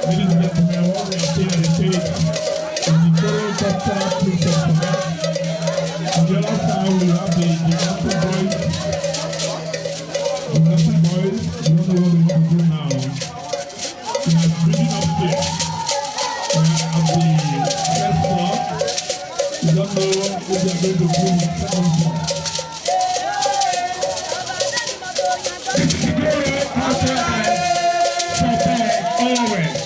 Ladies and gentlemen, what we are seeing on the stage is the Toro Doctor Princess Connect. On the other side, we have the Gymnastic Boys. Gymnastic Boys, you don't know what we want to do now. We are bringing upstairs. We are at the first floor. We don't know what we are going to do in the second floor. This is the Toro Doctor always.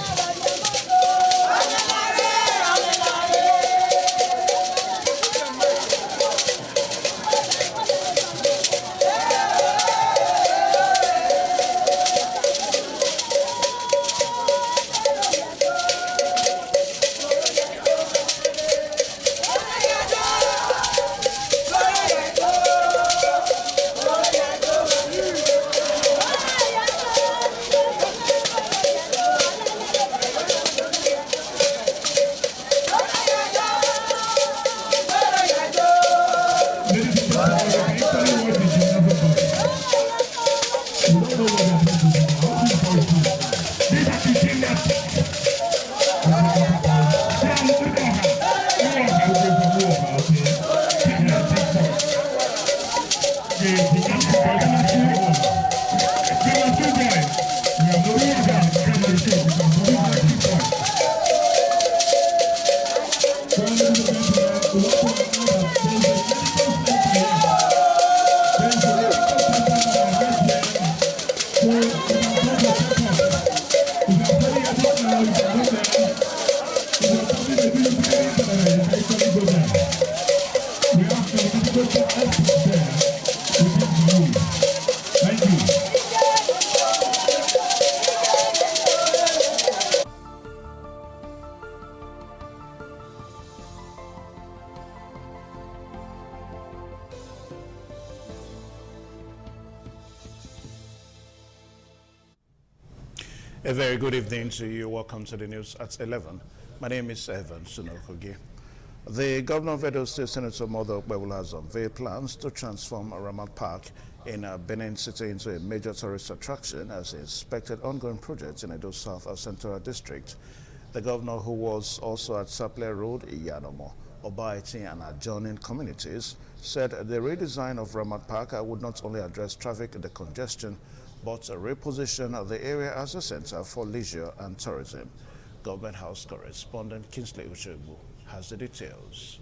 A very good evening to you. Welcome to the news at 11. My name is Evan Sunokogi. The governor of Edo State, Senator Modo Okpebholo, has unveiled plans to transform Ramat Park in Benin City into a major tourist attraction as he inspected ongoing projects in Edo South Central District. The governor, who was also at Sapele Road, Iyanomo, Obaiti and adjoining communities, said the redesign of Ramat Park would not only address traffic congestion, but reposition the area as a center for leisure and tourism. Government House correspondent Kingsley Uchegbu has the details.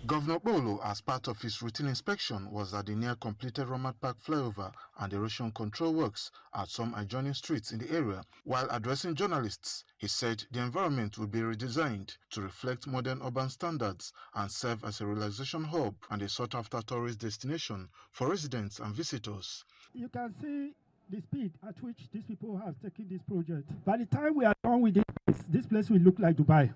Governor Okpebholo, as part of his routine inspection, was at the near-completed Ramat Park flyover and erosion control works at some adjoining streets in the area. While addressing journalists, he said the environment would be redesigned to reflect modern urban standards and serve as a relaxation hub and a sought-after tourist destination for residents and visitors. You can see the speed at which these people have taken this project. By the time we are done with this place will look like Dubai.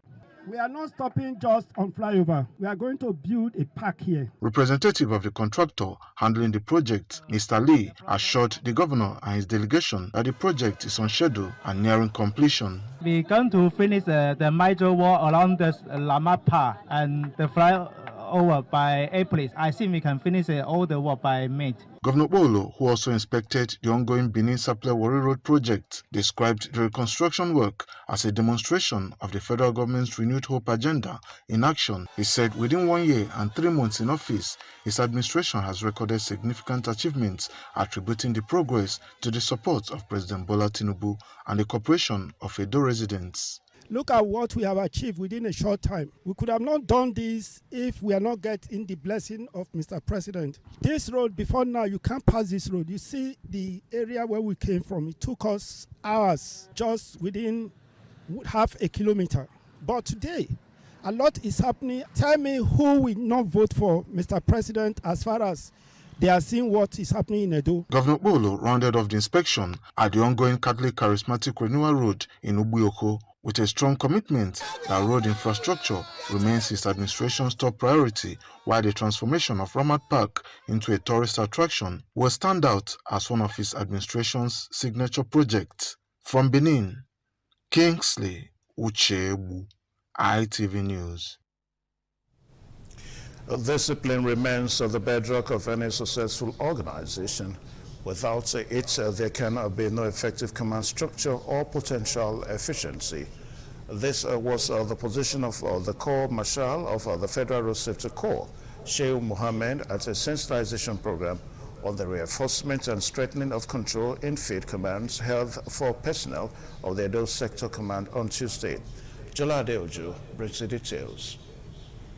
We are not stopping just on flyover. We are going to build a park here. Representative of the contractor handling the project, Mr. Lee, assured the governor and his delegation that the project is on schedule and nearing completion. We're going to finish the major wall along the Ramat Park and the flyover by April. I think we can finish all the work by May. Governor Okpebholo, who also inspected the ongoing Benin Sapele Warri Road project, described the reconstruction work as a demonstration of the federal government's renewed hope agenda in action. He said within 1 year and 3 months in office, his administration has recorded significant achievements, attributing the progress to the support of President Bola Tinubu and the cooperation of Edo residents. Look at what we have achieved within a short time. We could have not done this if we are not getting the blessing of Mr. President. This road, before now, you can't pass this road. You see the area where we came from. It took us hours just within half a kilometer. But today, a lot is happening. Tell me who will not vote for Mr. President as far as they are seeing what is happening in Edo. Governor Okpebholo rounded off the inspection at the ongoing Catholic Charismatic Renewal Road in Ubuyoko, with a strong commitment that road infrastructure remains his administration's top priority, while the transformation of Ramat Park into a tourist attraction will stand out as one of his administration's signature projects. From Benin, Kingsley Uchegbu, ITV News. Discipline remains the bedrock of any successful organization. Without it, there can be no effective command structure or potential efficiency. This was the position of the Corps Marshal of the Federal Road Safety Corps, Sheikh Mohammed, at a sensitization program on the reinforcement and strengthening of control in field commands held for personnel of the Edo Sector Command on Tuesday. Jola Adeoju brings the details.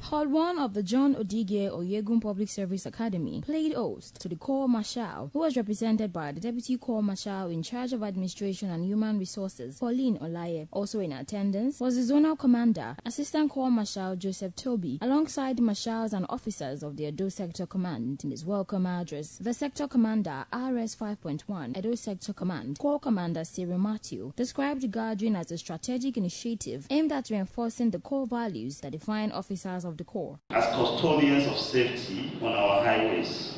Hall 1 of the John Odige Oyegun Public Service Academy played host to the Corps Marshal, who was represented by the Deputy Corps Marshal in charge of Administration and Human Resources, Pauline Olaye. Also in attendance was the Zonal Commander, Assistant Corps Marshal Joseph Toby, alongside the marshals and officers of the Edo Sector Command. In his welcome address, the Sector Commander, RS 5.1, Edo Sector Command, Corps Commander Cyril Matthew, described the gathering as a strategic initiative aimed at reinforcing the core values that define officers of the Corps. As custodians of safety on our highways,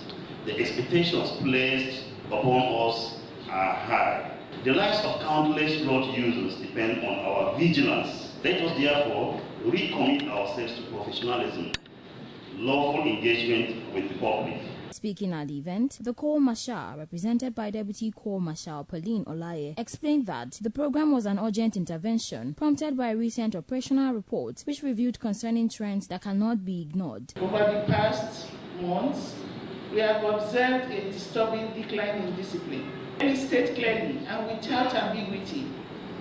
the expectations placed upon us are high. The lives of countless road users depend on our vigilance. Let us therefore recommit ourselves to professionalism, lawful engagement with the public. Speaking at the event, the Corps Marshal, represented by Deputy Corps Marshal Pauline Olaye, explained that the program was an urgent intervention prompted by recent operational reports which revealed concerning trends that cannot be ignored. Over the past months, we have observed a disturbing decline in discipline. We state clearly and without ambiguity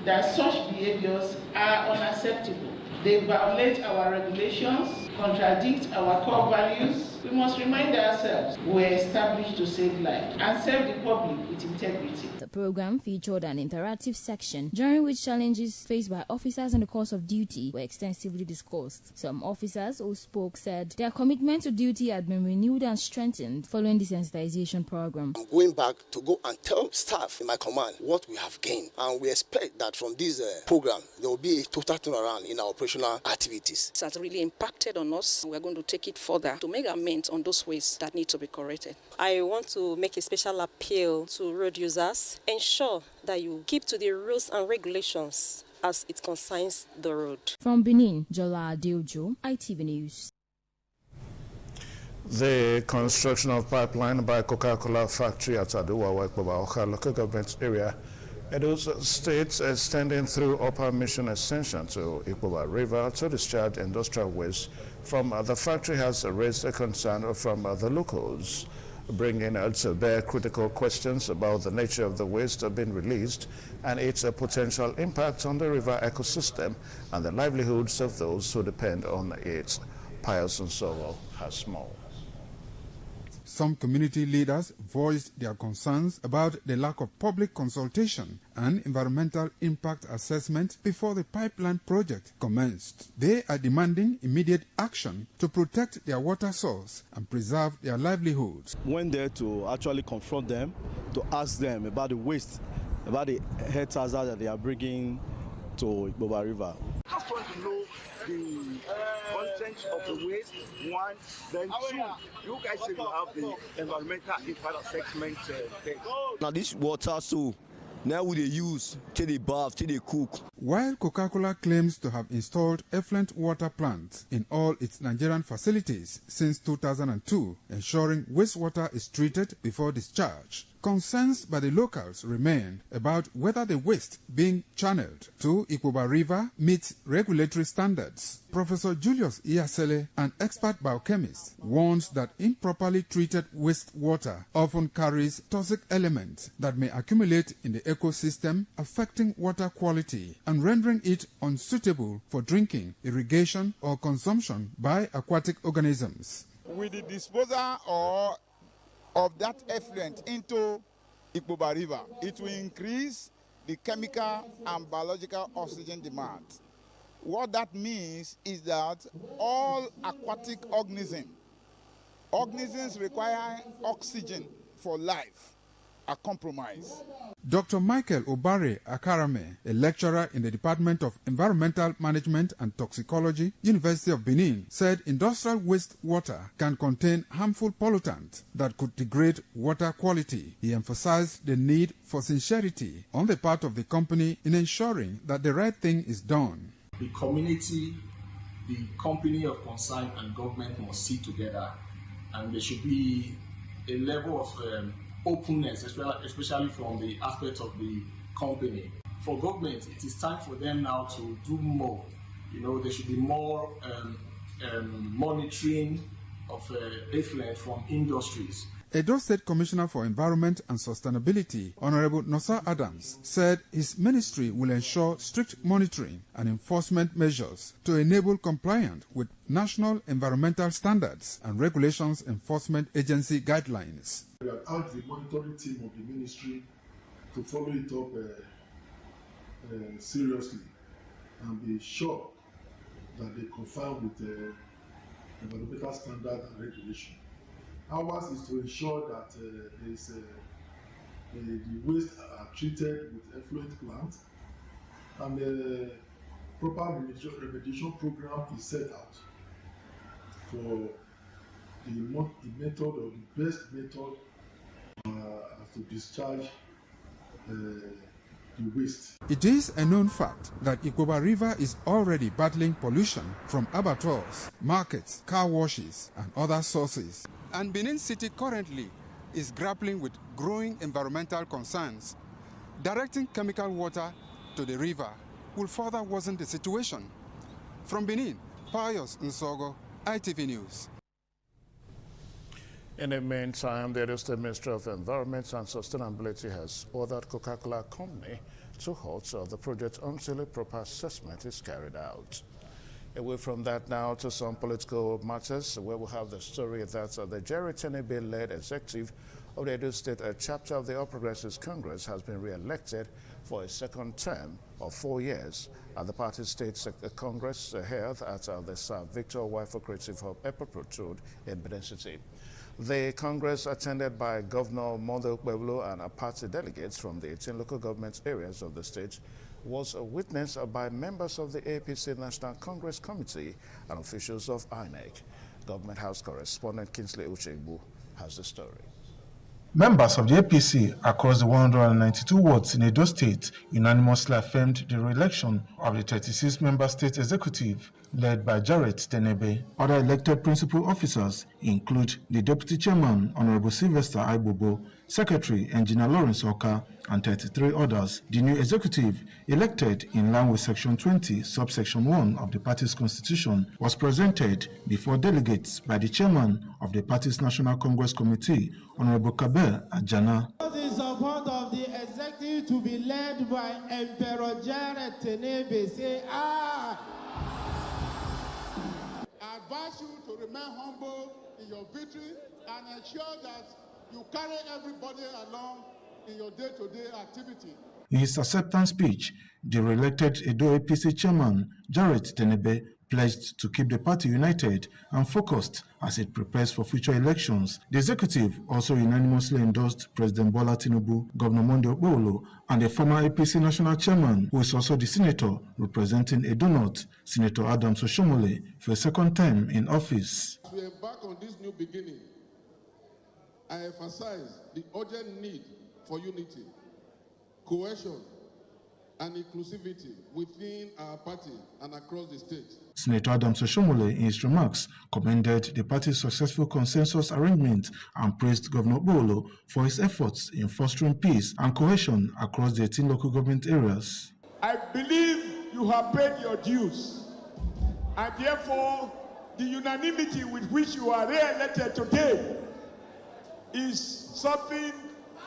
that such behaviors are unacceptable. They violate our regulations, contradict our core values. We must remind ourselves we were established to save lives and serve the public with integrity. The program featured an interactive section during which challenges faced by officers in the course of duty were extensively discussed. Some officers who spoke said their commitment to duty had been renewed and strengthened following the sensitization program. I'm going back to go and tell staff in my command what we have gained, and we expect that from this program there will be a total turnaround in our operational activities. It has really impacted on us. We are going to take it further to make amends on those ways that need to be corrected. I want to make a special appeal to road users. Ensure that you keep to the rules and regulations as it concerns the road. From Benin, Jola Adeoju, ITV News. The construction of pipeline by Coca-Cola factory at Aduwa, Ekpoba, local government area, Edo State extending through Upper Mission Extension to Ekpoba River to discharge industrial waste from the factory has raised a concern from the locals, bringing to bear critical questions about the nature of the waste being released and its potential impact on the river ecosystem and the livelihoods of those who depend on it. Pius Nsoro has more. Some community leaders voiced their concerns about the lack of public consultation and environmental impact assessment before the pipeline project commenced. They are demanding immediate action to protect their water source and preserve their livelihoods. Went there to actually confront them, to ask them about the waste, about the health hazard that they are bringing to Ekpoba River. I just want to know the content of the waste, one, then two, you guys say you have the environmental impact assessment thing. Now this water, so now we they use till they bath, till they cook. While Coca-Cola claims to have installed effluent water plants in all its Nigerian facilities since 2002, ensuring wastewater is treated before discharge, concerns by the locals remain about whether the waste being channeled to Ekpoba River meets regulatory standards. Professor Julius Iyasele, an expert biochemist, warns that improperly treated wastewater often carries toxic elements that may accumulate in the ecosystem, affecting water quality and rendering it unsuitable for drinking, irrigation, or consumption by aquatic organisms. With the disposal of that effluent into Ekpoba River, it will increase the chemical and biological oxygen demand. What that means is that all aquatic organisms require oxygen for life are compromised. Dr. Michael Obare Akarame, a lecturer in the Department of Environmental Management and Toxicology, University of Benin, said industrial wastewater can contain harmful pollutants that could degrade water quality. He emphasized the need for sincerity on the part of the company in ensuring that the right thing is done. The community, the company of concern and government must sit together, and there should be a level of openness, especially from the aspect of the company. For government, it is time for them now to do more. There should be more monitoring of effluent from industries. Edo State Commissioner for Environment and Sustainability, Honorable Nosa Adams, said his ministry will ensure strict monitoring and enforcement measures to enable compliance with national environmental standards and regulations enforcement agency guidelines. We have asked the monitoring team of the ministry to follow it up seriously and be sure that they conform with the environmental standard and regulation. Ours is to ensure that the waste are treated with effluent plants, and the proper remediation program is set out for the method or the best method to discharge the waste. It is a known fact that Ikoba River is already battling pollution from abattoirs, markets, car washes, and other sources. And Benin City currently is grappling with growing environmental concerns. Directing chemical water to the river will further worsen the situation. From Benin, Pius Nsogo, ITV News. In the meantime, the Edo State Ministry of Environment and Sustainability has ordered Coca-Cola Company to halt the project until a proper assessment is carried out. Away from that now to some political matters, where we have the story that the Jerry Tenebe-led executive of the Edo State chapter of the All Progressives Congress has been re-elected for a second term of 4 years at the party state Congress held at the Sir Victor Wifo Creative Hub Airport Road in Benin City. The Congress, attended by Governor Monday Okpebholo and party delegates from the 18 local government areas of the state, was witnessed by members of the APC National Congress Committee and officials of INEC. Government House correspondent Kingsley Uchegbu has the story. Members of the APC across the 192 wards in Edo State unanimously affirmed the re-election of the 36-member state executive led by Jarrett Tenebe. Other elected principal officers include the Deputy Chairman, Honorable Sylvester Aibobo, Secretary, Engineer Lawrence Oka, and 33 others. The new executive, elected in line with Section 20, subsection 1 of the party's constitution, was presented before delegates by the Chairman of the party's National Congress Committee, Honorable Kabir Ajana. The support of the executive to be led by Emperor Jarrett Tenebe. Say aye. I advise you to remain humble in your victory and ensure that you carry everybody along in your day-to-day activity. In his acceptance speech, the re-elected Edo APC chairman, Jarrett Tenebe, pledged to keep the party united and focused as it prepares for future elections. The executive also unanimously endorsed President Bola Tinubu, Governor Monday Okpebholo, and the former APC national chairman, who is also the senator representing Edo North, Senator Adams Oshomole, for a second term in office. As we embark on this new beginning, I emphasize the urgent need for unity, cohesion, and inclusivity within our party and across the state. Senator Adams Oshomole, in his remarks, commended the party's successful consensus arrangement and praised Governor Okpebholo for his efforts in fostering peace and cohesion across the 18 local government areas. I believe you have paid your dues, and therefore the unanimity with which you are re-elected today is something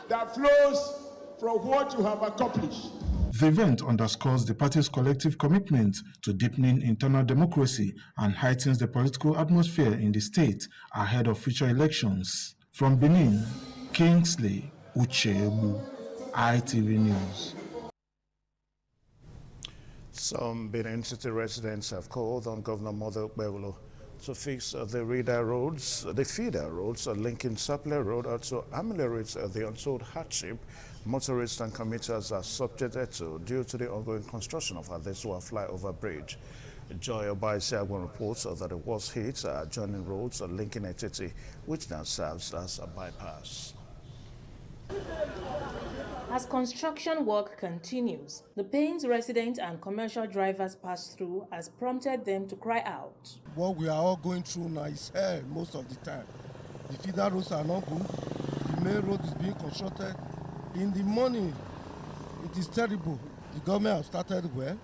that flows from what you have accomplished. The event underscores the party's collective commitment to deepening internal democracy and heightens the political atmosphere in the state ahead of future elections. From Benin, Kingsley Uchegbu, ITV News. Some Benin City residents have called on Governor Monday Okpebholo to fix the feeder roads linking Sapele Road to ameliorate the untold hardship motorists and commuters are subjected to due to the ongoing construction of Adesua flyover bridge. Joy Obaisiagun reports that it was hit adjoining roads linking Etiti, which now serves as a bypass. As construction work continues, the pains residents and commercial drivers pass through has prompted them to cry out. What we are all going through now is hell most of the time. The feeder roads are not good. The main road is being constructed. In the morning, it is terrible. The government has started well.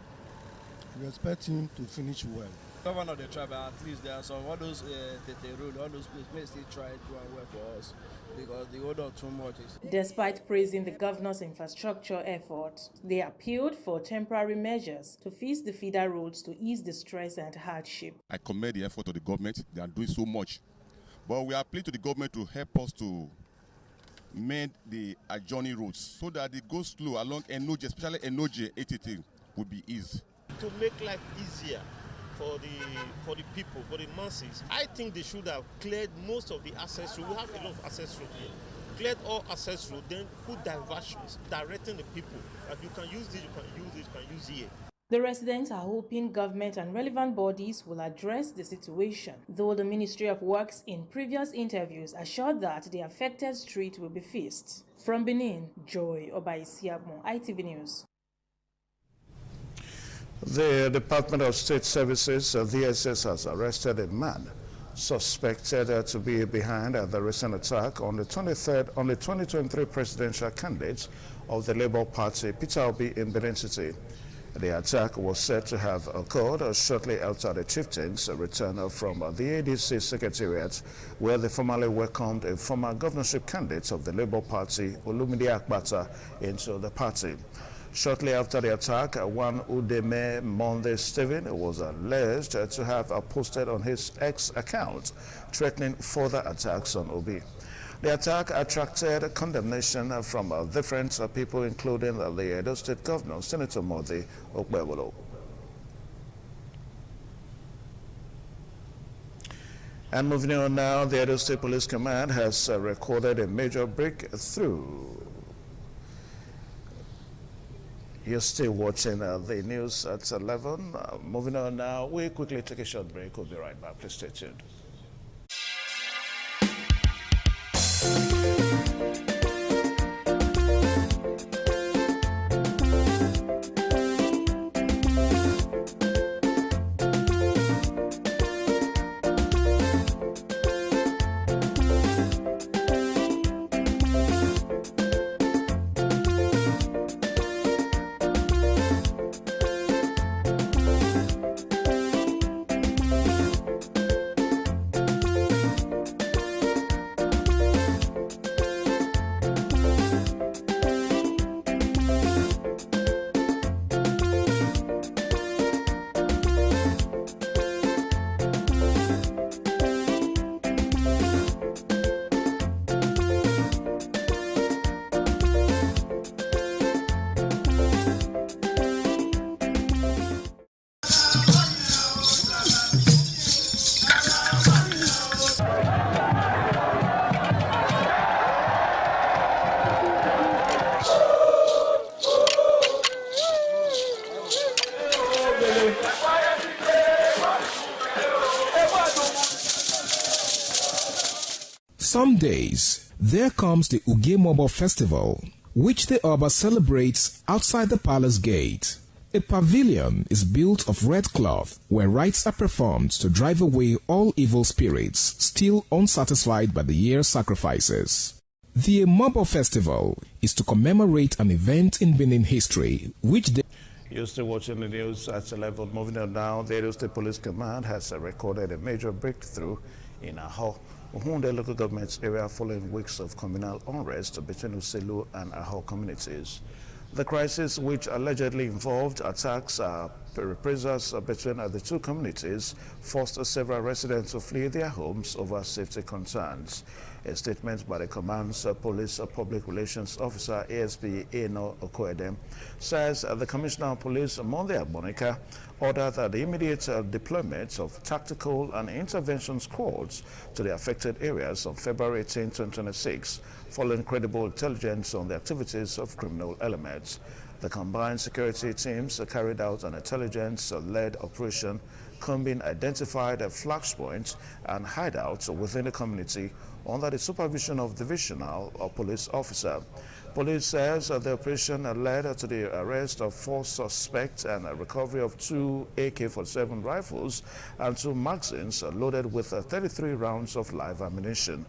We expect him to finish well. Governor of the tribe, at least there are some all those Tete Road, all those places may still try to do well for us because the order too much is. Despite praising the governor's infrastructure efforts, they appealed for temporary measures to fix the feeder roads to ease the stress and hardship. I commend the effort of the government. They are doing so much. But we appeal to the government to help us to mend the adjoining roads so that it goes slow along Enoje, especially Enoje 83, would be easy. To make life easier for the people, for the masses, I think they should have cleared most of the access roads. We have a lot of access roads here. Cleared all access roads, then put diversions, directing the people that you can use this, you can use this, you can use here. The residents are hoping government and relevant bodies will address the situation, though the Ministry of Works in previous interviews assured that the affected street will be fixed. From Benin, Joy Obaisiamo, ITV News. The Department of State Services, DSS, has arrested a man suspected to be behind the recent attack on the 2023 presidential candidate of the Labour Party, Peter Obi, in Benin City. The attack was said to have occurred shortly after the chieftains returned from the ADC Secretariat, where they formally welcomed a former governorship candidate of the Labour Party, Olumide Akpata, into the party. Shortly after the attack, one Udeme Monde Stephen was alleged to have posted on his X account, threatening further attacks on Obi. The attack attracted condemnation from different people, including the Edo State Governor, Senator Modi Okpebolo. And moving on now, the Edo State Police Command has recorded a major breakthrough. You're still watching the news at 11. Moving on now, we quickly take a short break. We'll be right back. Please stay tuned. Some days, there comes the Uge Mobo Festival, which the Oba celebrates outside the palace gate. A pavilion is built of red cloth where rites are performed to drive away all evil spirits still unsatisfied by the year's sacrifices. The Mobo Festival is to commemorate an event in Benin history, which You're still watching the news at 11. Moving on now, the Edo State Police Command has recorded a major breakthrough in Aho, Uhunde local government area following weeks of communal unrest between Uselu and Aho communities. The crisis, which allegedly involved attacks, reprisals between the two communities, forced several residents to flee their homes over safety concerns. A statement by the command's police public relations officer, ASP Eno Okoedem, says the Commissioner of Police, Monde Agbonika, ordered the immediate deployment of tactical and intervention squads to the affected areas on February 18, 2026, following credible intelligence on the activities of criminal elements. The combined security teams carried out an intelligence-led operation combing identified flashpoints and hideouts within the community under the supervision of Divisional Police Officer. Police says the operation led to the arrest of 4 suspects and a recovery of 2 AK-47 rifles and 2 magazines loaded with 33 rounds of live ammunition.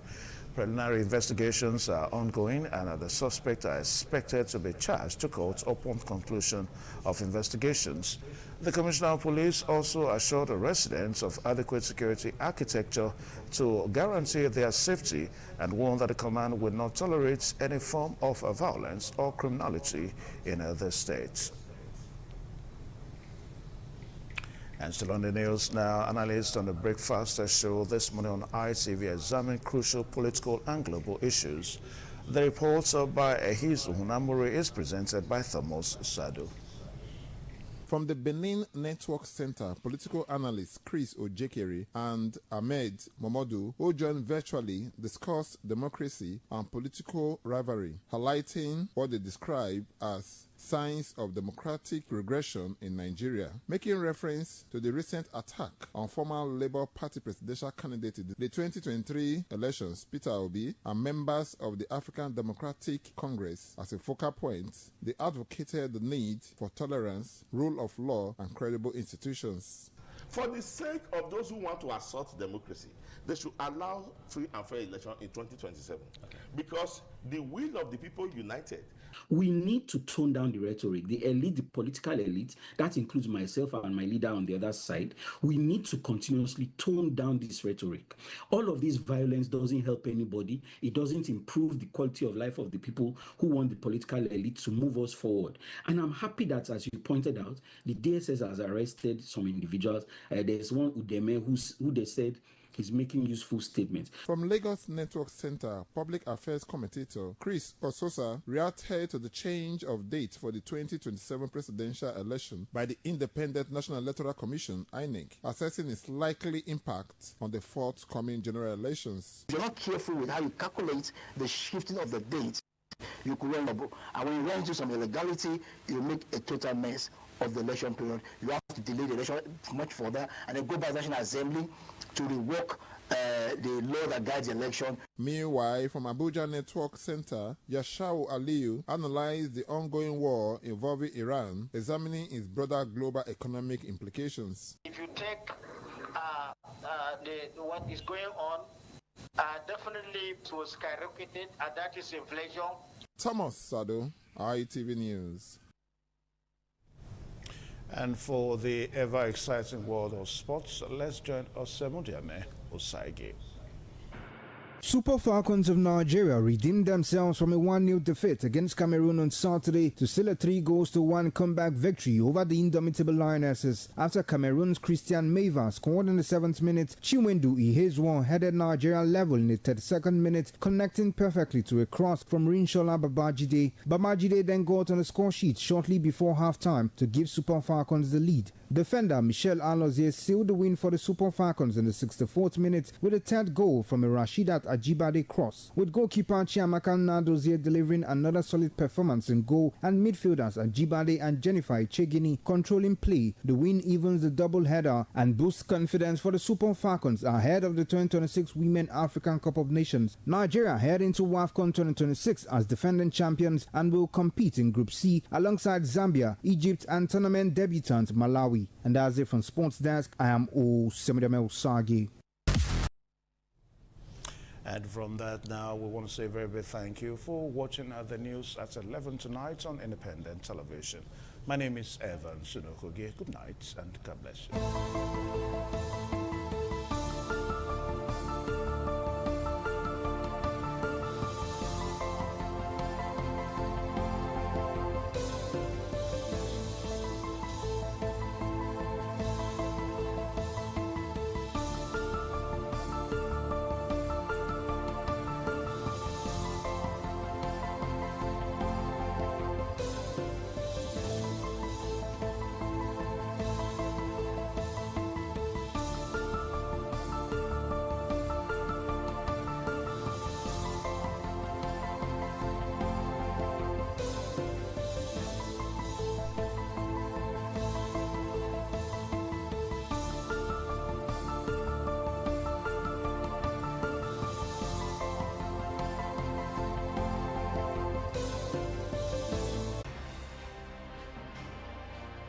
Preliminary investigations are ongoing and the suspects are expected to be charged to court upon conclusion of investigations. The Commissioner of Police also assured the residents of adequate security architecture to guarantee their safety and warned that the command will not tolerate any form of violence or criminality in the state. And still on the news now, analysts on the Breakfast show this morning on ITV examine crucial political and global issues. The report by Ehizu Hunamuri is presented by Thomas Sadu. From the Benin Network Center, political analysts Chris Ojekere and Ahmed Momodu, who joined virtually, discussed democracy and political rivalry, highlighting what they describe as signs of democratic regression in Nigeria, making reference to the recent attack on former Labour Party presidential candidate in the 2023 elections, Peter Obi, and members of the African Democratic Congress. As a focal point, they advocated the need for tolerance, rule of law, and credible institutions. For the sake of those who want to assault democracy, they should allow free and fair election in 2027. Because the will of the people united. We need to tone down the rhetoric. The elite, the political elite, that includes myself and my leader on the other side, we need to continuously tone down this rhetoric. All of this violence doesn't help anybody. It doesn't improve the quality of life of the people who want the political elite to move us forward. And I'm happy that, as you pointed out, the DSS has arrested some individuals. There's one Udeme who they said is making useful statements. From Lagos Network Center, Public Affairs Commentator Chris Ososa reacted to the change of date for the 2027 presidential election by the Independent National Electoral Commission, INEC, assessing its likely impact on the forthcoming general elections. If you're not careful with how you calculate the shifting of the date, you could run up, and when you run into some illegality, you make a total mess of the election period. You have to delay the election much further and then go back to the National Assembly to rework the law that guides the election. Meanwhile, from Abuja Network Center, Yashau Aliyu analyzed the ongoing war involving Iran, examining its broader global economic implications. If you take what is going on, definitely it was skyrocketed, and that is inflation. Thomas Sado, ITV News. And for the ever-exciting world of sports, let's join Osemudiame Osaigi. Super Falcons of Nigeria redeemed themselves from a 1-0 defeat against Cameroon on Saturday to seal a 3-1 comeback victory over the indomitable Lionesses after Cameroon's Christian Meiva scored in the 7th minute. Chinwendu Ihezua headed Nigeria level in the 32nd minute, connecting perfectly to a cross from Rinshola Babajide. Babajide then got on the score sheet shortly before half-time to give Super Falcons the lead. Defender Michel Alozie sealed the win for the Super Falcons in the 64th minute with a third goal from a Rashidat Ajibade cross, with goalkeeper Chiamaka Nadozie delivering another solid performance in goal and midfielders Ajibade and Jennifer Chegini controlling play. The win evens the double header and boosts confidence for the Super Falcons ahead of the 2026 Women African Cup of Nations. Nigeria head into WAFCON 2026 as defending champions and will compete in Group C alongside Zambia, Egypt and tournament debutant Malawi. And that's it from Sports Desk. I am Osemidame Osagi. And from that now, we want to say a very big thank you for watching the news at 11 tonight on Independent Television. My name is Evan Sunokoge. Good night and God bless you.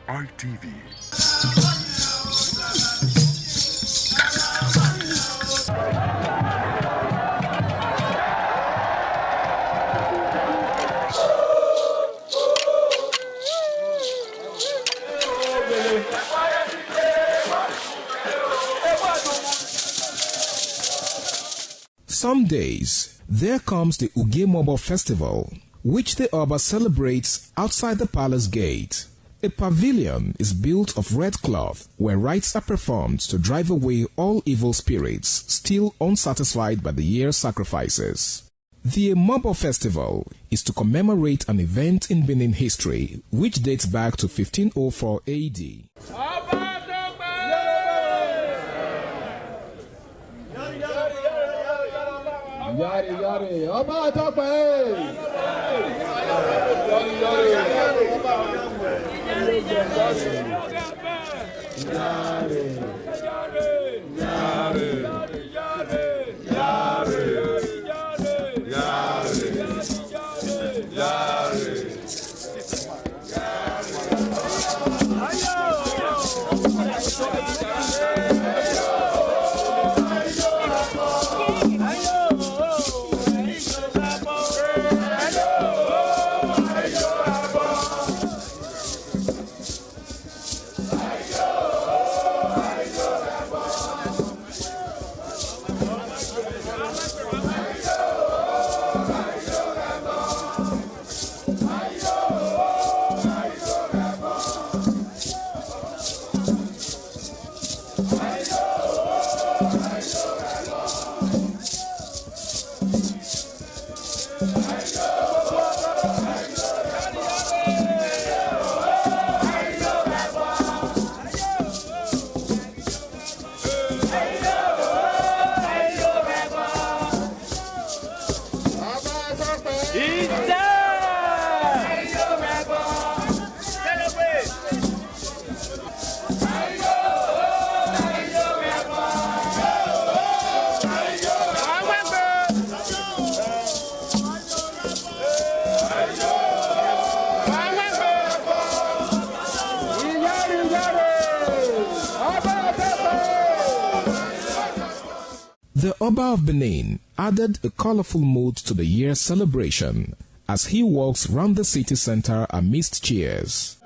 ITV. Some days, there comes the Uge Mobo Festival, which the Oba celebrates outside the palace gate. A pavilion is built of red cloth where rites are performed to drive away all evil spirits still unsatisfied by the year's sacrifices. The Mobo Festival is to commemorate an event in Benin history which dates back to 1504 AD. Yari yari, Oba Tope! The Oba of Benin added a colorful mood to the year's celebration as he walks round the city center amidst cheers.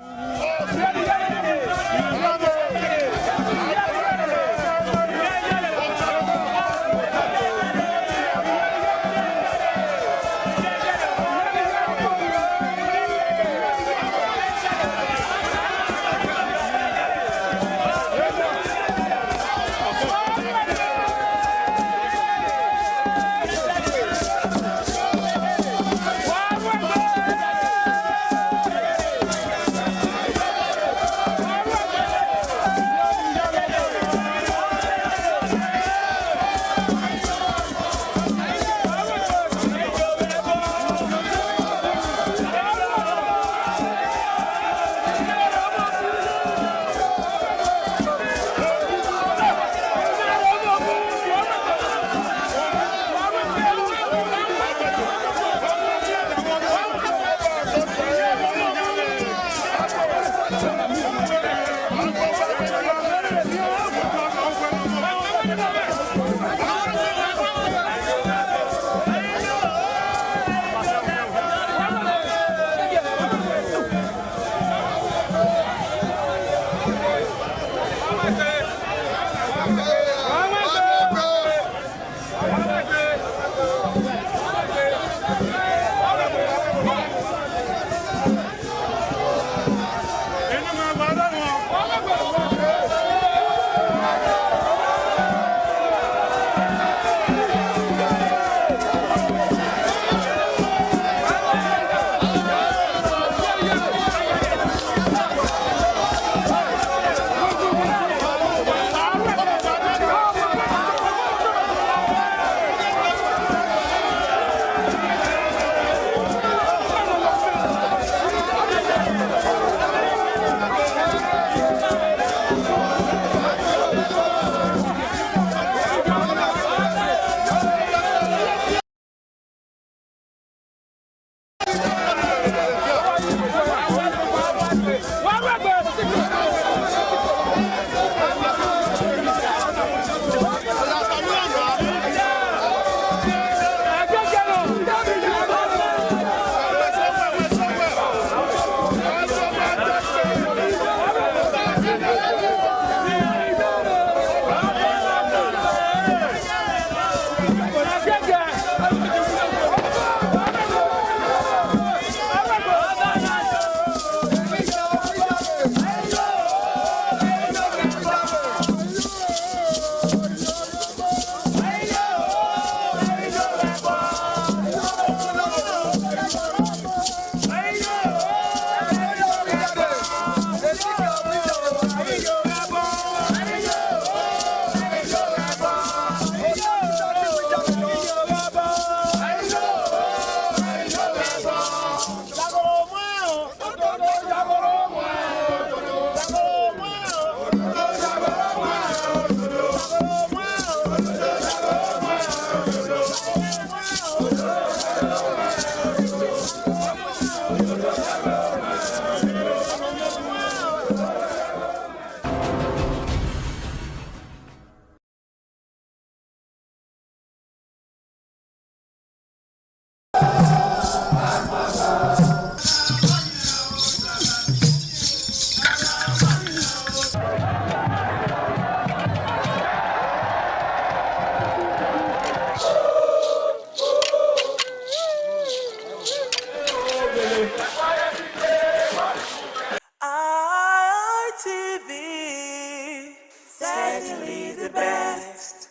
Certainly the best.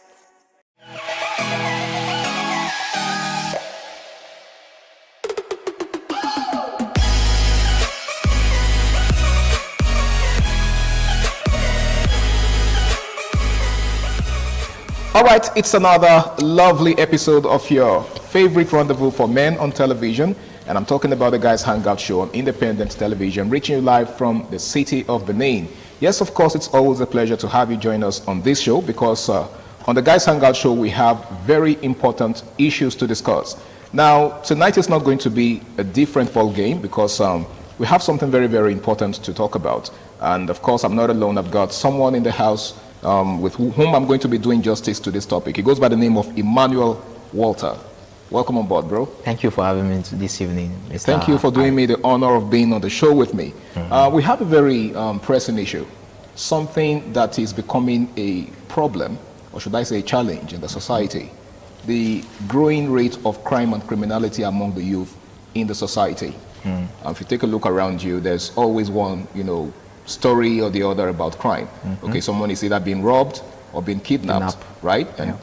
All right, it's another lovely episode of your favorite rendezvous for men on television, and I'm talking about the Guys Hangout Show on Independent Television, reaching you live from the city of Benin. Yes, of course, it's always a pleasure to have you join us on this show because on the Guys Hangout Show, we have very important issues to discuss. Now, tonight is not going to be a different ball game because we have something very, very important to talk about. And of course, I'm not alone. I've got someone in the house with whom I'm going to be doing justice to this topic. He goes by the name of Emmanuel Walter. Welcome on board, bro. Thank you for having me this evening, Mr. Thank you for doing me the honor of being on the show with me. We have a very pressing issue, something that is becoming a problem, or should I say a challenge in the society, the growing rate of crime and criminality among the youth in the society. If you take a look around you, there's always one, story or the other about crime. Okay, someone is either being robbed or being kidnapped, right? And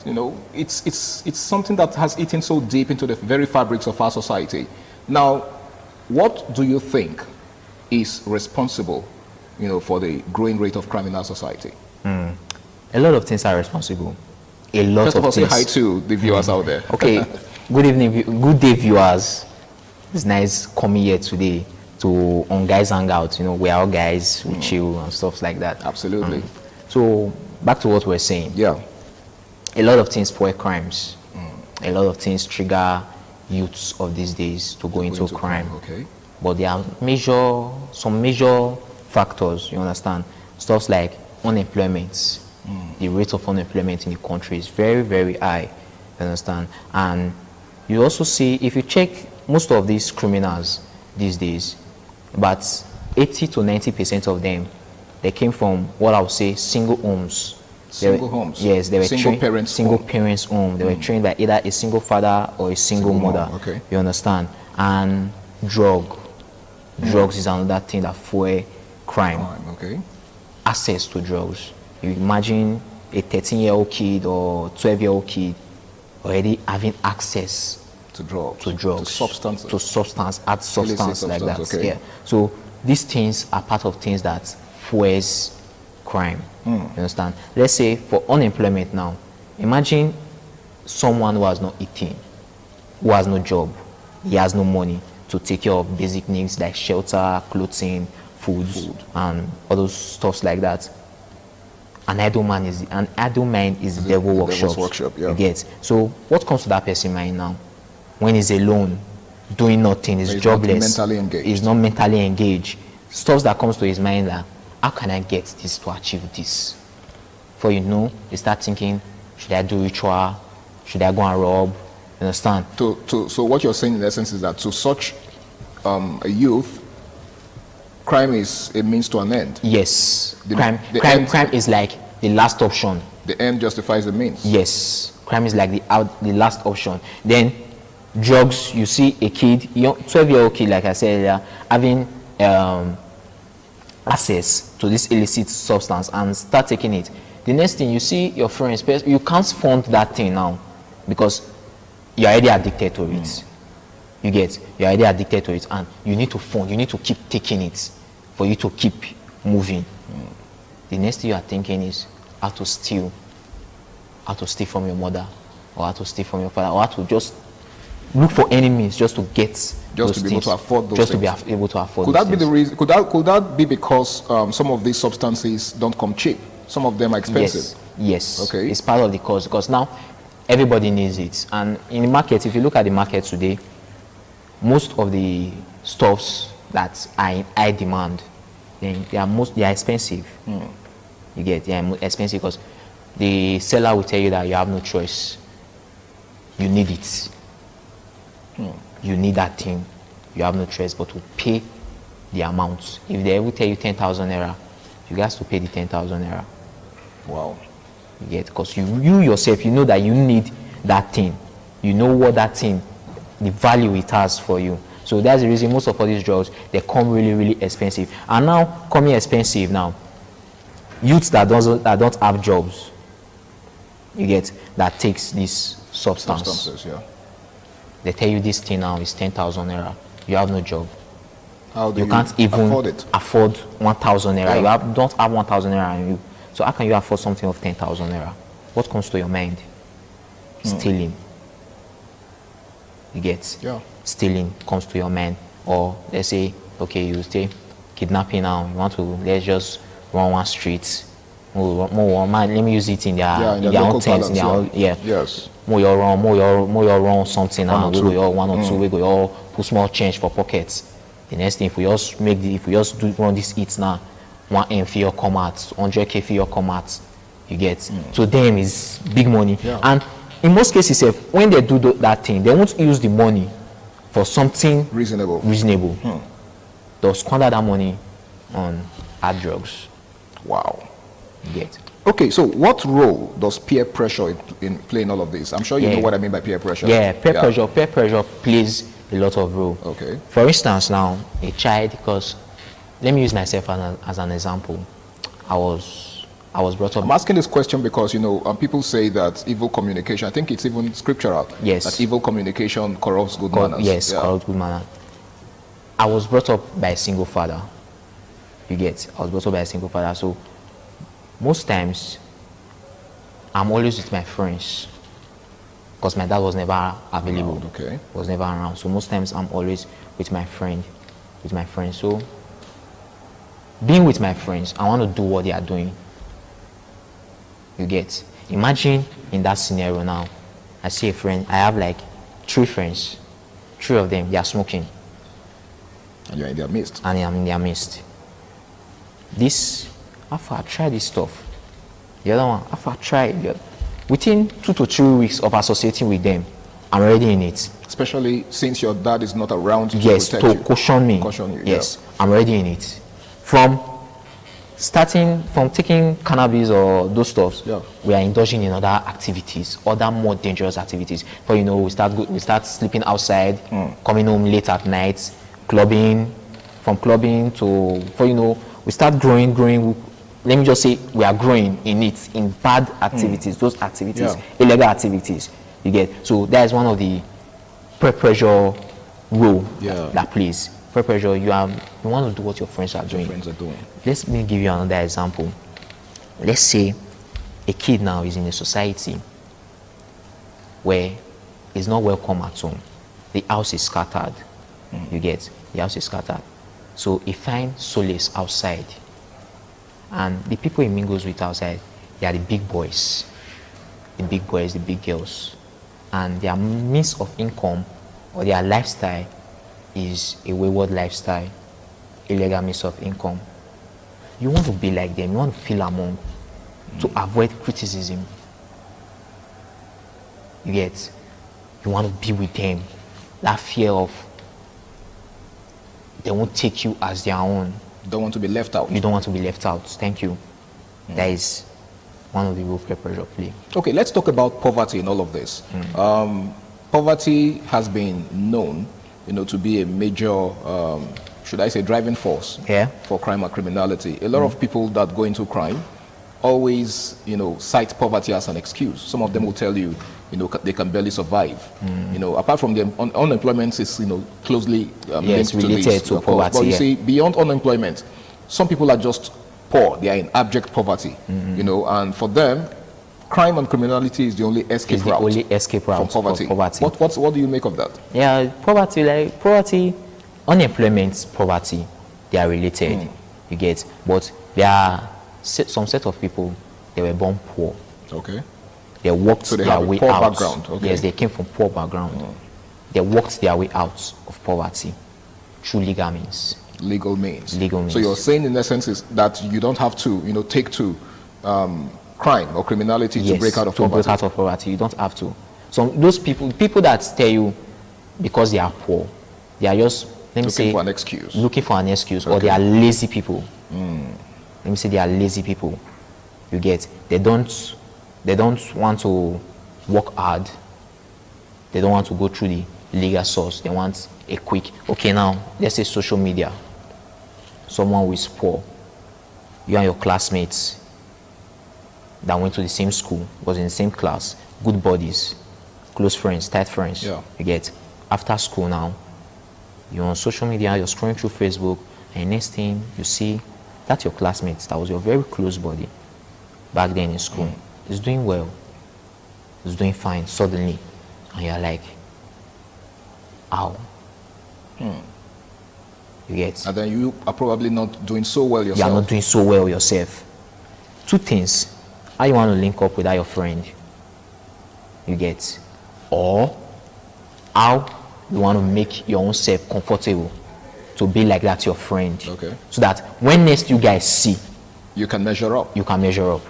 it's something that has eaten so deep into the very fabrics of our society. Now, what do you think is responsible, for the growing rate of crime in our society? A lot of things are responsible. A lot First of all, things. say hi to the viewers out there. Okay, good evening, good day, viewers. It's nice coming here today to on Guys Hangout. We're all guys, we chill and stuff like that. Absolutely. So back to what we're saying. Yeah. A lot of things fuel crimes. A lot of things trigger youths of these days to go into crime. Okay. But there are some major factors, you understand? Stuff like unemployment. The rate of unemployment in the country is very, very high, you understand? And you also see, if you check most of these criminals these days, but 80 to 90% of them, they came from what I would say single homes. Single homes? Yes, they were single parents home. They were trained by either a single father or a single mother. Okay. You understand? And drugs is another thing that fuel crime. Okay. Access to drugs. You imagine a 13-year-old kid or 12-year-old kid already having access to drugs, to substance, add substance like that. Okay. Yeah. So these things are part of things that fuels crime. You understand? Let's say for unemployment now, imagine someone who has not eaten, who has no job, he has no money to take care of basic needs like shelter, clothing, food. And all those stuffs like that. An idle mind is the devil workshop. Yeah. You get? So what comes to that person mind now? When he's alone, doing nothing, he's jobless, he's not mentally engaged. Stuff that comes to his mind that, how can I get this to achieve this? For they start thinking, should I do ritual? Should I go and rob? You understand? So what you're saying in essence is that to such a youth, crime is a means to an end. Yes. Crime is like the last option. The end justifies the means. Yes. Crime is like the last option. Then drugs, you see a kid, 12-year-old kid, like I said earlier, having access to this illicit substance and start taking it. The next thing, you see your friends, you can't fund that thing now because you're already addicted to it. You're already addicted to it and you need to fund, you need to keep taking it for you to keep moving. The next thing you are thinking is how to steal from your mother or how to steal from your father or how to just look for enemies just to get just to be able to afford those just things. To be able to afford could that be the reason? Could that be because some of these substances don't come cheap? Some of them are expensive. Yes. Okay. It's part of the cost because now everybody needs it. And in the market, if you look at the market today, most of the stuffs that are in high demand, they are expensive. They are expensive because the seller will tell you that you have no choice. You need it. You need that thing. You have no choice but to pay the amount. If they ever tell you 10,000 naira, you guys to pay the 10,000 naira. Wow. Because you yourself, you know that you need that thing. You know what that thing, the value it has for you. So that's the reason most of all these drugs, they come really, really expensive. And now, coming expensive now, youths that don't have jobs, you get, that takes this substance. Yeah. They tell you this thing now is 10,000 naira. You have no job. How do you can't even afford 1,000 naira. Yeah. You don't have 1,000 naira on you. So how can you afford something of 10,000 naira? What comes to your mind? Stealing. You get? Yeah. Stealing comes to your mind. Or let's say, okay, you say kidnapping now. You want to, let's just run one street. Let me use it in their own terms. Yes. More your run something now. We go one or two. We go all put small change for pockets. The next thing, if we just run this eats now, 1 M for your come out, 100K for your come out. You get? So them is big money. Yeah. And in most cases, when they do that thing, they won't use the money for something reasonable. They'll squander that money on hard drugs. Wow. You get? Okay, so what role does peer pressure play in all of this? I'm sure you know what I mean by peer pressure. Yeah, peer pressure plays a lot of role. Okay. For instance, now a child, because let me use myself as an example. I was brought up. I'm asking this question because people say that evil communication. I think it's even scriptural. Yes. That evil communication corrupts good manners. Yes, corrupts good manners. I was brought up by a single father. You get? I was brought up by a single father, so most times I'm always with my friends because my dad was never available. Okay. Was never around. So most times I'm always with my friends. So being with my friends, I want to do what they are doing. You get? Imagine in that scenario now, I see a friend, I have like 3 friends. 3 of them, they are smoking. And you're in their midst. And I'm in their midst. After I try this stuff, the other one, after I try, within 2 to 3 weeks of associating with them, I'm already in it. Especially since your dad is not around to protect you. Yes, to caution me. Yes, I'm already in it. From taking cannabis or those stuffs, we are indulging in other activities, other more dangerous activities. For we start sleeping outside, coming home late at night, clubbing, from clubbing to, we start growing. Let me just say we are growing in it, in bad activities, those activities, illegal activities. You get? So that is one of the peer pressure role that plays. Peer pressure, you want to do what your friends are doing. Let me give you another example. Let's say a kid now is in a society where he's not welcome at home. The house is scattered. You get? The house is scattered. So he finds solace outside. And the people he mingles with outside, they are the big boys. The big boys, the big girls. And their means of income or their lifestyle is a wayward lifestyle, illegal means of income. You want to be like them, you want to feel among, to avoid criticism. You get? You want to be with them. That fear of they won't take you as their own. Don't want to be left out. You don't want to be left out. Thank you. That is one of the role peer pressure play. Okay, let's talk about poverty in all of this. Poverty has been known, to be a major, should I say, driving force for crime and criminality. A lot of people that go into crime always, cite poverty as an excuse. Some of them will tell you, they can barely survive. Apart from the unemployment is, closely linked to this, to poverty. But you see, beyond unemployment, some people are just poor. They are in abject poverty. And for them, crime and criminality is the only escape route from poverty. What do you make of that? Yeah, poverty, unemployment, poverty, they are related. You get? But there are some set of people, they were born poor. Okay. They worked so they their have way poor out. Background. Okay. Yes, they came from poor background. They worked their way out of poverty through legal means. Legal means. Legal means. So you're saying, in essence, is that you don't have to, take to crime or criminality to break out of poverty. Break out of poverty, you don't have to. So those people that tell you because they are poor, they are just looking for an excuse. Looking for an excuse, or they are lazy people. Let me say they are lazy people. You get? They don't want to work hard. They don't want to go through the legal source. They want a quick, okay, now, let's say social media. Someone who is poor, you and your classmates, that went to the same school, was in the same class, good buddies, close friends, tight friends. Yeah. You get, after school now, you're on social media, you're scrolling through Facebook, and next thing you see, that's your classmates, that was your very close buddy back then in school. He's doing well, he's doing fine suddenly, and you're like, ow. You get? And then you are probably not doing so well yourself. You are not doing so well yourself. Two things. How you want to link up with that your friend. You get? Or how you want to make your own self comfortable to be like that your friend. Okay. So that when next you guys see, you can measure up. You can measure up.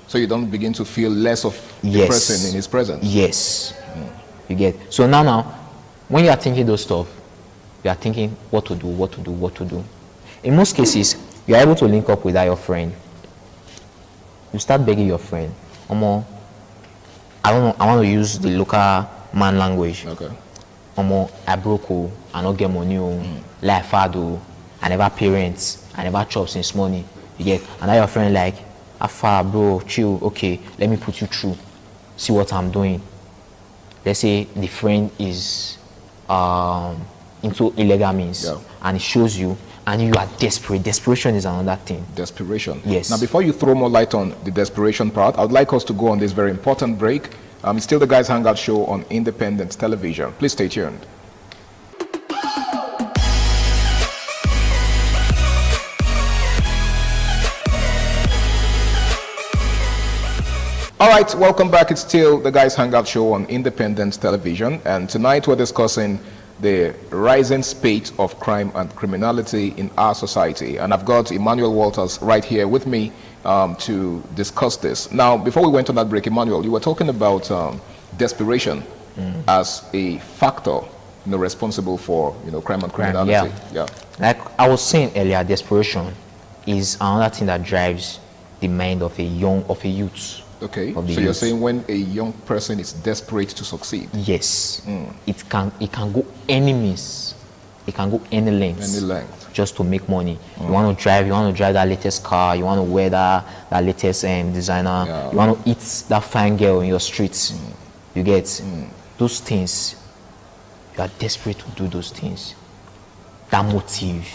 So you don't begin to feel less of the person in his presence. Yes. You get? So now, when you are thinking those stuff, you are thinking what to do. In most cases, you are able to link up with that your friend. You start begging your friend, Omo, I want to use the local man language. Okay. Omo, I broke, I don't get money, life hard, I never parents, I never chop since money. You get? And that your friend like, afar bro, chill, okay, let me put you through, see what I'm doing. Let's say the friend is into illegal means, and it shows you, and you are desperate. Desperation is another thing. Desperation. Yes. Now, before you throw more light on the desperation part, I would like us to go on this very important break. It's still the Guys Hangout Show on Independent Television. Please stay tuned. All right, welcome back. It's still the Guys Hangout Show on Independent Television, and tonight we're discussing the rising spate of crime and criminality in our society. And I've got Emmanuel Walters right here with me to discuss this. Now, before we went on that break, Emmanuel, you were talking about desperation as a factor, responsible for crime and criminality. Yeah. Like I was saying earlier, desperation is another thing that drives the mind of a youth. Okay, so you're saying when a young person is desperate to succeed? Yes. It can go any means. It can go any length. Any length. Just to make money. You want to drive that latest car, you want to wear that latest designer, you want to eat that fine girl in your streets. You get? Those things, you are desperate to do those things. That motive,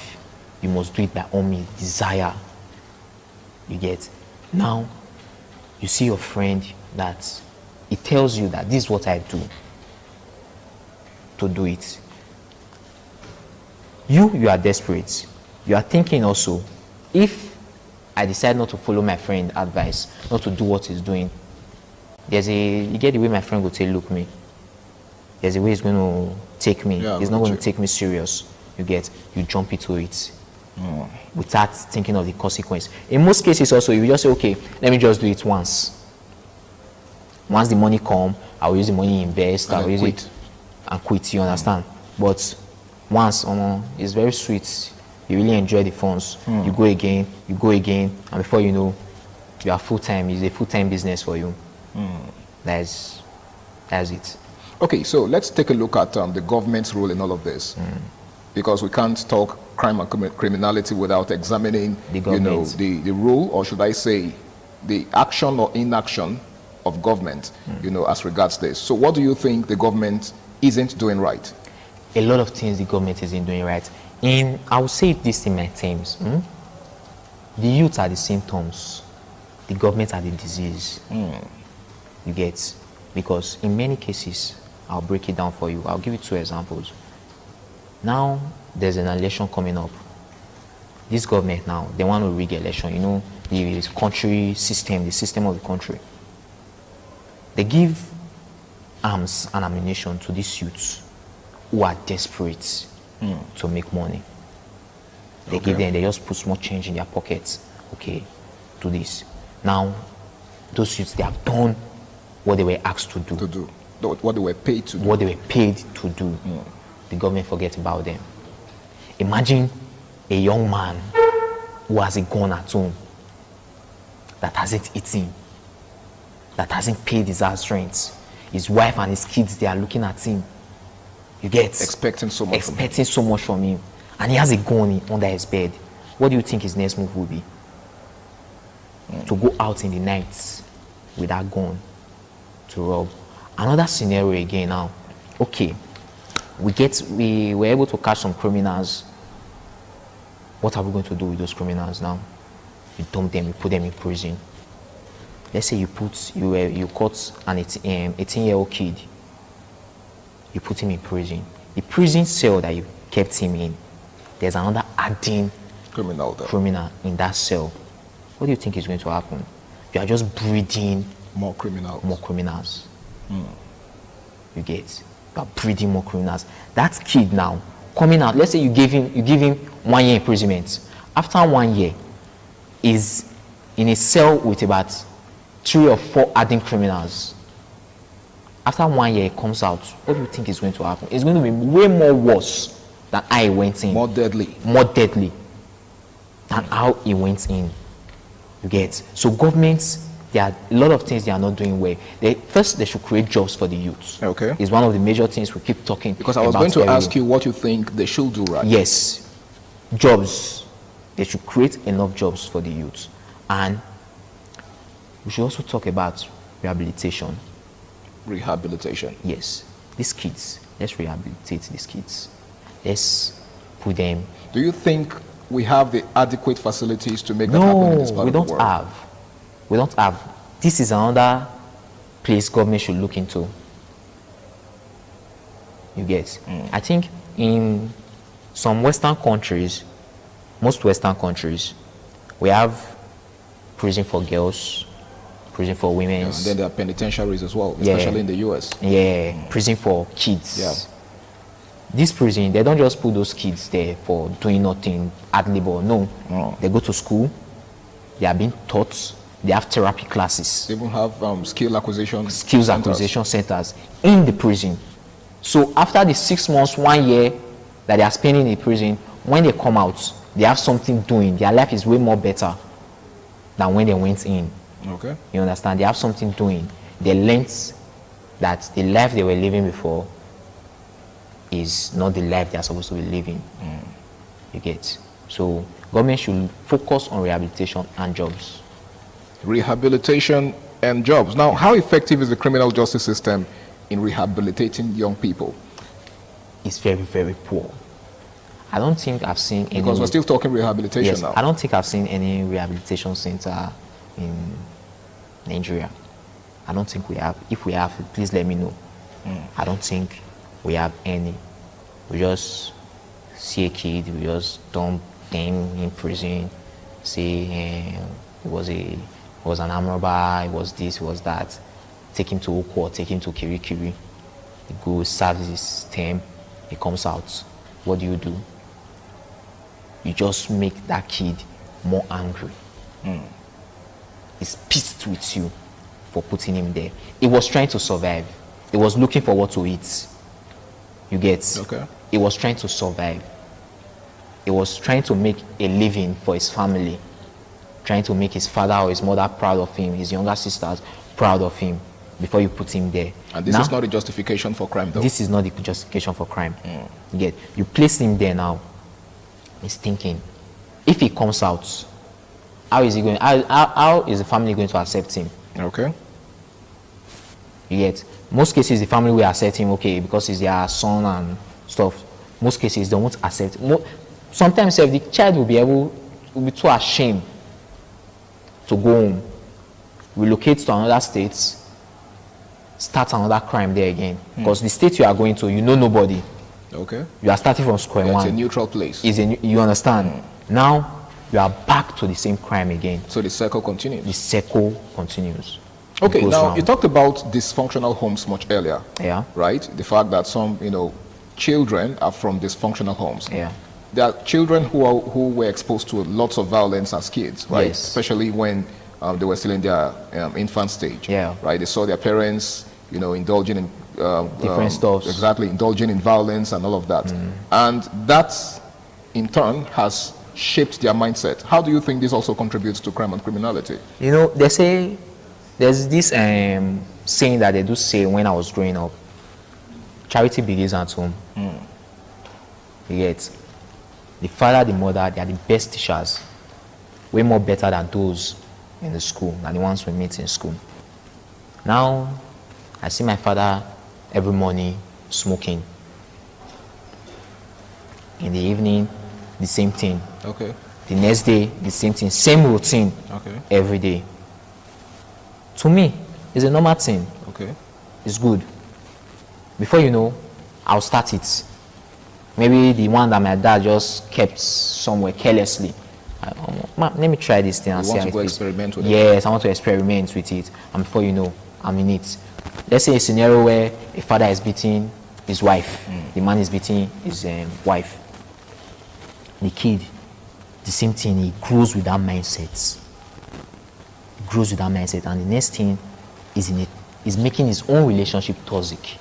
you must do it by all means, desire. You get? Now, you see your friend that it tells you that this is what I do to do it. You are desperate. You are thinking also, if I decide not to follow my friend's advice, not to do what he's doing, you get the way my friend will say, look me. There's a way he's going to take me. He's not going to take me serious. You jump into it. Without thinking of the consequence. In most cases also, you just say, okay, let me just do it once. Once the money come, I will use the money, invest, I will use it and quit, you understand? But once, it's very sweet. You really enjoy the funds. You go again, and before you know, you are full-time. It's a full-time business for you. That's it. Okay, so let's take a look at the government's role in all of this. Because we can't talk crime and criminality without examining the role, or should I say, the action or inaction of government, as regards this. So what do you think the government isn't doing right? A lot of things the government isn't doing right. I will say this in my terms. The youth are the symptoms. The government are the disease. You get? Because in many cases, I'll break it down for you. I'll give you 2 examples. Now, there's an election coming up. This government now, they want to rig election. The country system, the system of the country. They give arms and ammunition to these youths who are desperate to make money. They give them, they just put small change in their pockets. Okay, do this. Now, those youths, they have done what they were asked to do. What they were paid to do. What they were paid to do. The government forgets about them. Imagine a young man who has a gun at home, that hasn't eaten, that hasn't paid his house rent. His wife and his kids, they are looking at him. You get? Expecting so much from him. And he has a gun under his bed. What do you think his next move will be? To go out in the night with that gun to rob. Another scenario again now. Okay, we were able to catch some criminals. What are we going to do with those criminals now? You dump them, you put them in prison. Let's say you caught an 18-year-old kid. You put him in prison. The prison cell that you kept him in, there's another adding criminal in that cell. What do you think is going to happen? You are just breeding more criminals. You get? You are breeding more criminals. That kid now coming out. Let's say you give him 1 year imprisonment. After 1 year, is in a cell with about 3 or 4 adding criminals. After 1 year, it comes out. What do you think is going to happen? It's going to be way more worse than how it went in. More deadly than how it went in. You get? So governments, there are a lot of things they are not doing well. First, they should create jobs for the youth. Okay. It's one of the major things we keep talking about. Because I was going to ask you what you think they should do, right? Yes. Jobs. They should create enough jobs for the youth. And we should also talk about rehabilitation. Rehabilitation? Yes. These kids, let's rehabilitate these kids. Let's put them. Do you think we have the adequate facilities to make that happen in this part of the world? We don't have. This is another place government should look into. You get? I think in some Western countries, most Western countries, we have prison for girls, prison for women. Yeah, and then there are penitentiaries as well, especially in the US. Yeah, prison for kids. Yeah. This prison, they don't just put those kids there for doing nothing, ad labor. No. They go to school, they are being taught, they have therapy classes. They even have skills acquisition centers in the prison. So after the 6 months, 1 year that they are spending in the prison, when they come out, they have something doing. Their life is way more better than when they went in. Okay. You understand? They have something doing. They learned that the life they were living before is not the life they are supposed to be living. You get? So government should focus on rehabilitation and jobs. Rehabilitation and jobs. Now, how effective is the criminal justice system in rehabilitating young people? It's very, very poor. I don't think I've seen any... Because we're still talking rehabilitation yes, now. I don't think I've seen any rehabilitation center in Nigeria. I don't think we have. If we have, please let me know. I don't think we have any. We just see a kid, we just dump them in prison, say it was an armed robber, it was this, it was that. Take him to Oko, take him to Kirikiri. He goes, serves his term, he comes out. What do? You just make that kid more angry. He's pissed with you for putting him there. He was trying to survive. He was looking for what to eat. You get? Okay. He was trying to survive. He was trying to make a living for his family. Trying to make his father or his mother proud of him, his younger sisters proud of him, before you put him there. And this is not a justification for crime, though? This is not the justification for crime. You get? You place him there now. He's thinking, if he comes out, how is he going? How is the family going to accept him? Okay. You get? Most cases, the family will accept him, okay, because he's their son and stuff. Most cases, they won't accept. Sometimes, the child will be too ashamed to go home, relocate to another state, start another crime there again. Because the state you are going to, you know nobody. Okay. You are starting from square one. It's a neutral place. You understand? Now, you are back to the same crime again. So the cycle continues. The cycle continues. Okay, now you talked about dysfunctional homes much earlier. Yeah. Right? The fact that some, children are from dysfunctional homes. Yeah. There are children who were exposed to lots of violence as kids, right? Yes. Especially when they were still in their infant stage. Yeah. Right? They saw their parents, indulging in different stuff. Exactly, indulging in violence and all of that. And that, in turn, has shaped their mindset. How do you think this also contributes to crime and criminality? They say, there's this saying that they do say when I was growing up, charity begins at home. You get? The father, the mother, they are the best teachers. Way more better than those in the school, than the ones we meet in school. Now, I see my father every morning smoking. In the evening, the same thing. Okay. The next day, the same thing. Same routine. Okay. Every day. To me, it's a normal thing. Okay. It's good. Before you know, I'll start it. Maybe the one that my dad just kept somewhere carelessly. Let me try this thing and see how it is. Experiment with it. Yes, I want to experiment with it. And before you know, I'm in it. Let's say a scenario where a father is beating his wife. The man is beating his wife. The kid, the same thing, he grows with that mindset. He grows with that mindset. And the next thing is making his own relationship toxic.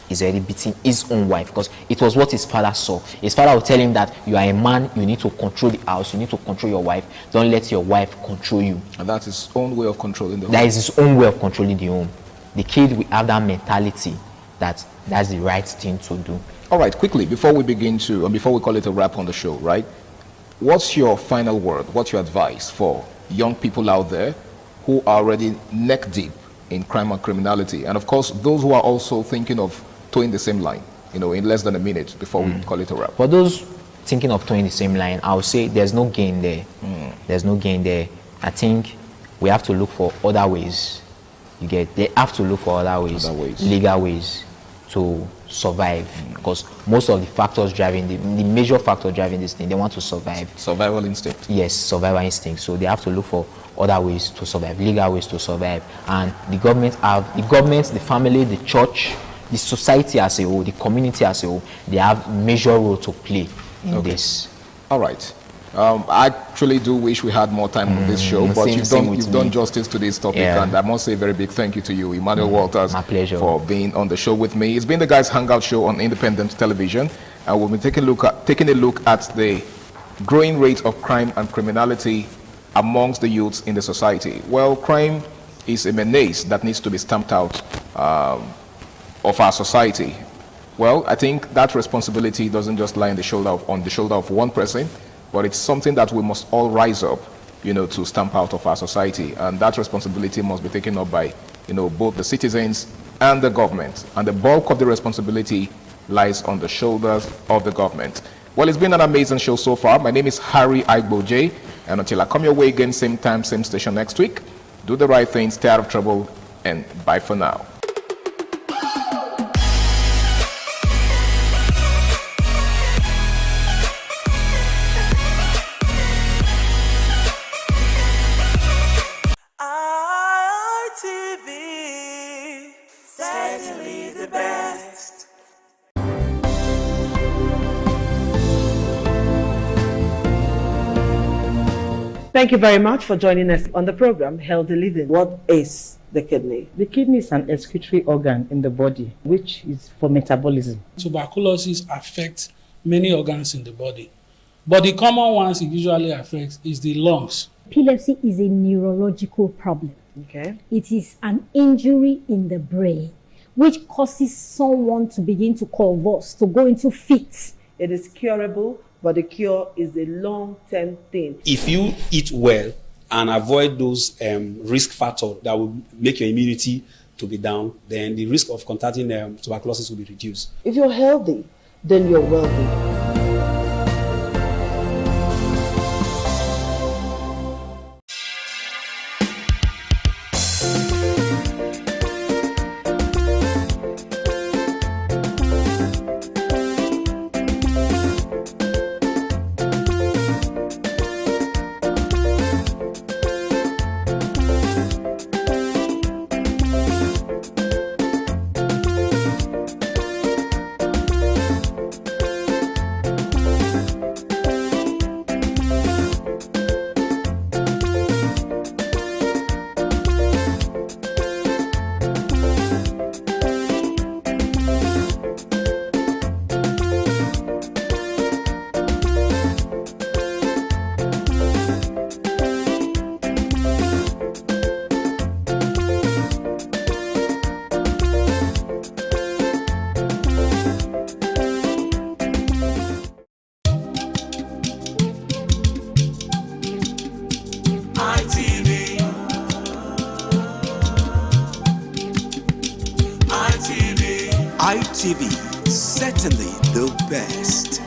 He's already beating his own wife because it was what his father saw. His father would tell him that you are a man, you need to control the house, you need to control your wife. Don't let your wife control you. And that's his own way of controlling the home. That is his own way of controlling the home. The kid will have that mentality that that's the right thing to do. All right, quickly, before we call it a wrap on the show, right? What's your final word? What's your advice for young people out there who are already neck deep in crime and criminality? And of course, those who are also thinking of towing the same line, in less than a minute before we call it a wrap. For those thinking of towing the same line, I would say there's no gain there. There's no gain there. I think we have to look for other ways. They have to look for other ways. Legal ways to survive, because most of the factors driving the major factor driving this thing, they want to survive. Survival instinct. Yes, survival instinct. So they have to look for other ways to survive, legal ways to survive. And the government, the family, the church, the society as a whole, the community as a whole, they have major role to play in this. All right. I actually do wish we had more time on this show, but you've done justice to this topic, and I must say a very big thank you to you, Emmanuel Walters, my pleasure, for being on the show with me. It's been the Guys Hangout Show on Independent Television, and we'll be taking a look at the growing rate of crime and criminality amongst the youths in the society. Well, crime is a menace that needs to be stamped out of our society. Well, I think that responsibility doesn't just lie on the shoulder of one person, but it's something that we must all rise up, to stamp out of our society. And that responsibility must be taken up by, both the citizens and the government. And the bulk of the responsibility lies on the shoulders of the government. Well, it's been an amazing show so far. My name is Harry Igboje, and until I come your way again, same time, same station next week, do the right thing, stay out of trouble, and bye for now. Thank you very much for joining us on the program, Healthy Living. What is the kidney? The kidney is an excretory organ in the body, which is for metabolism. Tuberculosis affects many organs in the body, but the common ones it usually affects is the lungs. Epilepsy is a neurological problem. Okay. It is an injury in the brain, which causes someone to begin to convulse, to go into fits. It is curable, but the cure is a long-term thing. If you eat well and avoid those risk factors that will make your immunity to be down, then the risk of contracting tuberculosis will be reduced. If you're healthy, then you're wealthy. TV, certainly the best.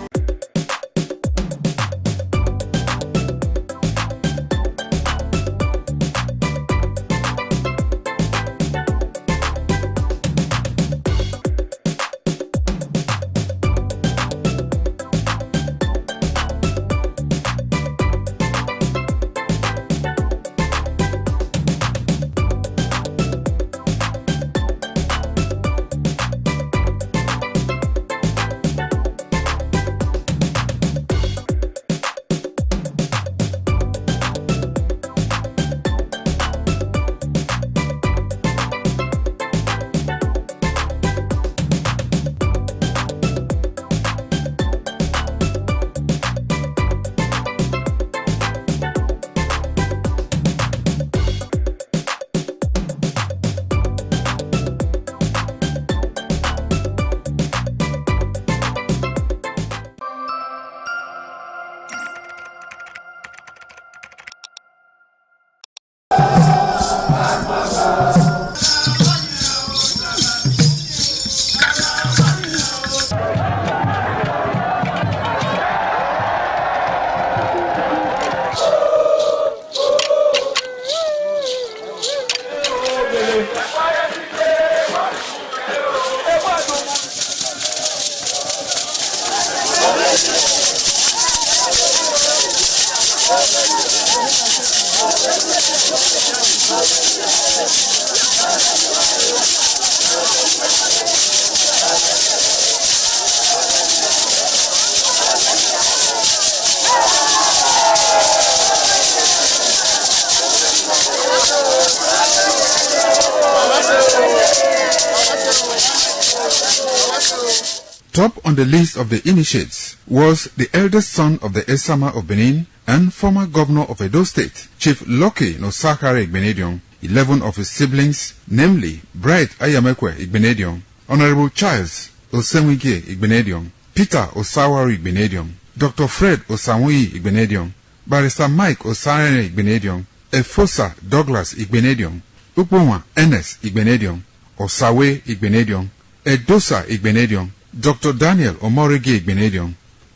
Top on the list of the initiates was the eldest son of the Esama of Benin and former governor of Edo State, Chief Lucky Nosakare Igbenedion. 11 of his siblings, namely Bright Ayamekwe Igbenedion, Honorable Charles Osenwike Igbenedion, Peter Osawari Igbenedion, Dr. Fred Osanwi Igbenedion, Barrister Mike Osarene Igbenedion, Efosa Douglas Igbenedion, Upuma Enes Igbenedion, Osawe Igbenedion, Edosa Igbenedion, Dr. Daniel Omorige Igbenedion,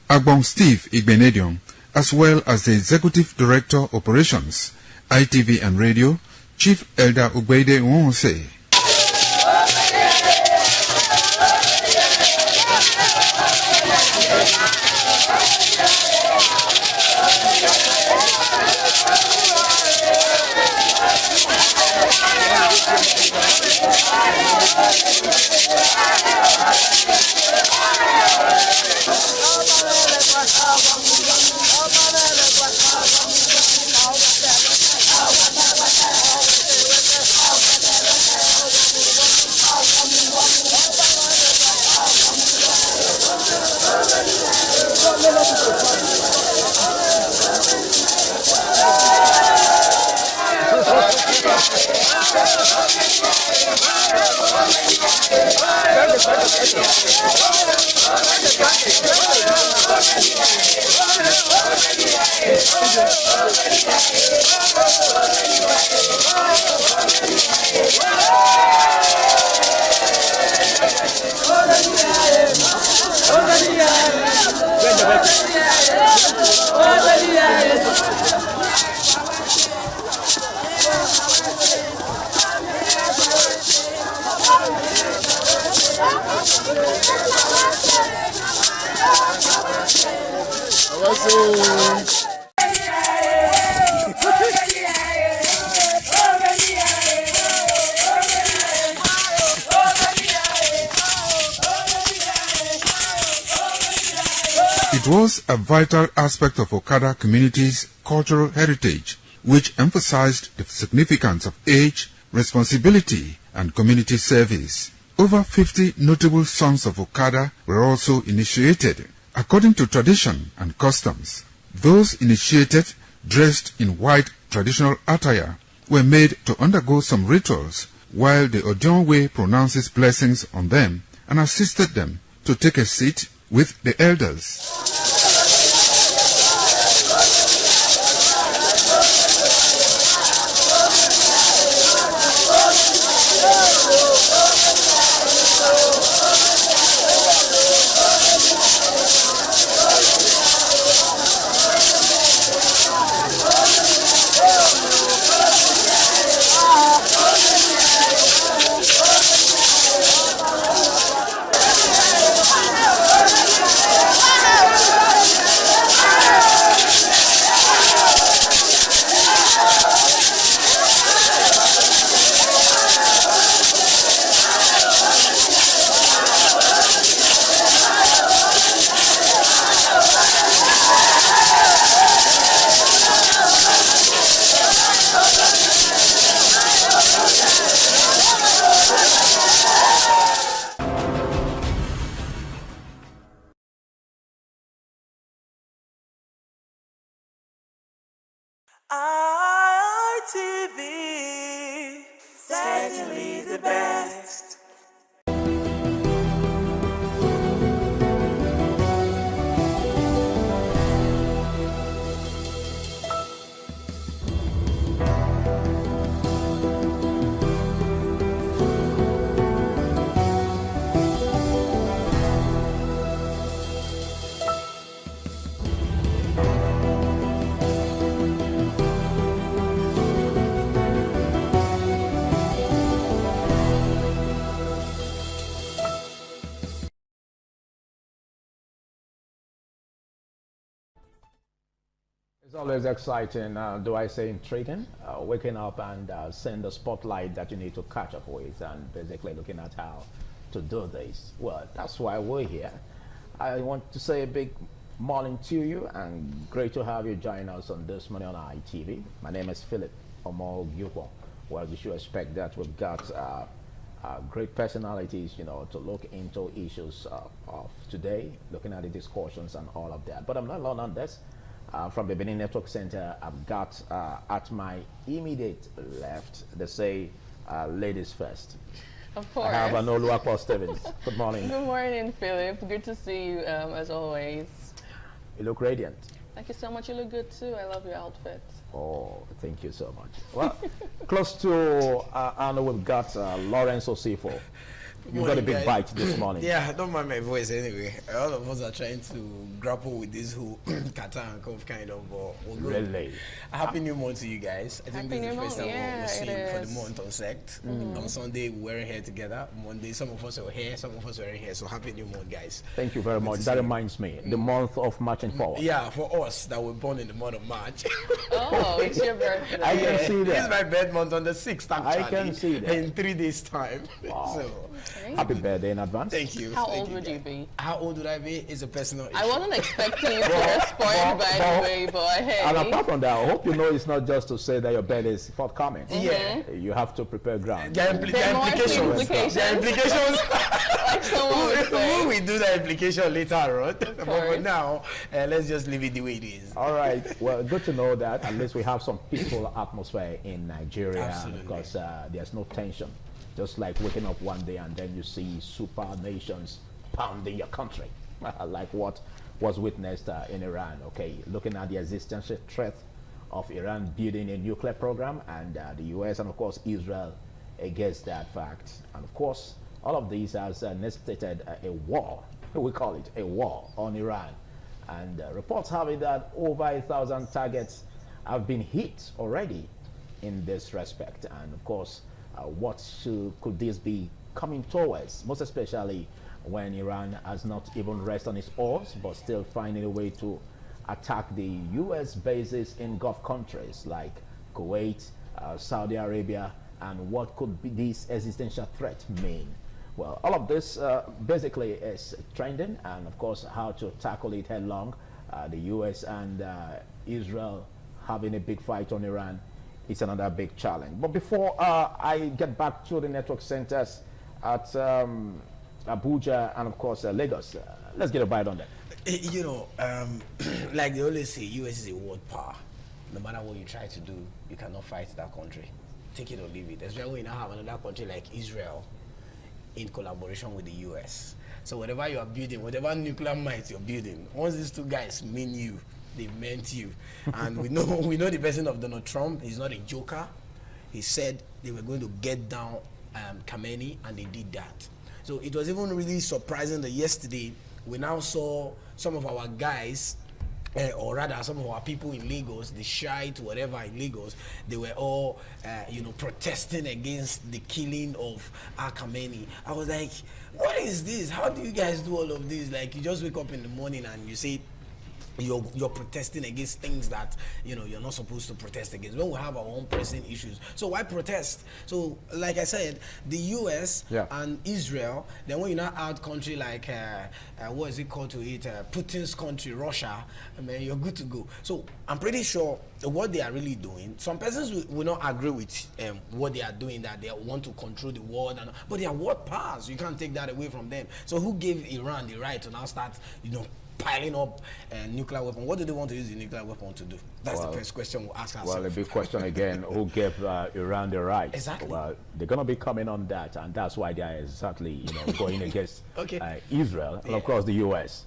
Agbon Steve Igbenedion, as well as the Executive Director Operations, ITV and Radio, Chief Elder Ugbeide Nwonse. It was a vital aspect of Okada community's cultural heritage, which emphasized the significance of age, responsibility, and community service. Over 50 notable sons of Okada were also initiated. According to tradition and customs, those initiated, dressed in white traditional attire, were made to undergo some rituals, while the Odionwe pronounces blessings on them and assisted them to take a seat with the elders. ITV, certainly the best. It's always exciting, do I say intriguing, waking up and seeing the spotlight that you need to catch up with and basically looking at how to do this. Well, that's why we're here. I want to say a big morning to you and great to have you join us on this morning on ITV. My name is Philip Omogyupo. Well, you should expect that we've got great personalities, you know, to look into issues of today, looking at the discussions and all of that. But I'm not alone on this. From the Benin Network Center, I've got at my immediate left, they say ladies first. Of course. I have Anoluwapo Stevens. Good morning. Good morning, Philip. Good to see you, as always. You look radiant. Thank you so much. You look good too. I love your outfit. Oh, thank you so much. Well, close to Anna, we've got Lawrence Osifo. You got a big bite this morning. Yeah, don't mind my voice anyway. All of us are trying to grapple with this whole Qatar and cough kind of. Really? A happy new month to you guys. I think this is the first time we're seeing for the month on Sect. On Sunday, we were here together. Monday, some of us were here, some of us were here. So happy new month, guys. Thank you very much. That reminds me, the month of marching forward. Yeah, for us that were born in the month of March. Oh, it's your birthday. I can see that. This is my birth month on the 6th, actually. I can see that. In 3 days' time. Wow. So, happy birthday in advance. Thank you. How old would you be? How old would I be? It's a personal issue. I wasn't expecting you to respond by the way, but hey. And apart from that, I hope you know it's not just to say that your birthday is forthcoming. Yeah. You have to prepare ground. There are implications. There are implications. Like someone would say. We will do the implication later on. But for now, let's just leave it the way it is. All right. Well, good to know that at least we have some peaceful atmosphere in Nigeria. Absolutely. Because there's no tension. Just like waking up one day and then you see super nations pounding your country, like what was witnessed in Iran. Okay, looking at the existential threat of Iran building a nuclear program and the US and of course Israel against that fact. And of course, all of these has necessitated a war. We call it a war on Iran. And reports have it that over 1,000 targets have been hit already in this respect. And of course, what could this be coming towards, most especially when Iran has not even rested on its oars, but still finding a way to attack the U.S. bases in Gulf countries like Kuwait, Saudi Arabia, and what could be this existential threat mean? Well, all of this basically is trending, and of course, how to tackle it headlong. The U.S. and Israel having a big fight on Iran. It's another big challenge. But before I get back to the network centers at Abuja and of course Lagos, let's get a bite on that. You know, like they always say, US is a world power. No matter what you try to do, you cannot fight that country. Take it or leave it. That's why we now have another country like Israel in collaboration with the US. So whatever you are building, whatever nuclear might you're building, once these two guys mean you, they meant you. And we know the person of Donald Trump. He's not a joker. He said they were going to get down Khamenei, and they did that. So it was even really surprising that yesterday we now saw some of our guys, or rather some of our people in Lagos, the Shiite, whatever in Lagos, they were all, protesting against the killing of Khamenei. I was like, what is this? How do you guys do all of this? Like, you just wake up in the morning and you say, you're protesting against things that you're not supposed to protest against when we have our own pressing issues. So why protest? So like I said, the US and Israel, then when you now add country like what is it called to it, Putin's country, Russia, I mean, you're good to go. So I'm pretty sure what they are really doing, some persons will not agree with what they are doing, that they want to control the world, but they are world powers. You can't take that away from them. So who gave Iran the right to now start piling up nuclear weapon. What do they want to use the nuclear weapon to do? That's the first question we'll ask ourselves. Well, the big question again, who gave Iran the right? Exactly. Well, they're going to be coming on that, and that's why they are exactly, going against Israel and, of course, the U.S.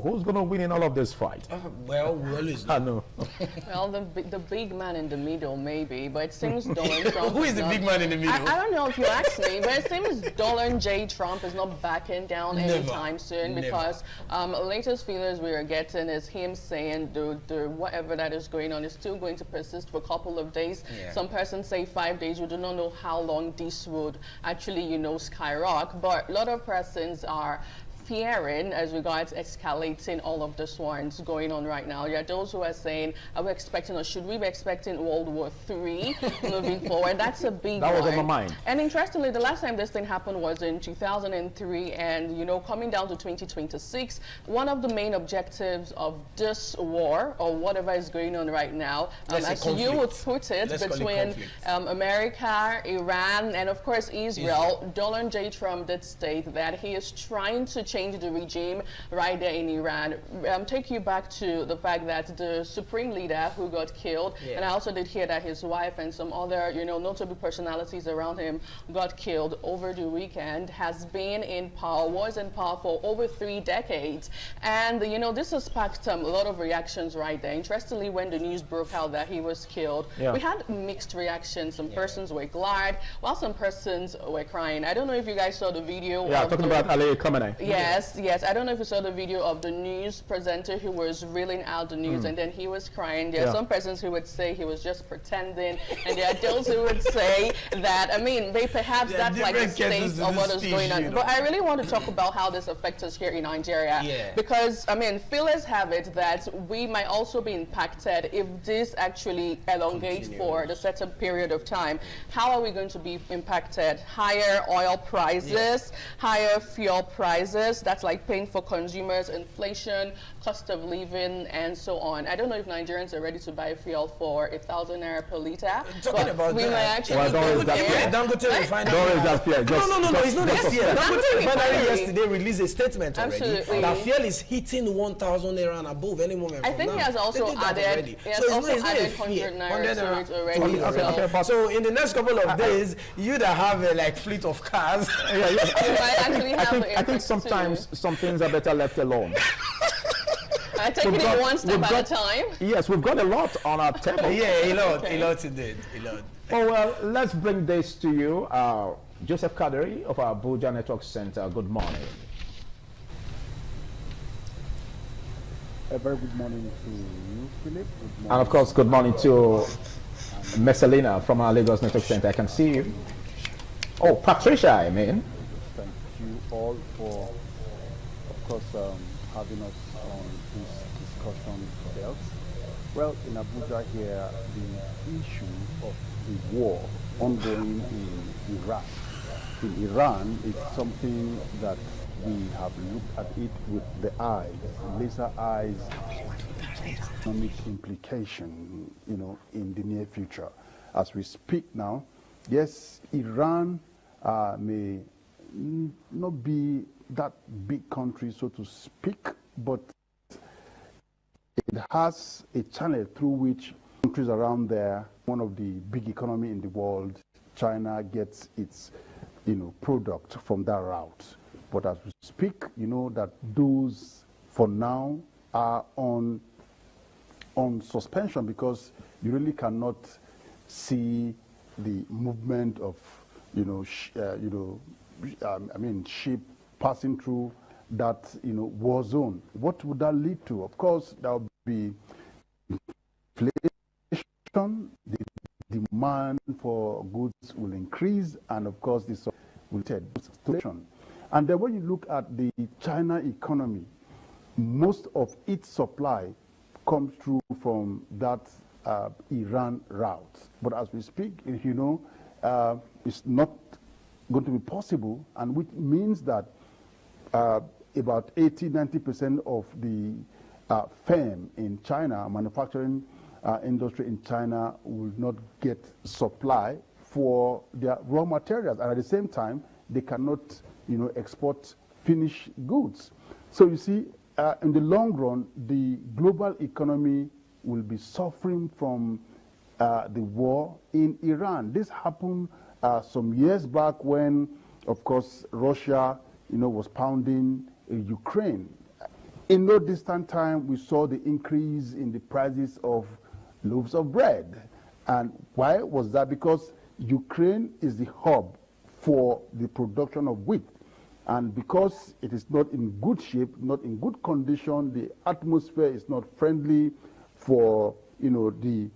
Who's going to win in all of this fight? Well, we always do. I know. Well, the big man in the middle, maybe, but it seems Donald Trump. Who is the big man in the middle? I don't know if you ask me, but it seems Donald J. Trump is not backing down anytime soon because latest feelers we are getting is him saying the whatever that is going on is still going to persist for a couple of days. Yeah. Some persons say 5 days. We do not know how long this would actually, skyrocket, but a lot of persons are fearing as regards escalating all of the wars going on right now. There are those who are saying, are we expecting or should we be expecting World War III moving forward? That's a big one. That was on my mind. And interestingly, the last time this thing happened was in 2003, and coming down to 2026, one of the main objectives of this war or whatever is going on right now, as you would put it, between America, Iran, and of course Israel, Donald J. Trump did state that he is trying to change the regime right there in Iran. Take you back to the fact that the supreme leader who got killed, and I also did hear that his wife and some other, notable personalities around him got killed over the weekend, has been in power, was in power for over 3 decades. And, this has sparked a lot of reactions right there. Interestingly, when the news broke out that he was killed, we had mixed reactions. Some persons were glad, while some persons were crying. I don't know if you guys saw the video. Yeah, talking about Ali Khamenei. Yes. I don't know if you saw the video of the news presenter who was reeling out the news and then he was crying. There are some persons who would say he was just pretending, and there are those who would say that, that's like the state of what is going on. But I really want to talk about how this affects us here in Nigeria. Because, feelers have it that we might also be impacted if this actually elongates for the certain period of time. How are we going to be impacted? Higher oil prices, higher fuel prices, that's like paying for consumers, inflation, cost of living, and so on. I don't know if Nigerians are ready to buy fuel for 1,000 naira per liter. Talking about we might actually Dangote refinery. No, it's not that fear. Dangote refinery yesterday released a statement already that fuel is hitting 1,000 naira and above any moment. I think he has also added 100 naira to it already. Okay. So in the next couple of days, you that have a fleet of cars, you might actually have I think sometimes some things are better left alone. Taking it one step at a time. Yes, we've got a lot on our table. A lot indeed. Oh, well, let's bring this to you. Joseph Kaderi of our Abuja Network Center. Good morning. A very good morning to you, Philip. And of course, good morning to Messalina from our Lagos Network Center. I can see you. Oh, Patricia, I mean. Thank you all for, of course, having us on this discussion belt. Well, in Abuja here, the issue of the war ongoing in Iraq. In Iran, it's something that we have looked at it with the eyes, laser eyes, economic implication, in the near future. As we speak now, yes, Iran may not be that big country, so to speak, but it has a channel through which countries around there, one of the big economy in the world, China, gets its product from that route. But as we speak, that those for now are on suspension because you really cannot see the movement of ship passing through that war zone. What would that lead to? Of course, there will be inflation, the demand for goods will increase, and of course this will take inflation. And then when you look at the China economy, most of its supply comes through from that Iran route. But as we speak, it's not going to be possible, and which means that about 80–90% of the firm in China, manufacturing industry in China, will not get supply for their raw materials, and at the same time, they cannot, export finished goods. So you see, in the long run, the global economy will be suffering from the war in Iran. This happened some years back when, of course, Russia, was pounding Ukraine. In no distant time, we saw the increase in the prices of loaves of bread. And why was that? Because Ukraine is the hub for the production of wheat. And because it is not in good shape, not in good condition, the atmosphere is not friendly for, the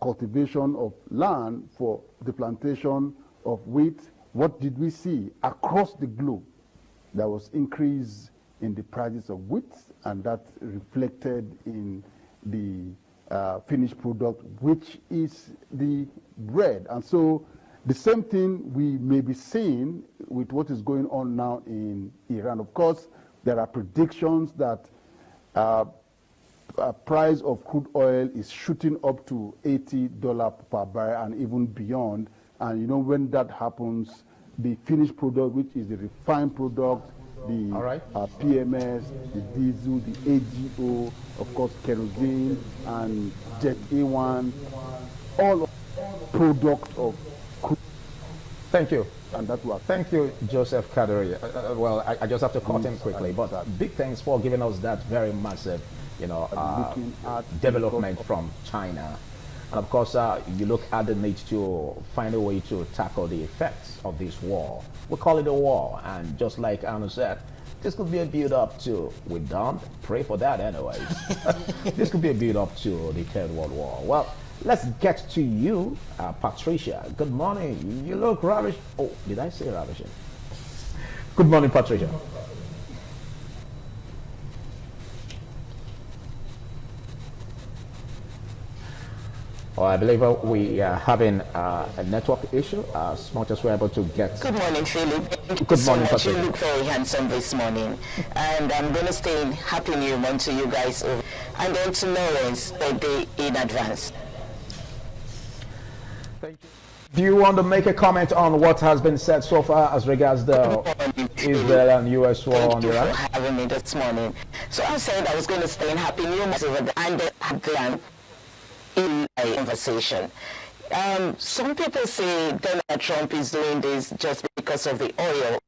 cultivation of land, for the plantation of wheat. What did we see? Across the globe, there was increase in the prices of wheat, and that reflected in the finished product, which is the bread. And so the same thing we may be seeing with what is going on now in Iran. Of course, there are predictions that price of crude oil is shooting up to $80 per barrel and even beyond. And when that happens, the finished product, which is the refined product, the PMS, the diesel, the AGO, of course, kerosene and jet A1, all products of crude. Thank you. And that was. Thank you, Joseph Kaduri. Well, I just have to cut in quickly, but big thanks for giving us that very massive, development from China. And of course, you look at the need to find a way to tackle the effects of this war. We call it a war, and just like Anu said, this could be a build-up to, we don't pray for that anyways. This could be a build-up to the Third World War. Well, let's get to you, Patricia. Good morning. You look ravish. Oh, did I say ravishing? Good morning, Patricia. Oh, I believe we are having a network issue as much as we're able to get. Good morning, Philip. Good morning, Patricia. You look very handsome this morning. And I'm going to say Happy New Month to you guys. And then to Lawrence, birthday in advance. Thank you. Do you want to make a comment on what has been said so far as regards the Israel and U.S. war on Iran? Thank you for having me this morning. So I said I was going to say Happy New Month over the Atlantic in a conversation. Some people say Donald Trump is doing this just because of the oil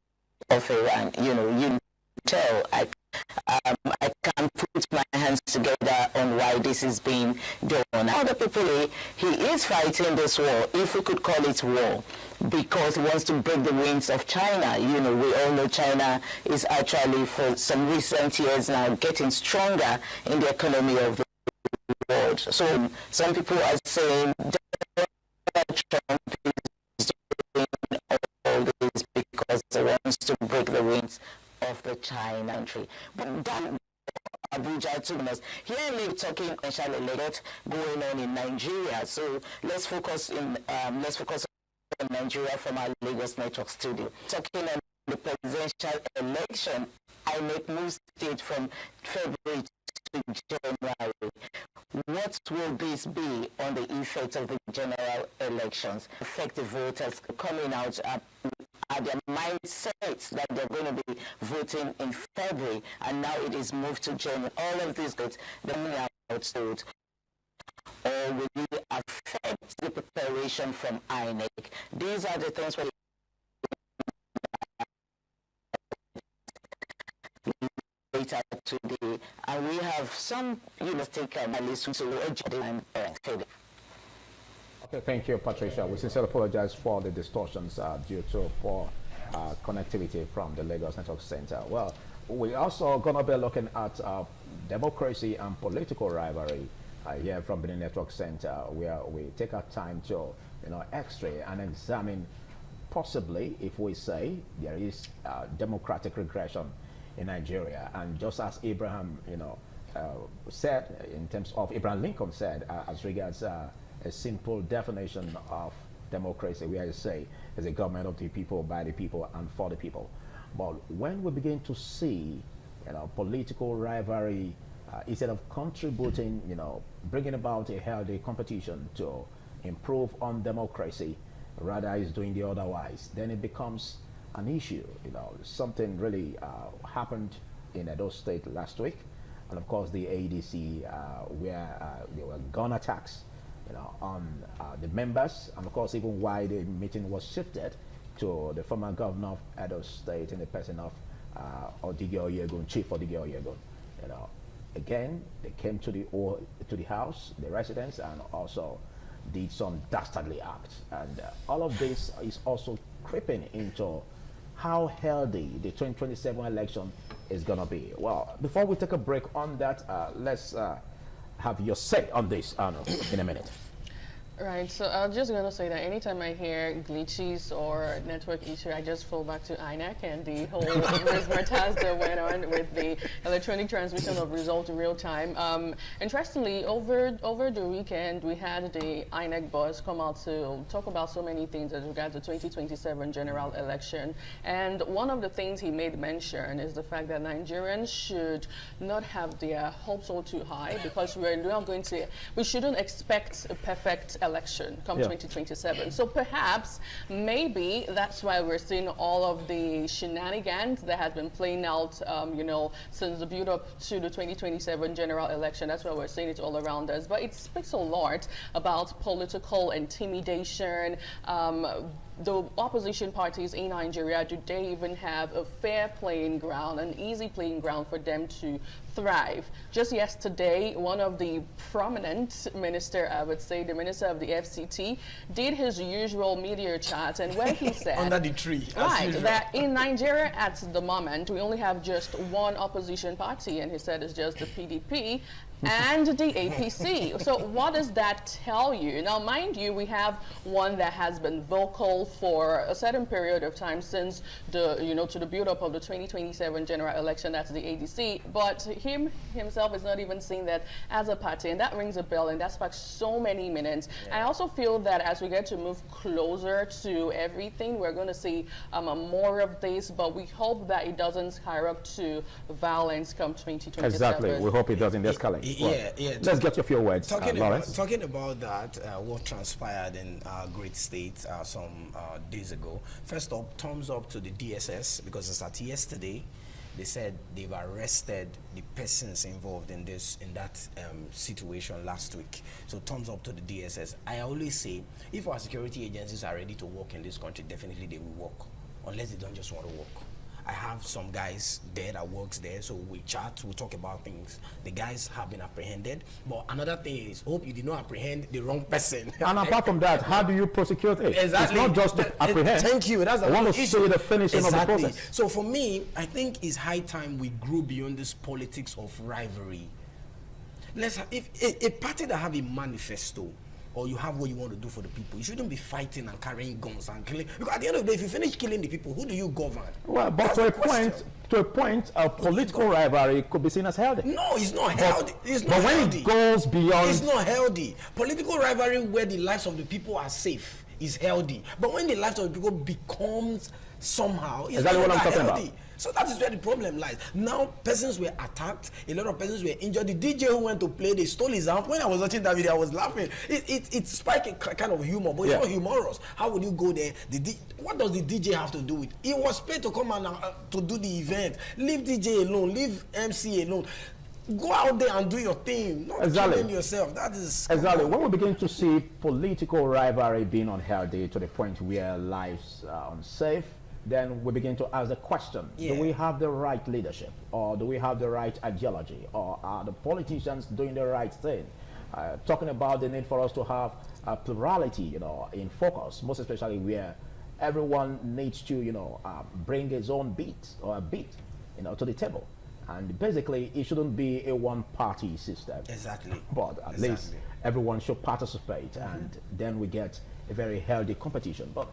of Iran. You tell I can't put my hands together on why this is being done. Other people say he is fighting this war, if we could call it war, because he wants to break the wings of China. We all know China is actually for some recent years now getting stronger in the economy of the world. So some people are saying Donald Trump is doing all this because he wants to break the wings of the China country. But that Abuja to us. Here we're talking on going on in Nigeria. So let's focus on Nigeria from our Lagos Network studio. Talking on the presidential election, I make moves state from February to January. What will this be on the effect of the general elections? Effective voters coming out at their mindset that they're going to be voting in February, and now it is moved to January. All of these votes, they're coming out, or will it affect the preparation from INEC? These are the things where later today, and we have some take analysts to Okay, thank you, Patricia. We sincerely apologize for the distortions due to poor connectivity from the Lagos Network Center. Well, we're also going to be looking at democracy and political rivalry here from the Network Center, where we take our time to, x-ray and examine possibly, if we say there is democratic regression in Nigeria. And just as Abraham, said, in terms of Abraham Lincoln said, as regards a simple definition of democracy, where you say is a government of the people, by the people, and for the people. But when we begin to see, political rivalry, instead of contributing, bringing about a healthy competition to improve on democracy, rather is doing the otherwise, then it becomes an issue. Something really happened in Edo State last week, and of course the ADC, where there were gun attacks, on the members, and of course even why the meeting was shifted to the former governor of Edo State in the person of Odige Oyegun, Chief Odige Oyegun. Again, they came to the house, the residence, and also did some dastardly acts, and all of this is also creeping into how healthy the 2027 election is going to be. Well, before we take a break on that, let's have your say on this, Arno, in a minute. Right, so I'm just going to say that anytime I hear glitches or network issue, I just fall back to INEC and the whole razzmatazz that went on with the electronic transmission of results in real time. Interestingly, over the weekend, we had the INEC boss come out to talk about so many things as regards the 2027 general election. And one of the things he made mention is the fact that Nigerians should not have their hopes all too high, because we shouldn't expect a perfect election come 2027. So perhaps, maybe that's why we're seeing all of the shenanigans that has been playing out, since the build up to the 2027 general election. That's why we're seeing it all around us. But it speaks a lot about political intimidation. The opposition parties in Nigeria, do they even have a fair playing ground, an easy playing ground for them to thrive? Just yesterday, one of the prominent minister, I would say the minister of the FCT, did his usual media chat, and where he said under the tree, right, that in Nigeria at the moment we only have just one opposition party, and he said it's just the PDP and the APC. So what does that tell you? Now, mind you, we have one that has been vocal for a certain period of time since the, to the build-up of the 2027 general election, that's the ADC, but himself is not even seeing that as a party, and that rings a bell, and that sparks so many minutes. I also feel that as we get to move closer to everything, we're going to see more of this, but we hope that it doesn't skyrocket to violence come 2027. Exactly. We hope it doesn't escalate. Yeah. Let's get your few words, Lawrence. Talking about that, what transpired in our great state some days ago. First up, thumbs up to the DSS, because as at yesterday, they said they've arrested the persons involved in that situation last week. So thumbs up to the DSS. I always say, if our security agencies are ready to work in this country, definitely they will work, unless they don't just want to work. I have some guys there that works there, so we chat, we talk about things. The guys have been apprehended, but another thing is, hope you did not apprehend the wrong person. And apart from that, how do you prosecute it? Exactly. It's not just to apprehend. Thank you. That's I want to see the finishing of the process. So for me, I think it's high time we grew beyond this politics of rivalry. If a party that have a manifesto, or you have what you want to do for the people, you shouldn't be fighting and carrying guns and killing. Because at the end of the day, if you finish killing the people, who do you govern? Well, but to a point, a political rivalry could be seen as healthy. No, it's not healthy. But when it goes beyond, it's not healthy. Political rivalry where the lives of the people are safe is healthy. But when the lives of the people becomes somehow, it's exactly what I'm talking healthy. about. So that is where the problem lies. Now, persons were attacked. A lot of persons were injured. The DJ who went to play, they stole his amp. When I was watching that video, I was laughing. It spiked a kind of humor, but it's not humorous. How would you go there? What does the DJ have to do with it? He was paid to come and to do the event. Leave DJ alone. Leave MC alone. Go out there and do your thing. Not killing yourself. That is exactly when we begin to see political rivalry being unhealthy to the point where lives are unsafe. Then we begin to ask the question, do we have the right leadership, or do we have the right ideology, or are the politicians doing the right thing? Talking about the need for us to have a plurality, in focus, most especially where everyone needs to, bring his own beat or a beat, to the table. And basically, it shouldn't be a one-party system. Exactly. But at least everyone should participate, and then we get a very healthy competition. But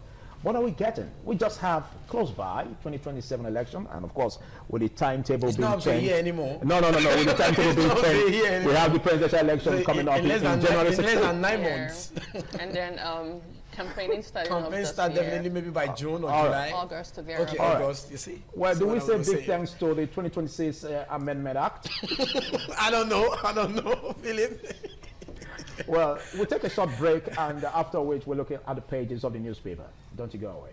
what are we getting? We just have close by 2027 election, and of course, with the timetable being changed. It's not here anymore. No. With the timetable being changed, we have the presidential election coming up in January 16th. In less than 9 months. And then campaign starting campaign start definitely maybe by June or July. August to there. Okay, August, you see. Well, do we say big thanks to the 2026 Amendment Act? I don't know, Philip. Well, we'll take a short break, and after which we're looking at the pages of the newspaper. Don't you go away.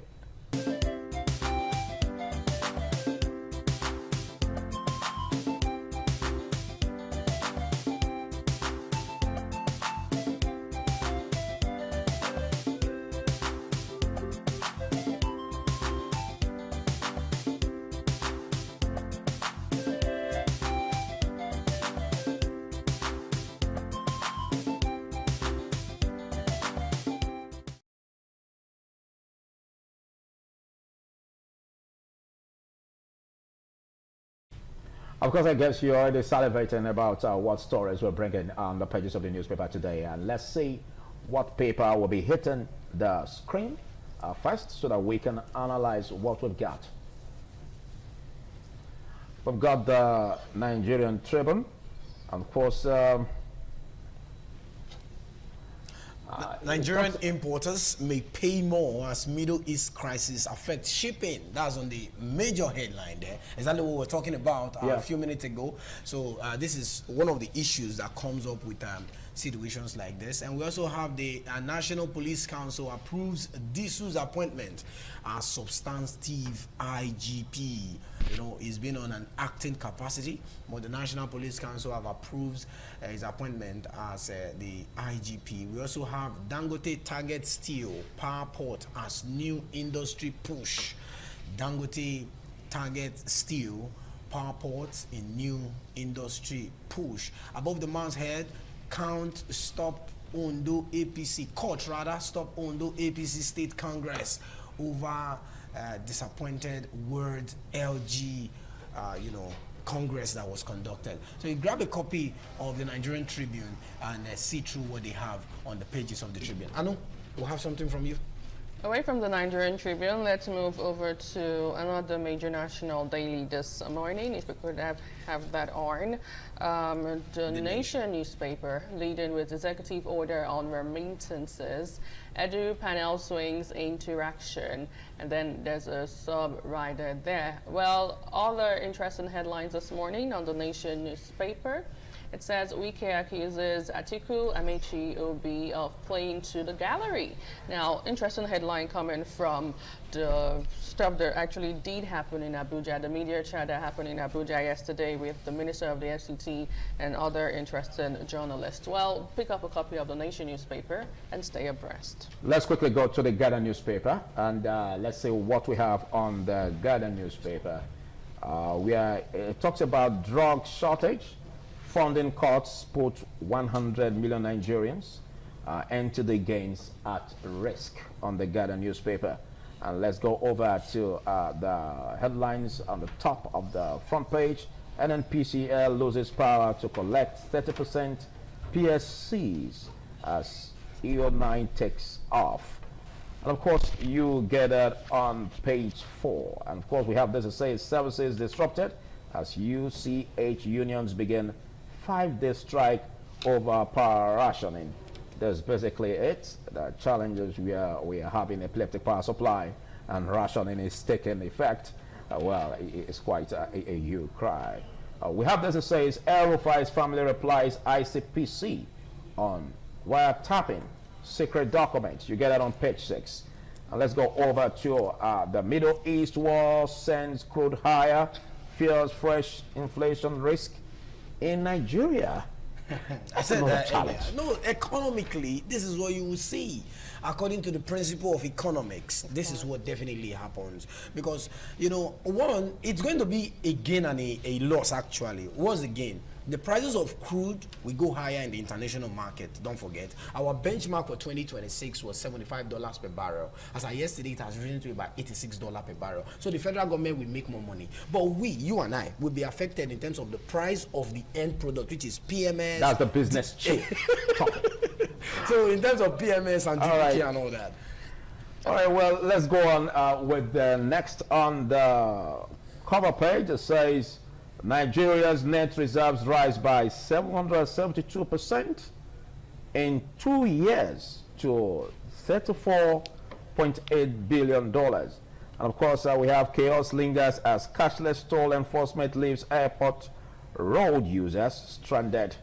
Of course, I guess you're already salivating about what stories we're bringing on the pages of the newspaper today. And let's see what paper will be hitting the screen first so that we can analyze what we've got. We've got the Nigerian Tribune, and of course, Nigerian importers may pay more as Middle East crisis affects shipping. That's on the major headline there. Exactly what we were talking about a few minutes ago. So this is one of the issues that comes up with situations like this. And we also have the National Police Council approves Disu's appointment as substantive IGP. You know, he's been on an acting capacity, but the National Police Council have approved his appointment as the IGP. We also have Dangote target steel power port as new industry push. Dangote target steel power ports in new industry push. Above the man's head, count stop Ondo APC, court rather, stop Ondo APC State Congress over disappointed word LG, Congress that was conducted. So you grab a copy of the Nigerian Tribune and see through what they have on the pages of the Tribune. Anu, we'll have something from you. Away from the Nigerian Tribune, let's move over to another major national daily this morning, if we could have that on. The Nation newspaper, leading with executive order on remittances, Edu panel swings into action, and then there's a sub-rider there. Well, other interesting headlines this morning on the Nation newspaper. It says Wike accuses Atiku Amechi Obi of playing to the gallery. Now, interesting headline coming from the stuff that actually did happen in Abuja, the media chat that happened in Abuja yesterday with the Minister of the FCT and other interested journalists. Well, pick up a copy of the Nation newspaper and stay abreast. Let's quickly go to the Guardian newspaper and let's see what we have on the Guardian newspaper. It talks about drug shortage. Funding cuts put 100 million Nigerians into the gains at risk on the Guardian newspaper. And let's go over to the headlines on the top of the front page. NNPCL loses power to collect 30% PSCs as EO9 takes off. And of course, you get it on page 4. And of course, we have this to say services disrupted as UCH unions begin 5-day strike over power rationing. That's basically it. The challenges we are having epileptic power supply and rationing is taking effect. Well, it's quite a huge cry. We have this that says El-Rufai's family replies ICPC on wiretapping secret documents. You get that on page 6. And let's go over to the Middle East war sends crude higher, fears fresh inflation risk in Nigeria. I said that earlier. No, economically, this is what you will see. According to the principle of economics, this is what definitely happens. Because, one, it's going to be a gain and a loss, actually. What's the gain? The prices of crude will go higher in the international market. Don't forget. Our benchmark for 2026 was $75 per barrel. As of yesterday, it has risen to about $86 per barrel. So the federal government will make more money. But we, you and I, will be affected in terms of the price of the end product, which is PMS. That's the business chief. So in terms of PMS and GDP and all that. All right, well, let's go on with the next on the cover page. It says, Nigeria's net reserves rise by 772% in 2 years to $34.8 billion. And of course, we have chaos lingers as cashless toll enforcement leaves airport road users stranded.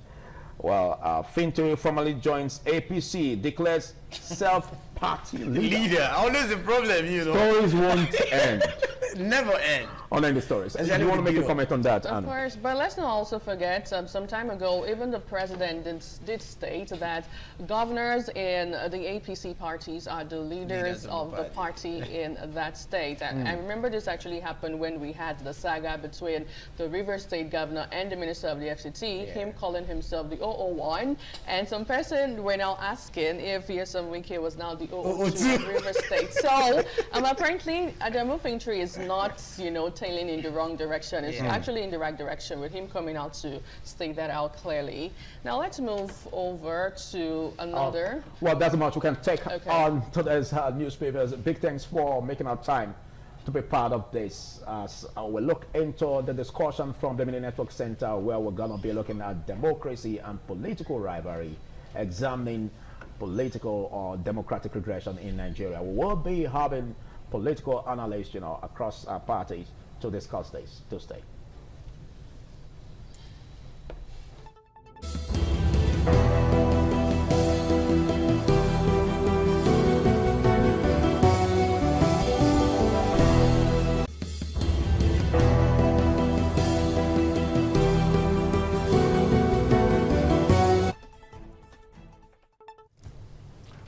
Well, Fintiri formally joins APC, declares self-party leader. Always the problem, Stories won't end. Never end. On any stories. And you want to make a comment on that, Of course, but let's not also forget, some time ago, even the president did state that governors in the APC parties are the leaders of the party in that state. And I remember this actually happened when we had the saga between the Rivers State governor and the minister of the FCT, him calling himself the 001, and some person were now asking if Nyesom Wike was now the 002 of Rivers State. So apparently, Adamu Fintiri is not, tailing in the wrong direction. It's actually in the right direction with him coming out to state that out clearly. Now let's move over to another. Well, that's much we can take on today's newspapers. Big thanks for making our time to be part of this. As we look into the discussion from the Mini Network Center, where we're going to be looking at democracy and political rivalry, examining political or democratic regression in Nigeria. We will be having political analysts, across our parties to discuss this Tuesday.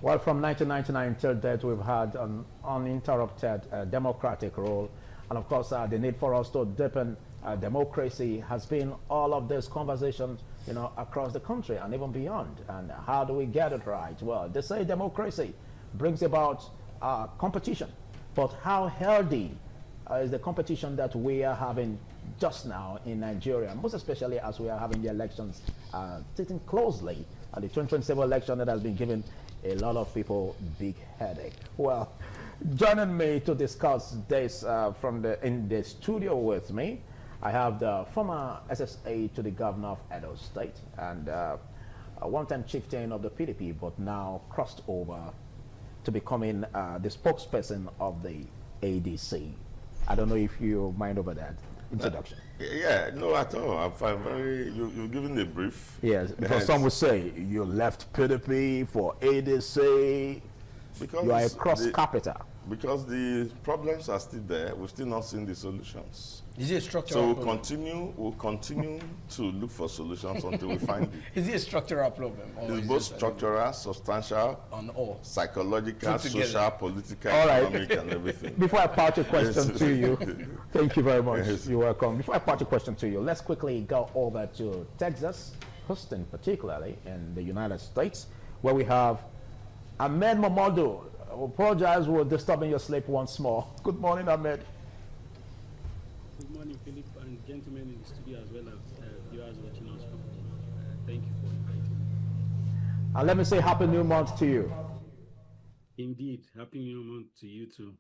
Well, from 1999 till date, we've had an uninterrupted democratic rule. And of course, the need for us to deepen democracy has been all of these conversations, across the country and even beyond. And how do we get it right? Well, they say democracy brings about competition. But how healthy is the competition that we are having just now in Nigeria, most especially as we are having the elections sitting closely, and the 2027 election that has been given a lot of people big headache. Well, joining me to discuss this in the studio with me, I have the former SSA to the governor of Edo State and a one-time chieftain of the PDP, but now crossed over to becoming the spokesperson of the ADC. I don't know if you mind over that introduction. Yeah, no, at all. I'm fine. You're giving a brief. Yes, because some would say you left PDP for ADC. Because you are a cross-capita. Because the problems are still there. We've still not seen the solutions. Is it a structural problem? So we'll continue to look for solutions until we find it. Is it a structural problem? It's both structural, substantial, psychological, social, political, economic, and everything. Before I pass a question to you, thank you very much. You're welcome. Before I pass a question to you, let's quickly go over to Texas, Houston particularly, in the United States, where we have Ahmed Mamadou. I apologize for disturbing your sleep once more. Good morning, Ahmed. Good morning, Philip, and gentlemen in the studio, as well as viewers watching us. Thank you for inviting me. And let me say Happy New Month to you. Indeed, Happy New Month to you too.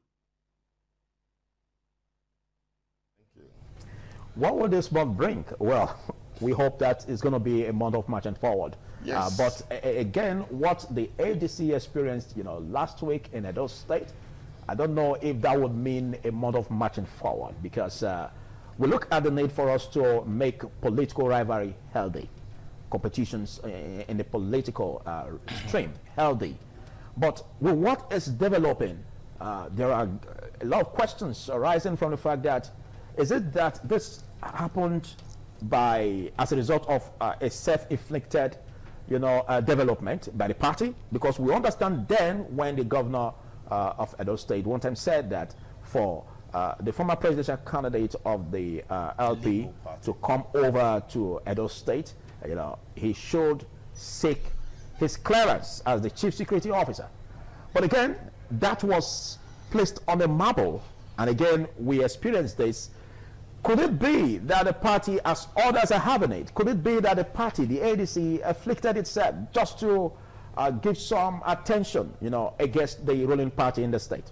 Thank you. What will this month bring? Well, we hope that it's going to be a month of marching forward. Yes. But again, what the ADC experienced, last week in Edo State, I don't know if that would mean a month of marching forward, because we look at the need for us to make political rivalry healthy, competitions in the political stream healthy. But with what is developing, there are a lot of questions arising from the fact that, is it that this happened as a result of a self-inflicted development by the party? Because we understand then when the governor of Edo State one time said that for the former presidential candidate of the LP to come over to Edo State, he should seek his clearance as the chief security officer. But again, that was placed on the marble, and again we experienced this. Could it be that the party, as others are having it, could it be that the party, the ADC, afflicted itself just to give some attention, against the ruling party in the state?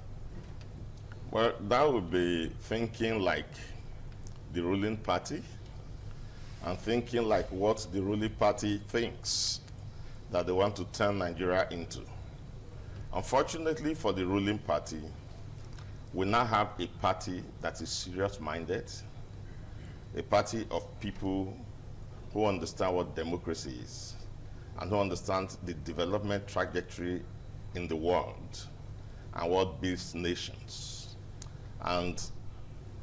Well, that would be thinking like the ruling party and thinking like what the ruling party thinks that they want to turn Nigeria into. Unfortunately for the ruling party, we now have a party that is serious-minded, a party of people who understand what democracy is and who understand the development trajectory in the world and what builds nations. And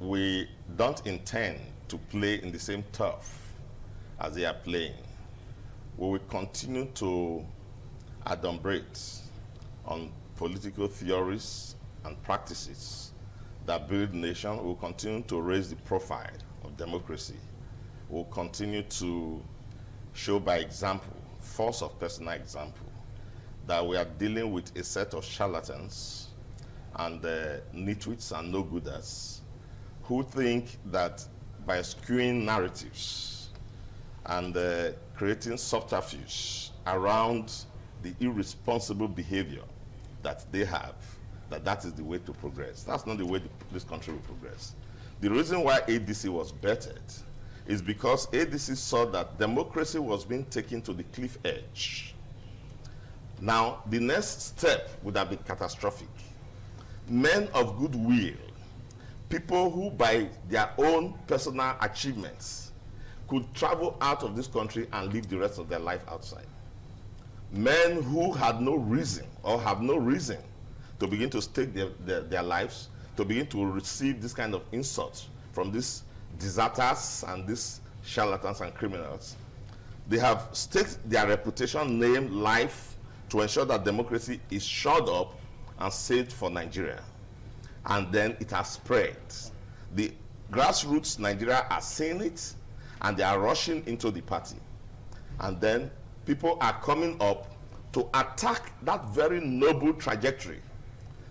we don't intend to play in the same turf as they are playing. We will continue to adumbrate on political theories and practices that build nations. We'll continue to raise the profile of democracy. We'll continue to show by example, force of personal example, that we are dealing with a set of charlatans and nitwits and no-gooders who think that by skewing narratives and creating subterfuge around the irresponsible behavior that they have, that is the way to progress. That's not the way this country will progress. The reason why ADC was bettered is because ADC saw that democracy was being taken to the cliff edge. Now, the next step would have been catastrophic. Men of goodwill, people who by their own personal achievements could travel out of this country and live the rest of their life outside. Men who had no reason or have no reason to begin to stake their lives, to begin to receive this kind of insults from these deserters and these charlatans and criminals. They have staked their reputation, name, life to ensure that democracy is shored up and saved for Nigeria. And then it has spread. The grassroots Nigeria are seeing it, and they are rushing into the party. And then people are coming up to attack that very noble trajectory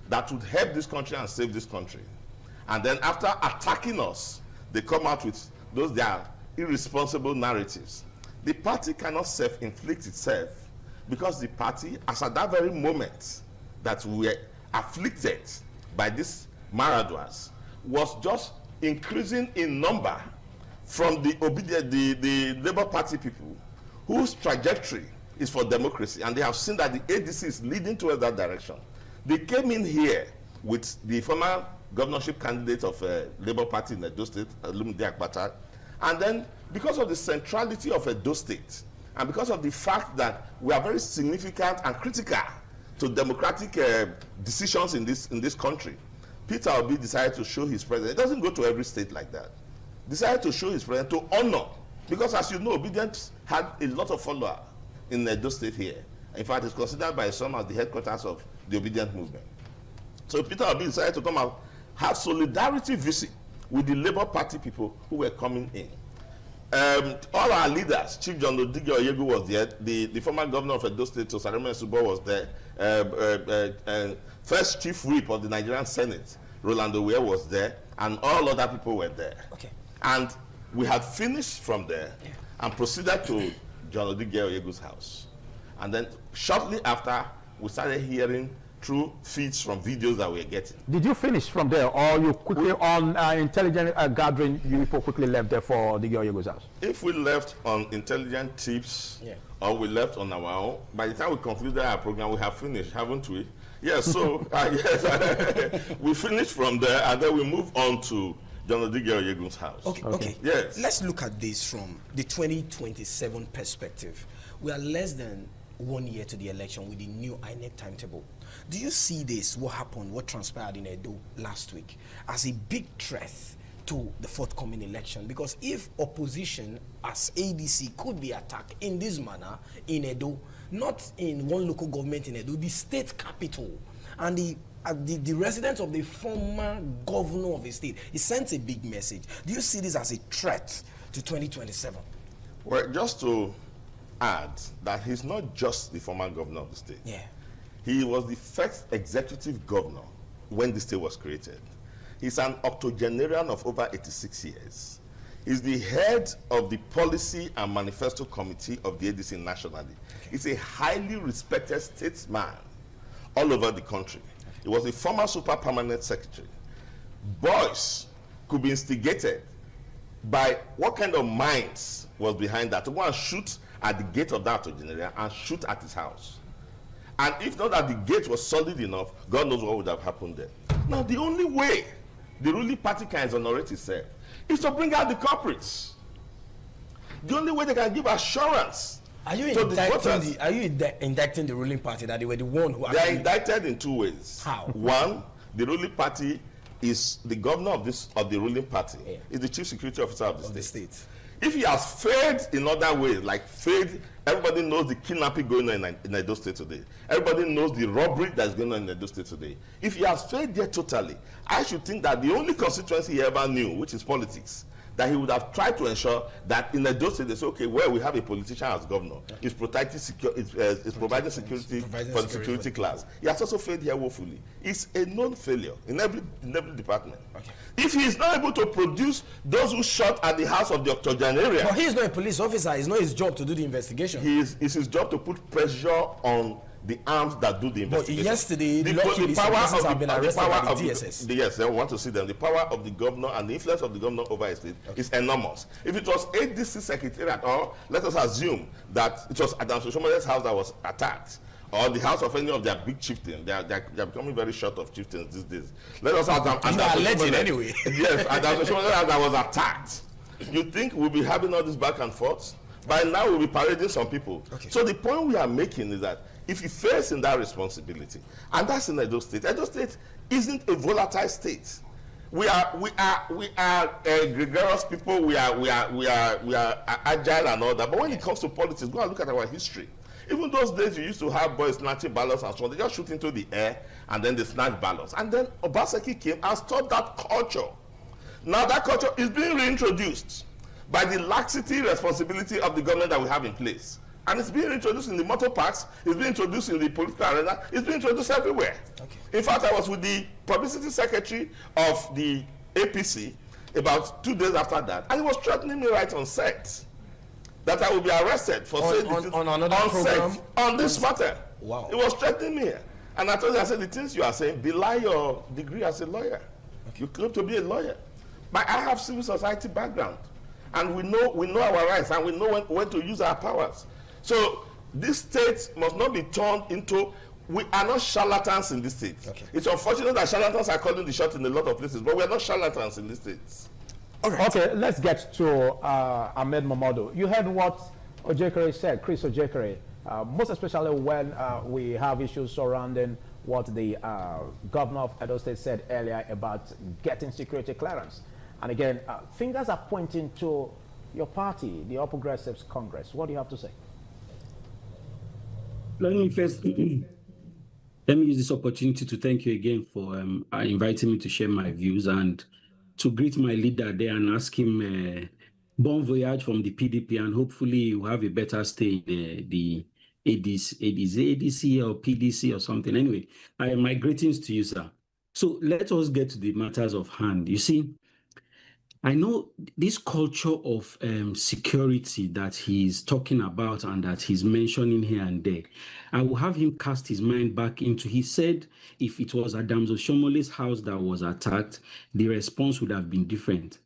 that would help this country and save this country. And then after attacking us, they come out with those their irresponsible narratives. The party cannot self-inflict itself, because the party, as at that very moment that we were afflicted by these marauders, was just increasing in number from the Labour Party people whose trajectory is for democracy, and they have seen that the ADC is leading towards that direction. They came in here with the former governorship candidate of Labour Party in Edo State, Lumide Akpata, and then because of the centrality of Edo State, and because of the fact that we are very significant and critical to democratic decisions in this country, Peter Obi decided to show his presence. It doesn't go to every state like that. Decided to show his presence, to honor, because as you know, Obedient had a lot of followers in Edo State here. In fact, it's considered by some as the headquarters of the Obedient movement. So Peter Obi decided to come out, have solidarity visit with the Labour Party people who were coming in. All our leaders, Chief John Odige Oyegu was there, the former governor of Edo State, Osareme Subo, was there, first chief whip of the Nigerian Senate, Roland Owe, was there, and all other people were there. Okay. And we had finished from there and proceeded to John Odige Oyegu's house. And then shortly after, we started hearing through feeds from videos that we were getting. Did you finish from there, or you quickly on intelligence gathering, you people quickly left there for the Oyegu's house? If we left on intelligent tips, or we left on our own, by the time we concluded our program, we have finished, haven't we? Yes, so yes, we finished from there, and then we move on to John Odige Oyegu's house. Okay. Yes. Let's look at this from the 2027 perspective. We are less than 1 year to the election with the new INEC timetable. Do you see this, what happened, what transpired in Edo last week, as a big threat to the forthcoming election? Because if opposition as ADC could be attacked in this manner in Edo, not in one local government in Edo, the state capital, and the residents of the former governor of the state, it sends a big message. Do you see this as a threat to 2027? Well, just to add that he's not just the former governor of the state. Yeah. He was the first executive governor when the state was created. He's an octogenarian of over 86 years. He's the head of the policy and manifesto committee of the ADC nationally. He's a highly respected statesman all over the country. He was a former super permanent secretary. Boys could be instigated by what kind of minds was behind that to go and shoot at the gate of that octogenarian and shoot at his house. And if not that the gate was solid enough, God knows what would have happened there. Now, the only way the ruling party can exonerate itself is to bring out the culprits. The only way they can give assurance. Are you indicting the ruling party that they were the one who They are indicted in two ways. How? One, the ruling party is the governor of the ruling party, is the chief security officer of the state. If he has failed in other ways, like failed, everybody knows the kidnapping going on in Edo State today. Everybody knows the robbery that's going on in Edo State today. If he has failed there totally, I should think that the only constituency he ever knew, which is politics, that he would have tried to ensure that in Edo State, they say, okay, well, we have a politician as governor. He's protecting is providing security for the security class. He has also failed here woefully. It's a known failure in every department. Okay. If he is not able to produce those who shot at the house of the octogenarian. But he is not a police officer. It's not his job to do the investigation. It's his job to put pressure on the arms that do the investigation. But yesterday, the power of the DSS. Yes, they want to see them. The power of the governor and the influence of the governor over a state is enormous. If it was ADC secretariat, or let us assume that it was Adams Oshomole's house that was attacked, or the house of any of their big chieftains, they are becoming very short of chieftains these days. Let us assume alleged anyway. Yes, Adams Oshomole's house that was attacked. You think we'll be having all this back and forth? By now, we'll be parading some people. Okay. So the point we are making is that if he fails in that responsibility, and that's in Edo State. Edo State isn't a volatile state. We are gregarious people. We are agile and all that. But when it comes to politics, go and look at our history. Even those days, you used to have boys snatching ballots and so on. They just shoot into the air and then they snatch ballots. And then Obaseki came and stopped that culture. Now that culture is being reintroduced by the laxity responsibility of the government that we have in place. And it's being introduced in the motor parks, it's being introduced in the political arena, it's being introduced everywhere. Okay. In fact, I was with the publicity secretary of the APC about 2 days after that, and he was threatening me right on set that I will be arrested for saying on another program set, on this matter. Wow. He was threatening me. And I told him, I said, the things you are saying belie your degree as a lawyer. Okay. You claim to be a lawyer. But I have civil society background. And we know our rights, and we know when to use our powers. So this state must not be turned into, we are not charlatans in this state. Okay. It's unfortunate that charlatans are calling the shot in a lot of places, but we are not charlatans in this state. Right. Okay, let's get to Ahmed Momodu. You heard what Ojekere said, Chris Ojekere, most especially when we have issues surrounding what the governor of Edo State said earlier about getting security clearance. And again, fingers are pointing to your party, the All Progressives Congress. What do you have to say? Let me first let me use this opportunity to thank you again for inviting me to share my views and to greet my leader there and ask him bon voyage from the PDP, and hopefully you have a better stay in the ADC or PDC or something. Anyway, my greetings to you, sir. So let us get to the matters of hand. You see, I know this culture of security that he's talking about and that he's mentioning here and there. I will have him cast his mind back into, he said, if it was Adams Oshomole's house that was attacked, the response would have been different.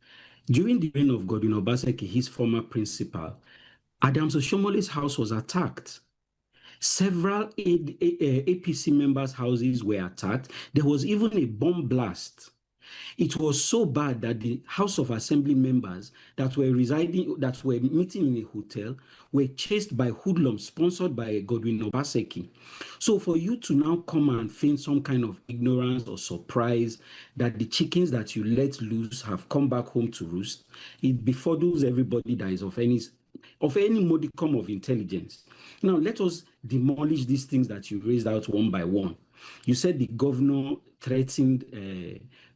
During the reign of Godwin Obaseki, his former principal, Adams Oshomole's house was attacked. Several APC members' houses were attacked. There was even a bomb blast. It was so bad that the House of Assembly members that were meeting in a hotel were chased by hoodlums sponsored by Godwin Obaseki. So for you to now come and feign some kind of ignorance or surprise that the chickens that you let loose have come back home to roost, it befuddles everybody that is of any modicum of intelligence. Now let us demolish these things that you raised out one by one. You said the governor threatened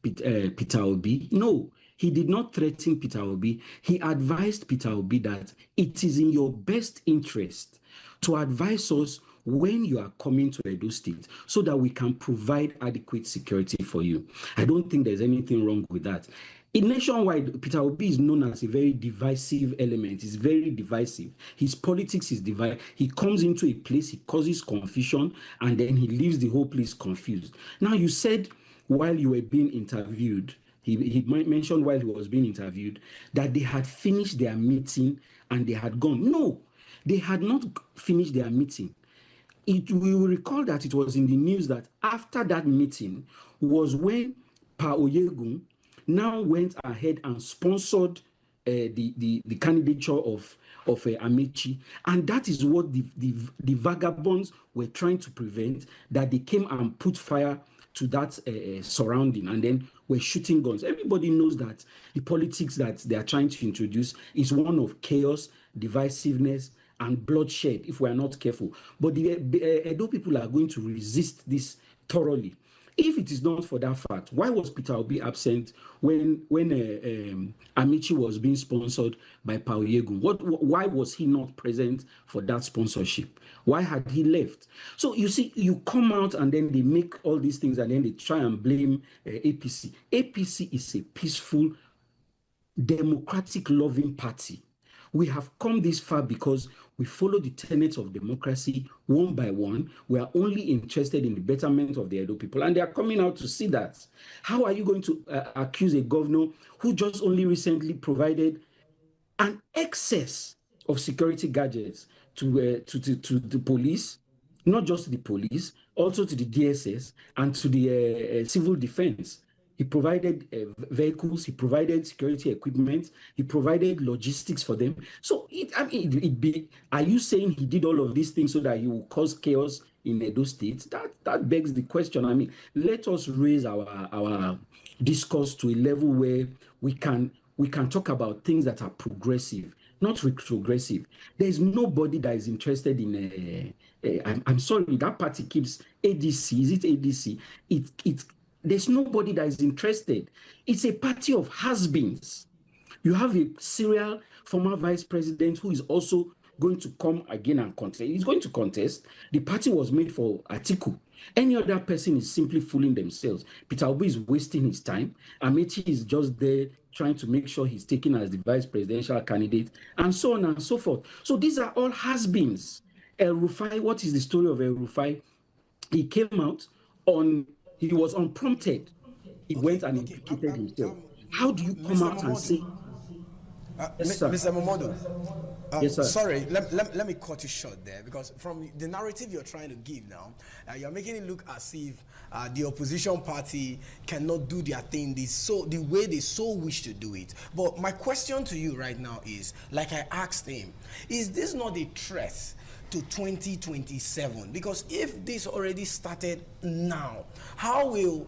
Peter Obi. No, he did not threaten Peter Obi. He advised Peter Obi that it is in your best interest to advise us when you are coming to Edo State so that we can provide adequate security for you. I don't think there's anything wrong with that. In nationwide, Peter Obi is known as a very divisive element. He's very divisive. His politics is divided. He comes into a place, he causes confusion, and then he leaves the whole place confused. Now, you said while you were being interviewed, he mentioned while he was being interviewed, that they had finished their meeting and they had gone. No, they had not finished their meeting. We will recall that it was in the news that after that meeting was when Pa Oyegun now went ahead and sponsored the candidature of Amechi, and that is what the vagabonds were trying to prevent, that they came and put fire to that surrounding and then were shooting guns. Everybody knows that the politics that they are trying to introduce is one of chaos, divisiveness, and bloodshed if we are not careful. But the Edo people are going to resist this thoroughly. If it is not for that fact, why was Peter Obi absent when Amici was being sponsored by Paul Yegun? Why was he not present for that sponsorship? Why had he left? So you see, you come out and then they make all these things and then they try and blame APC. APC is a peaceful, democratic loving party. We have come this far because we follow the tenets of democracy one by one. We are only interested in the betterment of the Edo people, and they are coming out to see that. How are you going to accuse a governor who just only recently provided an excess of security gadgets to the police, not just to the police, also to the DSS and to the civil defense? He provided vehicles, he provided security equipment, he provided logistics for them. So, are you saying he did all of these things so that he will cause chaos in Edo State? That begs the question. I mean, let us raise our discourse to a level where we can talk about things that are progressive, not retrogressive. There is nobody that is interested in I'm sorry, that party keeps ADC. Is it ADC? There's nobody that is interested. It's a party of has-beens. You have a serial former vice president who is also going to come again and contest. He's going to contest. The party was made for Atiku. Any other person is simply fooling themselves. Peter Obi is wasting his time. Amechi is just there trying to make sure he's taken as the vice presidential candidate, and so on and so forth. So these are all has-beens. El Rufai, what is the story of El Rufai? He came out he was unprompted. He went and implicated himself. How do you come out and say... Yes, Mr. Momodu, yes, sir. Sorry, let me cut you short there, because from the narrative you're trying to give now, you're making it look as if the opposition party cannot do their thing the way they so wish to do it. But my question to you right now is, like I asked him, is this not a threat to 2027? Because if this already started now, how will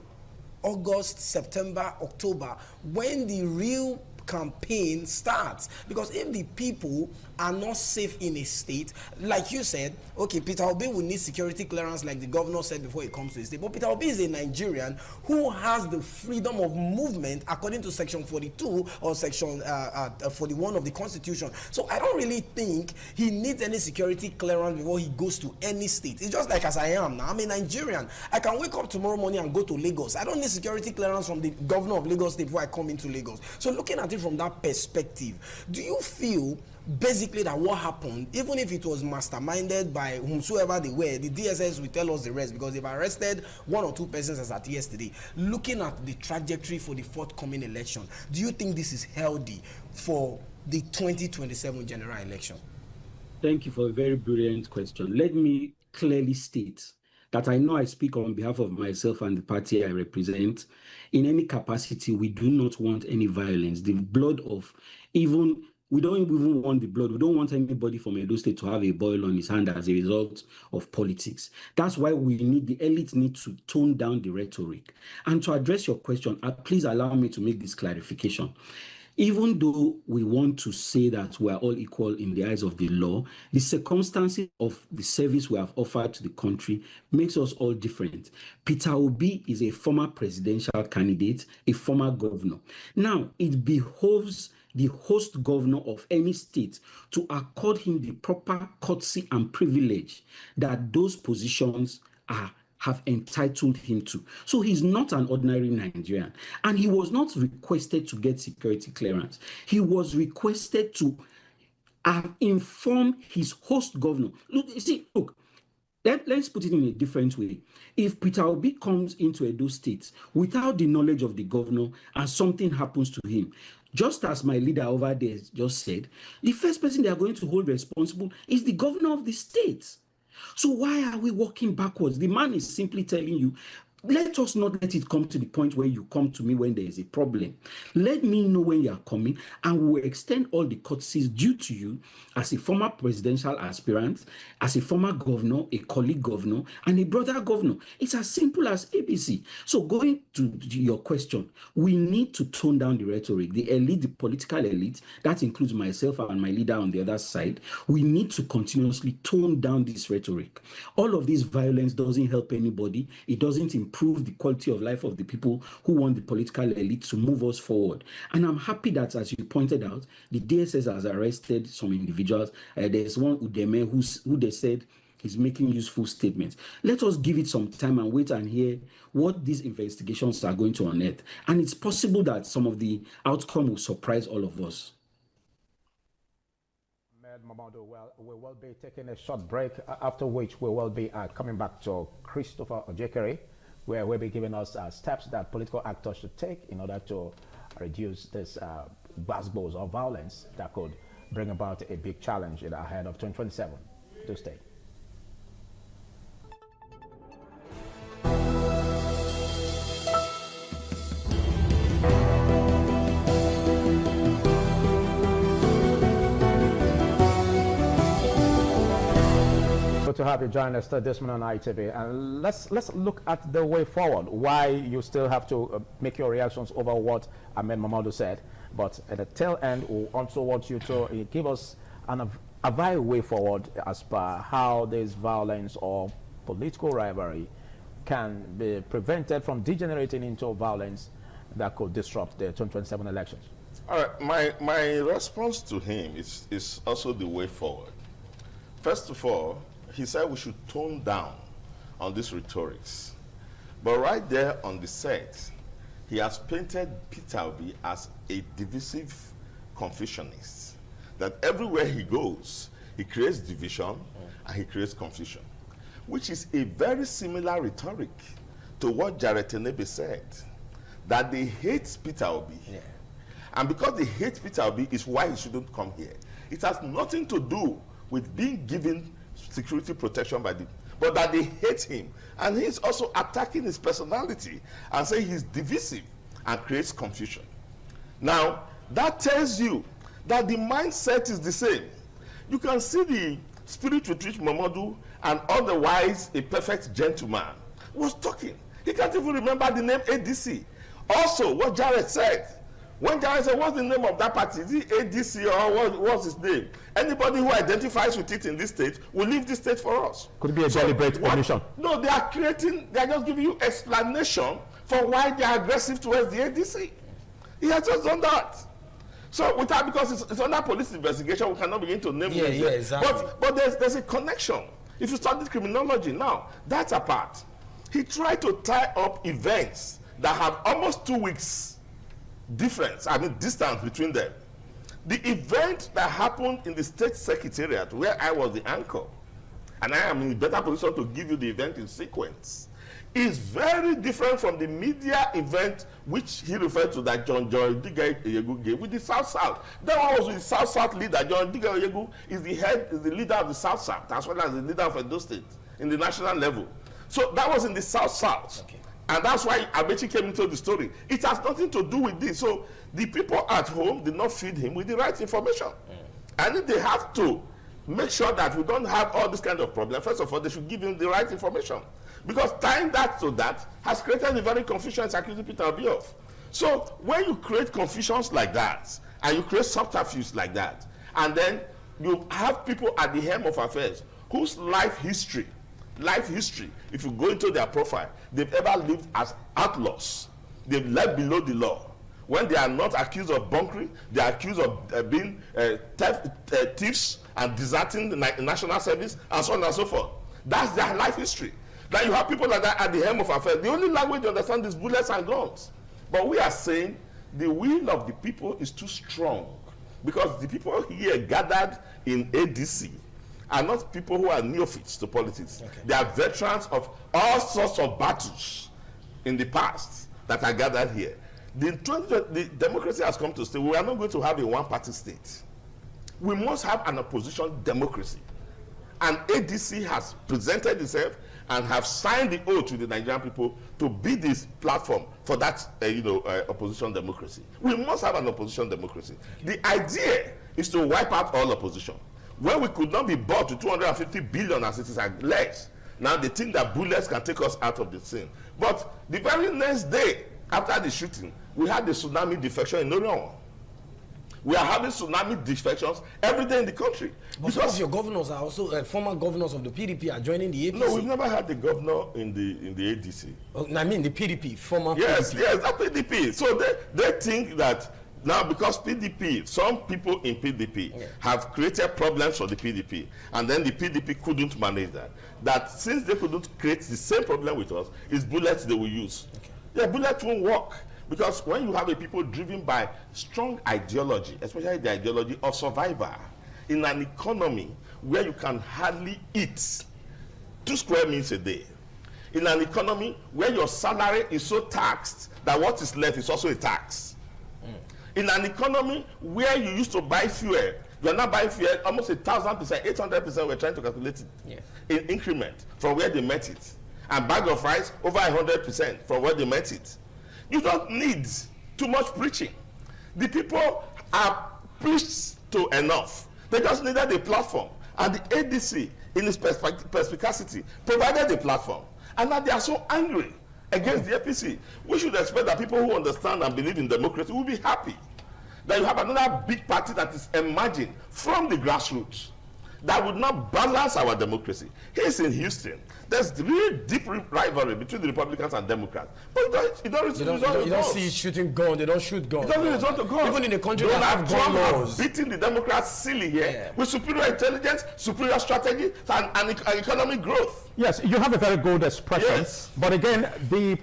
August, September, October, when the real campaign starts? Because if the people are not safe in a state, like you said, okay, Peter Obi will need security clearance like the governor said before he comes to the state, but Peter Obi is a Nigerian who has the freedom of movement according to section 42 or section 41 of the constitution. So I don't really think he needs any security clearance before he goes to any state. It's just like as I am now. I'm a Nigerian. I can wake up tomorrow morning and go to Lagos. I don't need security clearance from the governor of Lagos State before I come into Lagos. So looking at it from that perspective, do you feel basically that what happened, even if it was masterminded by whomsoever they were, the DSS will tell us the rest, because they've arrested one or two persons as at yesterday. Looking at the trajectory for the forthcoming election, do you think this is healthy for the 2027 general election? Thank you for a very brilliant question. Let me clearly state that I know I speak on behalf of myself and the party I represent. In any capacity, we do not want any violence. The blood of we don't even want the blood. We don't want anybody from Edo State to have a boil on his hand as a result of politics. That's why the elite need to tone down the rhetoric. And to address your question, please allow me to make this clarification. Even though we want to say that we are all equal in the eyes of the law, the circumstances of the service we have offered to the country makes us all different. Peter Obi is a former presidential candidate, a former governor. Now, it behoves the host governor of any state to accord him the proper courtesy and privilege that those positions have entitled him to. So he's not an ordinary Nigerian. And he was not requested to get security clearance. He was requested to inform his host governor. Look, let's put it in a different way. If Peter Obi comes into Edo State without the knowledge of the governor and something happens to him, just as my leader over there just said, the first person they are going to hold responsible is the governor of the state. So why are we walking backwards? The man is simply telling you, let us not let it come to the point where you come to me when there is a problem. Let me know when you are coming, and we will extend all the courtesies due to you as a former presidential aspirant, as a former governor, a colleague governor, and a brother governor. It's as simple as ABC. So going to your question, we need to tone down the rhetoric. The elite, the political elite, that includes myself and my leader on the other side, we need to continuously tone down this rhetoric. All of this violence doesn't help anybody. It doesn't improve improve the quality of life of the people who want the political elite to move us forward. And I'm happy that, as you pointed out, the DSS has arrested some individuals. There's one Udeme who they said is making useful statements. Let us give it some time and wait and hear what these investigations are going to unearth. And it's possible that some of the outcome will surprise all of us. Mamadou, well, we will be taking a short break, after which we will be coming back to Christopher Ojekere, where we'll be giving us steps that political actors should take in order to reduce this buzzballs of violence that could bring about a big challenge ahead of 2027. Do stay. Good to have you join us this morning on ITV, and let's look at the way forward. Why you still have to make your reactions over what Ahmed Mamadou said, but at the tail end, we also want you to give us a very way forward as per how this violence or political rivalry can be prevented from degenerating into violence that could disrupt the 2027 elections. All right, my response to him is also the way forward. First of all, he said we should tone down on this rhetorics. But right there on the set, he has painted Peter Obi as a divisive Confucianist. That everywhere he goes, he creates division and he creates confusion, which is a very similar rhetoric to what Jared Tenebe said, that they hate Peter Obi. Yeah. And because they hate Peter Obi is why he shouldn't come here. It has nothing to do with being given security protection by the, but that they hate him. And he's also attacking his personality and saying he's divisive and creates confusion. Now, that tells you that the mindset is the same. You can see the spirit with which Mamadou, and otherwise a perfect gentleman, was talking. He can't even remember the name ADC. Also, what Jared said, when Jared said, what's the name of that party? Is it ADC or what's his name? Anybody who identifies with it in this state will leave this state for us. Could it be a deliberate omission? No, they are just giving you explanation for why they are aggressive towards the ADC. He has just done that. So because it's under police investigation, we cannot begin to name names. Yeah, exactly. But there's a connection. If you study criminology now, that's apart. He tried to tie up events that have almost 2 weeks difference, distance between them. The event that happened in the state secretariat where I was the anchor, and I am in a better position to give you the event in sequence, is very different from the media event which he referred to that John Diga Oyegu gave with the South-South. That one was with the South-South leader. John Diga Oyegu is the leader of the South-South, as well as the leader of Edo State in the national level. So that was in the South-South. Okay. And that's why Amechi came into the story. It has nothing to do with this. So the people at home did not feed him with the right information. And if they have to make sure that we don't have all this kind of problem, first of all, they should give him the right information. Because tying that to that has created a very confusion and accusing Peter Obi of. So when you create confusions like that, and you create subterfuges like that, and then you have people at the helm of affairs whose life history, if you go into their profile, they've ever lived as outlaws. They've lived below the law. When they are not accused of bunkering, they are accused of being thieves and deserting the national service and so on and so forth. That's their life history. Then you have people like that at the helm of affairs. The only language you understand is bullets and guns. But we are saying the will of the people is too strong, because the people here gathered in ADC are not people who are neophytes to politics. Okay. They are veterans of all sorts of battles in the past that are gathered here. The democracy has come to stay. We are not going to have a one-party state. We must have an opposition democracy. And ADC has presented itself and have signed the oath to the Nigerian people to be this platform for that opposition democracy. We must have an opposition democracy. The idea is to wipe out all opposition. When we could not be bought to 250 billion as it is less, now they think that bullets can take us out of the scene. But the very next day after the shooting, we had the tsunami defection in Orion. We are having tsunami defections every day in the country. But some of your governors are also former governors of the PDP are joining the APC. No, we've never had the governor in the ADC. Oh, I mean the PDP, former yes, PDP. Yes, that PDP. So they think that now because PDP, some people in PDP have created problems for the PDP, and then the PDP couldn't manage that. That since they couldn't create the same problem with us, it's bullets they will use. Okay. Yeah, bullets won't work. Because when you have a people driven by strong ideology, especially the ideology of survival, in an economy where you can hardly eat 2 square meals a day, in an economy where your salary is so taxed that what is left is also a tax, in an economy where you used to buy fuel, you are now buying fuel almost 1,000%, 800%, we're trying to calculate it in increment from where they met it. And bag of rice over 100% from where they met it. You don't need too much preaching. The people are preached to enough. They just needed a platform. And the ADC, in its perspicacity, provided a platform. And now they are so angry against the APC. We should expect that people who understand and believe in democracy will be happy that you have another big party that is emerging from the grassroots that would not balance our democracy. He's in Houston. There's really deep rivalry between the Republicans and Democrats. But you don't see shooting guns. They don't shoot guns. It doesn't result to guns. Even in the country that have gun laws. Beating the Democrats silly here with superior intelligence, superior strategy, and economic growth. Yes, you have a very good expression. Yes. But again, the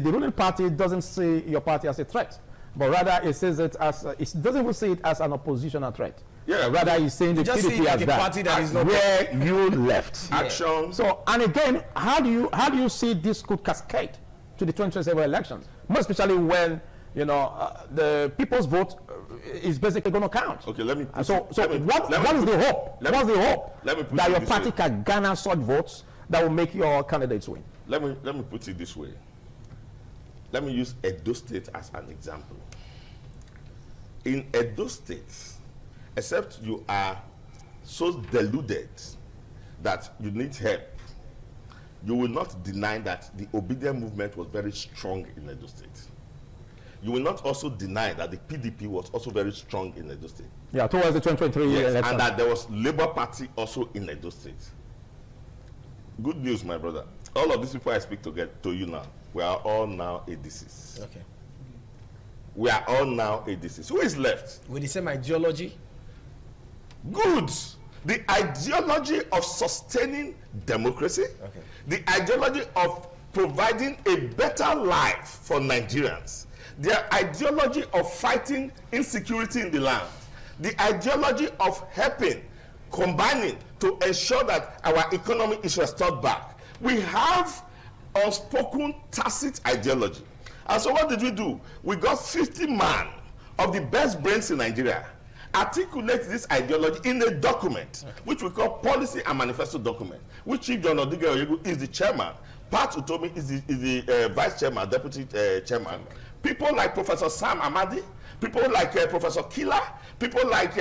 ruling party doesn't see your party as a threat, but rather it sees it as it doesn't even see it as an oppositional threat. Yeah, rather he's saying the PDP as that where you left. Action. So, and again, how do you see this could cascade to the 2027 elections? More especially when the people's vote is basically going to count. Okay, let me. What is the hope? What's the hope that your party can garner such votes that will make your candidates win? Let me put it this way. Let me use Edo State as an example. In Edo State, except you are so deluded that you need help, you will not deny that the obedient movement was very strong in Edo State. You will not also deny that the PDP was also very strong in Edo State. Yeah, towards the 2023 election. And that there was Labour Party also in Edo State. Good news, my brother. All of these people I speak to you now, we are all now ADCs. Okay. We are all now ADCs. Who is left? With the same ideology? Good. The ideology of sustaining democracy, the ideology of providing a better life for Nigerians, the ideology of fighting insecurity in the land, the ideology of helping, combining to ensure that our economy is restored back. We have unspoken tacit ideology. And so what did we do? We got 50 men of the best brains in Nigeria articulate this ideology in a document, which we call Policy and Manifesto Document, which Chief John Odiga is the chairman. Pat Utomi is the vice chairman, deputy chairman. People like Professor Sam Amadi, people like Professor Kila, people like,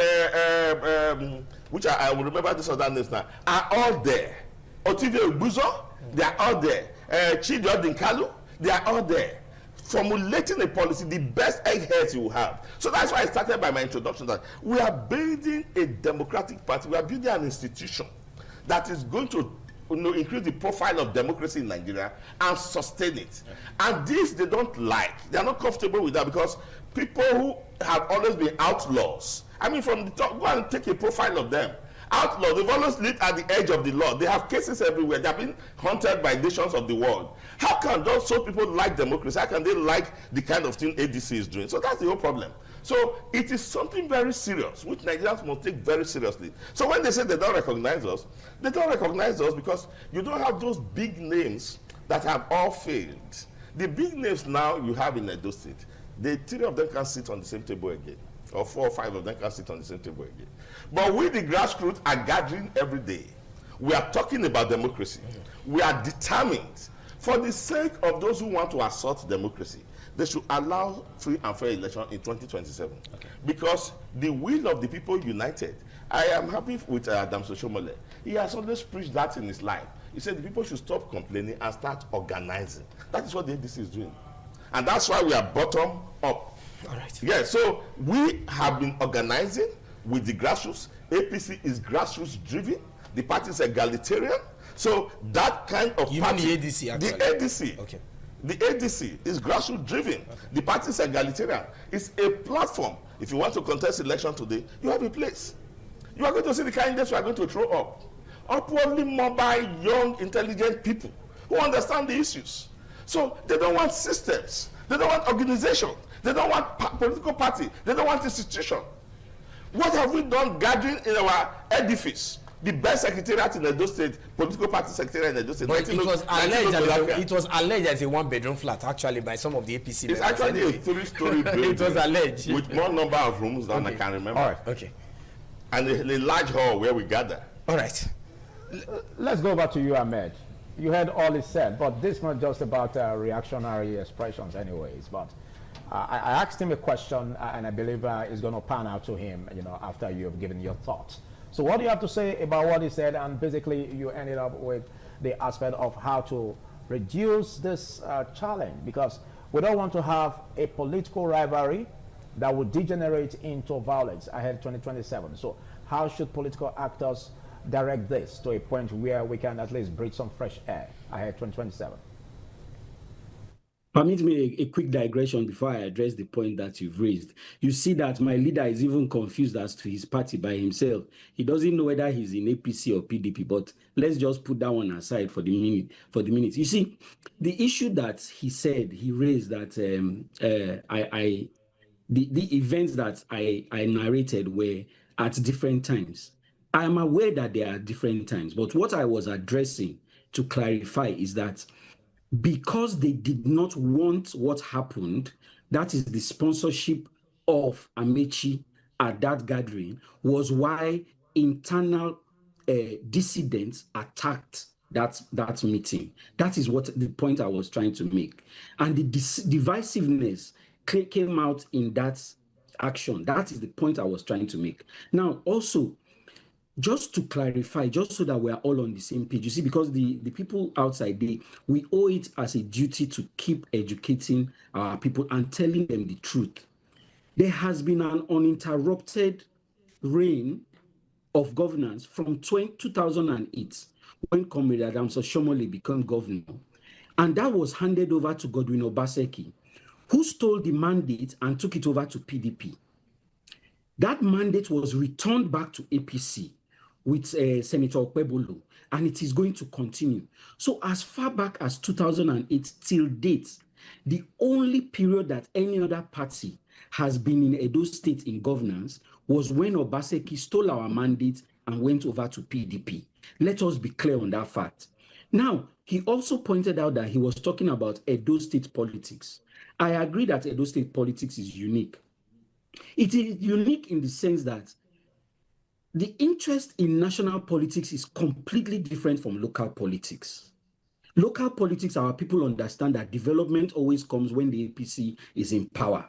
which I will remember this other names now, are all there. Otivio Ubuzo, they are all there. Chidi Odinkalu, they are all there. Formulating a policy, the best eggheads you will have. So that's why I started by my introduction that we are building a democratic party. We are building an institution that is going to increase the profile of democracy in Nigeria and sustain it. And this they don't like. They are not comfortable with that because people who have always been outlaws, I mean from the top, go and take a profile of them. Outlaws, they've always lived at the edge of the law. They have cases everywhere. They have been hunted by nations of the world. How can those people like democracy? How can they like the kind of thing ADC is doing? So that's the whole problem. So it is something very serious, which Nigerians must take very seriously. So when they say they don't recognize us because you don't have those big names that have all failed. The big names now you have in Edo State, the 3 of them can sit on the same table again. Or 4 or 5 of them can sit on the same table again. But we, the grassroots, are gathering every day. We are talking about democracy. We are determined, for the sake of those who want to assault democracy, they should allow free and fair election in 2027. Because the will of the people united. I am happy with Adam Soshomole. He has always preached that in his life. He said the people should stop complaining and start organizing. That is what the ADC is doing. And that's why we are bottom up. All right. Yeah, so we have been organizing with the grassroots. APC is grassroots driven. The party is egalitarian. So that kind of you party, mean the ADC actually? The ADC. Okay. The ADC is grassroots driven. Okay. The party is egalitarian. It's a platform. If you want to contest election today, you have a place. You are going to see the candidates you are going to throw up. Upwardly mobile, young, intelligent people who understand the issues. So they don't want systems. They don't want organization. They don't want political party. They don't want institution. What have we done gathering in our edifice? The best secretariat in Edo State, political party secretariat in Edo State. But it was alleged as a one-bedroom flat, actually, by some of the APC members. It's actually a 3-story building. It was alleged. With more number of rooms than I can remember. All right, okay. And a large hall where we gather. All right. Let's go back to you, Ahmed. You heard all he said, but this is not just about reactionary expressions anyways, but I asked him a question, and I believe it's going to pan out to him, after you've given your thoughts. So what do you have to say about what he said? And basically, you ended up with the aspect of how to reduce this challenge, because we don't want to have a political rivalry that would degenerate into violence ahead 2027. So how should political actors direct this to a point where we can at least breathe some fresh air ahead 2027? Permit me a quick digression before I address the point that you've raised. You see that my leader is even confused as to his party by himself. He doesn't know whether he's in APC or PDP, but let's just put that one aside for the minute. You see, the issue that he raised that the events that I narrated were at different times. I am aware that there are different times, but what I was addressing to clarify is that because they did not want what happened, that is the sponsorship of Amaechi at that gathering, was why internal dissidents attacked that meeting. That is what the point I was trying to make. And the divisiveness came out in that action. That is the point I was trying to make. Now, also, just to clarify, just so that we are all on the same page, you see, because the people outside, we owe it as a duty to keep educating our people and telling them the truth. There has been an uninterrupted reign of governance from 2008, when Comrade Adams Oshiomhole became governor. And that was handed over to Godwin Obaseki, who stole the mandate and took it over to PDP. That mandate was returned back to APC with Senator Okpebholo, and it is going to continue. So as far back as 2008 till date, the only period that any other party has been in Edo State in governance was when Obaseki stole our mandate and went over to PDP. Let us be clear on that fact. Now, he also pointed out that he was talking about Edo State politics. I agree that Edo State politics is unique. It is unique in the sense that the interest in national politics is completely different from local politics. Local politics, our people understand that development always comes when the APC is in power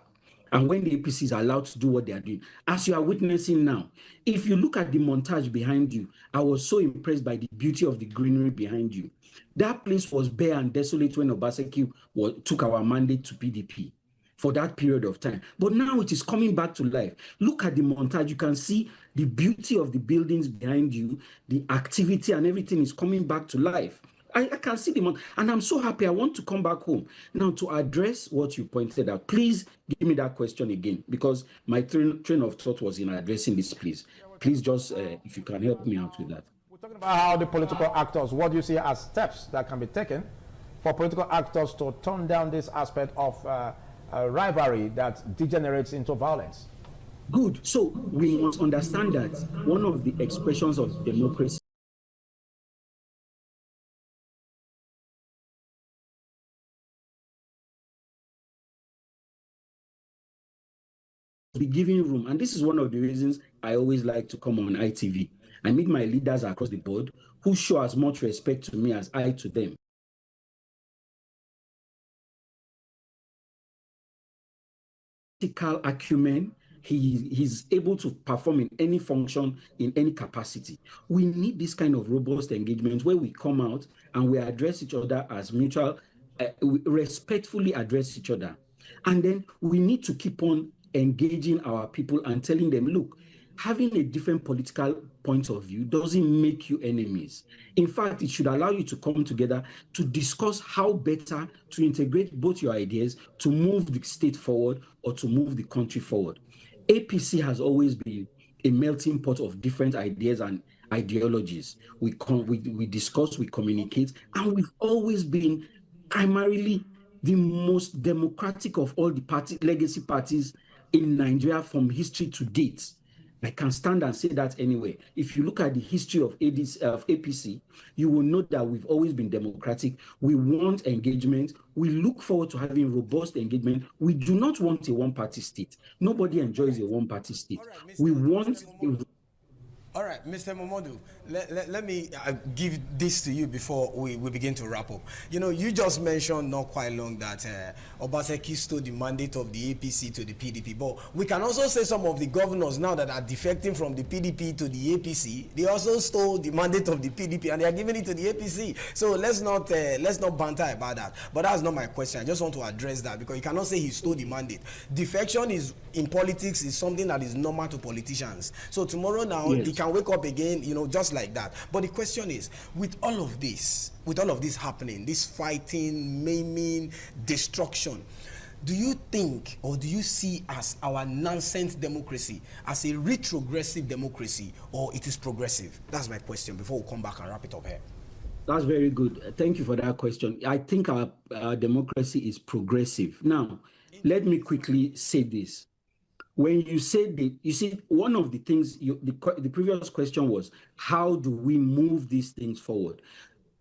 and when the APC is allowed to do what they are doing. As you are witnessing now, if you look at the montage behind you, I was so impressed by the beauty of the greenery behind you. That place was bare and desolate when Obaseki took our mandate to PDP for that period of time. But now it is coming back to life. Look at the montage. You can see the beauty of the buildings behind you, the activity and everything is coming back to life. I can see the montage, and I'm so happy. I want to come back home. Now, to address what you pointed out, please give me that question again, because my train of thought was in addressing this, please. Please just, if you can help me out with that. We're talking about how the political actors, what do you see as steps that can be taken for political actors to turn down this aspect of rivalry that degenerates into violence? Good. So we must understand that one of the expressions of democracy be giving room. And this is one of the reasons I always like to come on ITV. I meet my leaders across the board who show as much respect to me as I to them. Political acumen, he's able to perform in any function, in any capacity. We need this kind of robust engagement where we come out and we address each other as mutual, we respectfully address each other. And then we need to keep on engaging our people and telling them, look, having a different political point of view doesn't make you enemies. In fact, it should allow you to come together to discuss how better to integrate both your ideas to move the state forward or to move the country forward. APC has always been a melting pot of different ideas and ideologies. We discuss, we communicate, and we've always been primarily the most democratic of all the legacy parties in Nigeria from history to date. I can stand and say that anyway. If you look at the history of APC, you will note that we've always been democratic. We want engagement. We look forward to having robust engagement. We do not want a one-party state. Nobody enjoys a one-party state. Right, we want All right, Mr. Momodu, let me give this to you before we begin to wrap up. You know, you just mentioned not quite long that Obaseki stole the mandate of the APC to the PDP, but we can also say some of the governors now that are defecting from the PDP to the APC, they also stole the mandate of the PDP and they are giving it to the APC. So let's not banter about that. But that's not my question. I just want to address that because you cannot say he stole the mandate. Defection is in politics is something that is normal to politicians. So tomorrow now, yes, can wake up again, you know, just like that. But the question is, with all of this happening, this fighting, maiming, destruction, do you think or do you see as our nonsense democracy as a retrogressive democracy or it is progressive? That's my question before we come back and wrap it up here. That's very good. Thank you for that question. I think our democracy is progressive. Now, let me quickly say this. When you say that, you see, one of the things, the previous question was, how do we move these things forward?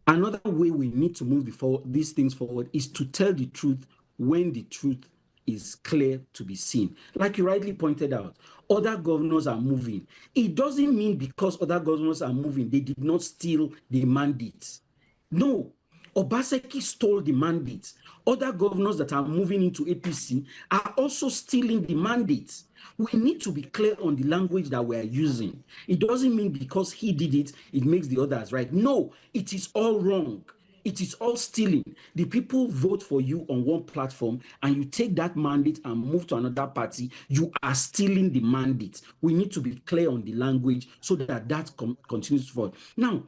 Another way we need to move these things forward is to tell the truth when the truth is clear to be seen. Like you rightly pointed out, other governors are moving. It doesn't mean because other governors are moving, they did not steal the mandates. No, Obaseki stole the mandates. Other governors that are moving into APC are also stealing the mandates. We need to be clear on the language that we are using. It doesn't mean because he did it, it makes the others right. No, it is all wrong. It is all stealing. The people vote for you on one platform and you take that mandate and move to another party, you are stealing the mandate. We need to be clear on the language so that that continues forward. Now,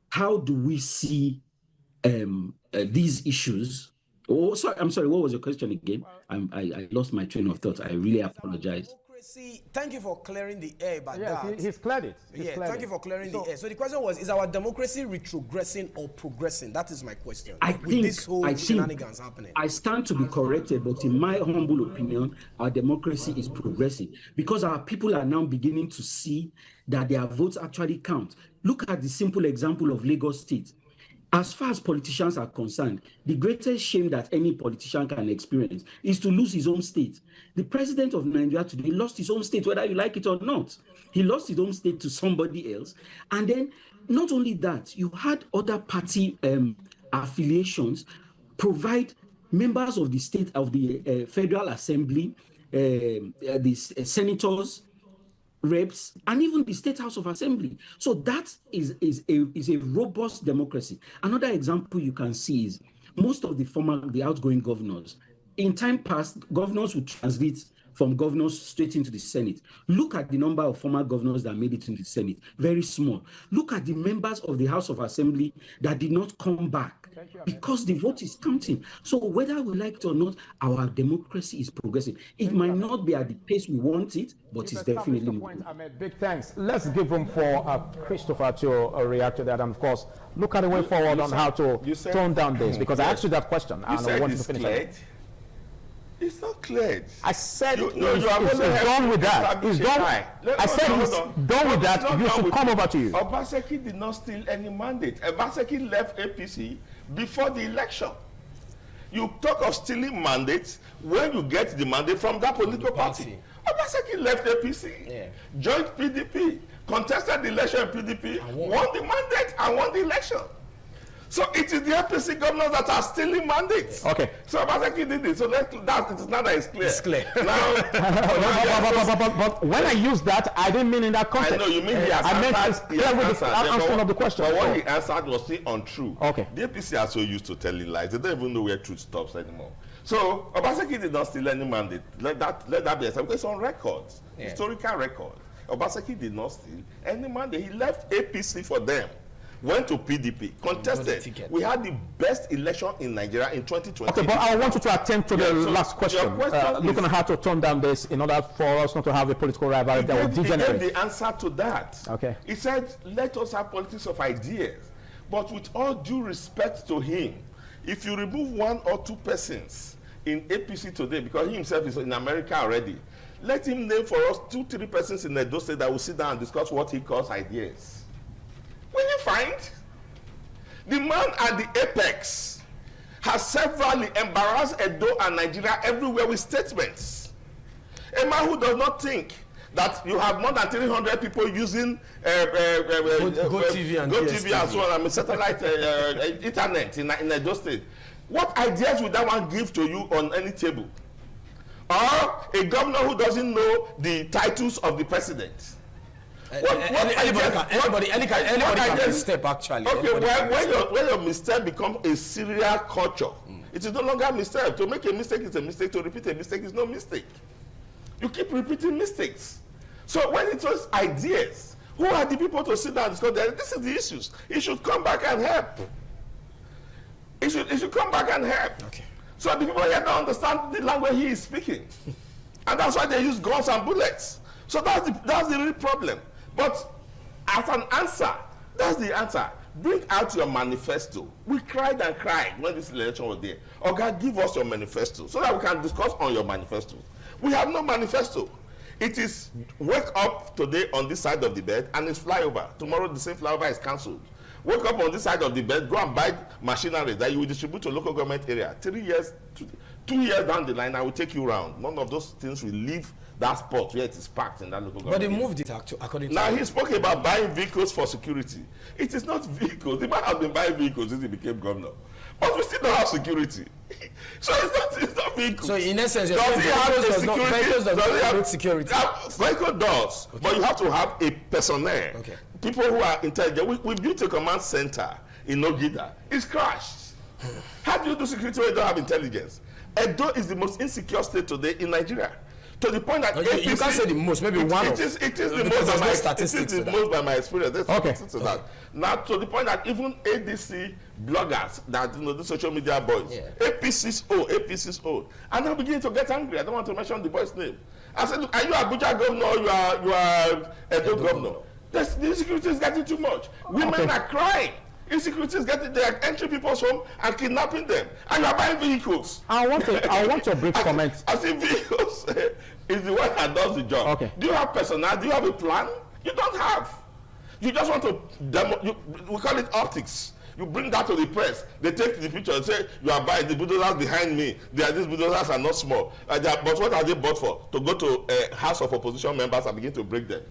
how do we see these issues? Oh, sorry, I'm sorry, what was your question again? I lost my train of thought. I really apologize. Thank you for clearing the air about that. He's cleared it. Thank you for clearing the air. So the question was, is our democracy retrogressing or progressing? That is my question. I think shenanigans happening. I stand to be corrected, but in my humble opinion, our democracy is progressing because our people are now beginning to see that their votes actually count. Look at the simple example of Lagos State. As far as politicians are concerned, the greatest shame that any politician can experience is to lose his own state. The president of Nigeria today lost his own state, whether you like it or not. He lost his own state to somebody else. And then not only that, you had other party affiliations provide members of the state, of the Federal Assembly, the senators, reps, and even the State House of Assembly. So that is a robust democracy. Another example you can see is most of the outgoing governors. In time past, governors would transit from governors straight into the Senate. Look at the number of former governors that made it into the Senate. Very small. Look at the members of the House of Assembly that did not come back because the vote is counting. So whether we like it or not, our democracy is progressing. It might not be at the pace we want it, but it's definitely moving. Ahmed, big thanks. Let's give room for Christopher to react to that, and of course, look at the way forward on how to tone down this, because I asked you that question and I wanted to finish it. It's not cleared. I said he's done with that. He's done. I said he's done with that. You should come over to you. Obaseki did not steal any mandate. Obaseki left APC before the election. You talk of stealing mandates when you get the mandate from that political party. Obaseki left APC, joined PDP, contested the election in PDP, won the mandate and won the election. So it is the APC governors that are stealing mandates. Okay. So Obaseki did it. So it is now that it's clear. It's clear. Now, but when I used that, I didn't mean in that context. I know you mean he has answered the question. But what he answered was still untrue. Okay. The APC are so used to telling lies. They don't even know where truth stops anymore. So Obaseki did not steal any mandate. Let that be established. Because it's on record, historical record. Obaseki did not steal any mandate. He left APC for them. Went to PDP, contested. We had the best election in Nigeria in 2020. Okay, but I want you to attend to the last question. Looking at how to turn down this in order for us not to have a political rivalry that will degenerate. He gave the answer to that. Okay. He said, let us have politics of ideas. But with all due respect to him, if you remove 1 or 2 persons in APC today, because he himself is in America already, let him name for us 2, 3 persons in Edo State that will sit down and discuss what he calls ideas. Will you find? The man at the apex has severally embarrassed Edo and Nigeria everywhere with statements. A man who does not think that you have more than 300 people using GoTV and so on, and satellite internet in Edo State. What ideas would that one give to you on any table? Or a governor who doesn't know the titles of the president? Anybody can misstep, actually. Okay, when your mistake becomes a serial culture, it is no longer a mistake. To make a mistake is a mistake. To repeat a mistake is no mistake. You keep repeating mistakes. So when it was ideas, who are the people to sit down and discuss that? This is the issues. He should come back and help. He should come back and help. Okay. So the people here don't understand the language he is speaking. And that's why they use guns and bullets. So that's the real problem. But as an answer, that's the answer. Bring out your manifesto. We cried and cried when this election was there. Okay, give us your manifesto so that we can discuss on your manifesto. We have no manifesto. It is wake up today on this side of the bed and it's flyover. Tomorrow the same flyover is cancelled. Wake up on this side of the bed, go and buy machinery that you will distribute to local government area. 3 years, 2 years down the line, I will take you around. None of those things will leave that spot where it is packed in that local government. But they moved it according to... Now he spoke about buying vehicles for security. It is not vehicles. The man has been buying vehicles since he became governor. But we still don't have security. So it's not vehicles. So in essence, vehicles does not need security. Vehicle does, okay. But you have to have a personnel. Okay. People who are intelligent. We built a command center in Ogida. It's crashed. How do you do security when you don't have intelligence? Edo is the most insecure state today in Nigeria. To the point that APC, you can't say the most, maybe one of it is the most by my experience. There's statistics to that. Now to the point that even ADC bloggers that the social media boys, APC's old, and I'm beginning to get angry. I don't want to mention the boy's name. I said, look, are you Abuja governor or you are Edo governor? The insecurity is getting too much. Women are crying. Insecurity is getting, they are entering people's home and kidnapping them, and you are buying vehicles. I want your brief comment. I think vehicles is the one that does the job. Okay. Do you have personnel? Do you have a plan? You don't have. You just want to demo. We call it optics. You bring that to the press. They take the picture and say, you are buying the bulldozers behind me. These bulldozers are not small. But what are they bought for? To go to a house of opposition members and begin to break them.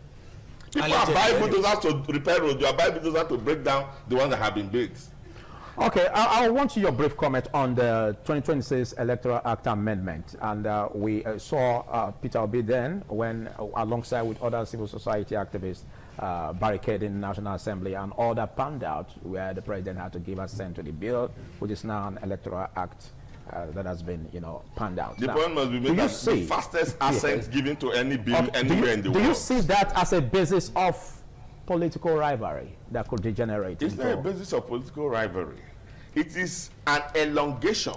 People are buying bulldozers to repair roads. You are buying bulldozers to break down the ones that have been built. Okay, I want your brief comment on the 2026 Electoral Act Amendment. And we saw Peter Obi then, when alongside with other civil society activists, barricading National Assembly, and all that panned out where the president had to give assent to the bill, which is now an Electoral Act that has been, panned out. The point must be made that the fastest assent given to any bill anywhere in the world. Do you see that as a basis of political rivalry that could degenerate? It's not a basis of political rivalry. It is an elongation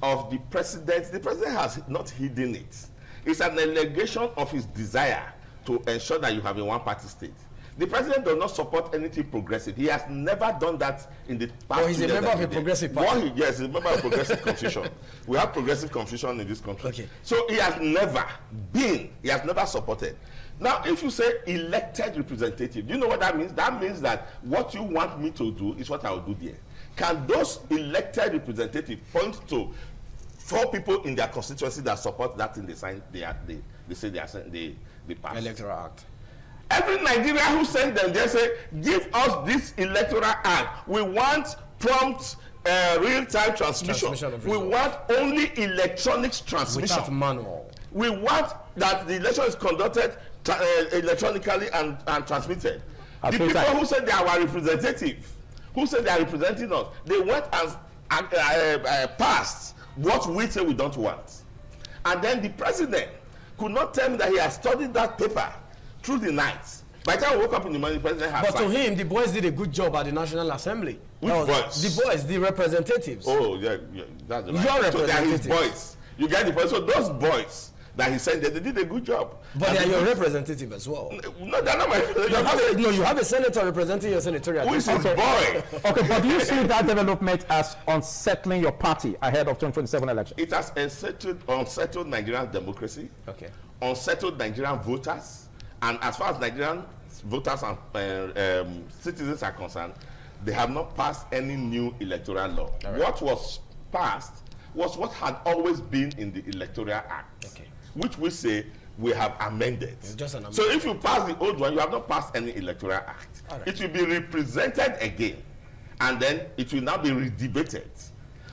of the president. The president has not hidden it. It's an elongation of his desire to ensure that you have a one-party state. The president does not support anything progressive. He has never done that in the past. Well, he's a member of a progressive party. Yes, he's a member of Progressive Confusion. We have Progressive Confusion in this country. Okay. So he has never supported. Now, if you say elected representative, do you know what that means? That means that what you want me to do is what I will do there. Can those elected representatives point to 4 people in their constituency that support that thing they say they pass? Electoral Act. Every Nigerian who sent them, they say, give us this Electoral Act. We want prompt real-time transmission. We want only electronic transmission. Without manual. We want that the election is conducted electronically and transmitted. The people who said they are our representative, who said they are representing us, they went and passed what we say we don't want. And then the president could not tell me that he has studied that paper through the night. By the time I woke up in the morning, the president has But to him, the boys did a good job at the National Assembly. Which boys? The boys, the representatives. Oh, yeah, that's right. Your So they are his representatives. boys. You get the point? So those boys that he sent, they did a good job. But And they are the your boys- representative as well. No, they're not my representative. You have a senator representing your senatorial. Who is his district. boy? Okay, but do you see that development as unsettling your party ahead of 2027 election? It has unsettled Nigerian democracy, unsettled Nigerian voters, and as far as Nigerian voters and citizens are concerned, they have not passed any new electoral law. What was passed was what had always been in the Electoral Act, which we say we have amended. Just an So if you pass the old one, you have not passed any Electoral Act. It will be represented again, and then it will now be redebated.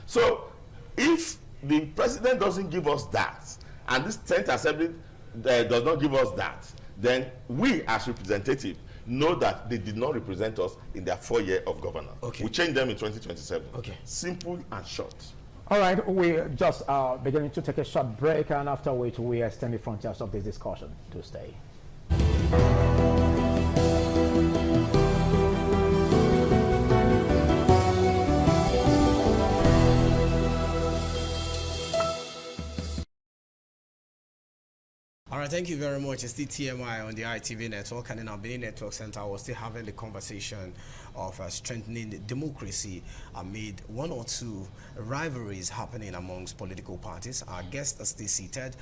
So if the president doesn't give us that, and this 10th Assembly does not give us that, then we as representatives know that they did not represent us in their 4 year of governance. We change them in 2027. Simple and short. All right, we're just beginning to take a short break, and after which we extend the frontiers of this discussion to stay. All right, thank you very much. It's the TMI on the ITV network, and in our Benin Network Center, we're still having the conversation of strengthening democracy amid one or two rivalries happening amongst political parties. Our guest is still seated,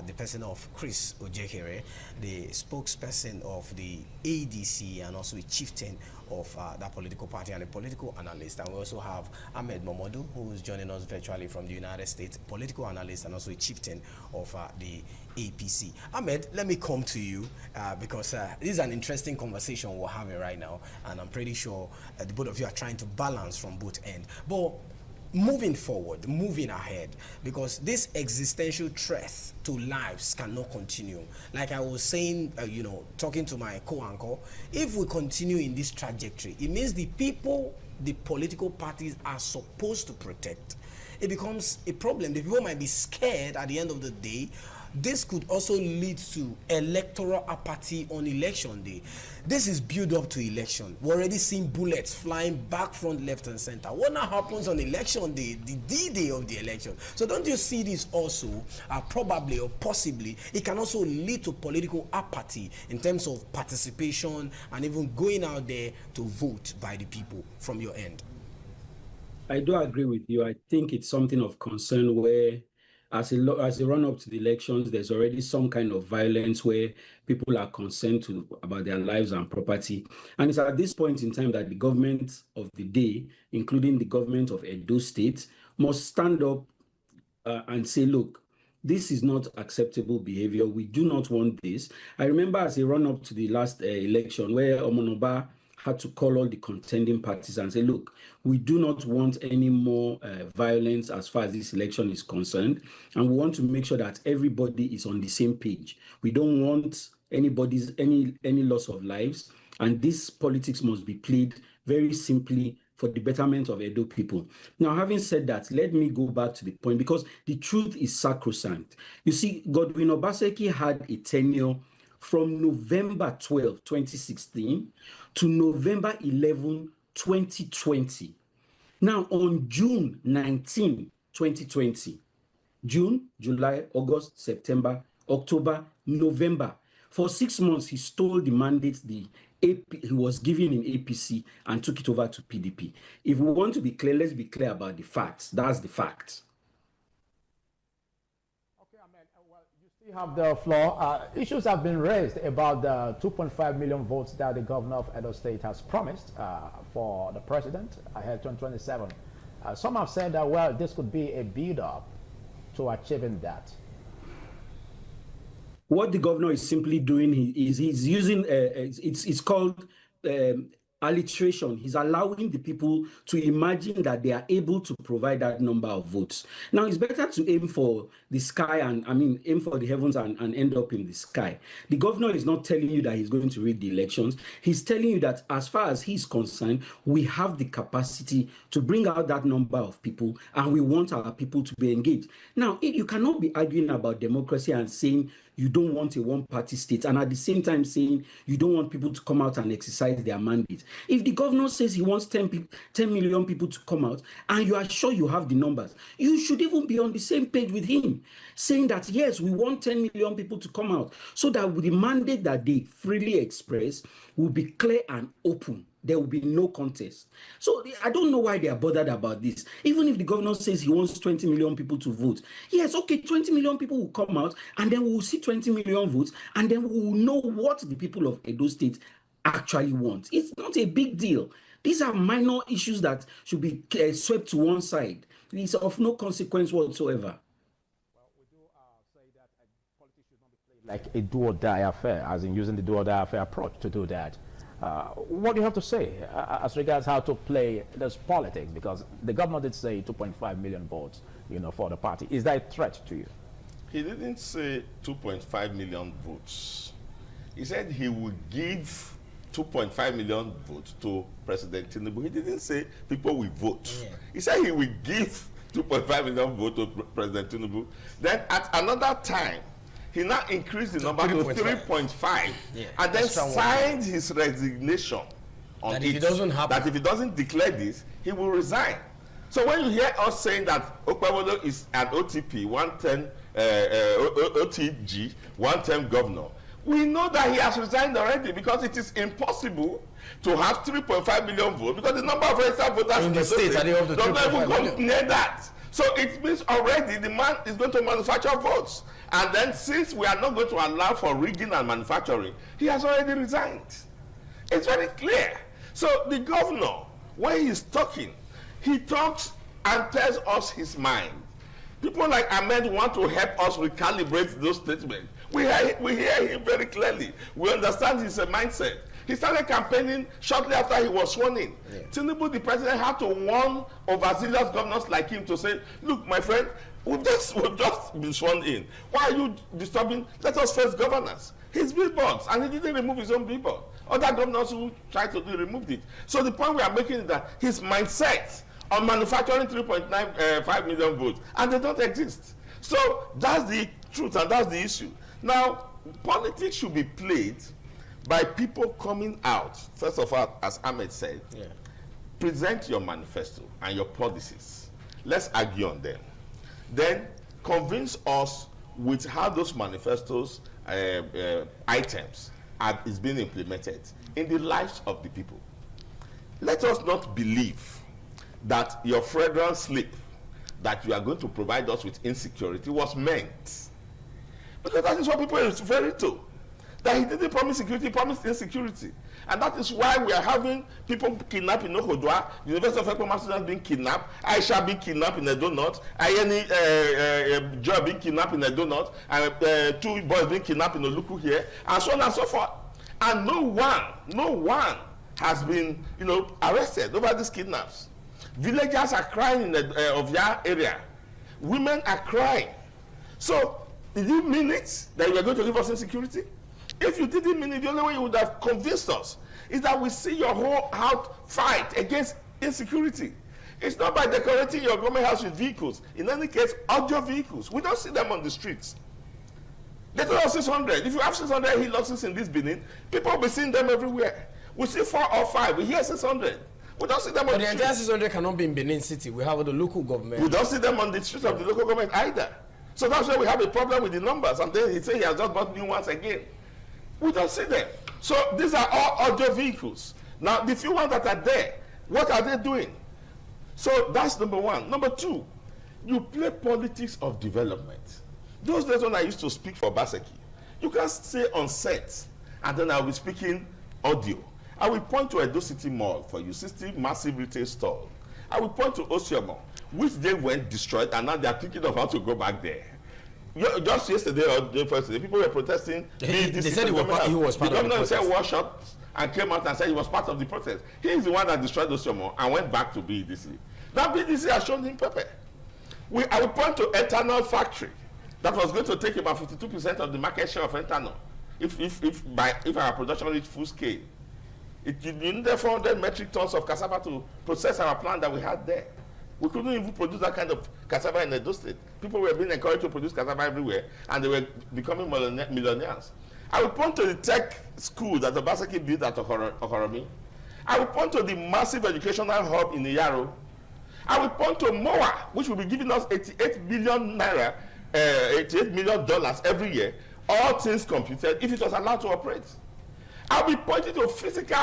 the person of Chris Ojekere, the spokesperson of the ADC and also a chieftain of that political party and a political analyst. And we also have Ahmed Momodu, who is joining us virtually from the United States, political analyst and also a chieftain of the APC. Ahmed, let me come to you because this is an interesting conversation we're having right now, and I'm pretty sure the both of you are trying to balance from both ends. But moving forward, moving ahead, because this existential threat to lives cannot continue. Like I was saying, you know, talking to my co-anchor, if we continue in this trajectory, it means the people the political parties are supposed to protect, it becomes a problem. The people might be scared at the end of the day. This could also lead to electoral apathy on election day. This is build up to election. We're already seeing bullets flying back, front, left, and center. What now happens on election day, the D-Day of the election? So don't you see this also, probably or possibly, it can also lead to political apathy in terms of participation and even going out there to vote by the people from your end? I do agree with you. I think it's something of concern where as a run-up to the elections, there's already some kind of violence where people are concerned about their lives and property. And it's at this point in time that the government of the day, including the government of Edo State, must stand up and say, look, this is not acceptable behavior. We do not want this. I remember as a run-up to the last election where Omonoba had to call all the contending parties and say, look, we do not want any more violence as far as this election is concerned. And we want to make sure that everybody is on the same page. We don't want any loss of lives. And this politics must be played very simply for the betterment of Edo people. Now, having said that, let me go back to the point, because the truth is sacrosanct. You see, Godwin Obaseki had a tenure from November 12, 2016 to November 11, 2020. Now, on June 19, 2020, June, July, August, September, October, November, for 6 months, he stole the mandate he was given in APC and took it over to PDP. If we want to be clear, let's be clear about the facts. That's the fact. You have the floor. Issues have been raised about the 2.5 million votes that the governor of Edo State has promised for the president ahead 2027. Some have said that, well, this could be a build-up to achieving that. What the governor is simply doing is he's using, it's called alliteration. He's allowing the people to imagine that they are able to provide that number of votes. Now, it's better to aim for the sky and, aim for the heavens and end up in the sky. The governor is not telling you that he's going to rig the elections. He's telling you that as far as he's concerned, we have the capacity to bring out that number of people, and we want our people to be engaged. Now, you cannot be arguing about democracy and saying you don't want a one-party state, and at the same time saying you don't want people to come out and exercise their mandate. If the governor says he wants 10 million people to come out, and you are sure you have the numbers, you should even be on the same page with him, saying that, yes, we want 10 million people to come out, so that with the mandate that they freely express will be clear and open. There will be no contest. So I don't know why they are bothered about this. Even if the governor says he wants 20 million people to vote, yes, okay, 20 million people will come out, and then we will see 20 million votes, and then we will know what the people of Edo State actually want. It's not a big deal. These are minor issues that should be swept to one side. It's of no consequence whatsoever. Like a do-or-die affair, as in using the do-or-die affair approach to do that. What do you have to say as regards how to play this politics? Because the governor did say 2.5 million votes, for the party. Is that a threat to you? He didn't say 2.5 million votes. He said he would give 2.5 million votes to President Tinubu. He didn't say people will vote. Yeah. He said he will give 2.5 million votes to President Tinubu. Then at another time, he now increased the number to 3.5, yeah, and then signed his resignation on that it. If it doesn't happen, that if he doesn't declare this, he will resign. So when you hear us saying that Okpebholo is an OTP, 110 OTG, 110 governor, we know that he has resigned already, because it is impossible to have 3.5 million votes, because the number of registered voters in the state does not even come near that. So it means already the man is going to manufacture votes. And then since we are not going to allow for rigging and manufacturing, he has already resigned. It's very clear. So the governor, when he's talking, he talks and tells us his mind. People like Ahmed want to help us recalibrate those statements. We hear him very clearly. We understand his mindset. He started campaigning shortly after he was sworn in. Yeah. Tinubu, the president, had to warn overzealous governors like him to say, look, my friend, we've just been sworn in. Why are you disturbing? Let us face governance. His billboards, and he didn't remove his own billboard. Other governors who tried to do removed it. So the point we are making is that his mindset on manufacturing 3.95 million votes, and they don't exist. So that's the truth, and that's the issue. Now, politics should be played by people coming out. First of all, as Ahmed said, yeah, present your manifesto and your policies. Let's argue on them. Then convince us with how those manifestos items is being implemented in the lives of the people. Let us not believe that your federal slip that you are going to provide us with insecurity was meant. Because that is what people are referring to. That he didn't promise security, he promised insecurity. And that is why we are having people kidnapped in Okodwa, University of Ekpoma students being kidnapped, Aisha being kidnapped in Edo North, Ayeni Joy being kidnapped in Edo North, and 2 boys being kidnapped in Oluku here, and so on and so forth. And no one has been, arrested over these kidnaps. Villagers are crying in the Ovia area. Women are crying. So, did you mean it that you are going to give us insecurity? If you didn't mean it, the only way you would have convinced us is that we see your whole out fight against insecurity. It's not by decorating your government house with vehicles. In any case, audio vehicles. We don't see them on the streets. They told us 600. If you have 600 Hiluxes in this Benin, people will be seeing them everywhere. We see 4 or 5. We hear 600. We don't see them on the streets. But the entire 600 cannot be in Benin City. We have the local government. We don't see them on the streets of the local government either. So that's why we have a problem with the numbers. And then he said he has just bought new ones again. We don't see them. So these are all audio vehicles. Now, the few ones that are there, what are they doing? So that's number one. Number two, you play politics of development. Those days when I used to speak for Baseki, you can stay on set, and then I'll be speaking audio. I will point to Edo City Mall for you, 60 massive retail stores. I will point to Osiomo, which they went destroyed, and now they are thinking of how to go back there. Just yesterday or the first day, people were protesting. They said he was part of the protest. The governor said war shot and came out and said he was part of the protest. He is the one that destroyed Oshomo and went back to BDC. Now BDC has shown him pepper. I will point to ethanol factory that was going to take about 52% of the market share of ethanol if our production reached full scale. You needed 400 metric tons of cassava to process our plant that we had there. We couldn't even produce that kind of cassava in Edo State. People were being encouraged to produce cassava everywhere, and they were becoming millionaires. I will point to the tech school that Obaseki built at Ohoromi. I will point to the massive educational hub in Iyaro. I will point to MOA, which will be giving us 88 million naira, $88 million every year, all things computed, if it was allowed to operate. I'll be pointing to physical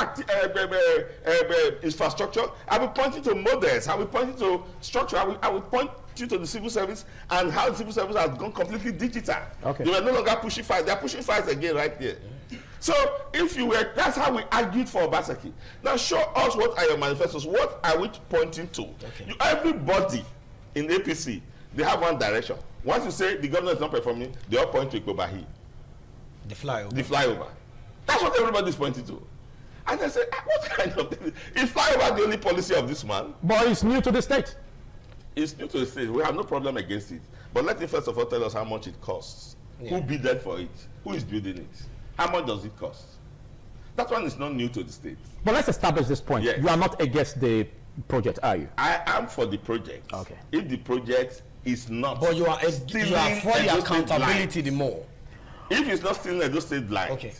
infrastructure. I'll be pointing to models. I'll be pointing to structure. I will point you to the civil service and how the civil service has gone completely digital. Okay. They were no longer pushing files. They are pushing files again right there. So if you were, that's how we argued for Obaseki. Now show us what are your manifestos. What are we pointing to? Okay. Everybody in APC, they have one direction. Once you say the government is not performing, they all point to Ikobahi. The flyover. The flyover. That's what everybody is pointing to. And I say, what kind of thing? Is flyover the only policy of this man? But it's new to the state. It's new to the state. We have no problem against it. But let him first of all tell us how much it costs. Yeah. Who bid for it? Who is building it? How much does it cost? That one is not new to the state. But let's establish this point. Yes. You are not against the project, are you? I am for the project. Okay. If the project is not, but you are for the accountability the more. If it's not still in Edo State line, okay.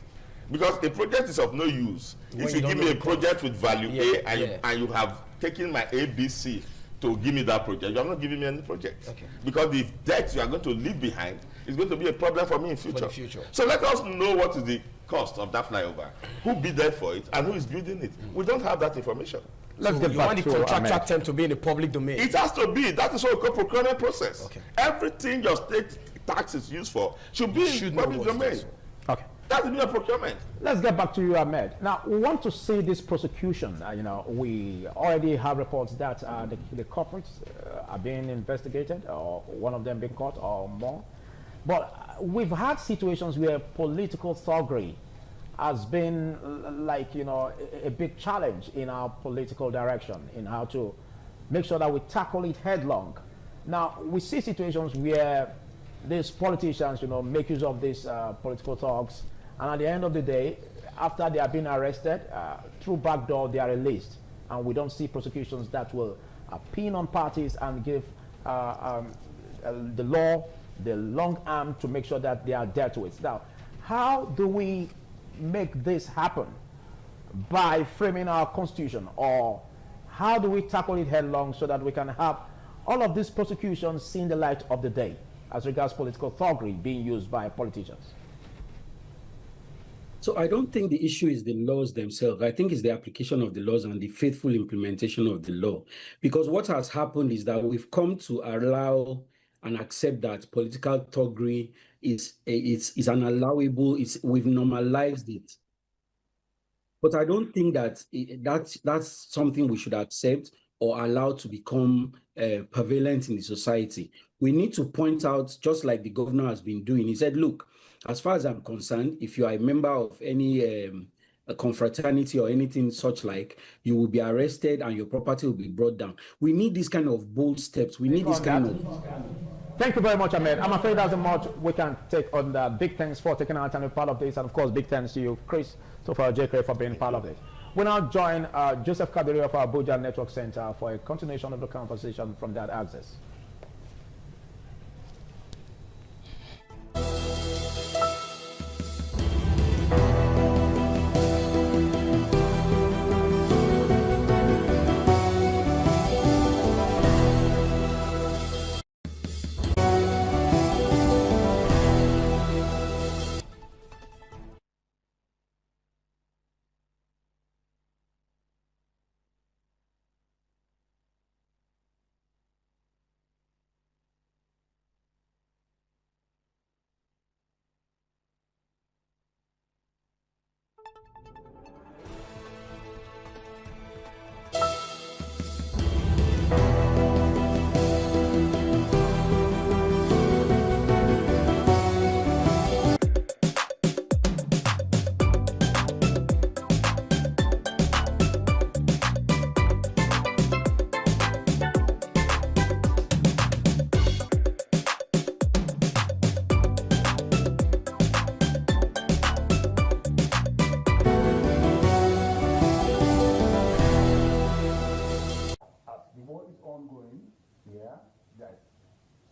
Because a project is of no use. If you give me a project with value A and you have taken my ABC to give me that project, you are not giving me any project. Okay. Because the debt you are going to leave behind is going to be a problem for me in future. For the future. So let us know what is the cost of that flyover, who bid for it, and who is building it. We don't have that information. Let's get back to the contractual term to be in the public domain. It has to be. That is what we call procurement process. Okay. Everything your state tax is used for should be in public domain. Okay. That's the procurement. Let's get back to you, Ahmed. Now, we want to see this prosecution. We already have reports that the culprits are being investigated, or one of them being caught, or more. But we've had situations where political thuggery has been a big challenge in our political direction, in how to make sure that we tackle it headlong. Now, we see situations where these politicians, make use of these political thugs, and at the end of the day, after they have been arrested, through backdoor, they are released. And we don't see prosecutions that will pin on parties and give the law the long arm to make sure that they are dealt with. Now, how do we make this happen? By framing our constitution, or how do we tackle it headlong so that we can have all of these prosecutions seeing the light of the day as regards political thuggery being used by politicians? So I don't think the issue is the laws themselves. I think it's the application of the laws and the faithful implementation of the law. Because what has happened is that we've come to allow and accept that political thuggery is an allowable, we've normalized it. But I don't think that that's something we should accept or allow to become prevalent in the society. We need to point out, just like the governor has been doing, he said, look, as far as I'm concerned, if you are a member of any a confraternity or anything such like, you will be arrested and your property will be brought down. We need this kind of bold steps. We need this kind of... Thank you very much, Ahmed. I'm afraid there's much we can take on that. Big thanks for taking our time to be part of this. And of course, big thanks to you, Chris, so for JK, for being part of it. We now join Joseph Kadiri of our Abuja Network Center for a continuation of the conversation from that axis.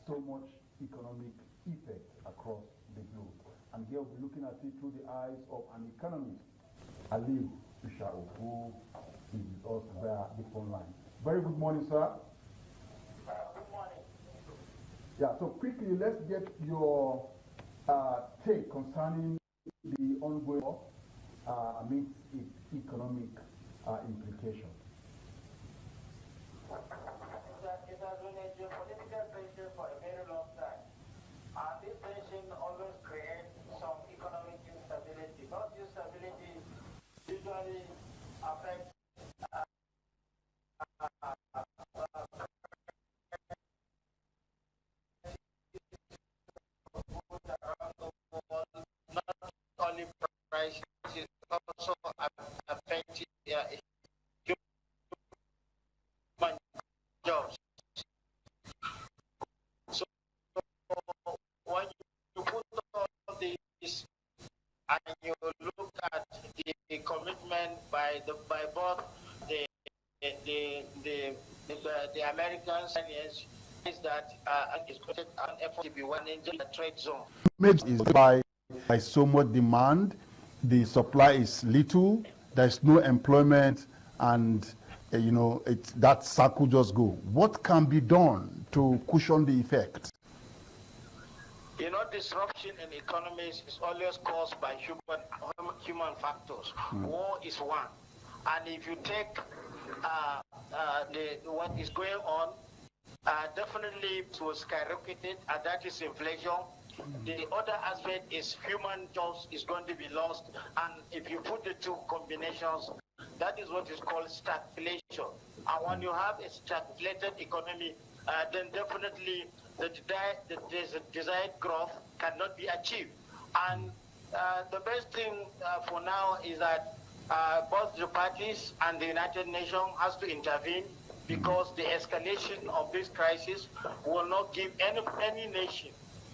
so much economic effect across the globe. And here we'll be looking at it through the eyes of an economist, Ali Ushao, who is with us via the phone line. Very good morning, sir. Good morning. Yeah, so quickly, let's get your take concerning the ongoing war amidst its economic implications. It has been a geopolitical tension for a very long time. And this tension always creates some economic instability. Those instability usually affect not only prices, also affect human jobs. So when you put all this and you look at the commitment by both the Americans and is that is put an effort to be one in the trade zone. Is by so much demand, the supply is little, there's no employment, and you know, that circle just go. What can be done to cushion the effect? You know, disruption in economies is always caused by human factors. War is one. And if you take what is going on, definitely it was skyrocketed, and that is inflation. The other aspect is human jobs is going to be lost, and if you put the two combinations, that is what is called stagflation. And when you have a stagflated economy, then definitely the desired growth cannot be achieved. And the best thing for now is that both the parties and the United Nations has to intervene, because the escalation of this crisis will not give any nation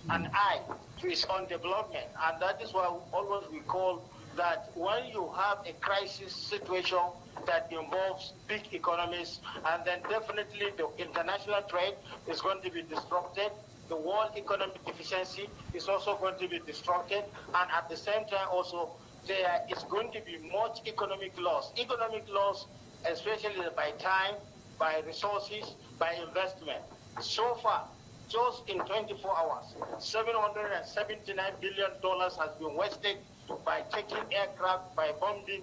an eye to its own development. And that is why always we call that when you have a crisis situation that involves big economies, and then definitely the international trade is going to be disrupted, the world economic efficiency is also going to be disrupted, and at the same time also there is going to be much economic loss. Economic loss, especially by time, by resources, by investment. So far, just in 24 hours, $779 billion has been wasted by taking aircraft, by bombing,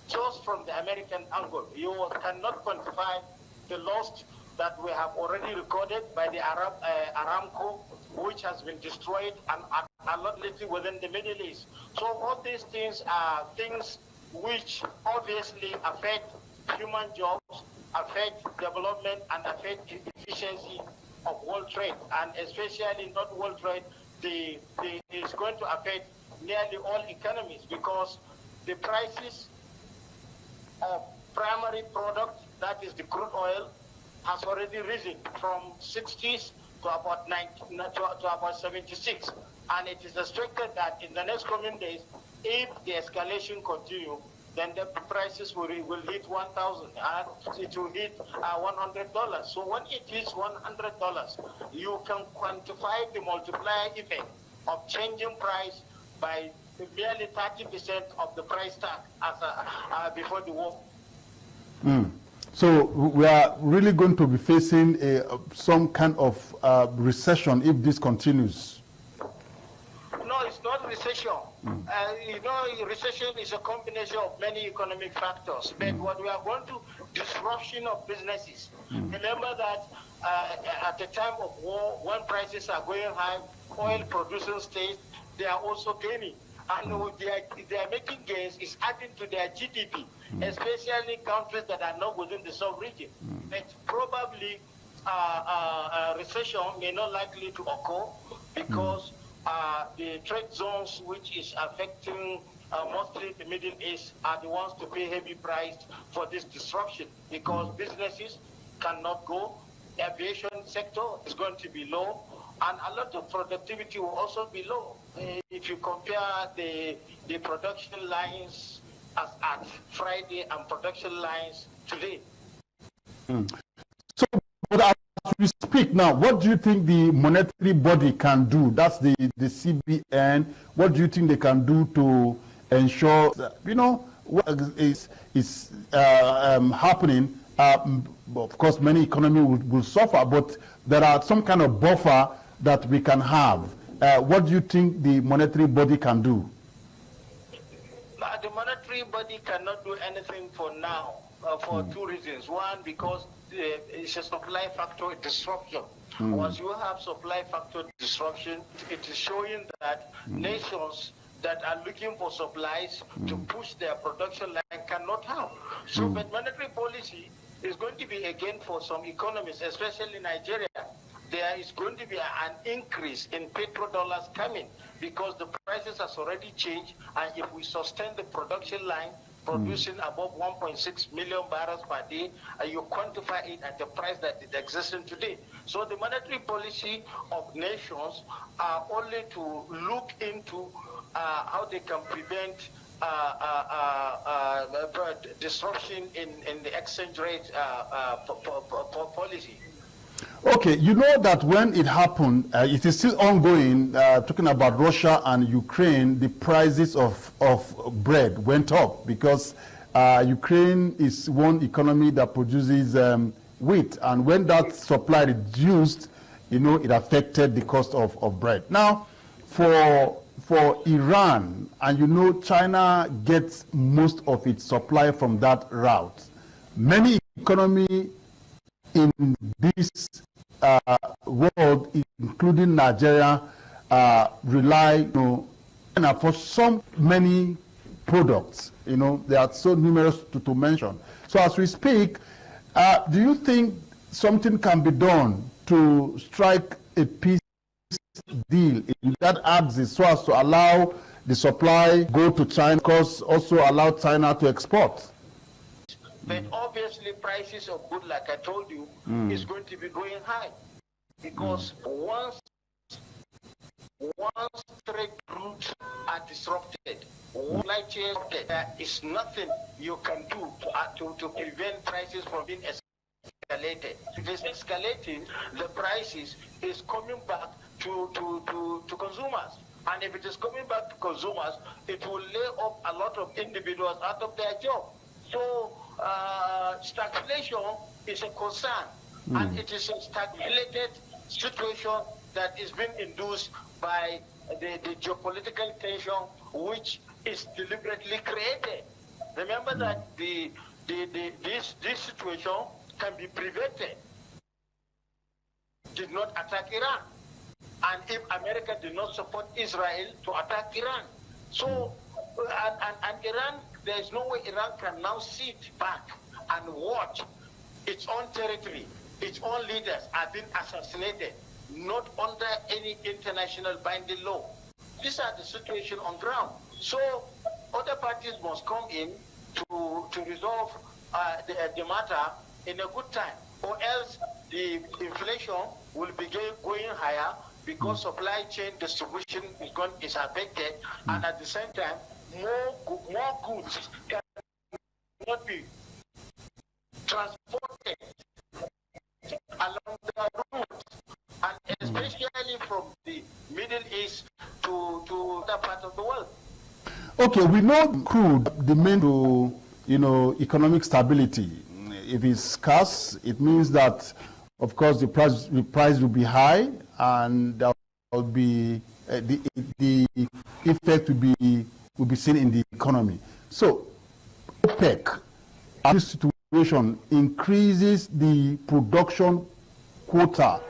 just from the American angle. You cannot quantify the loss that we have already recorded by the Aramco, which has been destroyed, and a lot lately within the Middle East. So all these things are things which obviously affect human jobs, affect development, and affect the efficiency of world trade, and especially not world trade, it's going to affect nearly all economies, because the prices of primary product, that is the crude oil, has already risen from 60s to about 90, to about 76, and it is expected that in the next coming days, if the escalation continues, then the prices will hit 1,000, and it will hit $100. So when it hits $100, you can quantify the multiplier effect of changing price by barely 30% of the price tag as before the war. So we are really going to be facing some kind of recession if this continues. No, it's not recession. You know, recession is a combination of many economic factors. But what we are going to, disruption of businesses. Remember that at the time of war, when prices are going high, oil producing states, they are also gaining. And they are making gains, is adding to their GDP, especially countries that are not within the sub-region. But probably a recession may not likely to occur, because the trade zones which is affecting mostly the Middle East are the ones to pay heavy price for this disruption, because businesses cannot go, aviation sector is going to be low, and a lot of productivity will also be low. If you compare the production lines as at Friday and production lines today. So, but as we speak now, what do you think the monetary body can do? That's the CBN. What do you think they can do to ensure that, what is happening? Of course, many economy will suffer, but there are some kind of buffer that we can have. What do you think the monetary body can do? The monetary body cannot do anything for now for two reasons. One, because it's a supply factor disruption. Once you have supply factor disruption, it is showing that nations that are looking for supplies to push their production line cannot have. So, but monetary policy is going to be again for some economies, especially Nigeria. There is going to be an increase in petrodollars coming because the prices has already changed, and if we sustain the production line producing above 1.6 million barrels per day, you quantify it at the price that is existing today. So the monetary policy of nations are only to look into how they can prevent disruption in the exchange rate policy. Okay, you know that when it happened, it is still ongoing, talking about Russia and Ukraine, the prices of bread went up because Ukraine is one economy that produces wheat, and when that supply reduced, it affected the cost of bread. Now, for Iran, and China gets most of its supply from that route, many economies in this world, including Nigeria, rely for so many products. They are so numerous to mention. So as we speak, do you think something can be done to strike a peace deal in that axis so as to allow the supply go to China, because also allow China to export? But obviously prices of goods, like I told you, is going to be going high. Because once trade routes are disrupted, supply chain, there is nothing you can do to prevent prices from being escalated. If it's escalating, the prices is coming back to consumers. And if it is coming back to consumers, it will lay off a lot of individuals out of their job. So stagflation is a concern, and it is a stagflated situation that is being induced by the geopolitical tension, which is deliberately created. Remember that this situation can be prevented. Did not attack Iran, and if America did not support Israel to attack Iran, so and Iran, there is no way Iran can now sit back and watch its own territory, its own leaders are being assassinated, not under any international binding law. These are the situation on ground. So other parties must come in to resolve the matter in a good time, or else the inflation will be going higher because supply chain distribution is affected, and at the same time, more goods cannot be transported along the route, and especially from the Middle East to other parts of the world. Okay, we know crude, the main to economic stability. If it's scarce, it means that, of course, the price will be high, and there will be the effect will be seen in the economy. So, OPEC, this situation increases the production quota,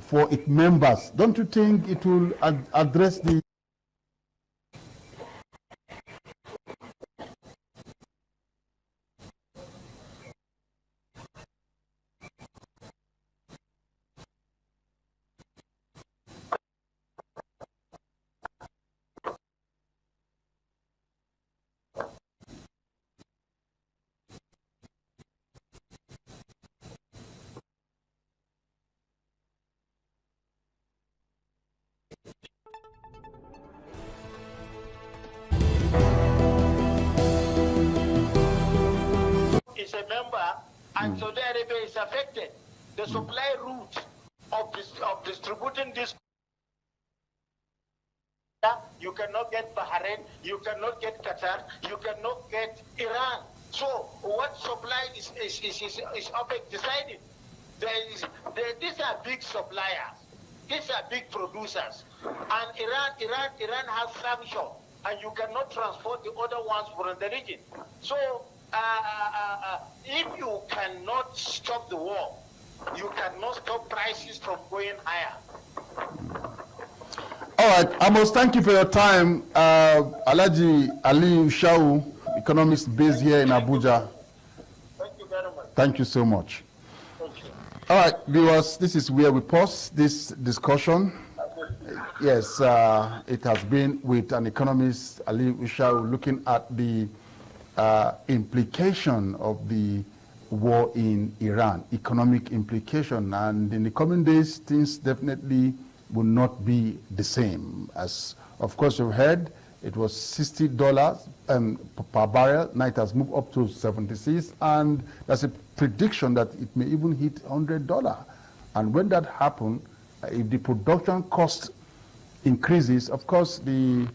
for its members. Don't you think it will address the is a member, and Saudi Arabia is affected. the supply route of distributing this. You cannot get Bahrain, you cannot get Qatar, you cannot get Iran. So what supply is OPEC deciding? These are big suppliers. These are big producers. And Iran has sanction, and you cannot transport the other ones from the region. So if you cannot stop the war, you cannot stop prices from going higher. All right, Amos, thank you for your time. Alhaji Ali Shau, economist based here in Abuja. Thank you very much. Thank you so much. Thank you. All right, viewers, this is where we pause this discussion. Yes, it has been with an economist, Ali Shau, looking at the implication of the war in Iran, economic implication. And in the coming days, things definitely will not be the same. As, of course, you've heard, it was $60 per barrel. Now it has moved up to 76, and there's a prediction that it may even hit $100. And when that happens, if the production cost increases, of course, the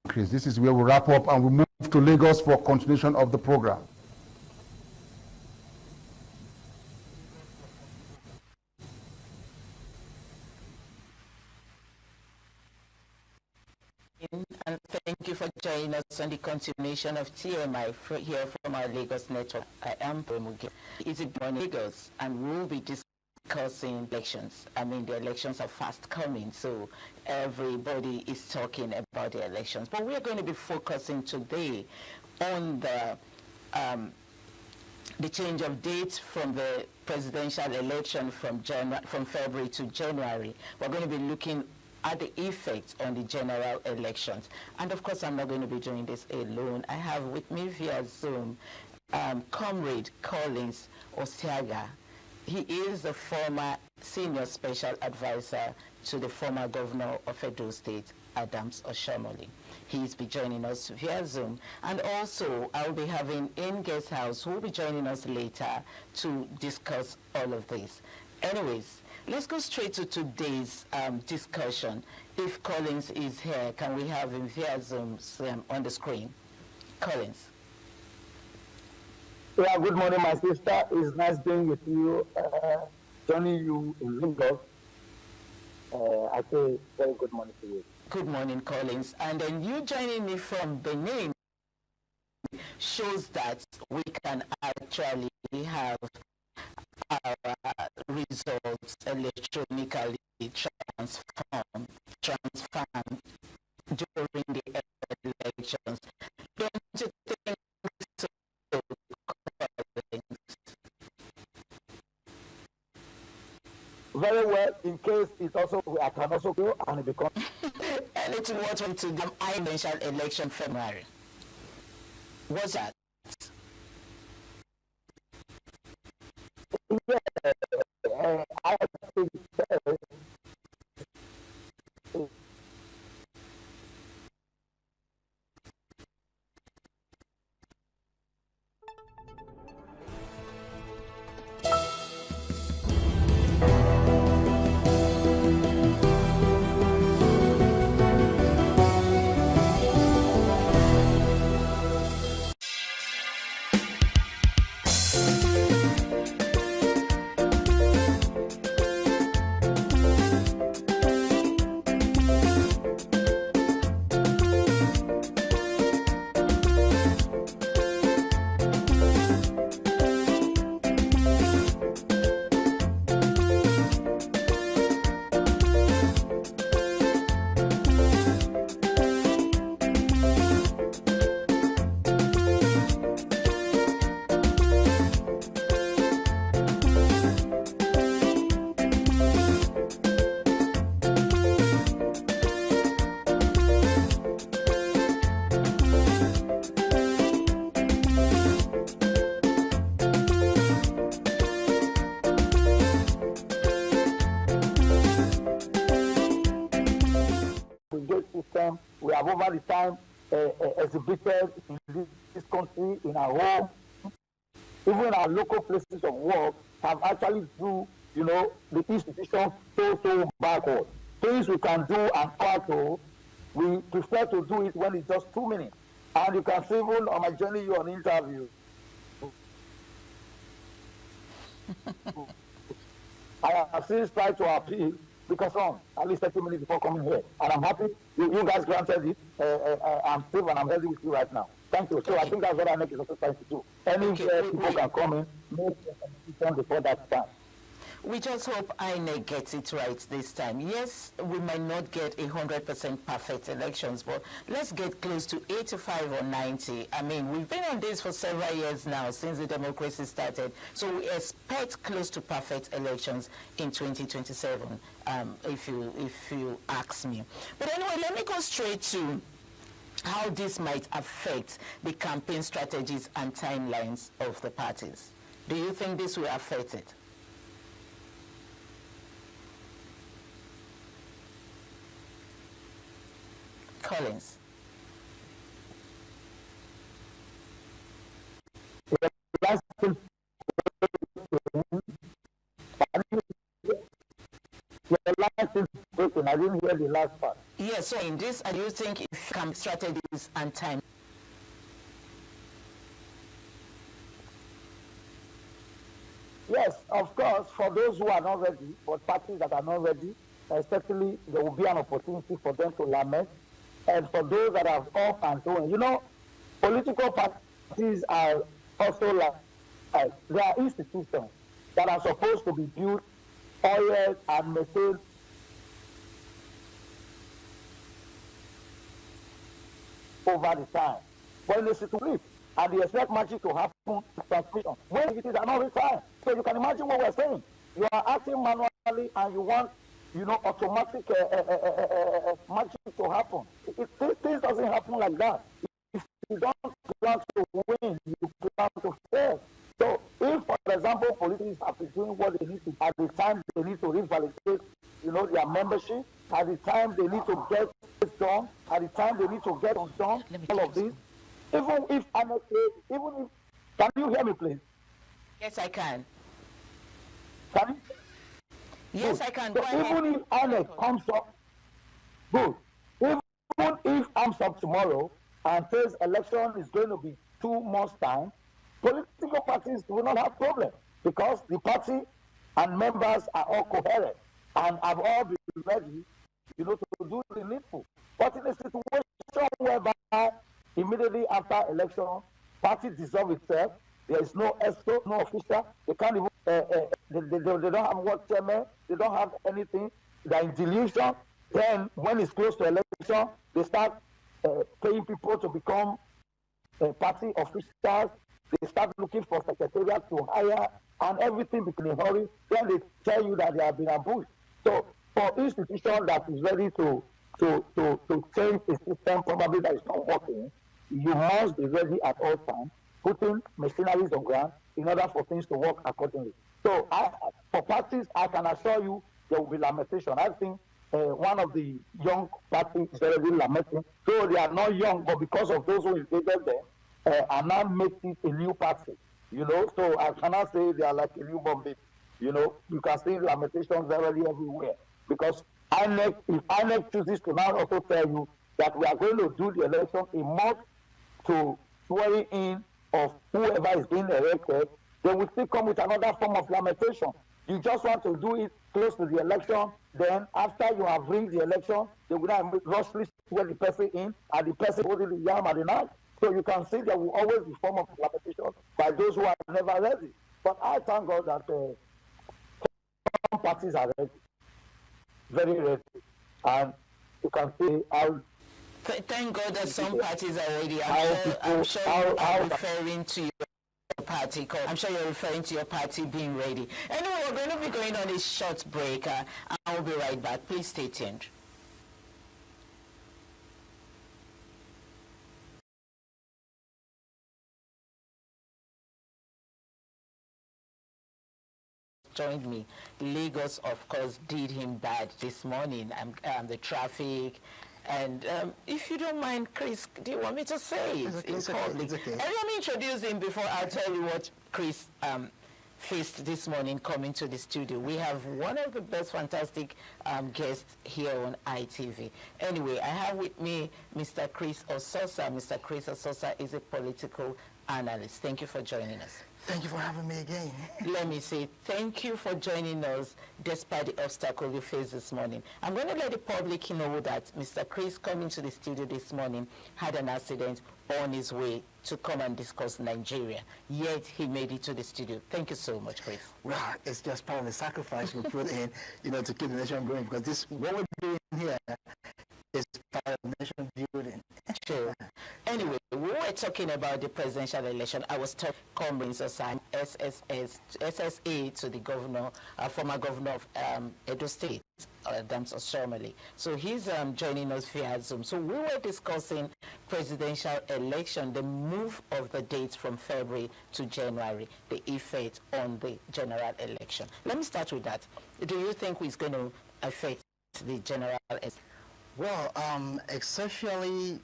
increase. This is where we wrap up, and we move to Lagos for continuation of the program. And thank you for joining us on the continuation of TMI here from our Lagos network. I am Premuge. It's in Lagos, and we'll be discussing elections. I mean, the elections are fast coming, so everybody is talking about the elections. But we're going to be focusing today on the change of dates from the presidential election from February to January. We're going to be looking at the effects on the general elections. And of course, I'm not going to be doing this alone. I have with me via Zoom Comrade Collins Osiaga. He is the former senior special advisor to the former governor of Edo State, Adams Oshomole. He's be joining us via Zoom. And also, I'll be having in guest house who will be joining us later to discuss all of this. Anyways, let's go straight to today's discussion. If Collins is here, can we have him via Zoom on the screen? Collins. Yeah, good morning, my sister. It's nice being with you, joining you in Lagos. I say very good morning to you. Good morning, Collins. And then you joining me from Benin shows that we can actually have our results electronically transformed during the elections. Don't you think so? Very well. In case it also, I can also go and become. Anything what went to the presidential election February. What's that? Yeah, I think we have over the time exhibited in this country, in our home, even our local places of work, have actually do, you know, the institution so backward. Things we can do and part of, we prefer to do it when it's just 2 minutes. And you can see even on my journey, you on interview. I have since tried to appeal because at least 30 minutes before coming here. And I'm happy you guys granted it. I'm safe and I'm healthy with you right now. Thank you. So I think that's what INEC is also trying to do. Any people can come in, make a decision before that time. We just hope INEC gets it right this time. Yes, we might not get 100% perfect elections, but let's get close to 85 or 90. I mean, we've been on this for several years now, since the democracy started. So we expect close to perfect elections in 2027, if you ask me. But anyway, let me go straight to how this might affect the campaign strategies and timelines of the parties. Do you think this will affect it? Collins. I didn't hear the last part. Yes, so in this, do you think if strategies and time? Yes, of course, for those who are not ready, for parties that are not ready, especially there will be an opportunity for them to lament. And for those that are off and doing, you know, political parties are also like they are institutions that are supposed to be built, oiled, and maintained over the time. But in a situation, and they expect magic to happen, transmission, when activities are not required. So you can imagine what we're saying. You are acting manually and you want, you know, automatic magic to happen. This doesn't happen like that. If you don't plan to win, you plan to fail. So if, for example, politicians are doing what they need to, at the time they need to revalidate, you know, their membership, at the time they need to get this done, at the time they need to get on done, all of this. Even if I'm okay, even if, can you hear me, please? Yes, I can. Can you? Yes, good. I can. So even if INEC comes up, good. Even if comes up tomorrow and says election is going to be 2 months' time, political parties will not have problem because the party and members are all coherent and have all been ready, you know, to do the needful. But in a situation whereby immediately after election, party dissolve itself, there is no ESCO, no official, they can't even, they don't have what chairman, they don't have anything, they're in delusion. Then when it's close to election, they start paying people to become party officials, they start looking for secretariat to hire, and everything becomes in a hurry. Then they tell you that they have been ambushed. So for institution that is ready to change a system probably that is not working, you must be ready at all times, putting machineries on ground in order for things to work accordingly. So for parties, I can assure you there will be lamentation. I think one of the young parties is already lamenting. So they are not young, but because of those who invaded them, are now making a new party. You know, so I cannot say they are like a newborn baby. You know, you can see lamentations already everywhere. Because INEC, if INEC chooses to now also tell you that we are going to do the election a month to swearing in of whoever is being elected, they will still come with another form of lamentation. You just want to do it close to the election, then after you have ring the election, they will now rushly swear the person in, and the person holding the yam at the night. So you can see there will always be form of lamentation by those who are never ready. But I thank God that some parties are ready, very ready, and you can see how. Thank God that some parties are ready. I'm sure you're referring to your party. I'm sure you're referring to your party being ready. Anyway, we're going to be going on a short break. I'll be right back. Please stay tuned. Joined me. Lagos, of course, did him bad this morning. The traffic. And if you don't mind, Chris, do you want me to say it? It's okay. And let me introduce him before I tell you what Chris feast this morning coming to the studio. We have one of the best fantastic guests here on ITV. Anyway, I have with me Mr. Chris Ososa. Mr. Chris Ososa is a political analyst. Thank you for joining us. Thank you for having me again. Let me say thank you for joining us despite the obstacle you faced this morning. I'm going to let the public know that Mr. Chris coming to the studio this morning had an accident on his way to come and discuss Nigeria. Yet he made it to the studio. Thank you so much, Chris. Well, it's just part of the sacrifice we put in, to keep the nation going, because what we're doing here is part of nation building. Sure. Anyway, we were talking about the presidential election. I was talking Comrades assigned SSA to the governor, former governor of Edo State, Adams Oshiomhole. So he's joining us via Zoom. So we were discussing presidential election, the move of the dates from February to January, the effect on the general election. Let me start with that. Do you think it's going to affect the general election? Well, essentially,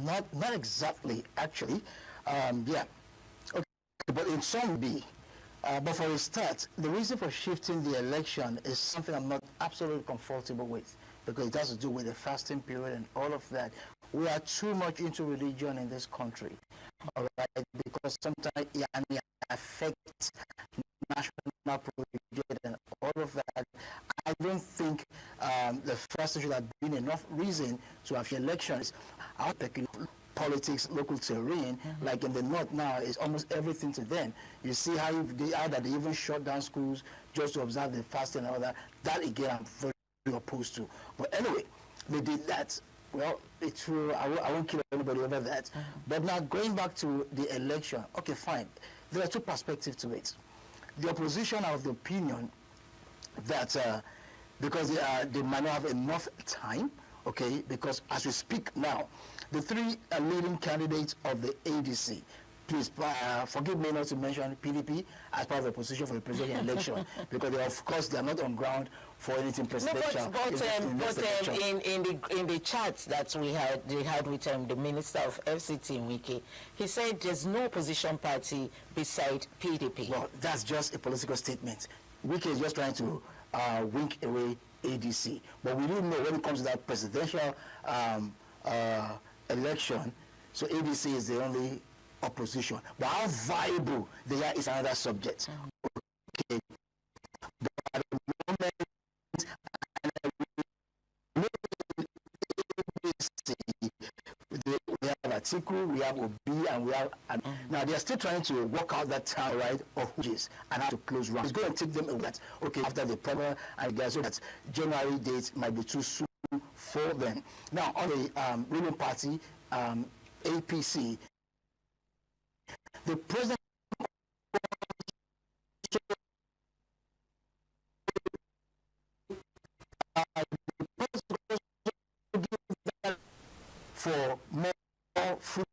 not exactly, actually. Yeah. Okay, but in some be. But for a start, the reason for shifting the election is something I'm not absolutely comfortable with, because it has to do with the fasting period and all of that. We are too much into religion in this country, all right? Because sometimes it affects national project and all of that. I don't think the first should have been enough reason to have elections. Our politics, local terrain, like in the north now, is almost everything to them. You see how that they even shut down schools just to observe the fasting and all that. That again, I'm very opposed to. But anyway, they did that. Well, it's true. I won't kill anybody over that. But now going back to the election, okay, fine. There are two perspectives to it. The opposition are of the opinion that because they might not have enough time, okay, because as we speak now, the three leading candidates of the ADC, please forgive me not to mention PDP as part of the opposition for the presidential election, because of course they are not on ground for anything presidential. No, but in the chat that they had with the Minister of FCT, Wike, he said there's no opposition party beside PDP. Well, that's just a political statement. Wike is just trying to wink away ADC. But we do know when it comes to that presidential election, so ADC is the only opposition. But how viable they are is another subject. Okay. But at the moment, we have Atiku, we have Obi, and we have. Now they are still trying to work out that time, right, of which and how to close round. It's going to take them away. That okay after the program, and guys, so that January date might be too soon for them. Now on the ruling party, APC, the president. For more food.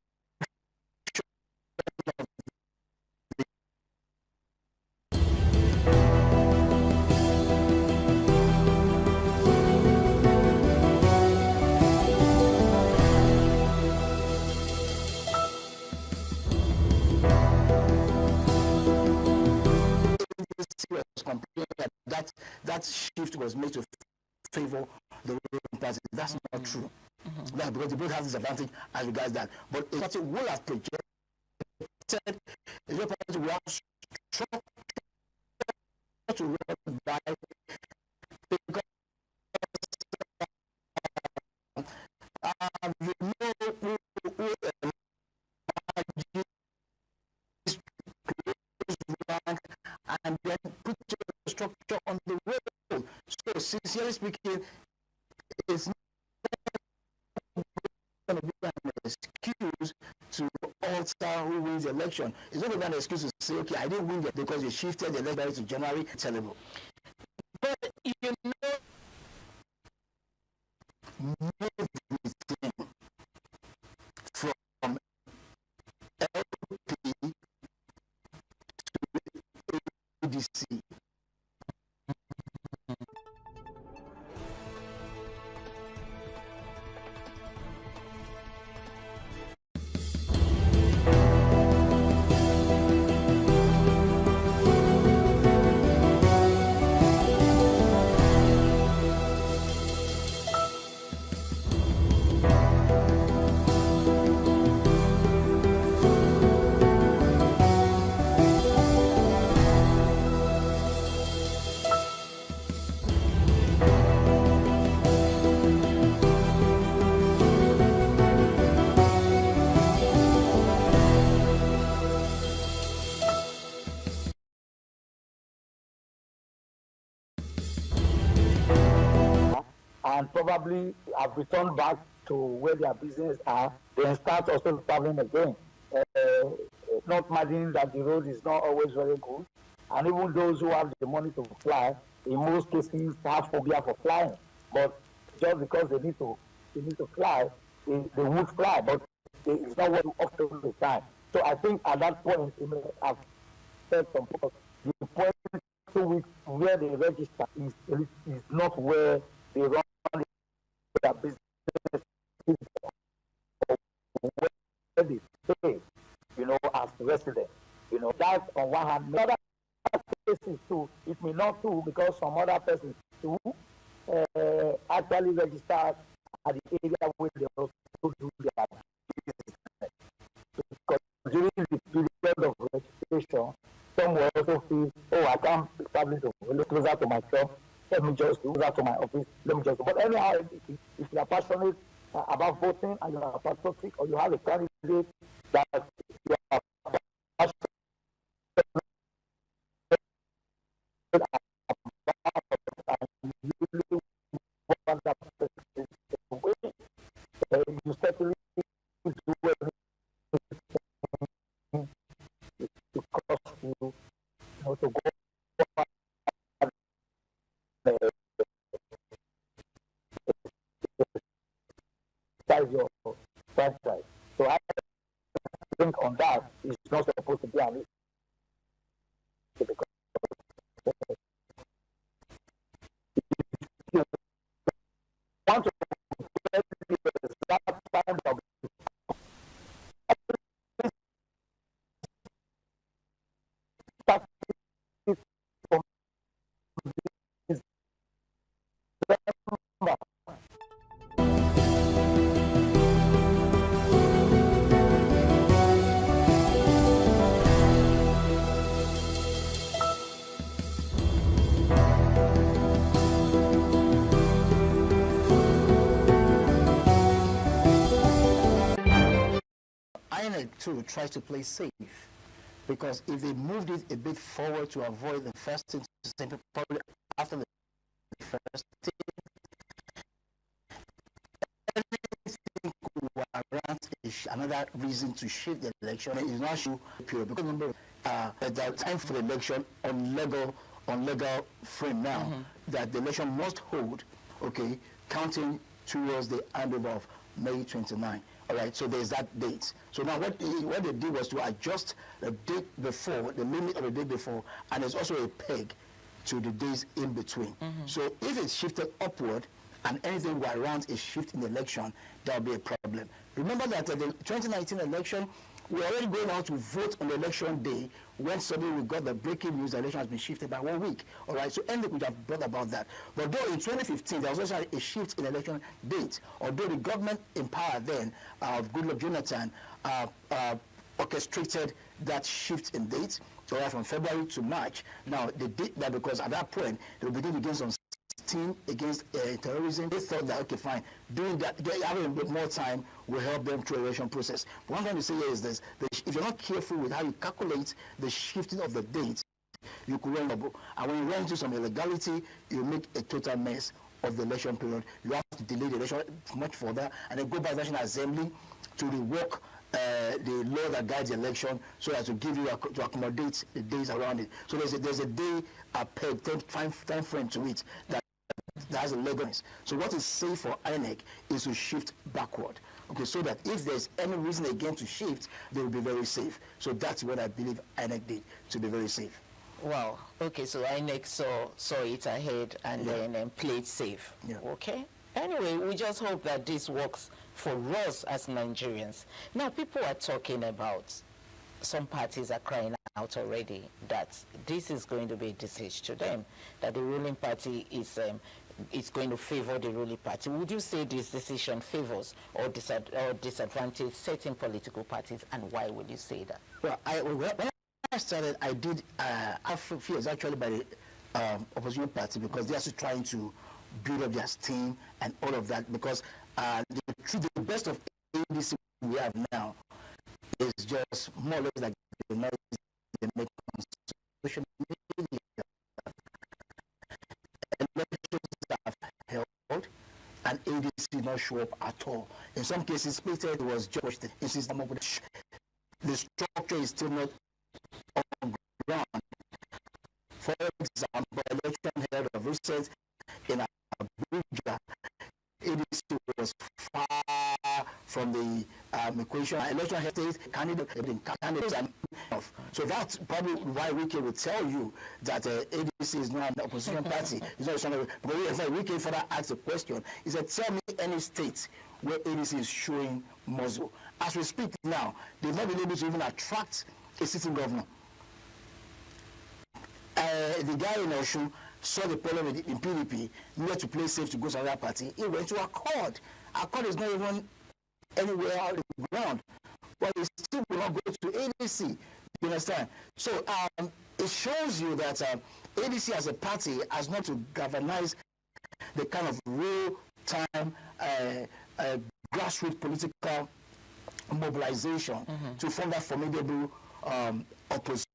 That shift was made to favor the ruling party. That's not true. That's because they both have this advantage as regards that. But a party will have projected, your party will have structure to run by, because you know who rank and then put your structure on the road. So sincerely speaking, it's not going to be an excuse to alter who wins the election. It's not going to be an excuse to say, okay, I didn't win it because you shifted the election to January. It's terrible. But you know, everything from LP to ADC. and probably have returned back to where their business are, then start also traveling again. Not imagining that the road is not always very good. And even those who have the money to fly, in most cases, have phobia for flying. But just because they need to fly, they would fly, but it's not what you offer all the time. So I think at that point, it may have said some people, the point to which where they register is not where they run their business, where they stay, as residents. That on one hand. In other cases too, it may not too, because some other persons too actually register at the area where they also do their business. Because during the period of registration, some will also feel, I can't be traveling to closer to my shop, let me just do that to my office, let me just do. But anyhow, if you are passionate about voting and you are patriotic, or you have a candidate that you are passionate about, and you really want that person to win, you certainly do everything to cost you, to go your franchise. So I think on that, it's not supposed to be an issue. Because you want to get that kind of INEC too tries to play safe, because if they moved it a bit forward to avoid the first thing to say, probably after the first thing, anything could warrant another reason to shift the election. It is not sure period, because remember the time for the election on legal frame now, that the election must hold, counting towards the handover of May 29. All right, so there's that date. So now what they did was to adjust the date before, the limit of the day before, and there's also a peg to the days in between. So if it's shifted upward and anything warrants a shift in the election, there'll be a problem. Remember that the 2019 election, we're already going out to vote on the election day when suddenly we got the breaking news the election has been shifted by 1 week. All right, so anything could have brought about that. But though in 2015 there was also a shift in election date, although the government in power then of Goodluck Jonathan orchestrated that shift in date, all right, from February to March. Now they did that because at that point they were beginning against some team against terrorism. They thought that, okay, fine, doing that, having a bit more time will help them through the election process. But what I'm trying to say here is this: if you're not careful with how you calculate the shifting of the dates, you could run trouble. And when you run into some illegality, you make a total mess of the election period. You have to delay the election much further, and then go back to the National Assembly to rework the law that guides the election, so as to give you to accommodate the days around it. So there's a day time frame to it that has a legalness. So what is safe for INEC is to shift backward. Okay, so that if there's any reason again to shift, they will be very safe. So that's what I believe INEC did to be very safe. Wow. Okay, so INEC saw it ahead and then played safe. Yeah. Okay. Anyway, we just hope that this works for us as Nigerians. Now, people are talking about, some parties are crying out already that this is going to be a disadvantage to them, that the ruling party is going to favor the ruling party. Would you say this decision favors or disadvantage certain political parties, and why would you say that? Well, when I started, I did fears actually by the opposition party, because they're also trying to build up their steam and all of that, because the best of ADC we have now is just more or less like the noise they make on social media. Elections have held, ADC did not show up at all. In some cases, it was just the structure is still not on ground. For example, election held of recent in Abuja, ADC was far from the equation. Election state candidates and so that's probably why Wike would tell you that ADC is not an opposition party. It's not something. Because Wike further asked a question. He said, "Tell me any state where ADC is showing muscle." As we speak now, they've not been able to even attract a sitting governor. The guy in Osun saw the problem in PDP, needed to play safe to go to another party. He went to Accord. Accord is not even anywhere out of the ground, but he still will not go to ADC. You understand? So it shows you that ADC as a party has not to galvanize the kind of real-time grassroots political mobilization to form that formidable opposition.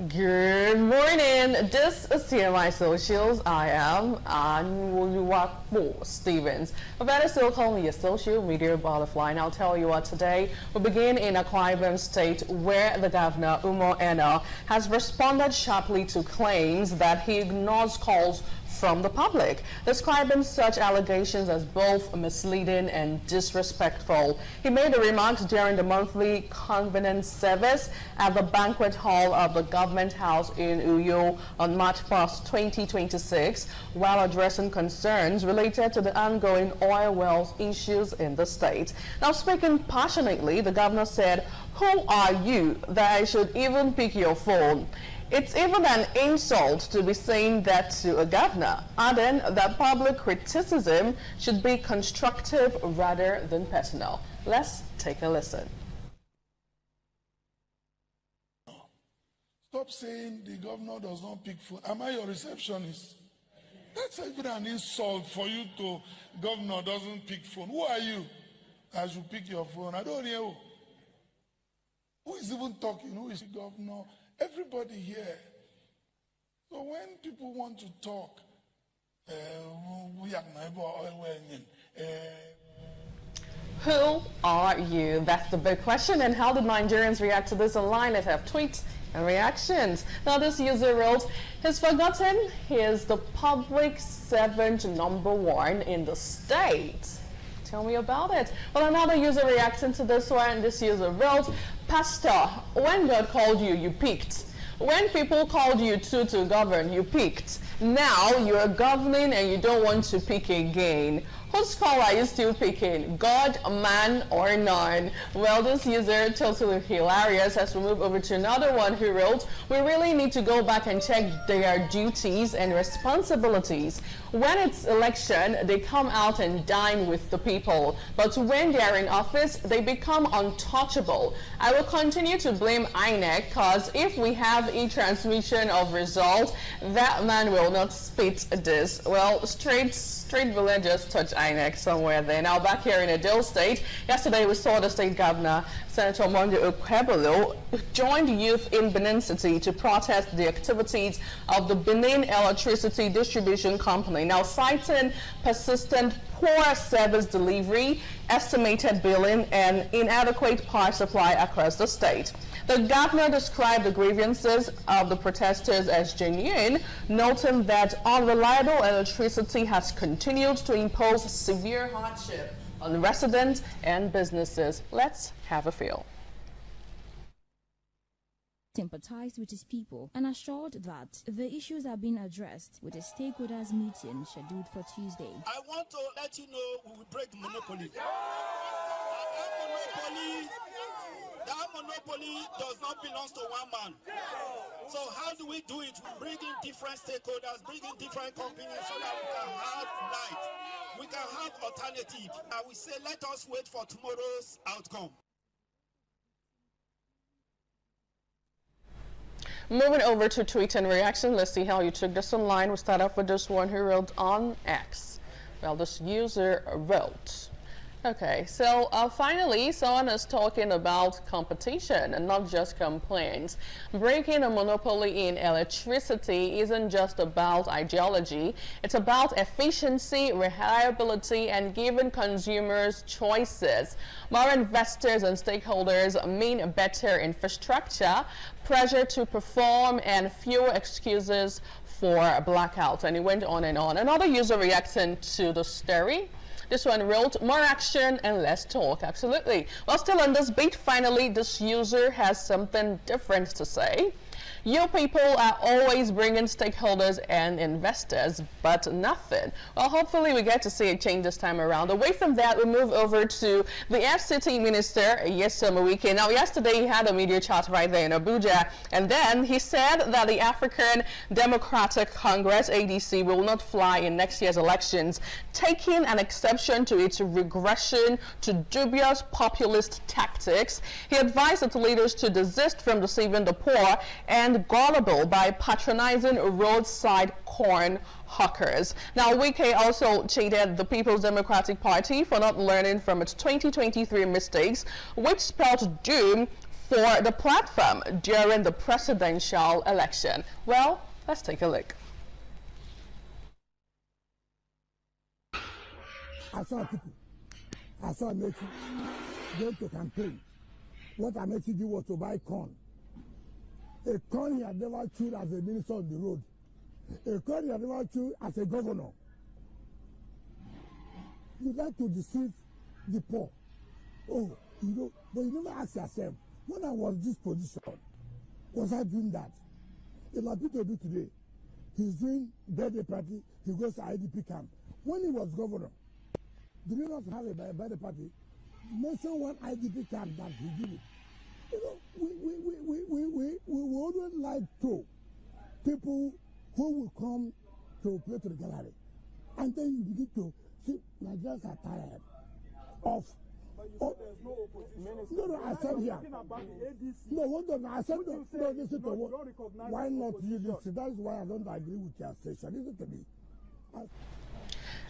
Good morning. This is TMI Socials. I am Anwoluwapo Stevens. But better still call me a social media butterfly. And I'll tell you what, today we begin in Akwa Ibom State, where the governor, Umo Eno, has responded sharply to claims that he ignores calls from the public, describing such allegations as both misleading and disrespectful. He made the remarks during the monthly convenience service at the banquet hall of the government house in Uyo on March 1st, 2026, while addressing concerns related to the ongoing oil wells issues in the state. Now, speaking passionately, the governor said, "Who are you that I should even pick your phone? It's even an insult to be saying that to a governor," adding that public criticism should be constructive rather than personal. Let's take a listen. Stop saying the governor does not pick phone. Am I your receptionist? That's even an insult for you to, governor doesn't pick phone. Who are you? I should pick your phone. I don't know. Who is even talking? Who is the governor? Everybody here. So when people want to talk, who are you? That's the big question. And how did Nigerians react to this online? Let's have tweets and reactions. Now, this user wrote, "He's forgotten he is the public servant #1 in the state." Tell me about it. Well, another user reacting to this one, this user wrote, "Pastor, when God called you, you picked. When people called you to govern, you picked. Now you're governing and you don't want to pick again. Whose call are you still picking? God, man, or none?" Well, this user, totally hilarious, as we move over to another one who wrote, "We really need to go back and check their duties and responsibilities. When it's election, they come out and dine with the people. But when they are in office, they become untouchable. I will continue to blame INEC, because if we have a transmission of results, that man will not spit this." Well, straight villagers touch INEC somewhere there. Now, back here in Edo State, yesterday we saw the state governor, Senator Monday Okwebolo, joined youth in Benin City to protest the activities of the Benin Electricity Distribution Company. Now, citing persistent poor service delivery, estimated billing, and inadequate power supply across the state. The governor described the grievances of the protesters as genuine, noting that unreliable electricity has continued to impose severe hardship on residents and businesses. Let's have a feel. sympathized with his people and assured that the issues are being addressed with a stakeholders meeting scheduled for Tuesday. I want to let you know we will break the monopoly. That monopoly does not belong to one man. So how do we do it? We bring in different stakeholders, bring in different companies so that we can have light. We can have alternative. And we say let us wait for tomorrow's outcome. Moving over to tweet and reaction, let's see how you took this online. We'll start off with this one who wrote on X. Well, this user wrote, okay, so finally someone is talking about competition and not just complaints. Breaking a monopoly in electricity isn't just about ideology. It's about efficiency, reliability, and giving consumers choices. More investors and stakeholders mean better infrastructure, pressure to perform, and fewer excuses for blackouts. And it went on and on. Another user reacting to the story. This one wrote, more action and less talk. Absolutely. Well, still on this beat, finally, this user has something different to say. You people are always bringing stakeholders and investors, but nothing. Well, hopefully we get to see a change this time around. Away from that, we move over to the FCT Minister, Nyesom Wike. Now, yesterday he had a media chat right there in Abuja, and then he said that the African Democratic Congress, ADC, will not fly in next year's elections, taking an exception to its regression to dubious populist tactics. He advised its leaders to desist from deceiving the poor and gullible by patronizing roadside corn hawkers. Now, Wike also cheated the People's Democratic Party for not learning from its 2023 mistakes, which spelled doom for the platform during the presidential election. Well, let's take a look. I saw people. I saw Amechi going to campaign. What Amechi did was to buy corn. A corn he had never chewed as a minister on the road. A corn he had never chewed as a governor. You like to deceive the poor. Oh, you know, but you never ask yourself, when I was this position, was I doing that? A lot of people do today. He's doing birthday party, he goes to IDP camp. When he was governor, did he not have a birthday party? Mention one IDP camp that he did it. You know, we wouldn't like to people who will come to play to the gallery. And then you begin to see Nigerians are tired of. No, I said here. No, hold on. I said no, listen to what. Why not you listen? That is why I don't agree with your station. Listen to me.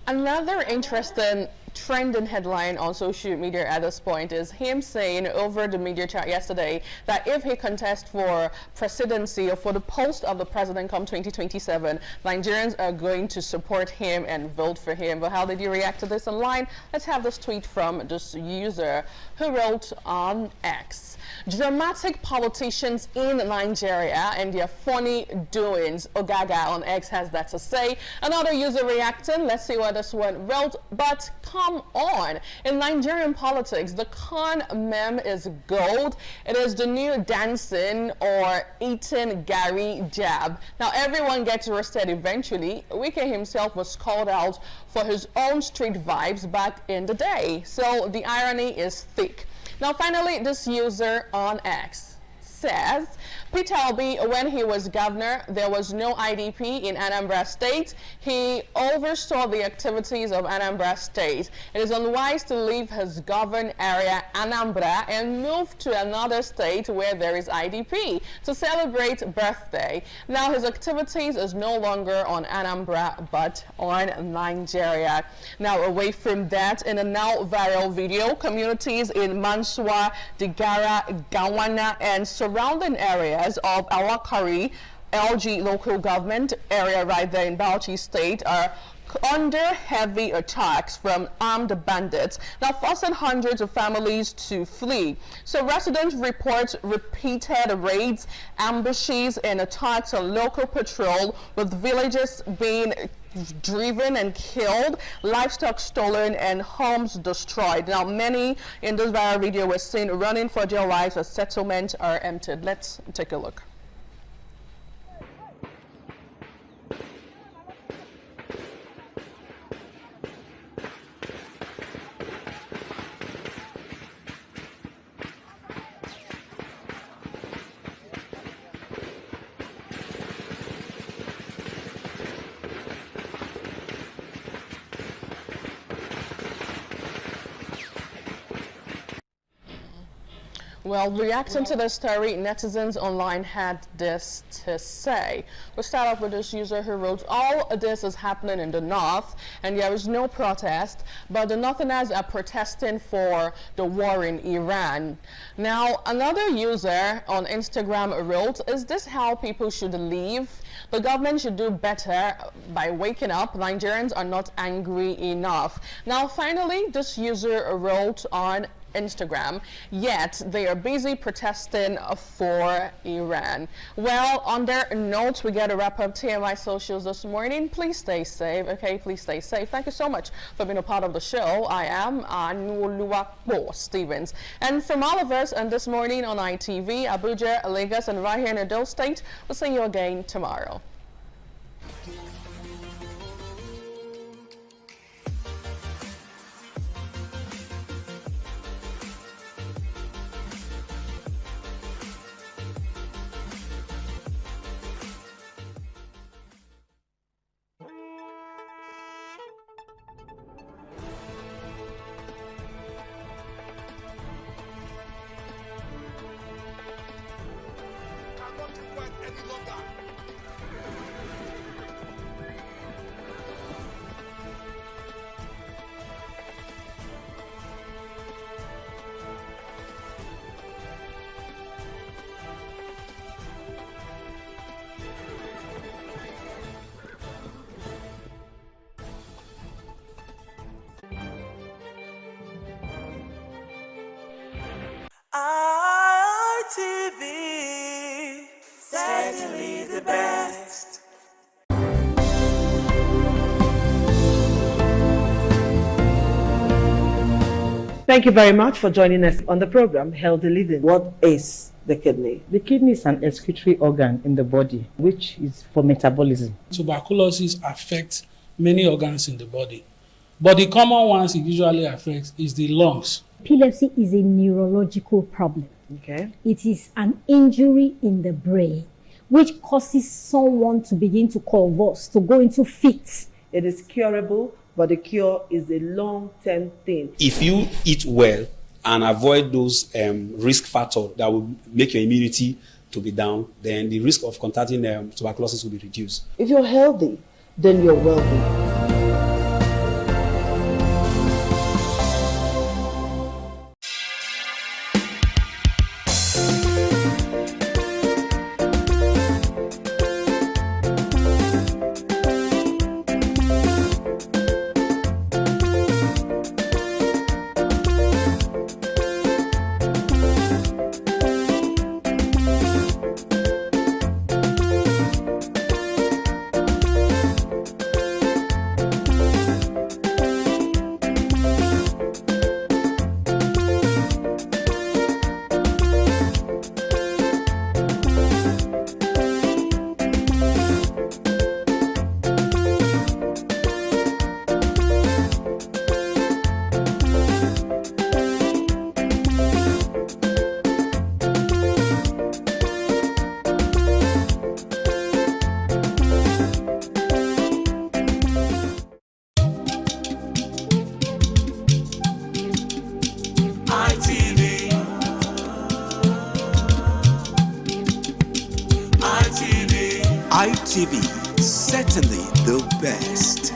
Another interesting trending headline on social media at this point is him saying over the media chat yesterday that if he contests for presidency or for the post of the president come 2027, Nigerians are going to support him and vote for him. But how did you react to this online? Let's have this tweet from this user who wrote on X. Dramatic politicians in Nigeria and their funny doings. Ogaga on X has that to say. Another user reacting. Let's see what this one wrote. But come on. In Nigerian politics, the con meme is gold. It is the new dancing or eating Gary jab. Now, everyone gets arrested eventually. Wike himself was called out for his own street vibes back in the day. So the irony is thick. Now, finally, this user on X says, Peter Obi, when he was governor, there was no IDP in Anambra State. He oversaw the activities of Anambra State. It is unwise to leave his governed area, Anambra, and move to another state where there is IDP to celebrate birthday. Now, his activities is no longer on Anambra, but on Nigeria. Now, away from that, in a now viral video, communities in Mansua, Digara, Gawana, and surrounding areas of Awakari, LG local government area right there in Bauchi State are under heavy attacks from armed bandits, now forcing hundreds of families to flee. So residents report repeated raids, ambushes, and attacks on local patrol, with villages being driven and killed, livestock stolen, and homes destroyed. Now, many in this viral video were seen running for their lives as settlements are emptied. Let's take a look. Well, reacting to this story, netizens online had this to say. We'll start off with this user who wrote, all of this is happening in the north and there is no protest, but the northerners are protesting for the war in Iran. Now, another user on Instagram wrote, is this how people should live? The government should do better by waking up. Nigerians are not angry enough. Now, finally, this user wrote on Instagram, yet they are busy protesting for Iran. Well, on their note, we got to wrap up TMI Socials this morning. Please stay safe, okay? Please stay safe. Thank you so much for being a part of the show. I am Anuoluwapo Stevens. And from all of us, and this morning on ITV, Abuja, Lagos, and right here in Edo State, we'll see you again tomorrow. ITV, certainly the best. Thank you very much for joining us on the program Healthy Living. What is the kidney? The kidney is an excretory organ in the body, which is for metabolism. Tuberculosis affects many organs in the body, but the common ones it usually affects is the lungs. Epilepsy is a neurological problem. Okay. It is an injury in the brain which causes someone to begin to convulse, to go into fits. It is curable, but the cure is a long-term thing. If you eat well and avoid those risk factors that will make your immunity to be down, then the risk of contracting tuberculosis will be reduced. If you're healthy, then you're wealthy. ITV, certainly the best.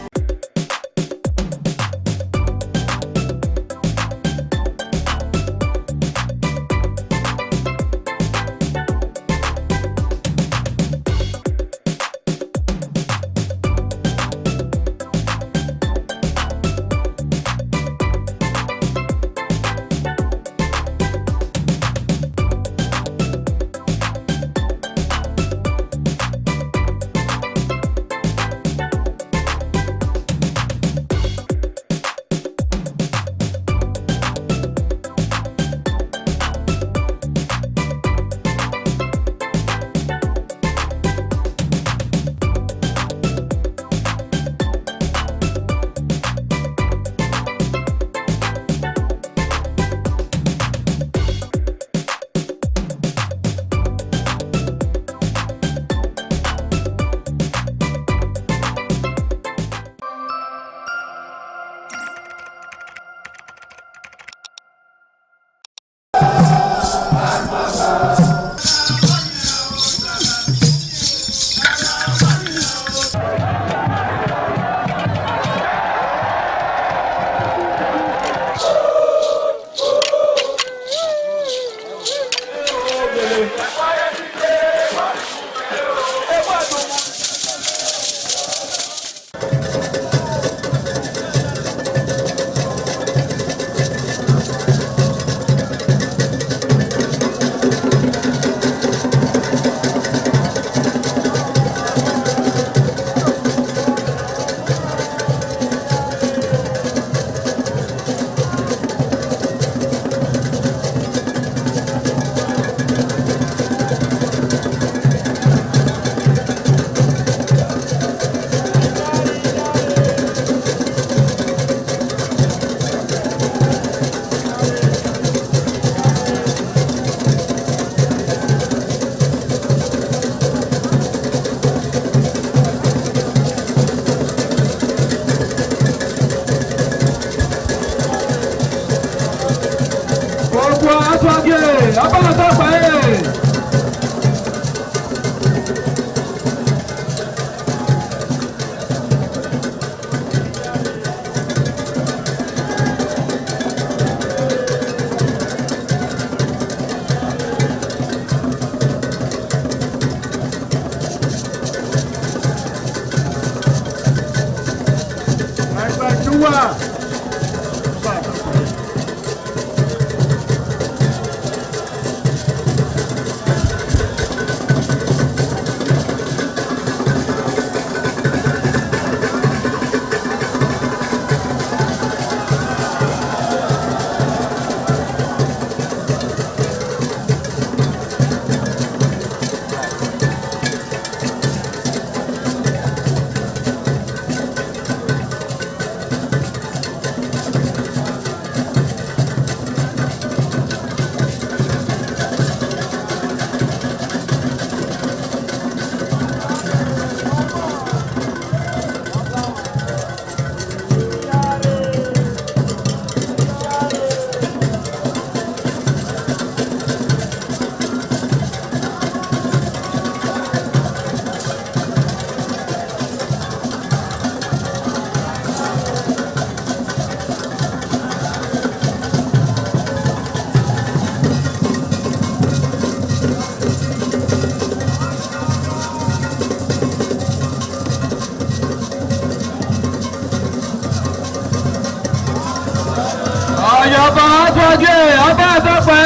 tọ́jú ẹ̀ ọba àtọ́pẹ́.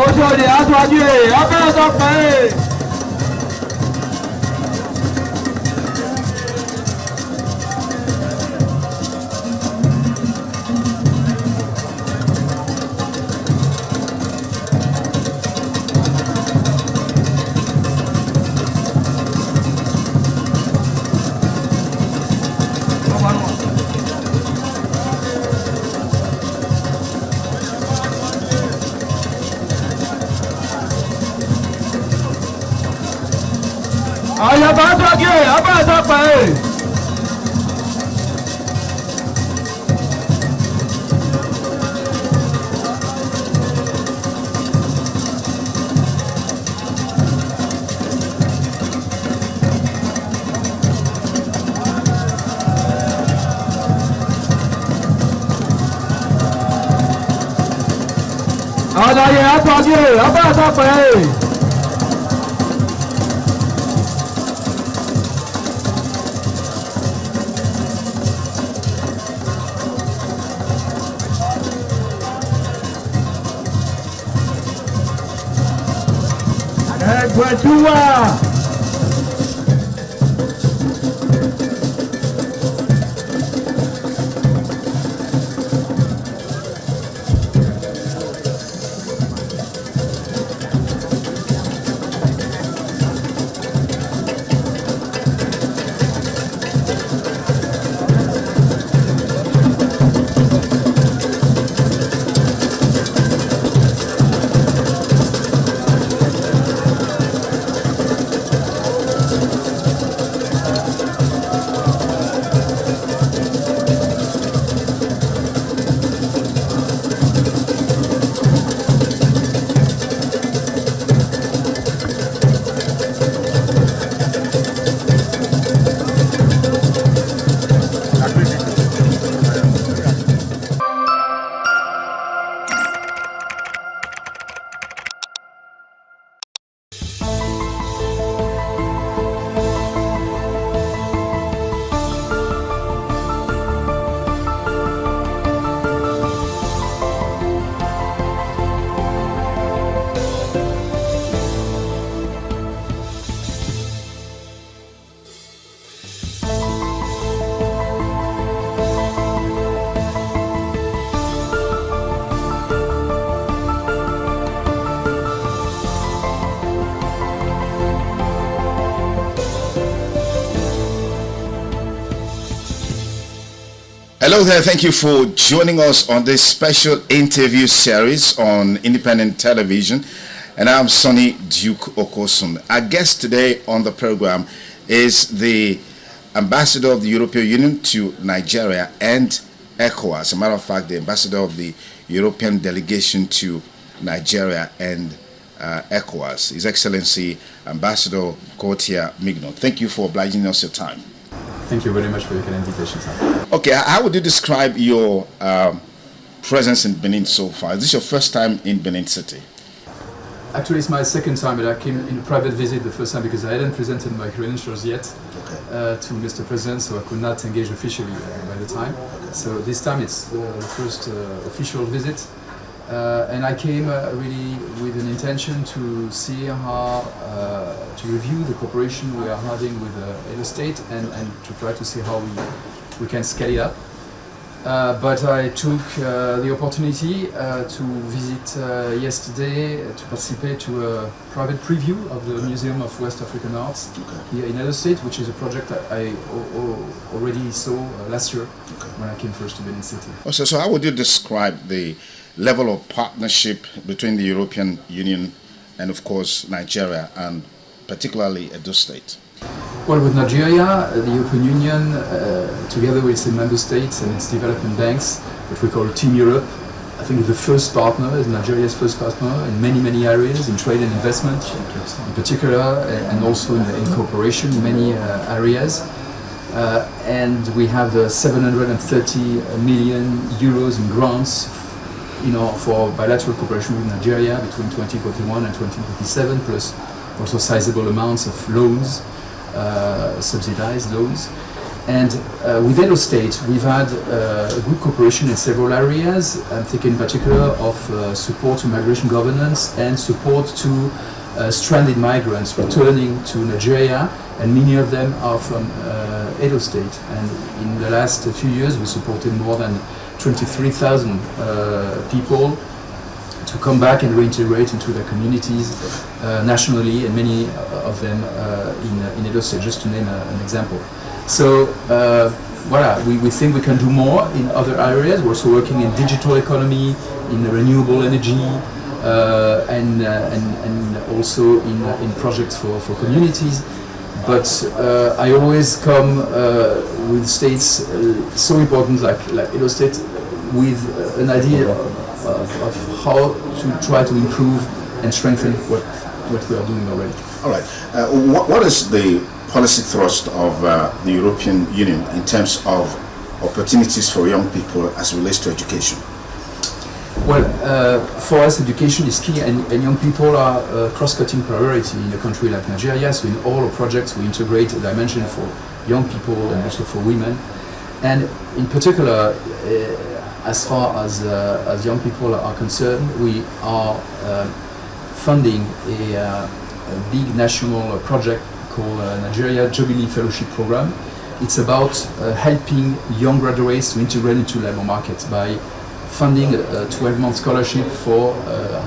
Ojúde aṣáájú ẹ̀ ọba àtọ́pẹ́. Ayaba tọ́jú ẹ̀ ọba àtọ́pẹ́. Àlàyé àtọ́jú ẹ̀ ọba àtọ́pẹ́. Ẹgbẹ̀túwà. Hello there, thank you for joining us on this special interview series on independent television. And I'm Sonny Duke Okosun. Our guest today on the program is the Ambassador of the European Union to Nigeria and ECOWAS. As a matter of fact, the Ambassador of the European Delegation to Nigeria and ECOWAS, His Excellency Ambassador Gauthier Mignon. Thank you for obliging us your time. Thank you very much for your kind invitation, sir. Okay, how would you describe your presence in Benin so far? Is this your first time in Benin City? Actually, it's my second time, but I came in a private visit the first time because I hadn't presented my credentials yet to Mr. President, so I could not engage officially by the time. Okay. So this time it's the first official visit. And I came really with an intention to see how, to review the cooperation we are having with Edo State and to try to see how we can scale it up. But I took the opportunity to visit yesterday to participate to a private preview of the Museum of West African Arts here in Edo State, which is a project that I already saw last year when I came first to Benin City. Also, so how would you describe the level of partnership between the European Union and, of course, Nigeria, and particularly Edo State? Well, with Nigeria, the European Union, together with its member states and its development banks, what we call Team Europe, I think is the first partner, is Nigeria's first partner in many areas, in trade and investment in particular, and also in cooperation in many areas. And we have 730 million euros in grants for bilateral cooperation with Nigeria between 2041 and 2027, plus also sizable amounts of loans, subsidized loans. And with Edo State, we've had good cooperation in several areas. I'm thinking in particular of support to migration governance and support to stranded migrants returning to Nigeria, and many of them are from Edo State. And in the last few years, we supported more than 23,000 people to come back and reintegrate into their communities nationally, and many of them in Edo State, just to name an example. So we think we can do more in other areas. We're also working in digital economy, in renewable energy, and also in projects for communities. But I always come with states so important like Edo State with an idea of how to try to improve and strengthen what we are doing already. All right. What is the policy thrust of the European Union in terms of opportunities for young people as it relates to education? Well, for us, education is key, and young people are a cross-cutting priority in a country like Nigeria. So in all our projects, we integrate a dimension for young people and also for women. And in particular, as far as young people are concerned, we are funding a big national project called Nigeria Jubilee Fellowship Program. It's about helping young graduates to integrate into labor markets by funding a 12-month scholarship for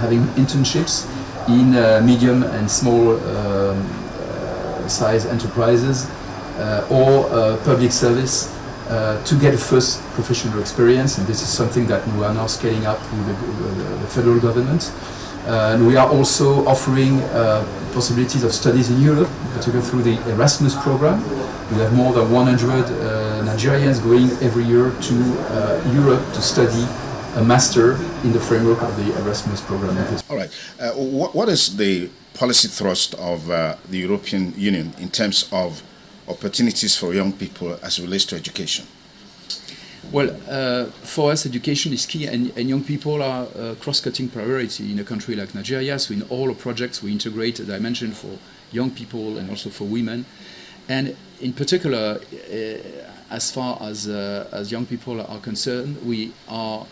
having internships in medium and small size enterprises or public service to get a first professional experience. And this is something that we are now scaling up with the federal government. And we are also offering possibilities of studies in Europe, particularly through the Erasmus program. We have more than 100 Nigerians going every year to Europe to study a master in the framework of the Erasmus program. All right. What is the policy thrust of the European Union in terms of opportunities for young people as it relates to education? Well, for us, education is key, and young people are a cross-cutting priority in a country like Nigeria. So in all our projects, we integrate a dimension for young people and also for women. And in particular, as far as young people are concerned, we are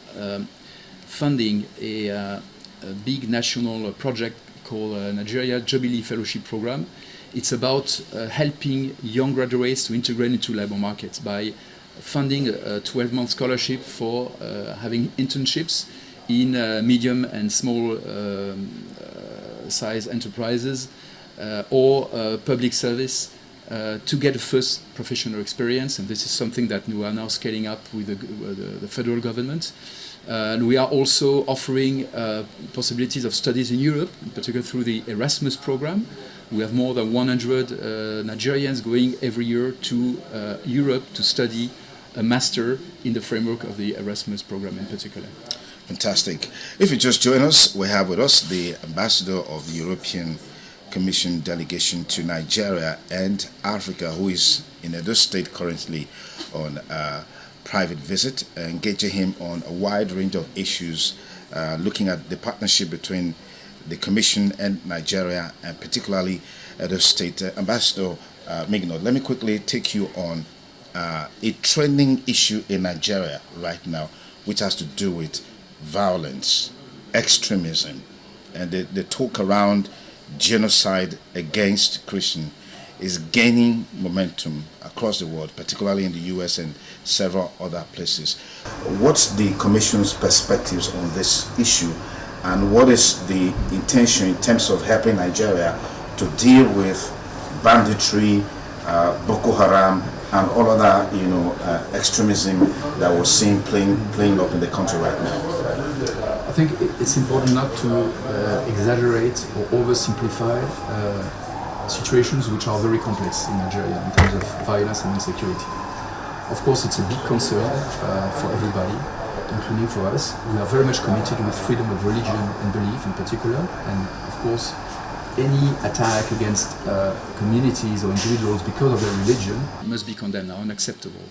funding a big national project called Nigeria Jubilee Fellowship Program. It's about helping young graduates to integrate into labor markets by funding a 12-month scholarship for having internships in medium and small size enterprises or public service to get a first professional experience. And this is something that we are now scaling up with the federal government. And we are also offering possibilities of studies in Europe, in particular through the Erasmus program. We have more than 100 Nigerians going every year to Europe to study a master in the framework of the Erasmus program in particular. Fantastic. If you just join us, we have with us the ambassador of the European Commission delegation to Nigeria and Africa, who is in Edo State currently on a private visit, engaging him on a wide range of issues, looking at the partnership between the Commission and Nigeria, and particularly Edo State. Ambassador Migno, let me quickly take you on a trending issue in Nigeria right now, which has to do with violence, extremism, and the talk around genocide against Christians is gaining momentum across the world, particularly in the US and several other places. What's the Commission's perspectives on this issue, and what is the intention in terms of helping Nigeria to deal with banditry, Boko Haram, and all other, extremism that we're seeing playing up in the country right now? I think it's important not to exaggerate or oversimplify situations which are very complex in Nigeria in terms of violence and insecurity. Of course, it's a big concern for everybody, including for us. We are very much committed with freedom of religion and belief in particular, and of course, any attack against communities or individuals because of their religion must be condemned, are unacceptable.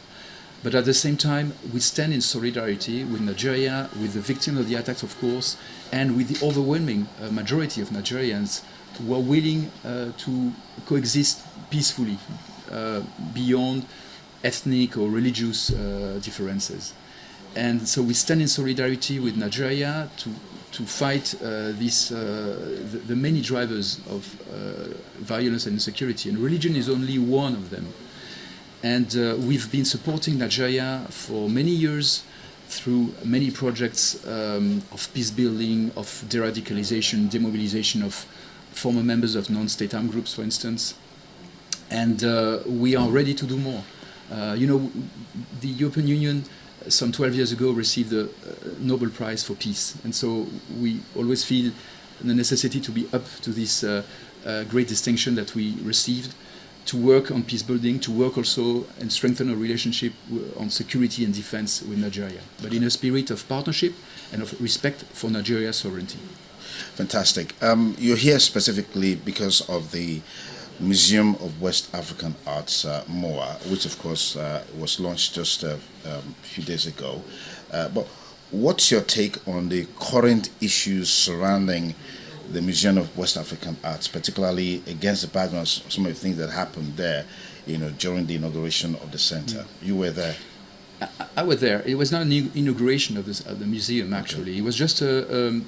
But at the same time, we stand in solidarity with Nigeria, with the victims of the attacks, of course, and with the overwhelming majority of Nigerians who are willing to coexist peacefully beyond ethnic or religious differences. And so we stand in solidarity with Nigeria to fight the many drivers of violence and insecurity, and religion is only one of them. And we've been supporting Nigeria for many years through many projects of peace building, of de-radicalization, demobilization of former members of non-state armed groups, for instance. And we are ready to do more. The European Union some 12 years ago received the Nobel Prize for Peace. And so we always feel the necessity to be up to this great distinction that we received, to work on peace building, to work also and strengthen a relationship on security and defense with Nigeria, but in a spirit of partnership and of respect for Nigeria's sovereignty. Fantastic. You're here specifically because of the Museum of West African Arts, MOA, which of course was launched just a few days ago. But what's your take on the current issues surrounding the Museum of West African Arts, particularly against the background of some of the things that happened there, during the inauguration of the center? You were there. I was there. It was not an inauguration of the museum, actually. Okay. It was just a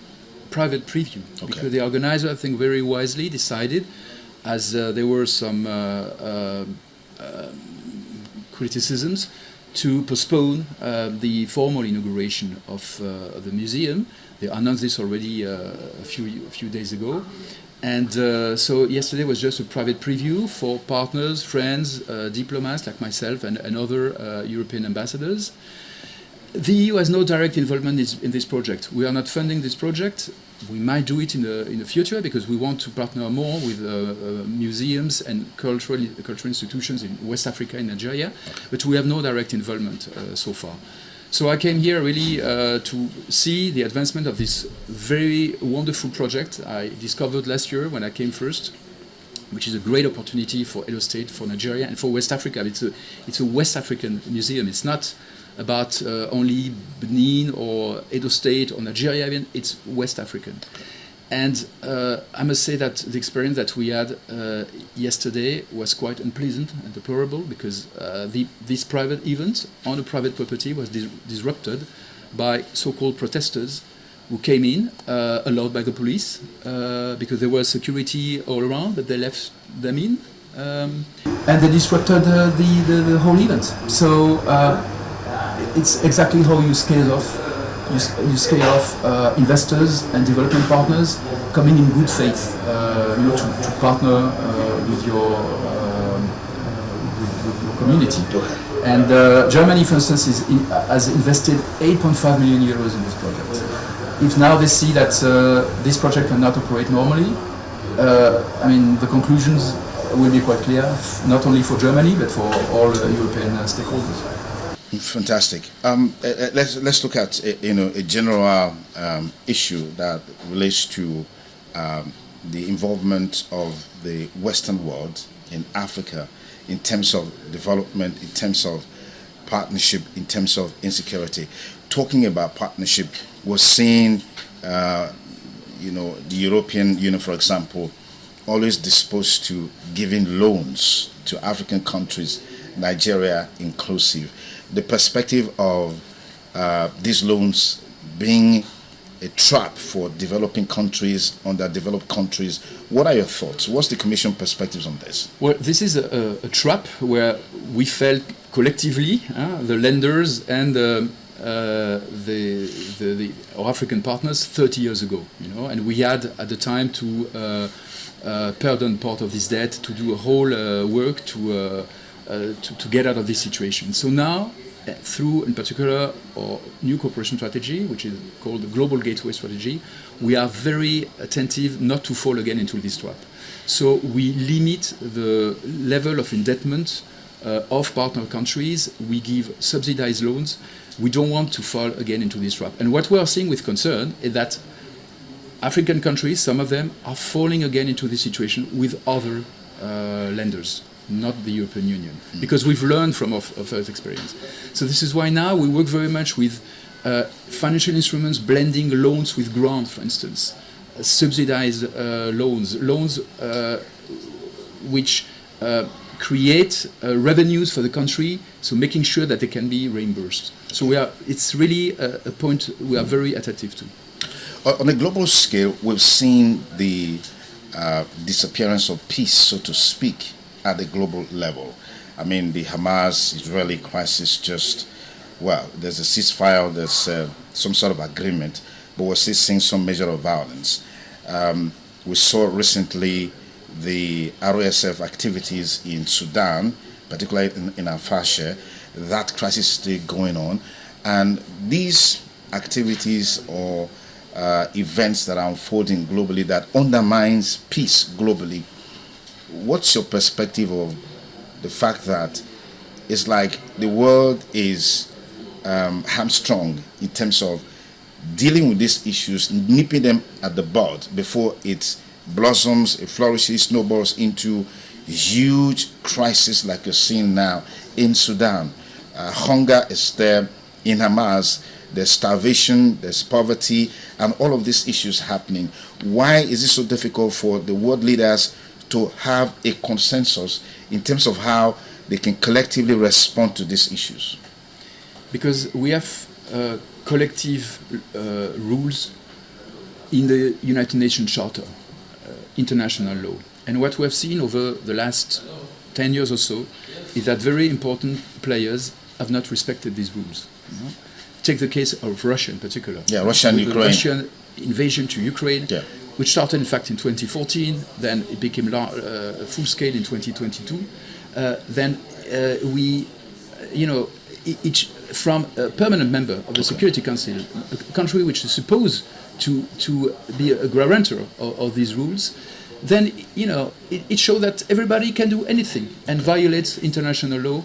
private preview, because the organizer, I think, very wisely decided, as there were some criticisms, to postpone the formal inauguration of the museum. They announced this already a few days ago. And so yesterday was just a private preview for partners, friends, diplomats like myself and other European ambassadors. The EU has no direct involvement in this project. We are not funding this project. We might do it in the future because we want to partner more with museums and cultural institutions in West Africa and Nigeria, but we have no direct involvement so far. So I came here really to see the advancement of this very wonderful project I discovered last year when I came first, which is a great opportunity for Edo State, for Nigeria, and for West Africa. It's a West African museum. It's not about only Benin or Edo State or Nigeria even, it's West African. And I must say that the experience that we had yesterday was quite unpleasant and deplorable, because this private event on a private property was disrupted by so-called protesters who came in, allowed by the police, because there was security all around, but they left them in. And they disrupted the whole event. So it's exactly how you scale off. You scale off investors and development partners coming in good faith, to partner with your community. And Germany, for instance, has invested 8.5 million euros in this project. If now they see that this project cannot operate normally, the conclusions will be quite clear, not only for Germany but for all European stakeholders. Fantastic. Let's look at a general issue that relates to the involvement of the Western world in Africa in terms of development, in terms of partnership, in terms of insecurity. Talking about partnership, we're seeing the European Union, for example, always disposed to giving loans to African countries, Nigeria inclusive. The perspective of these loans being a trap for developing countries, underdeveloped countries. What are your thoughts? What's the Commission perspectives on this? Well, this is a trap where we felt collectively, the lenders and our African partners 30 years ago, and we had at the time to pardon part of this debt, to do a whole work to get out of this situation. So now, through, in particular, our new cooperation strategy, which is called the Global Gateway Strategy, we are very attentive not to fall again into this trap. So we limit the level of indebtedness of partner countries. We give subsidized loans. We don't want to fall again into this trap. And what we are seeing with concern is that African countries, some of them, are falling again into this situation with other lenders, not the European Union, because we've learned from our first experience. So this is why now we work very much with financial instruments, blending loans with grants, for instance, subsidized loans which create revenues for the country, so making sure that they can be reimbursed. So it's really a point we are very attentive to. On a global scale, we've seen the disappearance of peace, so to speak, at the global level. I mean, the Hamas-Israeli crisis there's a ceasefire, there's some sort of agreement, but we're still seeing some measure of violence. We saw recently the RSF activities in Sudan, particularly in Al-Fasher. That crisis is still going on. And these activities or events that are unfolding globally that undermines peace globally, what's your perspective of the fact that it's like the world is hamstrung in terms of dealing with these issues, nipping them at the bud before it blossoms, it flourishes, snowballs into huge crisis like you're seeing now in Sudan? Hunger is there in Hamas. There's starvation, there's poverty, and all of these issues happening. Why is it so difficult for the world leaders to have a consensus in terms of how they can collectively respond to these issues? Because we have collective rules in the United Nations Charter, international law. And what we have seen over the last 10 years or so is that very important players have not respected these rules. Take the case of Russia in particular. Yeah, Russia and Ukraine. The Russian invasion to Ukraine, which started in fact in 2014, then it became full scale in 2022. Then we, each from a permanent member of the Security Council, a country which is supposed to be a guarantor of these rules, then it shows that everybody can do anything and violates international law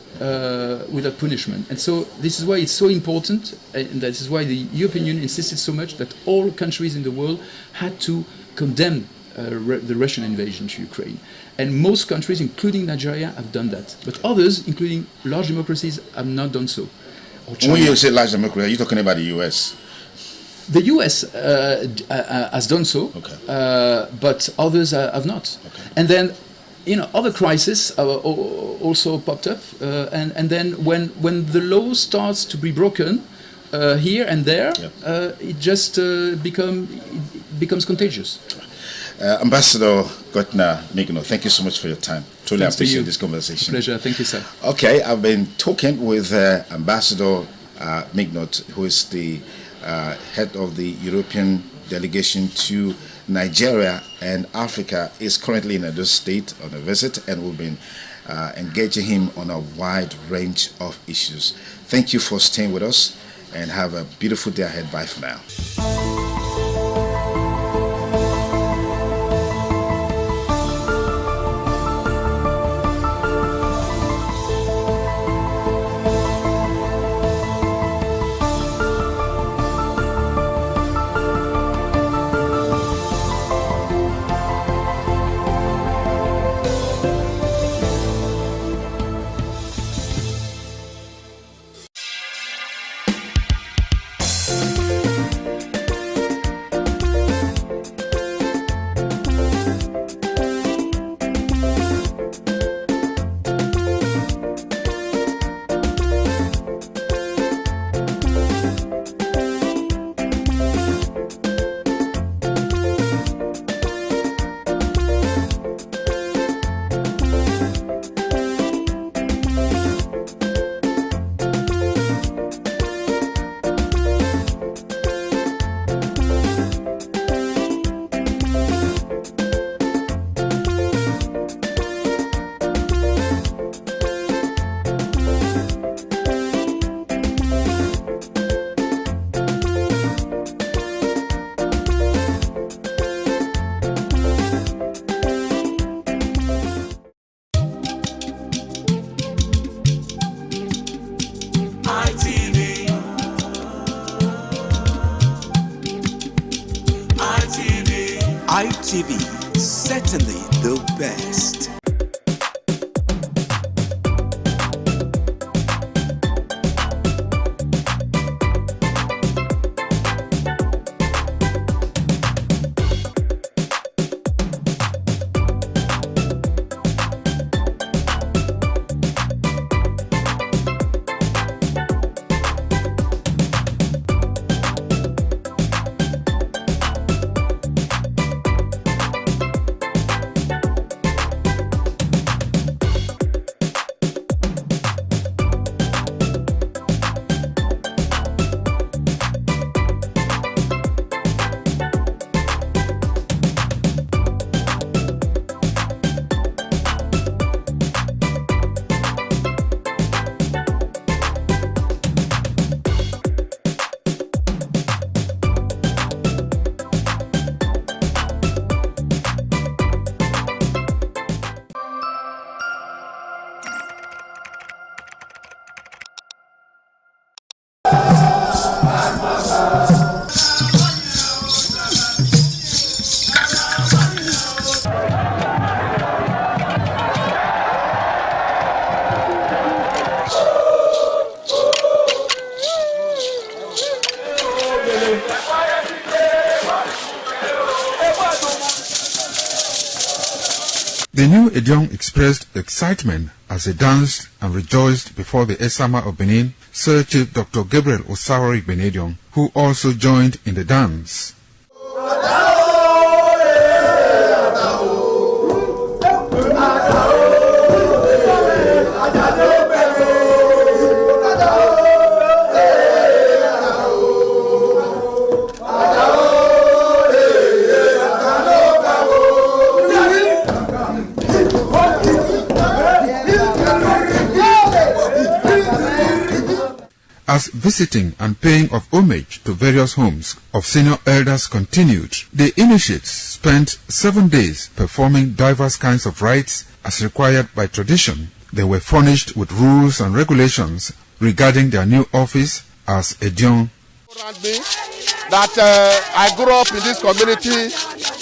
without punishment. And so this is why it's so important, and that is why the European Union insisted so much that all countries in the world had to condemn the Russian invasion to Ukraine. And most countries, including Nigeria, have done that. But others, including large democracies, have not done so. When you say large democracy, are you talking about the US? The US has done so, but others have not. Okay. And then, other crises also popped up. And then when the law starts to be broken here and there, it just becomes contagious. Ambassador Gotna Migno, thank you so much for your time. Truly appreciate this conversation. Pleasure. Thank you, sir. Okay, I've been talking with Ambassador Mignot, who is the head of the European delegation to Nigeria and Africa, is currently in Edo State on a visit, and we've been engaging him on a wide range of issues. Thank you for staying with us, and have a beautiful day ahead. Bye for now. TV, certainly the best. The new Edion expressed excitement as he danced and rejoiced before the Esama of Benin, Sir Chief Dr. Gabriel Osawori Igbinedion, who also joined in the dance. As visiting and paying of homage to various homes of senior elders continued, the initiates spent 7 days performing diverse kinds of rites as required by tradition. They were furnished with rules and regulations regarding their new office as Edion. That I grew up in this community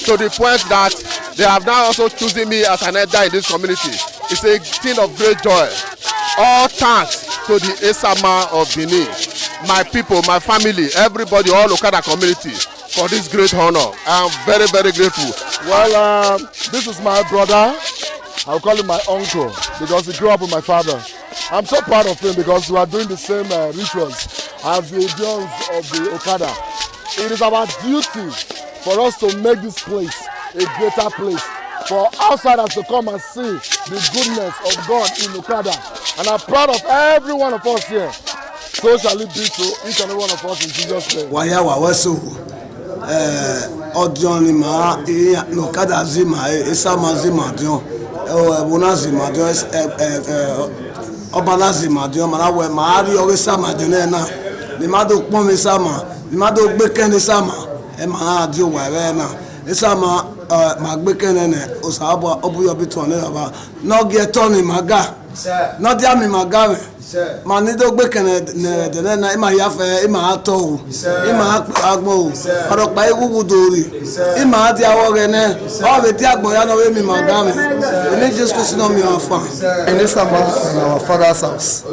to the point that they have now also chosen me as an elder in this community. It's a thing of great joy. All thanks to the Esama of Benin, my people, my family, everybody, all Okada community for this great honor. I am very, very grateful. Well, this is my brother. I'll call him my uncle because he grew up with my father. I'm so proud of him because we are doing the same rituals as the Edions of the Okada. It is our duty for us to make this place a greater place, for outsiders to come and see the goodness of God in Okada. And I'm proud of every one of us here. So shall it be to each and every one of us in Jesus' name. Waya waweso Odion ma Okada zima Esama zima Odion Ebuna zima Odion Obala zima Odion Marawe Maari Esama Odion na Limado Pon Esama Limado Gbeken Esama Emana Odion Wawe na Esama Magbekene Osaba Obuyo Bitone Aba Nogie Tony Maga Not Yami Magame Manido Gbekene Denena Ima Yafe Ima Ato Ima Agmo Arokpa Ewu Dori Ima Adi Awogene All the Tiagbo Yano Emi Magame We need just to know me on far. In Esama, in our father's house,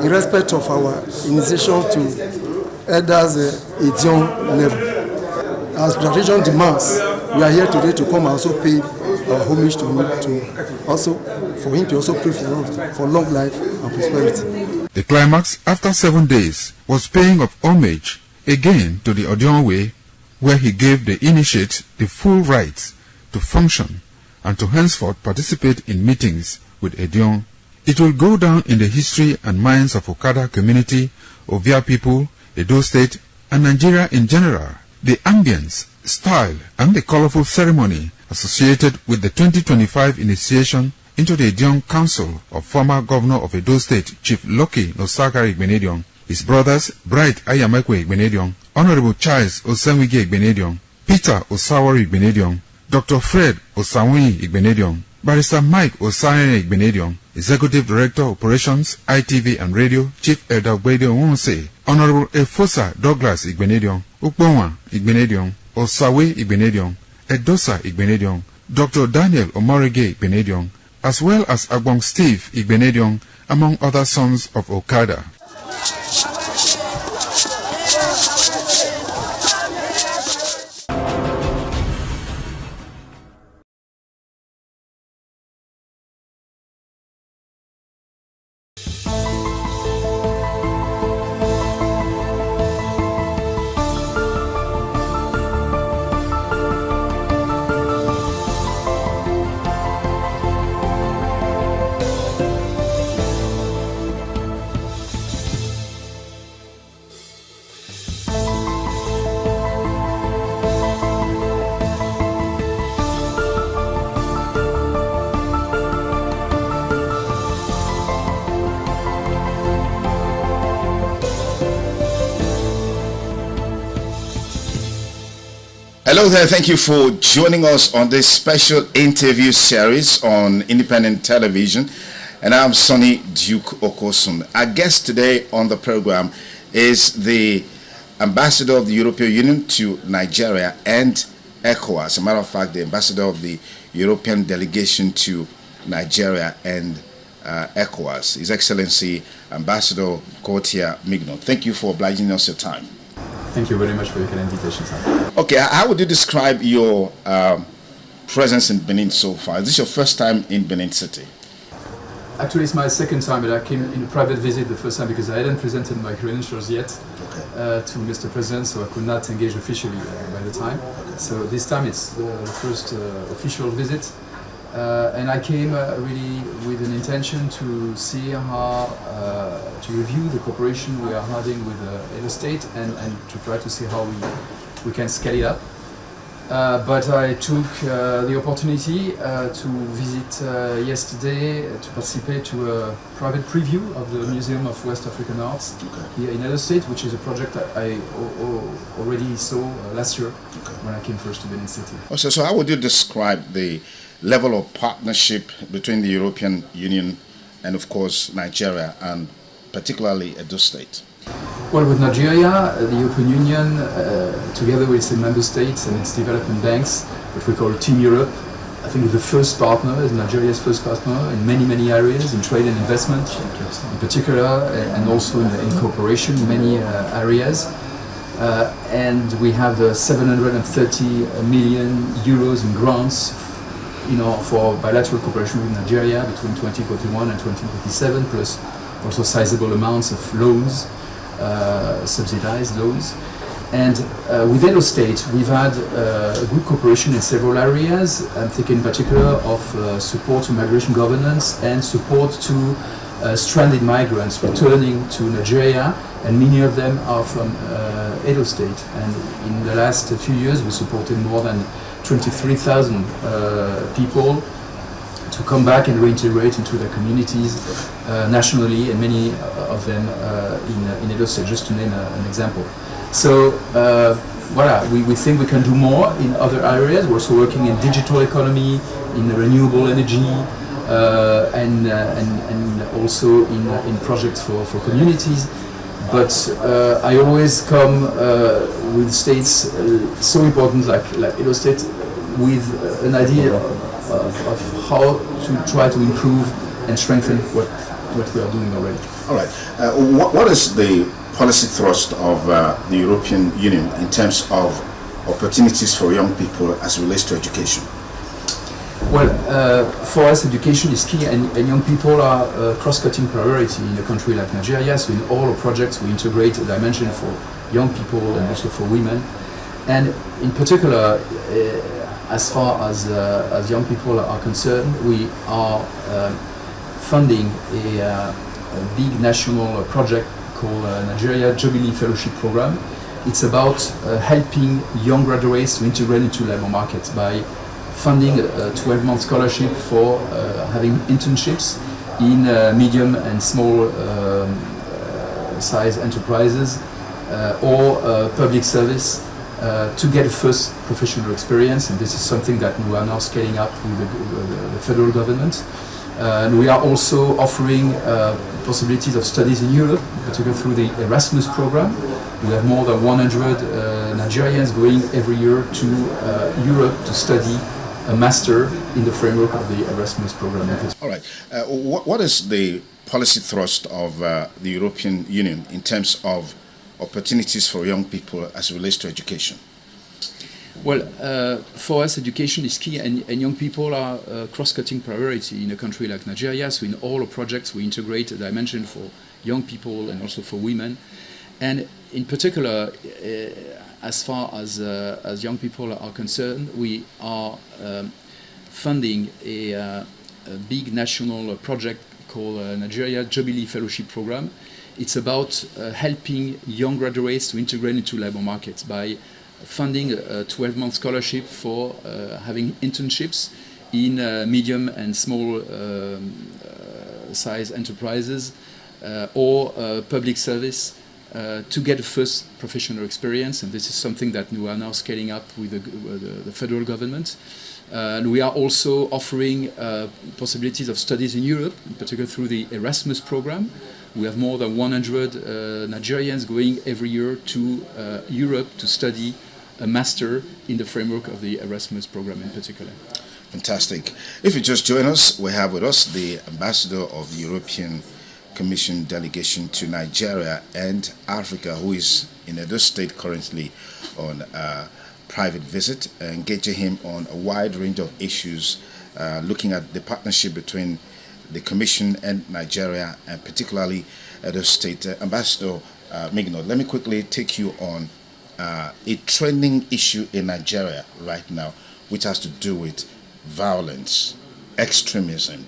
in respect of our initiation to elders Edion level. As tradition demands, we are here today to come and also pay our homage to him, to also for him to also pray for us for long life and prosperity. The climax after 7 days was paying of homage again to the Odion way, where he gave the initiates the full rights to function and to henceforth participate in meetings with Edion. It will go down in the history and minds of Okada community, Ovia people, Edo State, and Nigeria in general. The ambience, style, and the colorful ceremony associated with the 2025 initiation into the Edion Council of former Governor of Edo State, Chief Lucky Nosagari Igbinedion, his brothers Bright Ayamekwe Igbinedion, Honorable Charles Osenwige Igbinedion, Peter Osawori Igbinedion, Dr. Fred Osanwi Igbinedion, Barrister Mike Osane Igbinedion, Executive Director Operations, ITV and Radio, Chief Elder Gbedion Wonse, Honorable Efosa Douglas Igbinedion, Ukponwa Igbinedion, Osawe Igbinedion, Edosa Igbenedion, Dr. Daniel Omorige Igbenedion, as well as Agbong Steve Igbenedion, among other sons of Okada. Hello there, thank you for joining us on this special interview series on independent television. And I'm Sonny Duke Okosum. Our guest today on the program is the Ambassador of the European Union to Nigeria and ECOWAS. As a matter of fact, the Ambassador of the European Delegation to Nigeria and ECOWAS, His Excellency Ambassador Gauthier Mignon. Thank you for obliging us your time. Thank you very much for your kind invitation, sir. Okay, how would you describe your presence in Benin so far? Is this your first time in Benin City? Actually, it's my second time, but I came in a private visit the first time because I hadn't presented my credentials yet to Mr. President, so I could not engage officially by the time. So this time it's the first official visit. And I came really with an intention to see how, to review the cooperation we are having with Edo State and to try to see how we can scale it up. But I took the opportunity to visit yesterday to participate to a private preview of the Museum of West African Arts here in Edo State, which is a project that I already saw last year when I came first to Benin City. So how would you describe the level of partnership between the European Union and, of course, Nigeria, and particularly Edo State? Well, with Nigeria, the European Union, together with its member states and its development banks, what we call Team Europe, I think the first partner, is Nigeria's first partner in many areas, in trade and investment in particular, and also in cooperation in many areas. And we have 730 million euros in grants for bilateral cooperation with Nigeria between 2041 and 2027, plus also sizable amounts of loans, subsidized loans. And with Edo State, we've had good cooperation in several areas. I'm thinking in particular of support to migration governance and support to stranded migrants returning to Nigeria, and many of them are from Edo State. And in the last few years, we supported more than 23,000 people to come back and reintegrate into their communities nationally, and many of them in Edo State, just to name an example. So we think we can do more in other areas. We're also working in digital economy, in renewable energy, and also in projects for communities. But I always come with states so important like Edo State with an idea of how to try to improve and strengthen what we are doing already. All right. What is the policy thrust of the European Union in terms of opportunities for young people as it relates to education? Well, for us, education is key, and young people are a cross-cutting priority in a country like Nigeria. So in all our projects, we integrate a dimension for young people and also for women. And in particular, as far as young people are concerned, we are funding a big national project called Nigeria Jubilee Fellowship Program. It's about helping young graduates to integrate into labor markets by funding a 12-month scholarship for having internships in medium and small size enterprises or public service to get a first professional experience. And this is something that we are now scaling up with the federal government. And we are also offering possibilities of studies in Europe, particularly through the Erasmus program, We have more than 100 Nigerians going every year to Europe to study a master in the framework of the Erasmus program. All right. What is the policy thrust of the European Union in terms of opportunities for young people as it relates to education? Well, for us, education is key, and young people are a cross-cutting priority in a country like Nigeria. So in all our projects, we integrate a dimension for young people and also for women. And in particular, as far as young people are concerned, we are funding a big national project called Nigeria Jubilee Fellowship Program. It's about helping young graduates to integrate into labor markets by funding a 12-month scholarship for having internships in medium and small size enterprises or public service to get a first professional experience. And this is something that we are now scaling up with the federal government. We are also offering possibilities of studies in Europe, in particular through the Erasmus program. We have more than 100 Nigerians going every year to Europe to study a master in the framework of the Erasmus program in particular. Fantastic. If you just join us, we have with us the ambassador of the European Commission delegation to Nigeria and Africa, who is in Edo State currently on a private visit, engaging him on a wide range of issues, looking at the partnership between the Commission and Nigeria, and particularly Edo State. Ambassador Migno, let me quickly take you on a trending issue in Nigeria right now, which has to do with violence, extremism,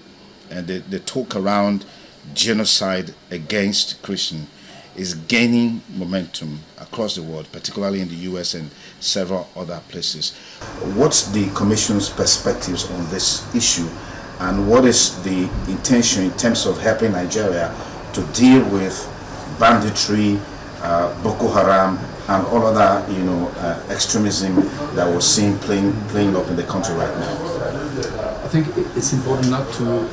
and the talk around genocide against Christians is gaining momentum across the world, particularly in the US and several other places. What's the Commission's perspectives on this issue, and what is the intention in terms of helping Nigeria to deal with banditry, Boko Haram, and all other, extremism that we're seeing playing up in the country right now? I think it's important not to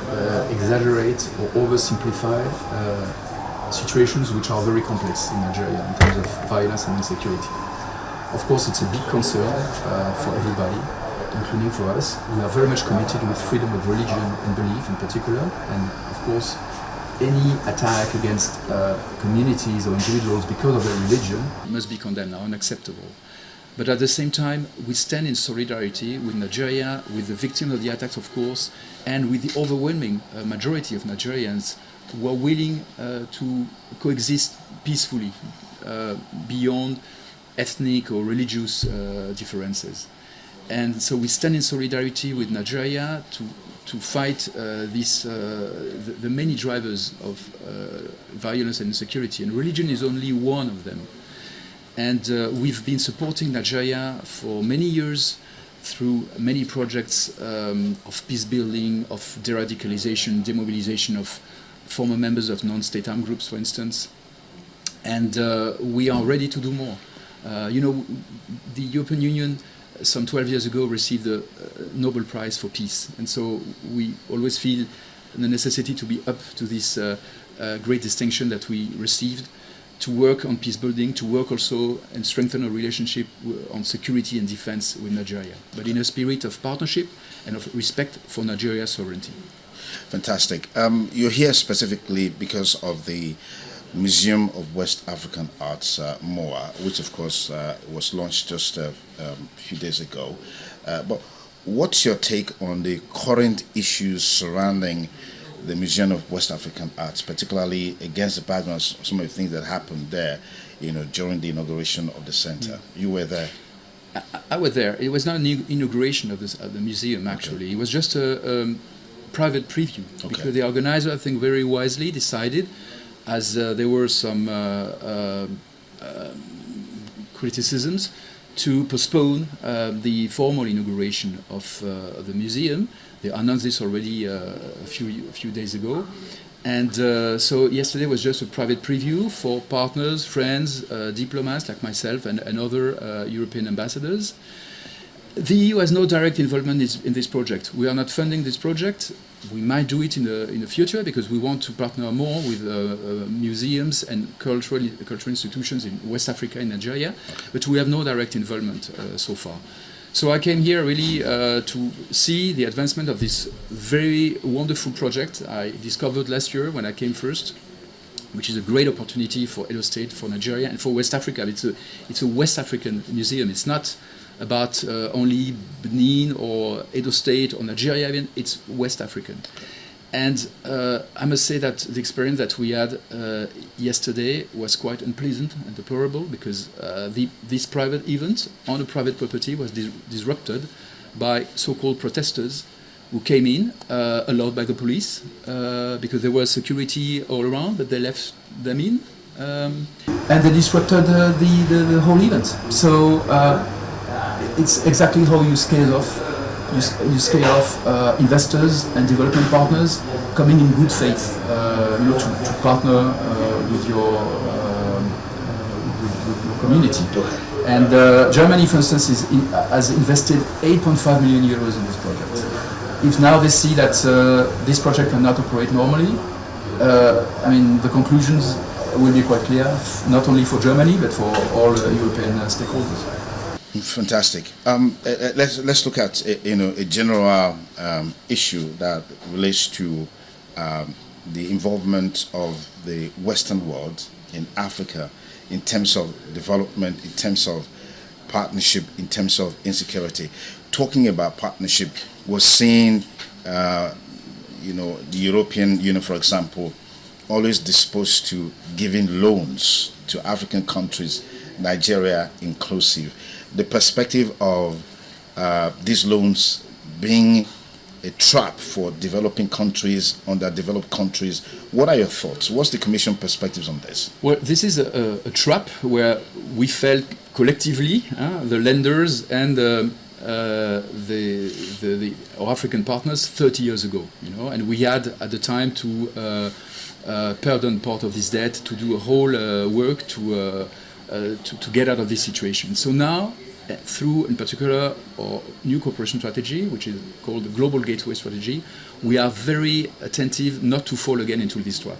exaggerate or oversimplify situations which are very complex in Nigeria in terms of violence and insecurity. Of course, it's a big concern for everybody, including for us. We are very much committed with freedom of religion and belief in particular, and of course, any attack against communities or individuals because of their religion must be condemned, unacceptable. But at the same time, we stand in solidarity with Nigeria, with the victims of the attacks, of course, and with the overwhelming majority of Nigerians who are willing to coexist peacefully beyond ethnic or religious differences. And so we stand in solidarity with Nigeria to fight the many drivers of violence and insecurity, and religion is only one of them. And we've been supporting Nigeria for many years through many projects of peace building, of de-radicalization, demobilization of former members of non-state armed groups, for instance. And we are ready to do more. The European Union some 12 years ago received the Nobel Prize for Peace. And so we always feel the necessity to be up to this great distinction that we received, to work on peace building, to work also and strengthen our relationship on security and defense with Nigeria, but in a spirit of partnership and of respect for Nigeria's sovereignty. Fantastic. You're here specifically because of the Museum of West African Arts, MOA, which of course was launched just a few days ago. But what's your take on the current issues surrounding the Museum of West African Arts, particularly against the background of some of the things that happened there, during the inauguration of the center? You were there. I was there. It was not an inauguration of the museum, actually. Okay. It was just a private preview, because the organizer, I think, very wisely decided, as there were some criticisms, to postpone the formal inauguration of the museum. They announced this already a few days ago. And so yesterday was just a private preview for partners, friends, diplomats like myself and other European ambassadors. The EU has no direct involvement in this project. We are not funding this project. We might do it in the future because we want to partner more with museums and cultural institutions in West Africa and Nigeria, but we have no direct involvement so far. So I came here really to see the advancement of this very wonderful project I discovered last year when I came first, which is a great opportunity for Edo State, for Nigeria, and for West Africa. It's a West African museum. It's not about only Benin or Edo State or Nigeria even. It's West African. And I must say that the experience that we had yesterday was quite unpleasant and deplorable because this private event on a private property was disrupted by so-called protesters who came in, allowed by the police, because there was security all around, but they left them in. And they disrupted the whole event. So it's exactly how you scale off. You scale off investors and development partners coming in good faith, to partner with your community. And Germany, for instance, has invested 8.5 million euros in this project. If now they see that this project cannot operate normally, the conclusions will be quite clear, not only for Germany but for all European stakeholders. Fantastic. Let's look at a general issue that relates to the involvement of the Western world in Africa in terms of development, in terms of partnership, in terms of insecurity. Talking about partnership, we're seeing, the European Union, for example, always disposed to giving loans to African countries, Nigeria inclusive. The perspective of these loans being a trap for developing countries, underdeveloped countries. What are your thoughts? What's the Commission perspectives on this? Well, this is a trap where we felt collectively, the lenders and our African partners 30 years ago, and we had at the time to pardon part of this debt, to do a whole work to get out of this situation. So now, through, in particular, our new cooperation strategy, which is called the Global Gateway Strategy, we are very attentive not to fall again into this trap.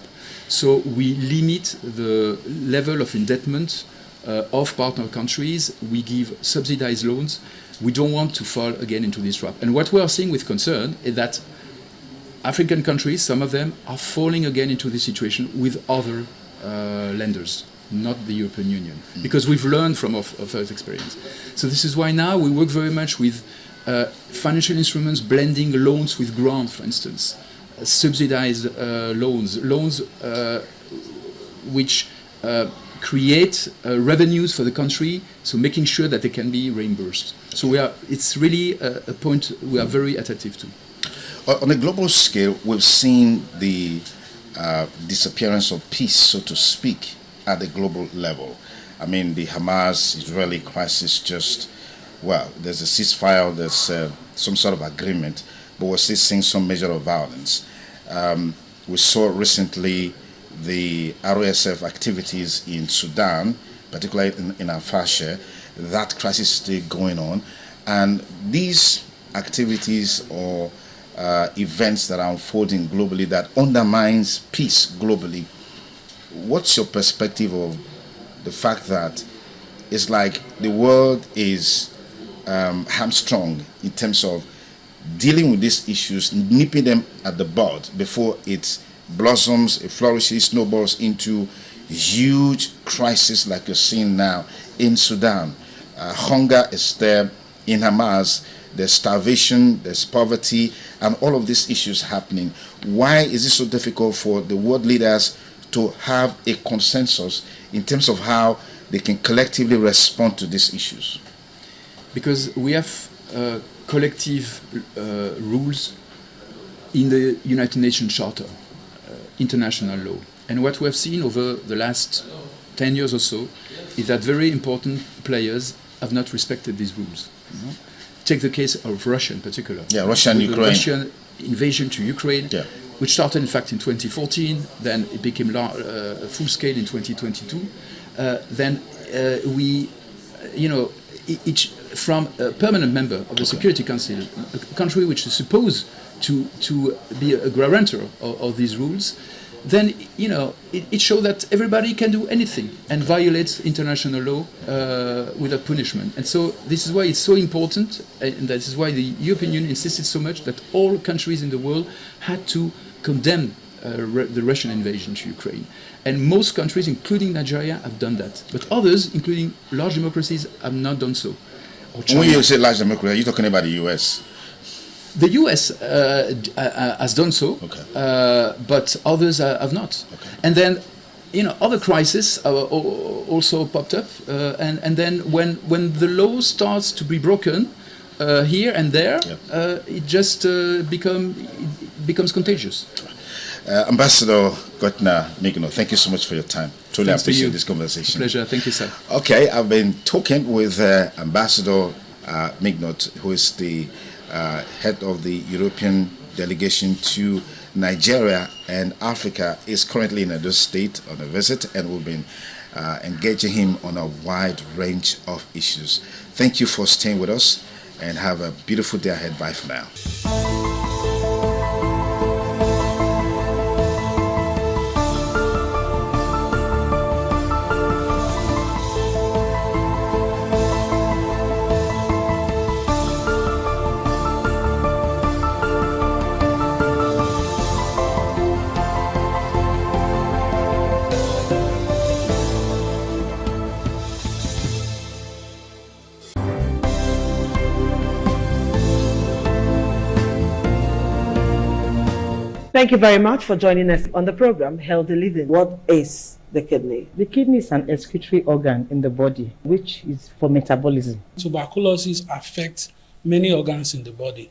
So we limit the level of indebtedness of partner countries. We give subsidized loans. We don't want to fall again into this trap. And what we are seeing with concern is that African countries, some of them, are falling again into this situation with other lenders, not the European Union, because we've learned from our first experience. So this is why now we work very much with financial instruments, blending loans with grants, for instance, subsidized loans which create revenues for the country, so making sure that they can be reimbursed. So it's really a point we are very attentive to. On a global scale, we've seen the disappearance of peace, so to speak, at the global level. I mean, the Hamas-Israeli crisis there's a ceasefire, there's some sort of agreement, but we're still seeing some measure of violence. We saw recently the RSF activities in Sudan, particularly in Al-Fasher. That crisis is still going on. And these activities or events that are unfolding globally that undermines peace globally, what's your perspective of the fact that it's like the world is hamstrung in terms of dealing with these issues, nipping them at the bud before it blossoms, it flourishes, snowballs into huge crisis like you're seeing now in Sudan? Hunger is there. In Hamas, there's starvation, there's poverty, and all of these issues happening. Why is it so difficult for the world leaders to have a consensus in terms of how they can collectively respond to these issues? Because we have collective rules in the United Nations Charter, international law. And what we have seen over the last 10 years or so is that very important players have not respected these rules. Take the case of Russia in particular. Yeah, Russia and Ukraine. The Russian invasion to Ukraine, which started in fact in 2014, then it became full scale in 2022. Then from a permanent member of the Security Council, a country which is supposed to be a guarantor of these rules, then it shows that everybody can do anything and violates international law without punishment. And so this is why it's so important, and that is why the European Union insisted so much that all countries in the world had to condemn the Russian invasion to Ukraine. And most countries, including Nigeria, have done that. But others, including large democracies, have not done so. When you say large democracy, are you talking about the US? The US has done so, but others have not. Okay. And then, other crises also popped up. And then when the law starts to be broken here and there, it just becomes contagious. Ambassador Gotna Migno, thank you so much for your time. Truly appreciate this conversation. Pleasure. Thank you, sir. Okay, I've been talking with Ambassador Mignot, who is the head of the European delegation to Nigeria and Africa, is currently in Edo State on a visit, and we've been engaging him on a wide range of issues. Thank you for staying with us, and have a beautiful day ahead. Bye for now. Thank you very much for joining us on the program, Healthy Living. What is the kidney? The kidney is an excretory organ in the body, which is for metabolism. Tuberculosis affects many organs in the body,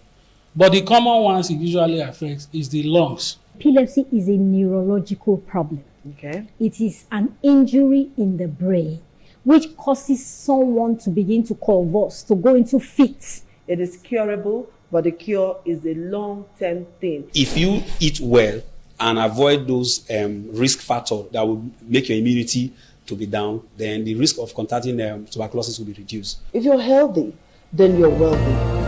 but the common ones it usually affects is the lungs. Epilepsy is a neurological problem. Okay. It is an injury in the brain which causes someone to begin to convulse, to go into fits. It is curable, but the cure is a long-term thing. If you eat well and avoid those risk factors that will make your immunity to be down, then the risk of contracting tuberculosis will be reduced. If you're healthy, then you're wealthy.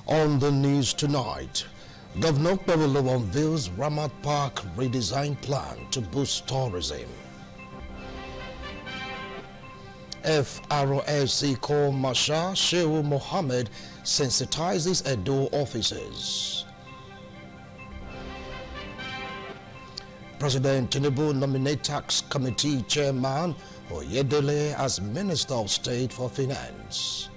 On the news tonight, Governor Pebolo unveils Ramat Park redesign plan to boost tourism. FRSC Corps Marshal Shehu Mohammed sensitizes Edo officers. President Tinubu nominates Tax Committee Chairman Oyedele as Minister of State for Finance.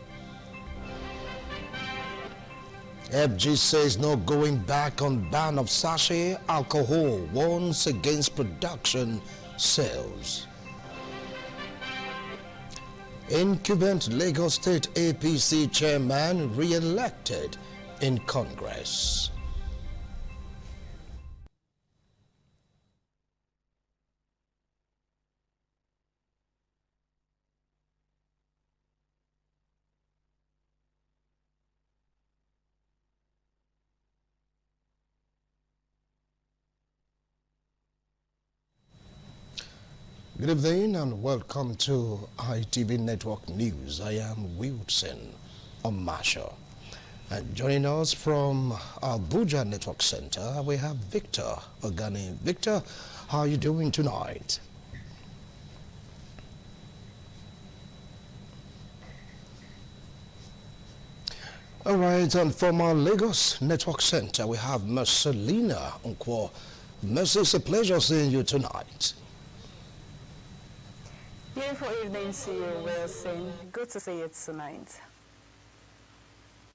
FG says no going back on ban of sachet alcohol, warns against production sales. Incumbent Lagos State APC chairman re-elected in Congress. Good evening and welcome to ITV Network News. I am Wilson Omasho. And joining us from Abuja Network Center, we have Victor Ogani. Victor, how are you doing tonight? All right, and from our Lagos Network Center, we have Marcelina Nkwo. Mercy, it's a pleasure seeing you tonight. Beautiful evening to you, Wilson. Good to see you tonight.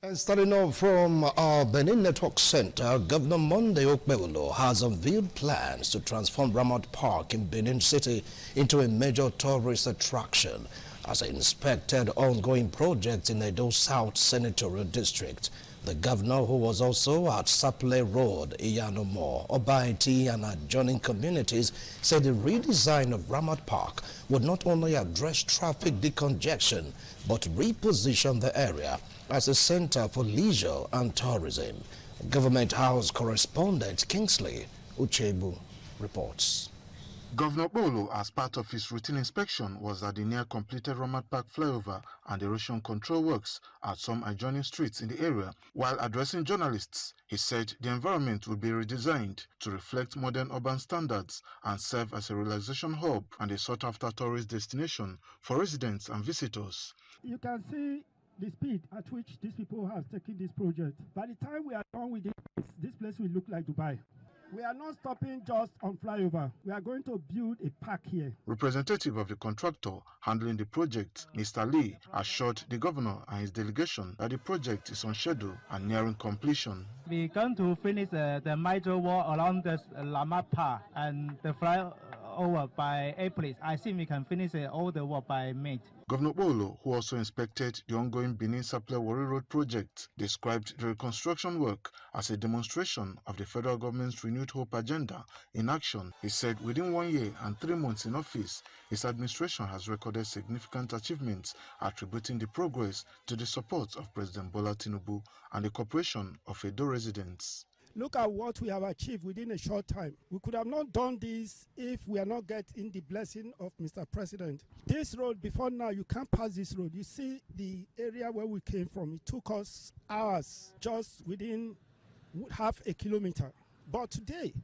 And starting off from our Benin Network Center, Governor Monday Okpebholo has unveiled plans to transform Ramat Park in Benin City into a major tourist attraction as he inspected ongoing projects in Edo South Senatorial District. The governor, who was also at Saple Road, Iyanomo, Obaiti and adjoining communities, said the redesign of Ramat Park would not only address traffic decongestion, but reposition the area as a center for leisure and tourism. Government House correspondent Kingsley Uchebu reports. Governor Bolo, as part of his routine inspection, was at the near-completed Ramat Park flyover and erosion control works at some adjoining streets in the area. While addressing journalists, he said the environment would be redesigned to reflect modern urban standards and serve as a relaxation hub and a sought-after tourist destination for residents and visitors. You can see the speed at which these people have taken this project. By the time we are done with this place will look like Dubai. We are not stopping just on flyover. We are going to build a park here. Representative of the contractor handling the project, Mr. Lee, assured the governor and his delegation that the project is on schedule and nearing completion. We're going to finish the major wall along the Ramat Park and the flyover by April. I think we can finish all the work by May. Governor Bolo, who also inspected the ongoing Benin Saple Warri Road project, described the reconstruction work as a demonstration of the federal government's renewed hope agenda in action. He said within 1 year and 3 months in office, his administration has recorded significant achievements, attributing the progress to the support of President Bola Tinubu and the cooperation of Edo residents. Look at what we have achieved within a short time. We could have not done this if we are not getting the blessing of Mr. President. This road, before now, you can't pass this road. You see the area where we came from. It took us hours just within half a kilometer. But today,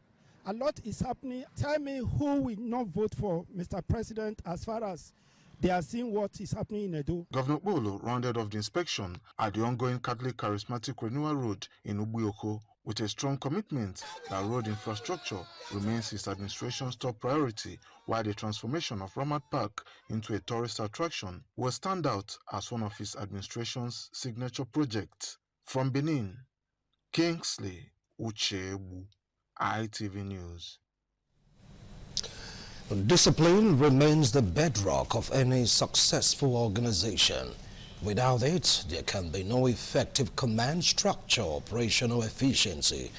a lot is happening. Tell me who will not vote for Mr. President as far as they are seeing what is happening in Edo. Governor Bolo rounded off the inspection at the ongoing Catholic Charismatic Renewal Road in Ubuoko with a strong commitment that road infrastructure remains his administration's top priority, while the transformation of Ramat Park into a tourist attraction will stand out as one of his administration's signature projects. From Benin, Kingsley Uchebu, ITV News. Discipline remains the bedrock of any successful organization. Without it, there can be no effective command structure or operational efficiency.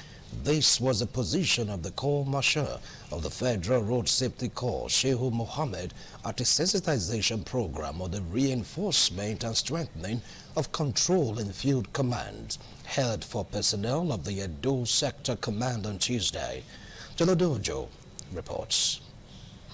This was the position of the Corps Marshal of the Federal Road Safety Corps, Shehu Mohammed, at a sensitization program on the reinforcement and strengthening of control in field commands held for personnel of the Edo Sector Command on Tuesday. Jolodojo reports.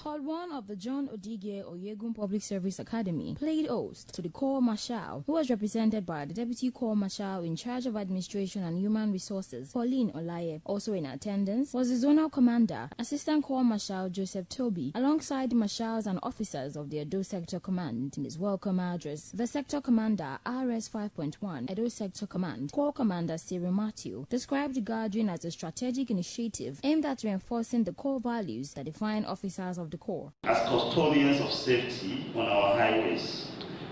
Hall 1 of the John Odige Oyegun Public Service Academy played host to the Corps Marshal, who was represented by the Deputy Corps Marshal in charge of Administration and Human Resources, Pauline Olaye. Also in attendance was the Zonal Commander, Assistant Corps Marshal Joseph Toby, alongside the marshals and officers of the Edo Sector Command. In his welcome address, the Sector Commander, RS 5.1, Edo Sector Command, Corps Commander Cyril Matthew, described the gathering as a strategic initiative aimed at reinforcing the core values that define officers of the Corps. As custodians of safety on our highways,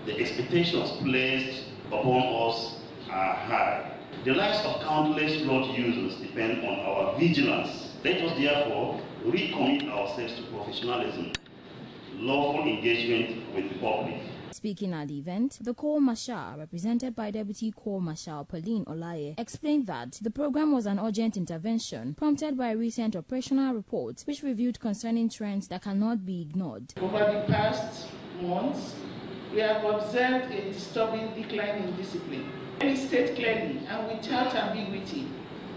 the expectations placed upon us are high. The lives of countless road users depend on our vigilance. Let us therefore recommit ourselves to professionalism, lawful engagement with the public. Speaking at the event, the Corps Marshal, represented by Deputy Corps Marshal Pauline Olaye, explained that the program was an urgent intervention prompted by recent operational reports which reviewed concerning trends that cannot be ignored. Over the past months, we have observed a disturbing decline in discipline. We state clearly and without ambiguity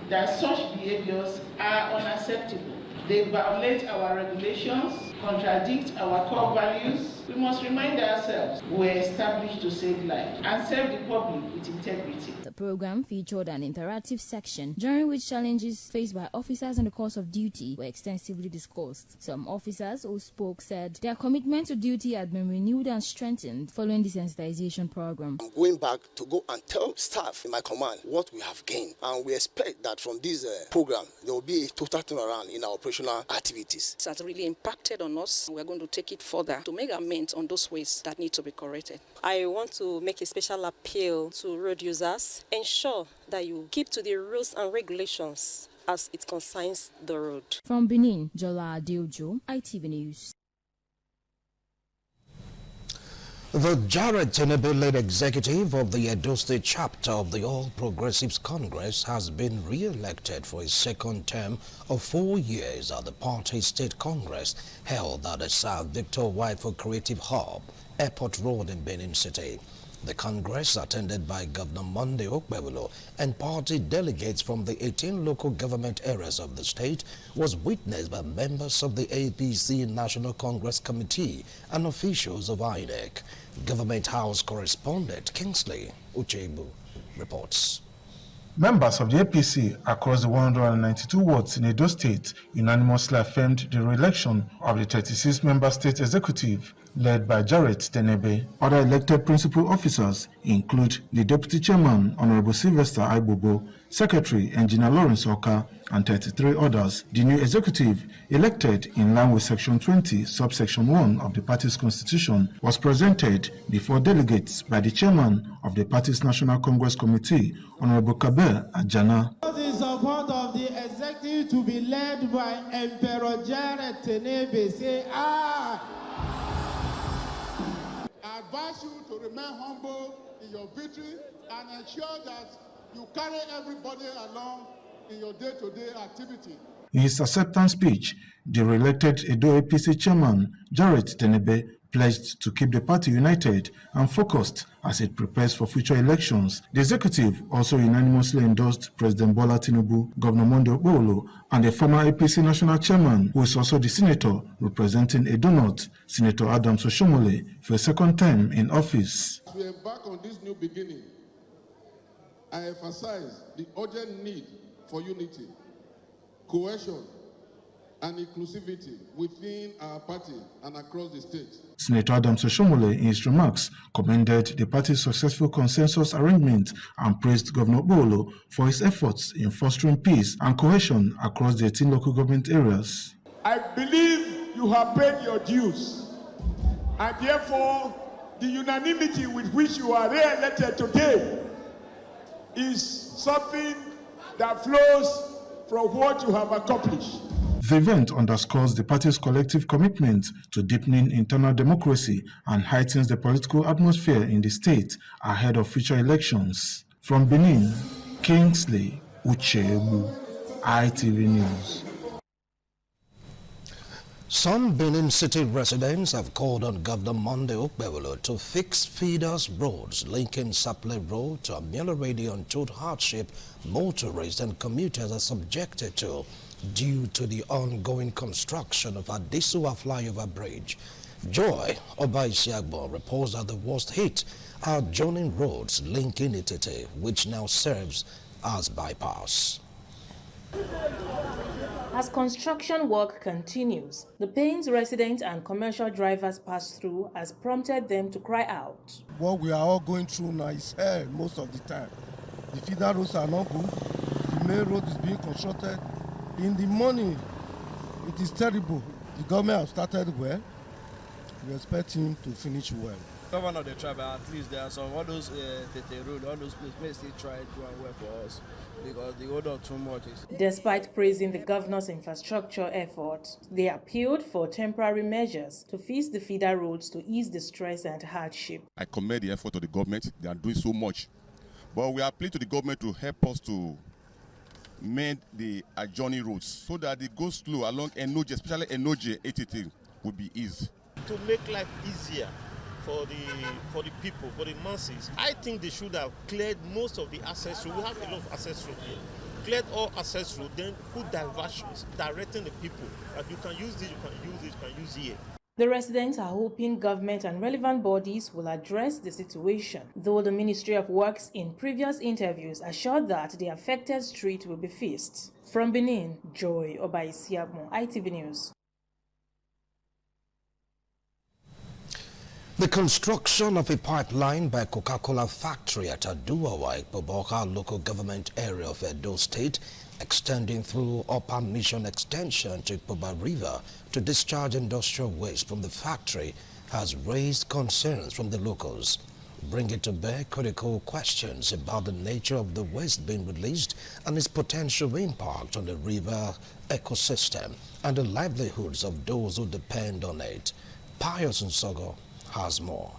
that such behaviors are unacceptable. They violate our regulations, contradict our core values. We must remind ourselves we were established to save lives and serve the public with integrity. The program featured an interactive section during which challenges faced by officers in the course of duty were extensively discussed. Some officers who spoke said their commitment to duty had been renewed and strengthened following the sensitization program. I'm going back to go and tell staff in my command what we have gained, and we expect that from this program there will be a total turnaround in our operational activities. It has really impacted on us. We're going to take it further to make amends on those ways that need to be corrected. I want to make a special appeal to road users. Ensure that you keep to the rules and regulations as it concerns the road. From Benin, Jola Adeojo, ITV News. The Jared Tinubu-led executive of the Edo State chapter of the All Progressives Congress has been re-elected for his second term of 4 years at the party's state congress held at the South Victor Wifo Creative Hub, Airport Road in Benin City. The Congress, attended by Governor Monday Okpebolo and party delegates from the 18 local government areas of the state, was witnessed by members of the APC National Congress Committee and officials of INEC. Government House correspondent Kingsley Uchebu reports. Members of the APC across the 192 wards in Edo State unanimously affirmed the re-election of the 36-member state executive led by Jared Tenebe. Other elected principal officers include the Deputy Chairman, Honorable Sylvester Aibobo, Secretary, Engineer Lawrence Oka, and 33 others. The new executive, elected in line with Section 20, Subsection 1 of the party's constitution, was presented before delegates by the Chairman of the party's National Congress Committee, Honorable Kabir Ajana. In support of the executive to be led by Emperor Jared Tenebe, say aye. I advise you to remain humble in your victory and ensure that you carry everybody along in your day-to-day activity. In his acceptance speech, the re-elected Edo APC chairman, Jared Tenebe, pledged to keep the party united and focused as it prepares for future elections. The executive also unanimously endorsed President Bola Tinubu, Governor Monday Okpebolo, and the former APC national chairman, who is also the senator representing Edo North, Senator Adams Oshomole, for a second term in office. As we embark on this new beginning, I emphasize the urgent need for unity, cohesion, and inclusivity within our party and across the state. Senator Adams Oshomole, in his remarks, commended the party's successful consensus arrangement and praised Governor Okpebolo for his efforts in fostering peace and cohesion across the 18 local government areas. I believe you have paid your dues, and therefore the unanimity with which you are re-elected today is something that flows from what you have accomplished. The event underscores the party's collective commitment to deepening internal democracy and heightens the political atmosphere in the state ahead of future elections. From Benin, Kingsley Uchebu, ITV News. Some Benin City residents have called on Governor Monday Okpebolo to fix feeders roads linking Saple Road to ameliorate the untold hardship motorists and commuters are subjected to due to the ongoing construction of Adisua Flyover Bridge. Joy Obaisiagbo reports that the worst hit are joining roads linking Itete, which now serves as bypass. As construction work continues, the pains residents and commercial drivers pass through has prompted them to cry out. What we are all going through now is hell most of the time. The feeder roads are not good. The main road is being constructed. In the morning, it is terrible. The government has started well. We expect him to finish well. Governor the travel, at least there are some all those Tete Road, all those places may still try to do well for us because the order too much is. Despite praising the governor's infrastructure efforts, they appealed for temporary measures to fix the feeder roads to ease the stress and hardship. I commend the effort of the government. They are doing so much, but we appeal to the government to help us to mend the adjoining roads so that they go slow along Enoje, especially Enoje 83, would be easy. To make life easier for the people, for the masses, I think they should have cleared most of the access roads. We have a lot of access roads here. Cleared all access roads, then put diversions, directing the people that you can use this, you can use this, you can use here. The residents are hoping government and relevant bodies will address the situation, though the Ministry of Works in previous interviews assured that the affected street will be fixed. From Benin, Joy Obaisiagbo, ITV News. The construction of a pipeline by Coca-Cola factory at Aduawa, Ikpoboka local government area of Edo State, extending through Upper Mission Extension to Ikpoba River to discharge industrial waste from the factory, has raised concerns from the locals, bringing to bear critical questions about the nature of the waste being released and its potential impact on the river ecosystem and the livelihoods of those who depend on it. Pius Nsogo has more.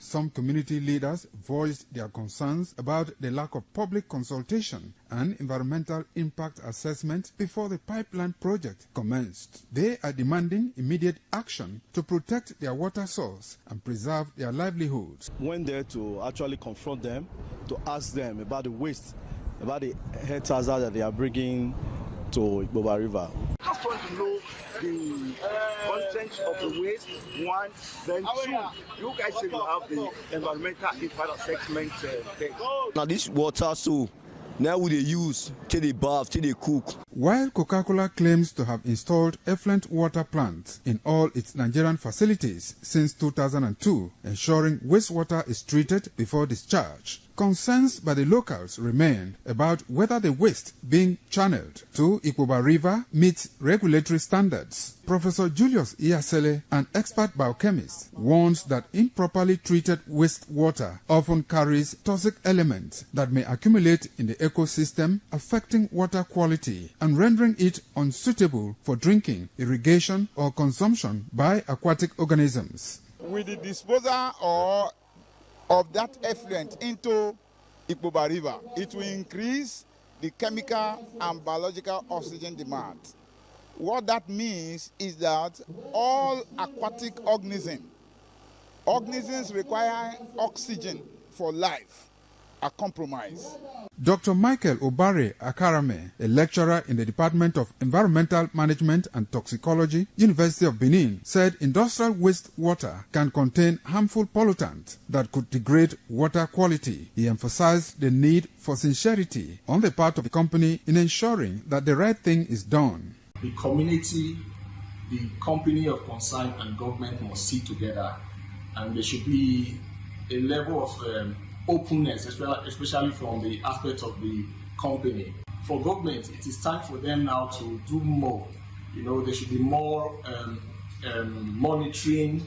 Some community leaders voiced their concerns about the lack of public consultation and environmental impact assessment before the pipeline project commenced. They are demanding immediate action to protect their water source and preserve their livelihoods. Went there to actually confront them, to ask them about the waste, about the health hazard that they are bringing to Ikpoba River. I just want to know the content of the waste, one, then two, you guys say you have the environmental impact assessment thing. Now this water, so now we they use till they bath, till they cook. While Coca-Cola claims to have installed effluent water plants in all its Nigerian facilities since 2002, ensuring wastewater is treated before discharge, concerns by the locals remain about whether the waste being channeled to Ikpoba River meets regulatory standards. Professor Julius Iyasele, an expert biochemist, warns that improperly treated wastewater often carries toxic elements that may accumulate in the ecosystem, affecting water quality and rendering it unsuitable for drinking, irrigation, or consumption by aquatic organisms. With the disposal of that effluent into Ikpoba River, it will increase the chemical and biological oxygen demand. What that means is that all aquatic organisms require oxygen for life are compromised. Dr. Michael Obare Akarame, a lecturer in the Department of Environmental Management and Toxicology, University of Benin, said industrial wastewater can contain harmful pollutants that could degrade water quality. He emphasized the need for sincerity on the part of the company in ensuring that the right thing is done. The community, the company of concern and government must sit together, and there should be a level of openness, especially from the aspect of the company. For government, it is time for them now to do more. There should be more monitoring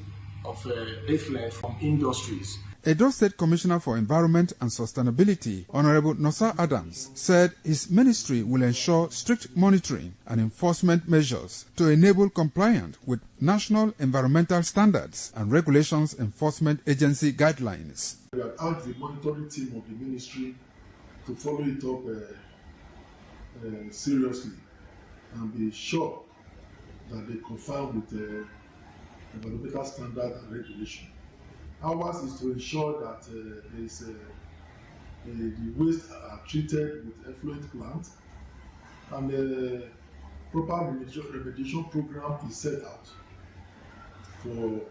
of effluent from industries. Edo State Commissioner for Environment and Sustainability, Honorable Nosa Adams, said his ministry will ensure strict monitoring and enforcement measures to enable compliance with national environmental standards and regulations enforcement agency guidelines. We have asked the monitoring team of the ministry to follow it up seriously and be sure that they conform with the environmental standard and regulation. Ours is to ensure that the waste are treated with effluent plants, and proper remediation program is set out for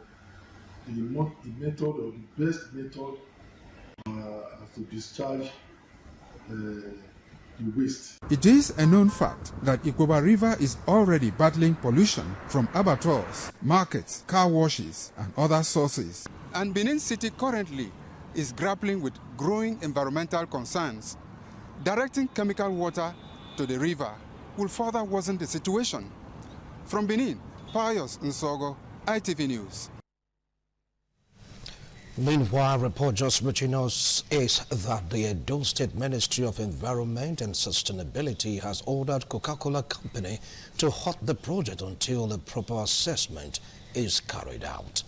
the method or the best method to discharge the waste. It is a known fact that Ikoba River is already battling pollution from abattoirs, markets, car washes, and other sources. And Benin City currently is grappling with growing environmental concerns. Directing chemical water to the river will further worsen the situation. From Benin, Pius Nsogo, ITV News. Meanwhile, report just reaching us is that the Edo State Ministry of Environment and Sustainability has ordered Coca-Cola Company to halt the project until a proper assessment is carried out.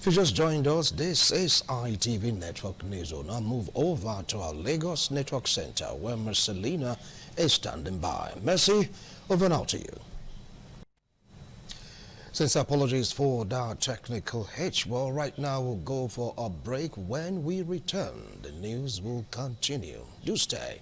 If you just joined us, this is ITV Network News. We'll now move over to our Lagos Network Center where Marcelina is standing by. Mercy, over now to you. Since apologies for that technical hitch, well, right now we'll go for a break. When we return, the news will continue. Do stay.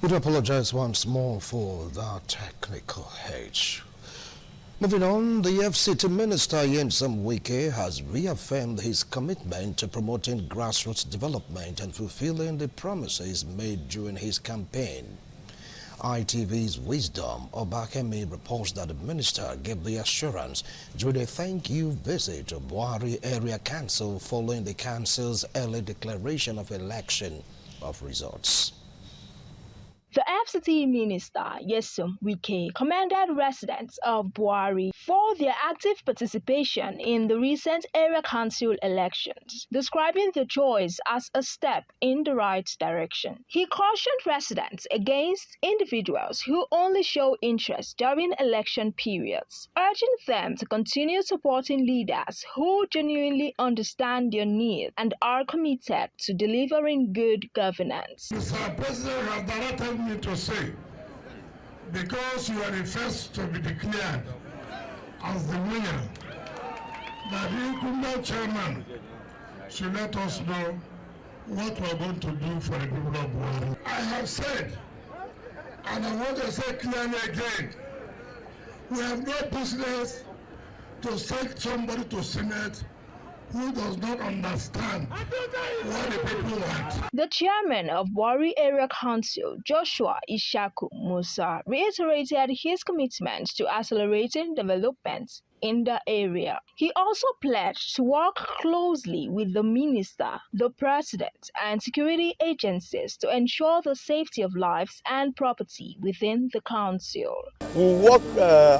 We do apologize once more for that technical hitch. Moving on, the FCT Minister Nyesom Wike has reaffirmed his commitment to promoting grassroots development and fulfilling the promises made during his campaign. ITV's Wisdom Obakemi reports that the minister gave the assurance during a thank-you visit to Buhari Area Council following the council's early declaration of election of results. The FCT Minister, Nyesom Wike, commended residents of Buhari for their active participation in the recent area council elections, describing the choice as a step in the right direction. He cautioned residents against individuals who only show interest during election periods, urging them to continue supporting leaders who genuinely understand their needs and are committed to delivering good governance. Mr. President has directed me to say, because you are the first to be declared as the winner, that the incumbent chairman should let us know what we are going to do for the people of Buhari. I have said, and I want to say clearly again, we have no business to send somebody to Senate who does not understand what the people want. The chairman of Buhari Area Council, Joshua Ishaku Musa, reiterated his commitment to accelerating development in the area. He also pledged to work closely with the minister, the president, and security agencies to ensure the safety of lives and property within the council. We'll work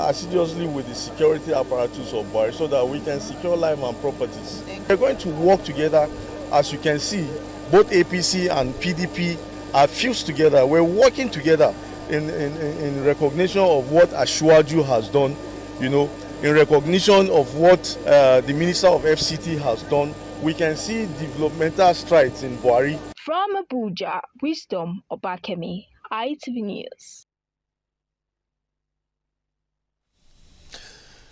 assiduously with the security apparatus of Buhari so that we can secure life and properties. We're going to work together. As you can see, both APC and PDP are fused together. We're working together in recognition of what Ashwaju has done, in recognition of what the Minister of FCT has done. We can see developmental strides in Buhari. From Abuja, Wisdom Obakemi, ITV News.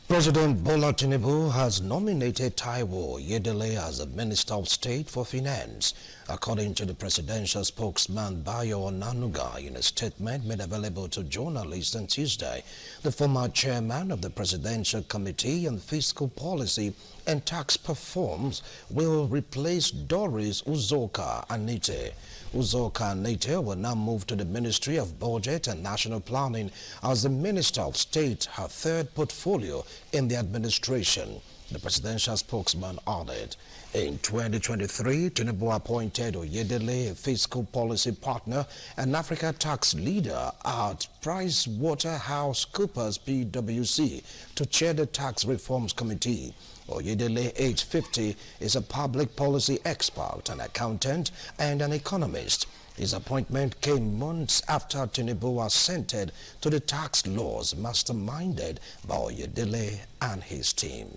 President Bola Tinubu has nominated Taiwo Yedele as the Minister of State for Finance According to the presidential spokesman Bayo Onanuga, in a statement made available to journalists on Tuesday, the former chairman of the Presidential Committee on Fiscal Policy and Tax Reforms will replace Doris Uzoka Anite. Uzoka Anite will now move to the Ministry of Budget and National Planning as the Minister of State, her third portfolio in the administration. The presidential spokesman added, in 2023, Tinubu appointed Oyedele, a fiscal policy partner and Africa tax leader at PricewaterhouseCoopers PwC, to chair the Tax Reforms Committee. Oyedele, age 50, is a public policy expert, an accountant, and an economist. His appointment came months after Tinubu assented to the tax laws masterminded by Oyedele and his team.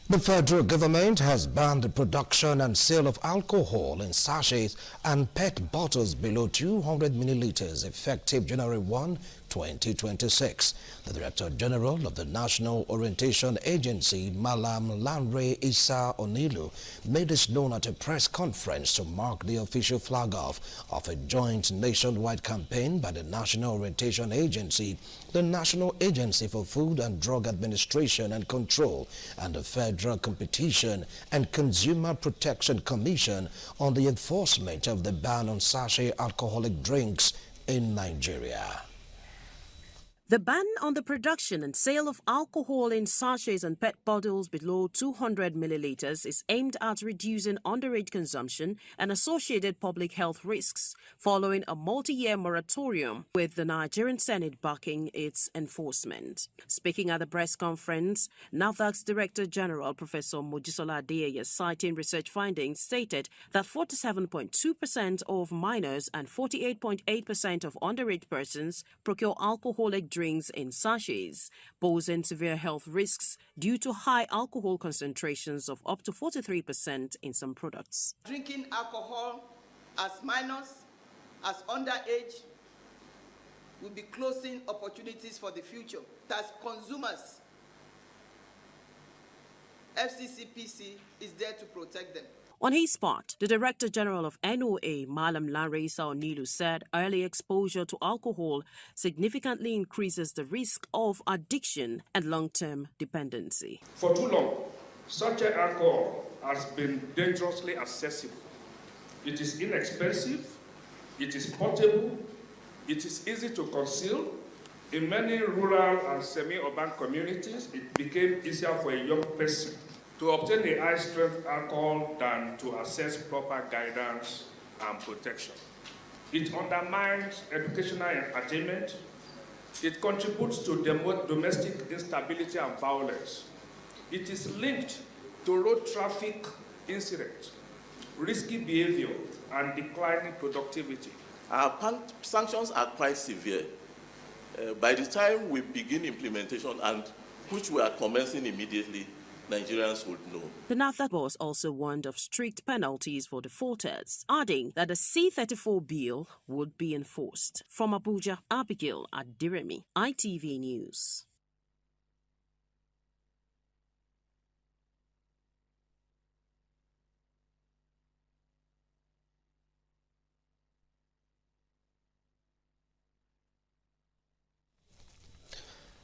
The federal government has banned the production and sale of alcohol in sachets and PET bottles below 200 milliliters effective January 1, 2026. The Director General of the National Orientation Agency, Malam Lanre Issa Onilu, made this known at a press conference to mark the official flag-off of a joint nationwide campaign by the National Orientation Agency, the National Agency for Food and Drug Administration and Control, and the Federal Competition and Consumer Protection Commission on the enforcement of the ban on sachet alcoholic drinks in Nigeria. The ban on the production and sale of alcohol in sachets and PET bottles below 200 milliliters is aimed at reducing underage consumption and associated public health risks, following a multi-year moratorium, with the Nigerian Senate backing its enforcement. Speaking at the press conference, NAFDAC's Director General, Professor Mojisola Adeyeye, citing research findings, stated that 47.2% of minors and 48.8% of underage persons procure alcoholic drinks in sachets, posing severe health risks due to high alcohol concentrations of up to 43% in some products. Drinking alcohol as minors, as underage, will be closing opportunities for the future. As consumers, FCCPC is there to protect them. On his part, the Director General of NOA, Malam Lanre Issa Onilu, said early exposure to alcohol significantly increases the risk of addiction and long-term dependency. For too long, such alcohol has been dangerously accessible. It is inexpensive, it is portable, it is easy to conceal. In many rural and semi-urban communities, it became easier for a young person to obtain a high-strength alcohol than to access proper guidance and protection. It undermines educational attainment. It contributes to domestic instability and violence. It is linked to road traffic incidents, risky behavior, and declining productivity. Our sanctions are quite severe. By the time we begin implementation, and which we are commencing immediately, Nigerians would know. The NAFDAC boss also warned of strict penalties for defaulters, adding that the C-34 bill would be enforced. From Abuja, Abigail Adiremi, ITV News.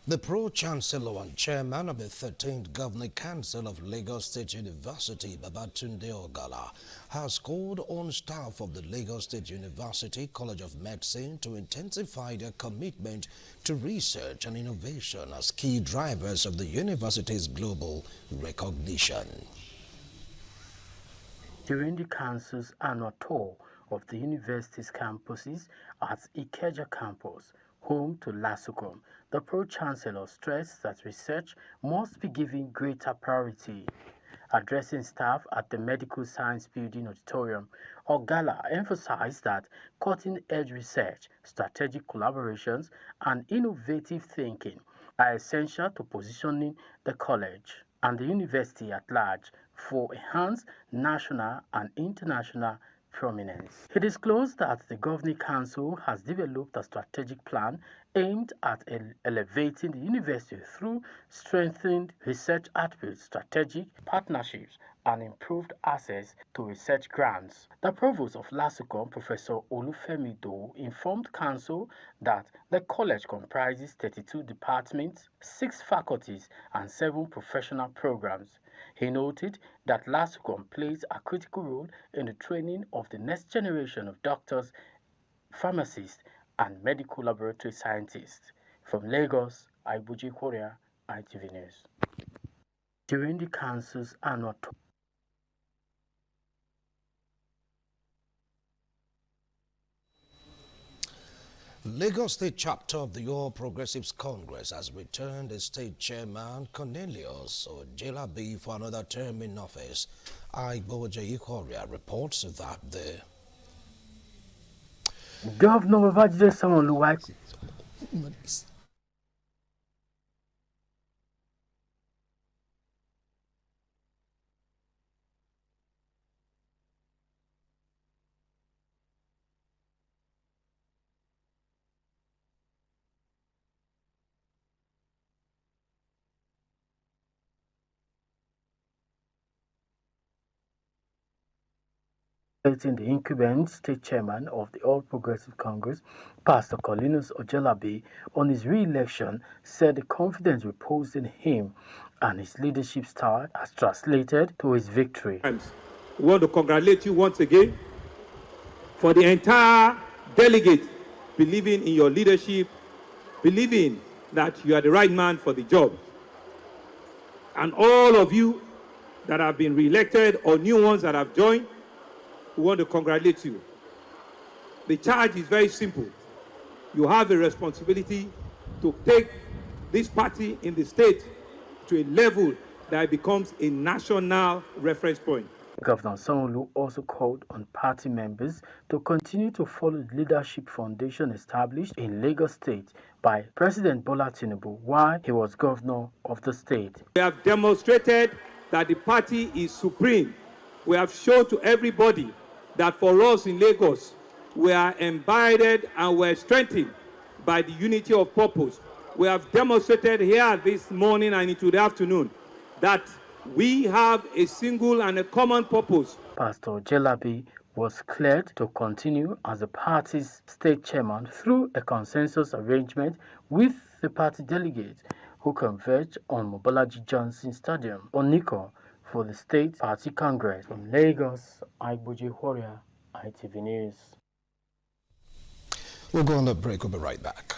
The Pro-Chancellor and Chairman of the 13th Governing Council of Lagos State University, Babatunde Ogala, has called on staff of the Lagos State University College of Medicine to intensify their commitment to research and innovation as key drivers of the university's global recognition. During the Council's annual tour of the university's campuses at Ikeja campus, home to LASUCOM, the Pro-Chancellor stressed that research must be given greater priority. Addressing staff at the Medical Science Building Auditorium, Ogala emphasized that cutting-edge research, strategic collaborations, and innovative thinking are essential to positioning the college and the university at large for enhanced national and international prominence. He disclosed that the Governing Council has developed a strategic plan aimed at elevating the university through strengthened research output, strategic partnerships, and improved access to research grants. The provost of LASUCOM, Professor Olufemi Dowu, informed Council that the college comprises 32 departments, 6 faculties, and 7 professional programs. He noted that LASUCOM plays a critical role in the training of the next generation of doctors, pharmacists, and medical laboratory scientists. From Lagos, Aibuji Korea, ITV News. During the Council's annual Lagos State Chapter of the All Progressives Congress has returned its state chairman Cornelius Ojelabi for another term in office. Aibuji Korea reports that the Governor Babajide Sanwo-Olu the incumbent state chairman of the All Progressive Congress, Pastor Cornelius Ojelabi, on his re-election, said the confidence reposed in him and his leadership style has translated to his victory. We want to congratulate you once again for the entire delegate believing in your leadership, believing that you are the right man for the job. And all of you that have been re-elected or new ones that have joined, we want to congratulate you. The charge is very simple. You have a responsibility to take this party in the state to a level that becomes a national reference point. Governor Sanwo-Olu also called on party members to continue to follow the leadership foundation established in Lagos State by President Bola Tinubu while he was governor of the state. We have demonstrated that the party is supreme. We have shown to everybody that for us in Lagos, we are imbibed and we are strengthened by the unity of purpose. We have demonstrated here this morning and into the afternoon that we have a single and a common purpose. Pastor Ojelabi was cleared to continue as the party's state chairman through a consensus arrangement with the party delegates who converged on Mobolaji Johnson Stadium, Oniko, for the State Party Congress. From Lagos, Aibuji Korea, ITV News. We'll go on the break. We'll be right back.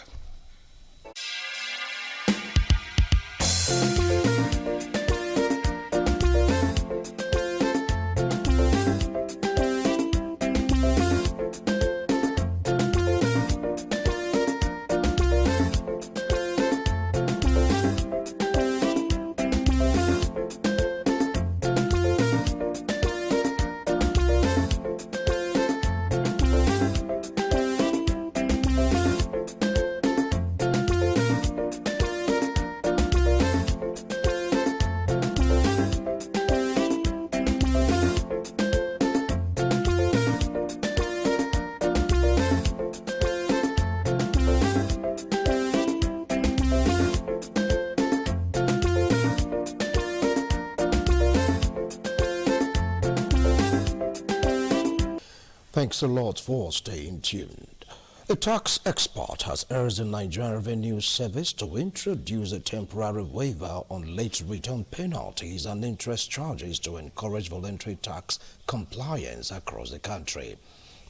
Thanks a lot for staying tuned. A tax expert has urged the Nigerian Revenue Service to introduce a temporary waiver on late return penalties and interest charges to encourage voluntary tax compliance across the country.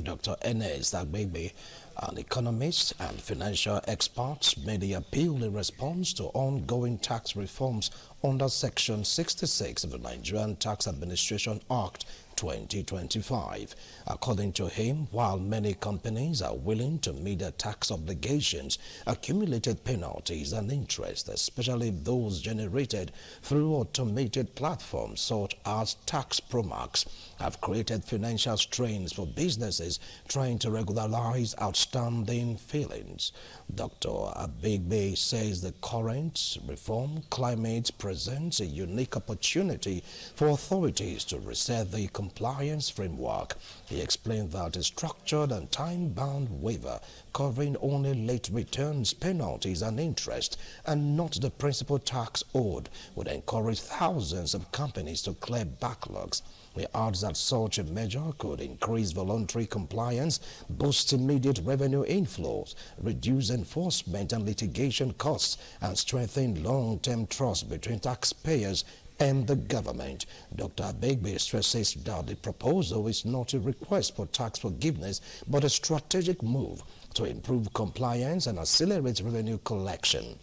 Dr. Enes Agbegbe, an economist and financial expert, made the appeal in response to ongoing tax reforms under Section 66 of the Nigerian Tax Administration Act 2025. According to him, while many companies are willing to meet their tax obligations, accumulated penalties and interest, especially those generated through automated platforms such as Tax Promax, have created financial strains for businesses trying to regularize outstanding filings. Dr. Agbegbe says the current reform climate presents a unique opportunity for authorities to reset the compliance framework. He explained that a structured and time-bound waiver covering only late returns, penalties and interest, and not the principal tax owed, would encourage thousands of companies to clear backlogs. He adds that such a measure could increase voluntary compliance, boost immediate revenue inflows, reduce enforcement and litigation costs, and strengthen long-term trust between taxpayers and the government. Dr. Abegbe stresses that the proposal is not a request for tax forgiveness, but a strategic move to improve compliance and accelerate revenue collection.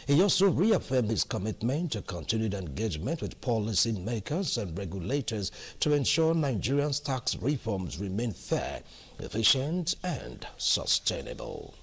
He also reaffirmed his commitment to continued engagement with policy makers and regulators to ensure Nigerians' tax reforms remain fair, efficient, and sustainable.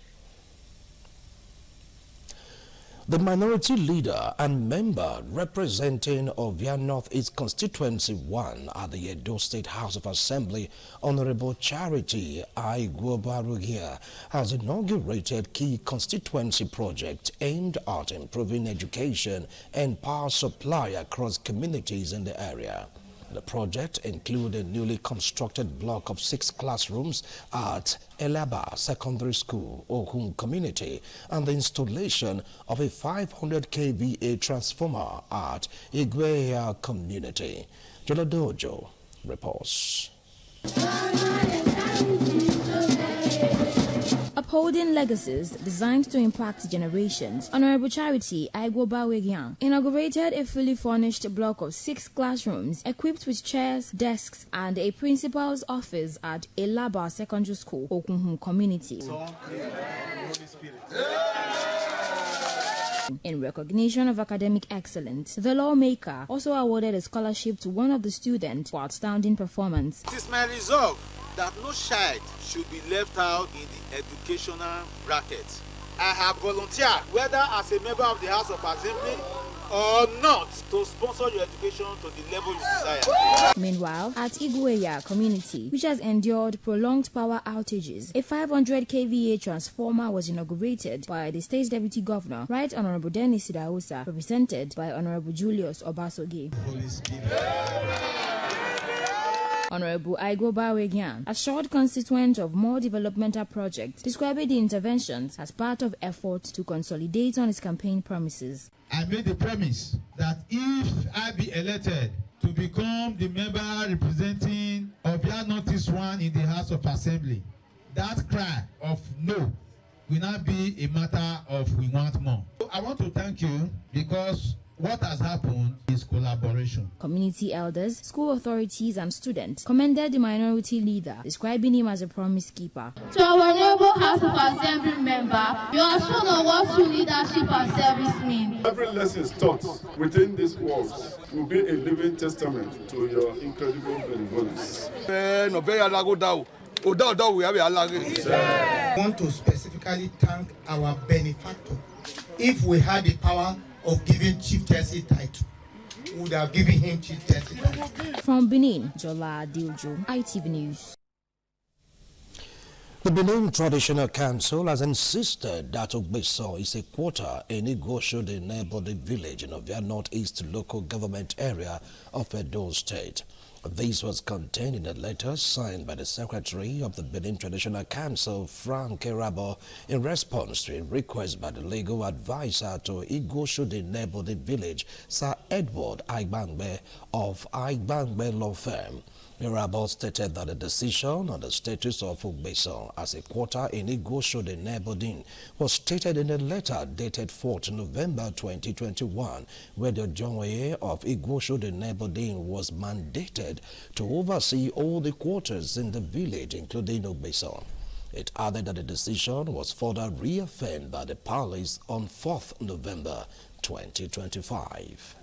The minority leader and member representing Ovia Northeast Constituency 1 at the Edo State House of Assembly, Honorable Charity Aigwobarugia, has inaugurated key constituency project aimed at improving education and power supply across communities in the area. The project includes a newly constructed block of 6 classrooms at Elaba Secondary School, Okun Community, and the installation of a 500 kVA transformer at Igweya Community. Joladojo reports. Upholding legacies designed to impact generations, Honorable Charity Aigwobarugia inaugurated a fully furnished block of 6 classrooms equipped with chairs, desks, and a principal's office at Elaba Secondary School, Okunhu Community. In recognition of academic excellence, the lawmaker also awarded a scholarship to one of the students for outstanding performance. It is my resolve that no child should be left out in the educational bracket. I have volunteered, whether as a member of the House of Assembly or not, to sponsor your education to the level you desire. Meanwhile, at Igweya Community, which has endured prolonged power outages, a 500 kVA transformer was inaugurated by the State's Deputy Governor, Right Honorable Dennis Idahosa, represented by Honorable Julius Obasogie. Honorable Aigwobarugia assured constituents of more developmental projects, describing the interventions as part of efforts to consolidate on his campaign promises. I made the promise that if I be elected to become the member representing Ovia Northeast 1 in the House of Assembly, that cry of no will not be a matter of we want more. I want to thank you because what has happened is collaboration. Community elders, school authorities, and students commended the minority leader, describing him as a promise keeper. To our noble House of Assembly member, you are shown on what true leadership and service mean. Every lesson taught within these walls will be a living testament to your incredible benevolence. I want to specifically thank our benefactor. If we had the power of giving chieftaincy title, we would have given him chieftaincy title. From Benin, Jola Diljo, ITV News. The Benin Traditional Council has insisted that Ogbeso is a quarter in Igosho, the neighboring village in Ovia Northeast local government area of Edo State. This was contained in a letter signed by the Secretary of the Benin Traditional Council, Frank Erabo, in response to a request by the legal advisor to Igosho, the neighboring village, Sir Edward Aigbangbe of Aigbangbe Law Firm. Erabo stated that the decision on the status of Ogbeso as a quarter in Igosho, the neighboring, was stated in a letter dated 4th November 2021, where the Jonwe of Igosho, the neighboring, was mandated to oversee all the quarters in the village, including Ogbeso. It added that the decision was further reaffirmed by the palace on 4th November 2025.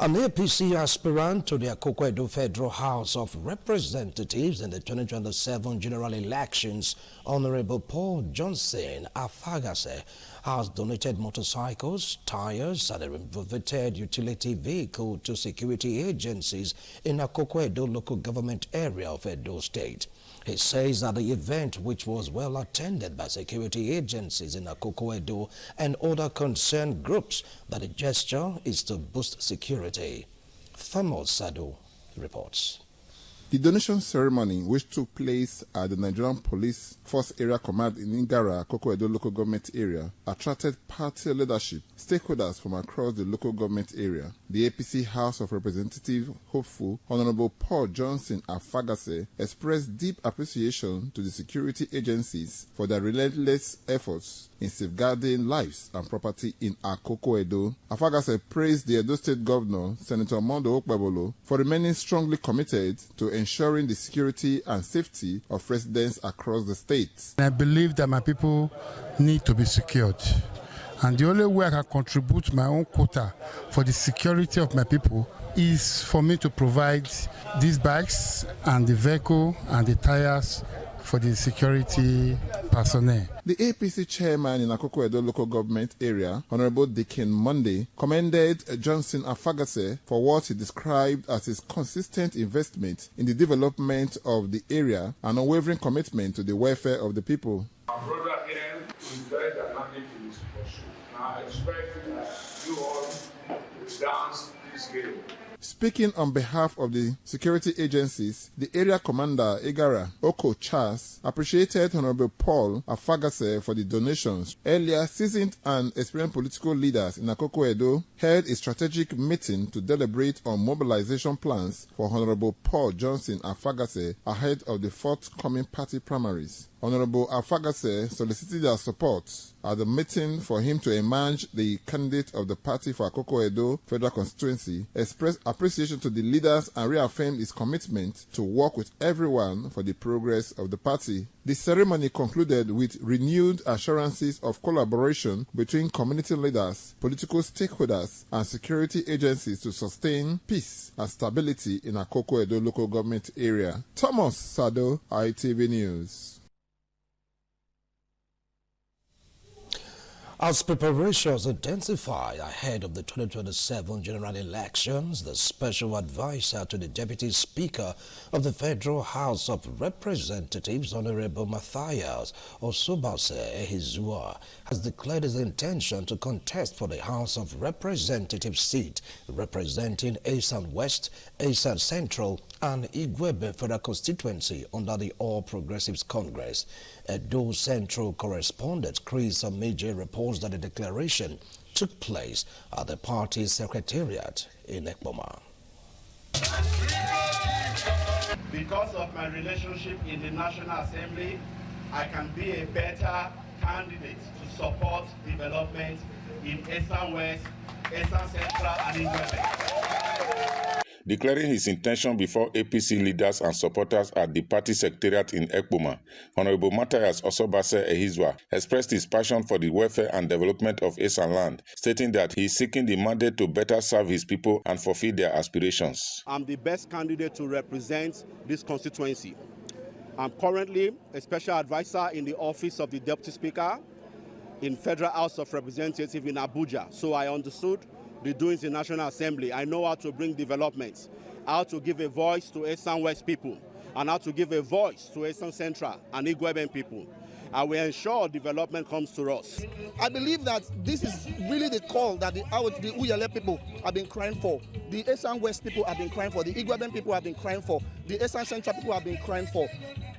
An APC aspirant to the Akoko Edo Federal House of Representatives in the 2027 general elections, Honorable Paul Johnson Afagase, has donated motorcycles, tires, and a renovated utility vehicle to security agencies in Akoko Edo local government area of Edo State. He says that the event, which was well attended by security agencies in Akoko Edo and other concerned groups, that the gesture is to boost security. Thermal Sado reports. The donation ceremony, which took place at the Nigerian Police Force Area Command in Ngara, Akoko Edo local government area, attracted party leadership, stakeholders from across the local government area. The APC House of Representatives hopeful, Honorable Paul Johnson Afagase, expressed deep appreciation to the security agencies for their relentless efforts in safeguarding lives and property in Akoko Edo. Afagase praised the Edo State Governor, Senator Mondo Okpebolo, for remaining strongly committed to ensuring the security and safety of residents across the state. I believe that my people need to be secured. And the only way I can contribute my own quota for the security of my people is for me to provide these bikes and the vehicle and the tires for the security personnel. The APC chairman in Akoko Edo local government area, Honorable Dikin Monday, commended Johnson Afagase for what he described as his consistent investment in the development of the area and unwavering commitment to the welfare of the people. Our brother here is very dynamic in his pursuit. I expect that you all will dance this game. Speaking on behalf of the security agencies, the area commander, Igara Oko Charles, appreciated Honorable Paul Afagase for the donations. Earlier, seasoned and experienced political leaders in Akoko Edo held a strategic meeting to deliberate on mobilization plans for Honorable Paul Johnson Afagase ahead of the forthcoming party primaries. Honorable Afagase solicited their support at the meeting for him to emerge the candidate of the party for Akoko Edo Federal Constituency, expressed appreciation to the leaders and reaffirmed his commitment to work with everyone for the progress of the party. The ceremony concluded with renewed assurances of collaboration between community leaders, political stakeholders, and security agencies to sustain peace and stability in Akoko Edo local government area. Thomas Sado, ITV News. As preparations intensify ahead of the 2027 general elections, the special advisor to the Deputy Speaker of the Federal House of Representatives, Honorable Matthias Osobase Ehizua, has declared his intention to contest for the House of Representatives seat representing Esan West, Esan Central, and Igwebe Federal Constituency under the All Progressives Congress. Edo Central correspondent Chris Omeje reports that the declaration took place at the party's secretariat in Ekpoma. Because of my relationship in the National Assembly, I can be a better candidate to support development in Esan West, Esan Central, and Igwebe. Declaring his intention before APC leaders and supporters at the party secretariat in Ekpoma, Honorable Matthias Osobase Ehizua expressed his passion for the welfare and development of Esan land, stating that he is seeking the mandate to better serve his people and fulfill their aspirations. I'm the best candidate to represent this constituency. I'm currently a special advisor in the office of the Deputy Speaker in Federal House of Representatives in Abuja, so I understood the doings in National Assembly. I know how to bring developments, how to give a voice to Esan West people, and how to give a voice to Esan Central and Igweben people. I will ensure development comes to us. I believe that this is really the call that the Uyele people have been crying for, the Esan West people have been crying for, the Igweben people have been crying for, the Esan Central people have been crying for.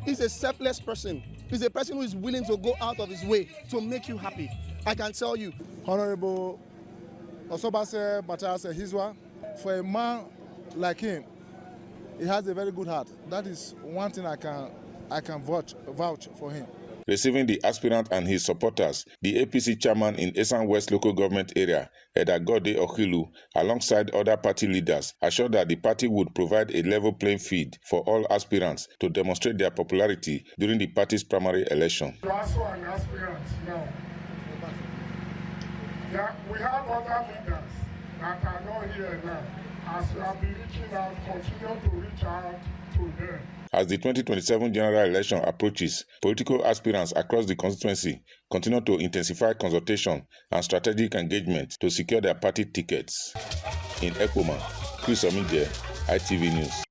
He's a selfless person. He's a person who is willing to go out of his way to make you happy. I can tell you. Honorable Osobase Matthias Ehizua, for a man like him, he has a very good heart. That is one thing I can vouch for him. Receiving the aspirant and his supporters, the APC chairman in Esan West local government area, Edagode Okilu, alongside other party leaders, assured that the party would provide a level playing field for all aspirants to demonstrate their popularity during the party's primary election. You are also an aspirant now. Yeah, we have other leaders that are not here now. As you have been reaching out, continue to reach out to them. As the 2027 general election approaches, political aspirants across the constituency continue to intensify consultation and strategic engagement to secure their party tickets. In Ekpoma, Chris Omeje, ITV News.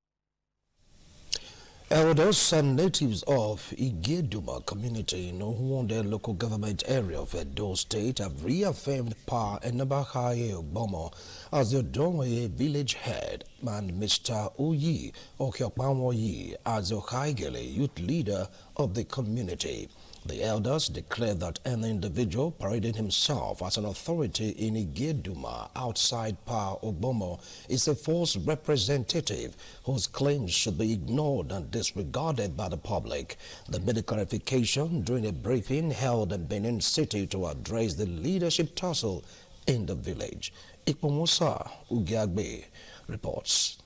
Elders and natives of Igeduma community in Ohuonde local government area of Edo State have reaffirmed Pa Enabahaye Ogbomo as the Odonwe village head and Mr. Oyi Okyokpanwoyi as the Okaigele youth leader of the community. The elders declared that an individual parading himself as an authority in Igeduma outside Pa Ogbomo is a false representative whose claims should be ignored and disregarded by the public. The made a clarification during a briefing held in Benin City to address the leadership tussle in the village. Ikpomusa Ugiagbe reports.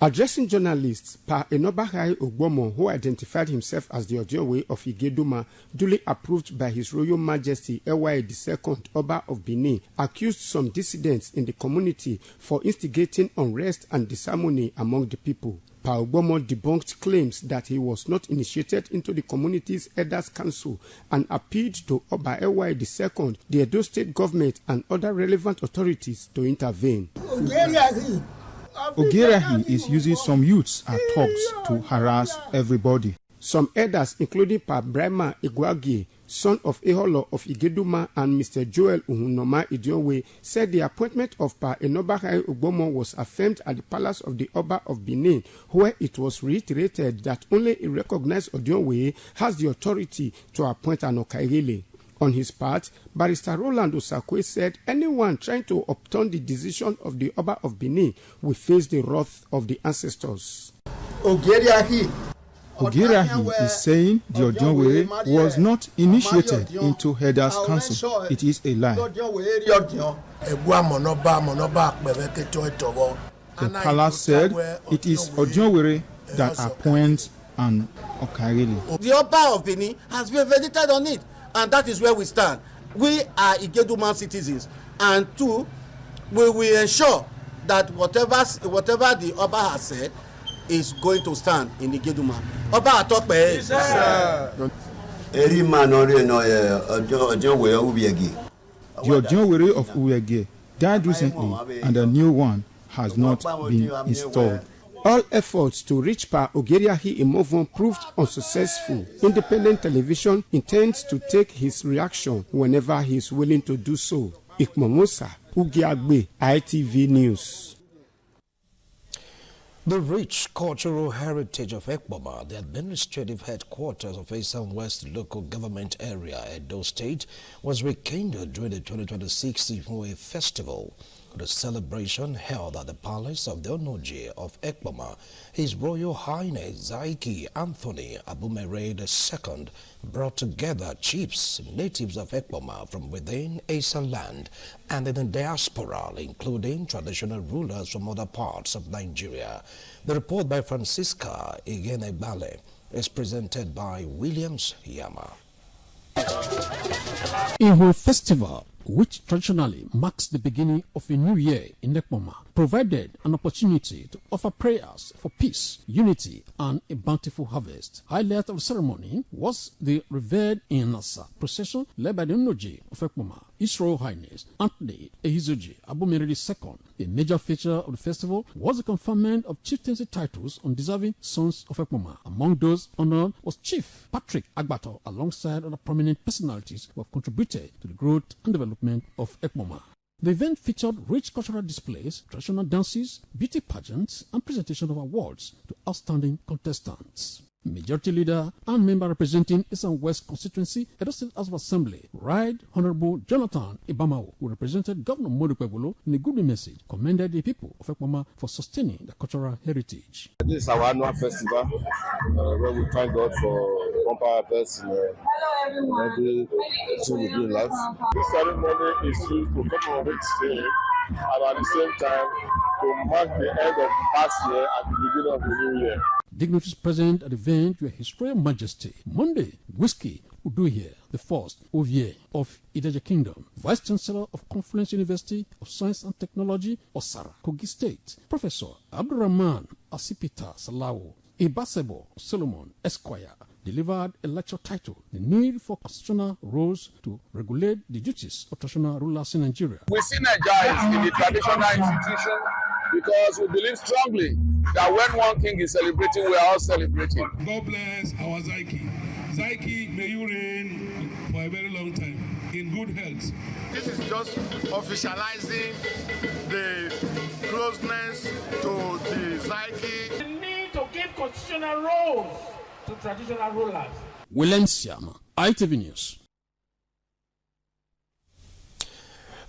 Addressing journalists, Pa Enobahai Ogbomo, who identified himself as the Odionwe of Igeduma, duly approved by His Royal Majesty Ewaye II, Oba of Benin, accused some dissidents in the community for instigating unrest and disharmony among the people. Pa Ogbomo debunked claims that he was not initiated into the community's Elders Council and appealed to Oba Ewaye II, the Edo State government and other relevant authorities to intervene. Ogerahi is using some youths as thugs to harass everybody. Some elders, including Pa Brahma Igwagie, son of Eholo of Igeduma, and Mr. Joel Uhunoma Idionwe, said the appointment of Pa Enobahai Ogbomo was affirmed at the palace of the Oba of Benin, where it was reiterated that only a recognized Odionwe has the authority to appoint an Okaigele. On his part, Barrister Roland Osakwe said anyone trying to upturn the decision of the Oba of Benin will face the wrath of the ancestors. Ogerahi is saying the Odionwe was not initiated into Elders Council. It is a lie. The palace said it is Odionwe that appoints an Okaigele. The Oba of Benin has been validated on it. And that is where we stand. We are Igeduma citizens, and two, we will ensure that whatever the Oba has said is going to stand in Igeduma. Oba Atokpe. Yes, sir. The Odionwe of Uyege died recently, and a new one has not been installed. All efforts to reach Pa Ogerahi Imovo proved unsuccessful. Independent television intends to take his reaction whenever he is willing to do so. Ikmomusa Ugiagbe, ITV News. The rich cultural heritage of Ekpoma, the administrative headquarters of Esan West local government area, Edo State, was rekindled during the 2026 Ifoe festival. The celebration held at the palace of the Onoji of Ekpoma, His Royal Highness Zaiki Anthony Abumere II brought together chiefs, natives of Ekpoma from within Esan land and in the diaspora, including traditional rulers from other parts of Nigeria. The report by Francisca Igenegbale is presented by Williams Yama. Ifoe Festival, which traditionally marks the beginning of a new year in Ekpoma, provided an opportunity to offer prayers for peace, unity, and a bountiful harvest. Highlight of the ceremony was the revered Inasa procession led by the Onoji of Ekpoma, His Royal Highness Anthony Ehizoji Abumere II. A major feature of the festival was the conferment of chieftaincy titles on deserving sons of Ekpoma. Among those honored was Chief Patrick Agbato, alongside other prominent personalities who have contributed to the growth and development of Ekpoma. The event featured rich cultural displays, traditional dances, beauty pageants, and presentation of awards to outstanding contestants. Majority Leader and member representing Esan West constituency, Edo State House of Assembly, Right Honorable Jonathan Ibamao, who represented Governor Modukpebolo, in a good message, commended the people of Ekpoma for sustaining the cultural heritage. This is our annual festival where we thank God for bumper harvest in every thing we do in life. This ceremony is used to commemorate today and at the same time to mark the end of the past year and the beginning of the new year. Dignitaries present at the event were His Royal Majesty Monday Whiskey Uduhie the First Ovie of Ideje Kingdom, Vice Chancellor of Confluence University of Science and Technology, Osara, Kogi State, Professor Abdurrahman Asipita Salawo, Ibasebo Solomon Esquire, delivered a lecture titled The Need for Constitutional Rules to Regulate the Duties of Traditional Rulers in Nigeria. We synergize in the traditional institution because we believe strongly that when one king is celebrating, we are all celebrating. God bless our Zaiki. Zaiki, may you reign for a very long time in good health. This is just officializing the closeness to the Zaiki. We need to give constitutional roles to traditional rulers. William Siama, ITV News.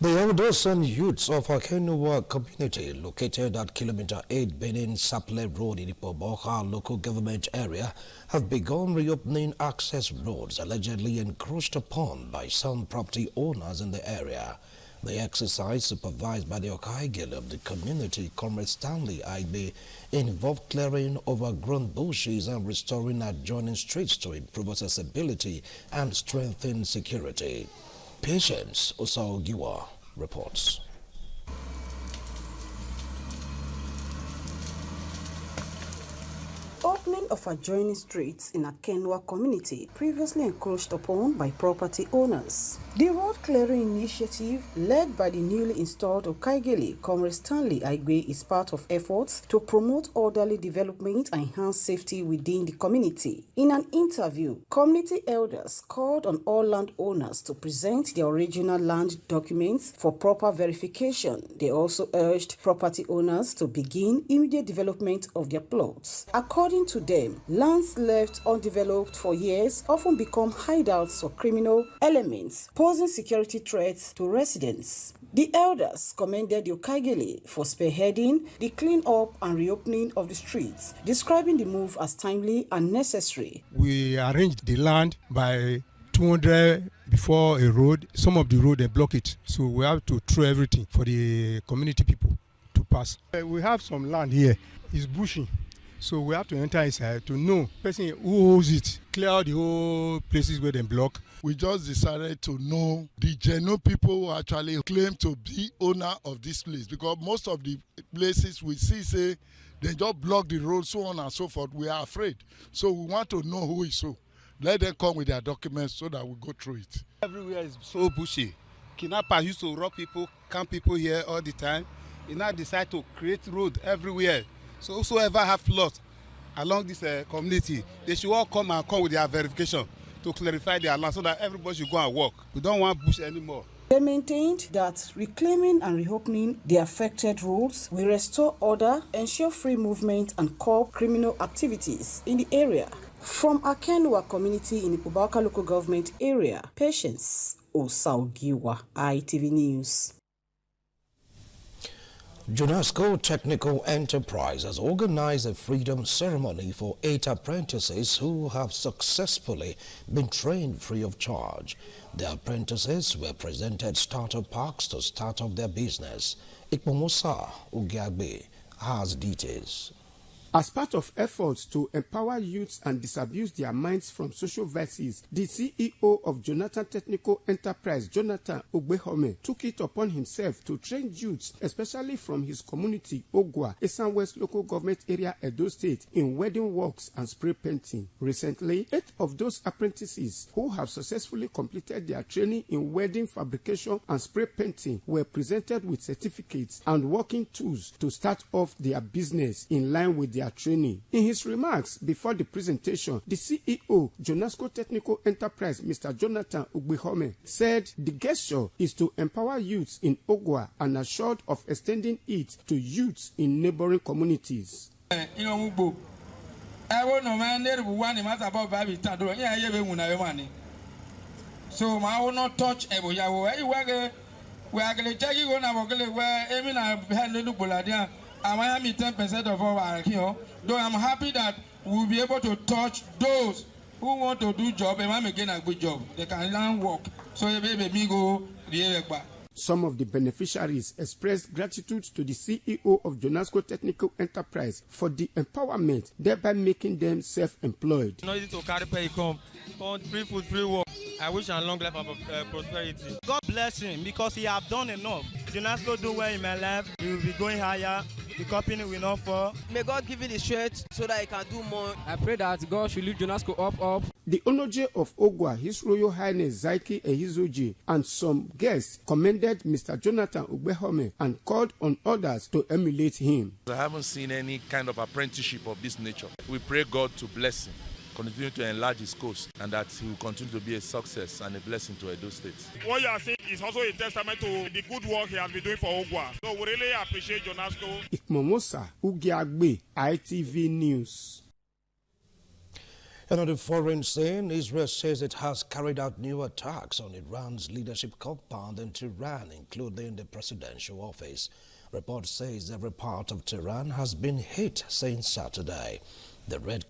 The elders and youths of Akenuwa community located at Kilometer 8 Benin Saple Road in Ipoboka local government area have begun reopening access roads allegedly encroached upon by some property owners in the area. The exercise, supervised by the Okaigil of the community, Comrade Stanley Aigbe, involved clearing overgrown bushes and restoring adjoining streets to improve accessibility and strengthen security. Patience Osaogiwa reports. Opening of adjoining streets in Akenwa community previously encroached upon by property owners. The road clearing initiative led by the newly installed Okaigele Comrade Stanley Aigbe is part of efforts to promote orderly development and enhance safety within the community. In an interview, community elders called on all landowners to present their original land documents for proper verification. They also urged property owners to begin immediate development of their plots. According to them, lands left undeveloped for years often become hideouts for criminal elements, posing security threats to residents. The elders commended the Okaigele for spearheading the clean-up and reopening of the streets, describing the move as timely and necessary. We arranged the land by 200 before a road. Some of the road, they block it. So we have to throw everything for the community people to pass. We have some land here. It's bushy. So we have to enter inside to know person who owns it, clear out the whole places where they block. We just decided to know the genuine people who actually claim to be owner of this place, because most of the places we see say they just block the road, so on and so forth. We are afraid. So we want to know who is so. Let them come with their documents so that we go through it. Everywhere is so bushy. Kidnappers used to rob people, camp people here all the time. They now decide to create road everywhere. So whosoever have plots along this community, they should all come with their verification to clarify their land so that everybody should go and work. We don't want bush anymore. They maintained that reclaiming and reopening the affected roads will restore order, ensure free movement and curb criminal activities in the area. From Akenwa community in the Ipoboka local government area, Patience Osaogiwa, ITV News. Jonasco Technical Enterprise has organized a freedom ceremony for 8 apprentices who have successfully been trained free of charge. The apprentices were presented starter packs to start up their business. Ikpomosa Ugiagbe has details. As part of efforts to empower youths and disabuse their minds from social vices, the CEO of Jonathan Technical Enterprise, Jonathan Ogbehome, took it upon himself to train youths, especially from his community, Ogwa, Esan West Local Government Area, Edo State, in wedding works and spray painting. Recently, 8 of those apprentices who have successfully completed their training in wedding fabrication and spray painting were presented with certificates and working tools to start off their business in line with their training. In his remarks before the presentation, the CEO, Jonasco Technical Enterprise, Mr. Jonathan Ogbehome, said the gesture is to empower youths in Ogwa and assured of extending it to youths in neighboring communities. So I will not touch Eboyawo. We are going to take you on our where even I handle Boladia. I am 10% of our here. Though I'm happy that we'll be able to touch those who want to do job and I'm again a good job. They can learn work. So baby me go the back. Some of the beneficiaries expressed gratitude to the CEO of Jonasco Technical Enterprise for the empowerment, thereby making them self-employed. Not easy to carry pay come, free food, free work. I wish him long life and prosperity. God bless him because he has done enough. Jonasco do well in my life. We will be going higher. The company will not fall. May God give you the strength so that you can do more. I pray that God should lift Jonasco up. The Onoje of Ogwa, His Royal Highness Zaiki Ehizoji, and some guests commended Mr. Jonathan Ugbehome and called on others to emulate him. I haven't seen any kind of apprenticeship of this nature. We pray God to bless him, continue to enlarge his coast, and that he will continue to be a success and a blessing to Edo State. What you are saying is also a testament to the good work he has been doing for Ogwa. So we really appreciate Jonasco. Ikmomosa Ugiagbe, ITV News. Another foreign scene, Israel says it has carried out new attacks on Iran's leadership compound in Tehran, including the presidential office. Report says every part of Tehran has been hit since Saturday. The Red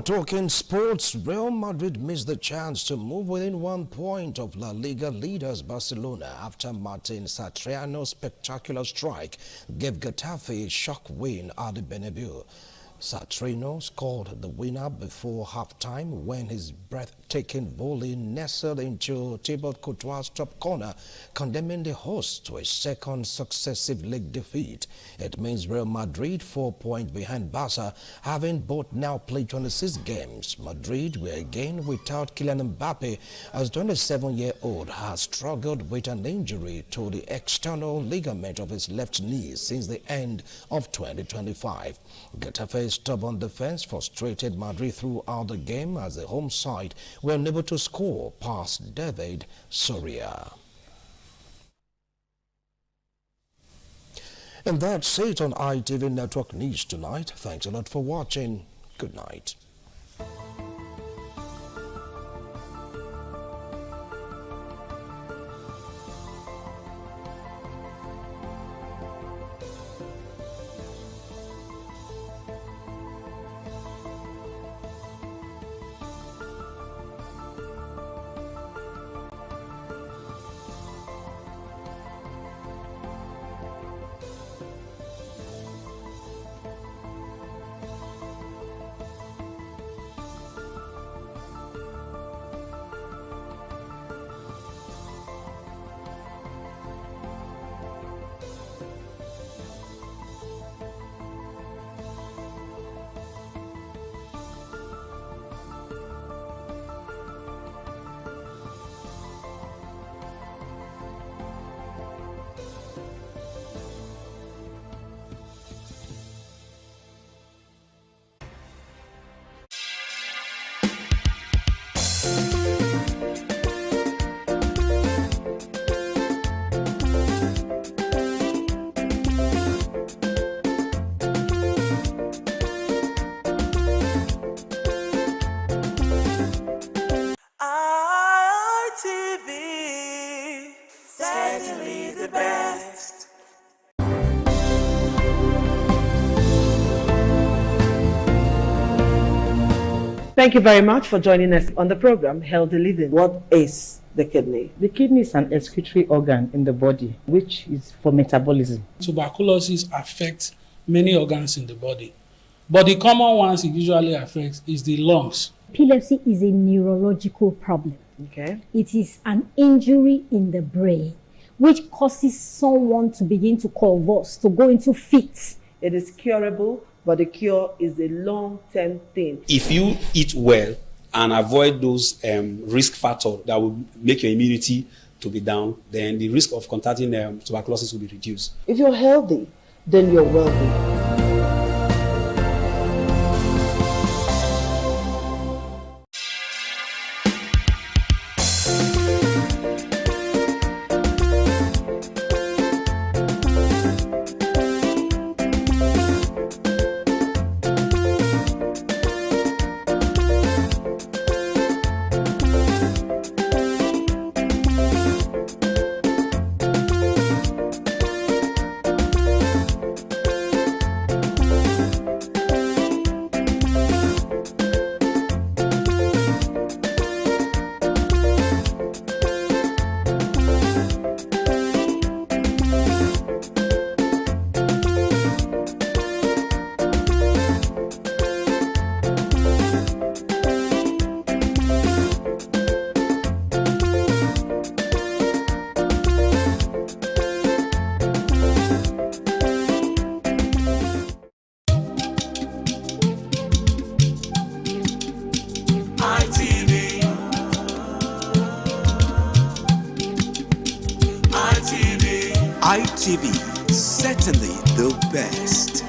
Talking sports, Real Madrid missed the chance to move within 1 point of La Liga leaders Barcelona after Martin Satriano's spectacular strike gave Getafe a shock win at the Bernabeu. Satriano scored the winner before halftime when his breathtaking volley nestled into Thibaut Courtois' top corner, condemning the hosts to a second successive league defeat. It means Real Madrid 4 points behind Barca, having both now played 26 games. Madrid were again without Kylian Mbappe, as 27-year-old has struggled with an injury to the external ligament of his left knee since the end of 2025. Getafe's stubborn defense frustrated Madrid throughout the game as the home side were unable to score past David Soria. And that's it on ITV Network News tonight. Thanks a lot for watching. Good night. Thank you very much for joining us on the program, Healthy Living. What is the kidney? The kidney is an excretory organ in the body, which is for metabolism. Tuberculosis affects many organs in the body, but the common ones it usually affects is the lungs. Epilepsy is a neurological problem. Okay. It is an injury in the brain, which causes someone to begin to convulse, to go into fits. It is curable, but the cure is a long-term thing. If you eat well and avoid those risk factors that will make your immunity to be down, then the risk of contracting tuberculosis will be reduced. If you're healthy, then you're wealthy. ITV, certainly the best.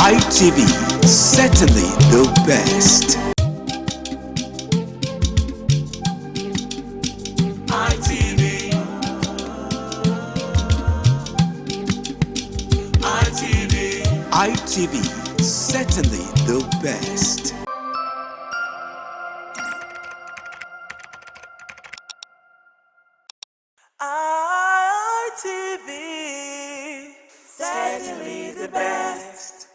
ITV, certainly the best. ITV, certainly the best. ITV, certainly the best.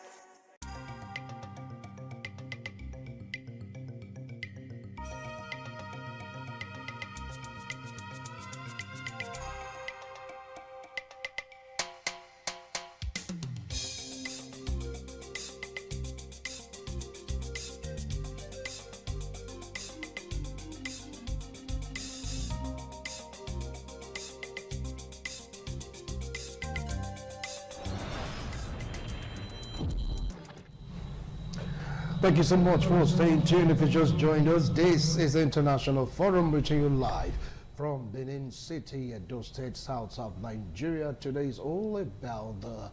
Thank you so much for staying tuned. If you just joined us, this is International Forum reaching you live from Benin City, Edo State, south of Nigeria. Today is all about the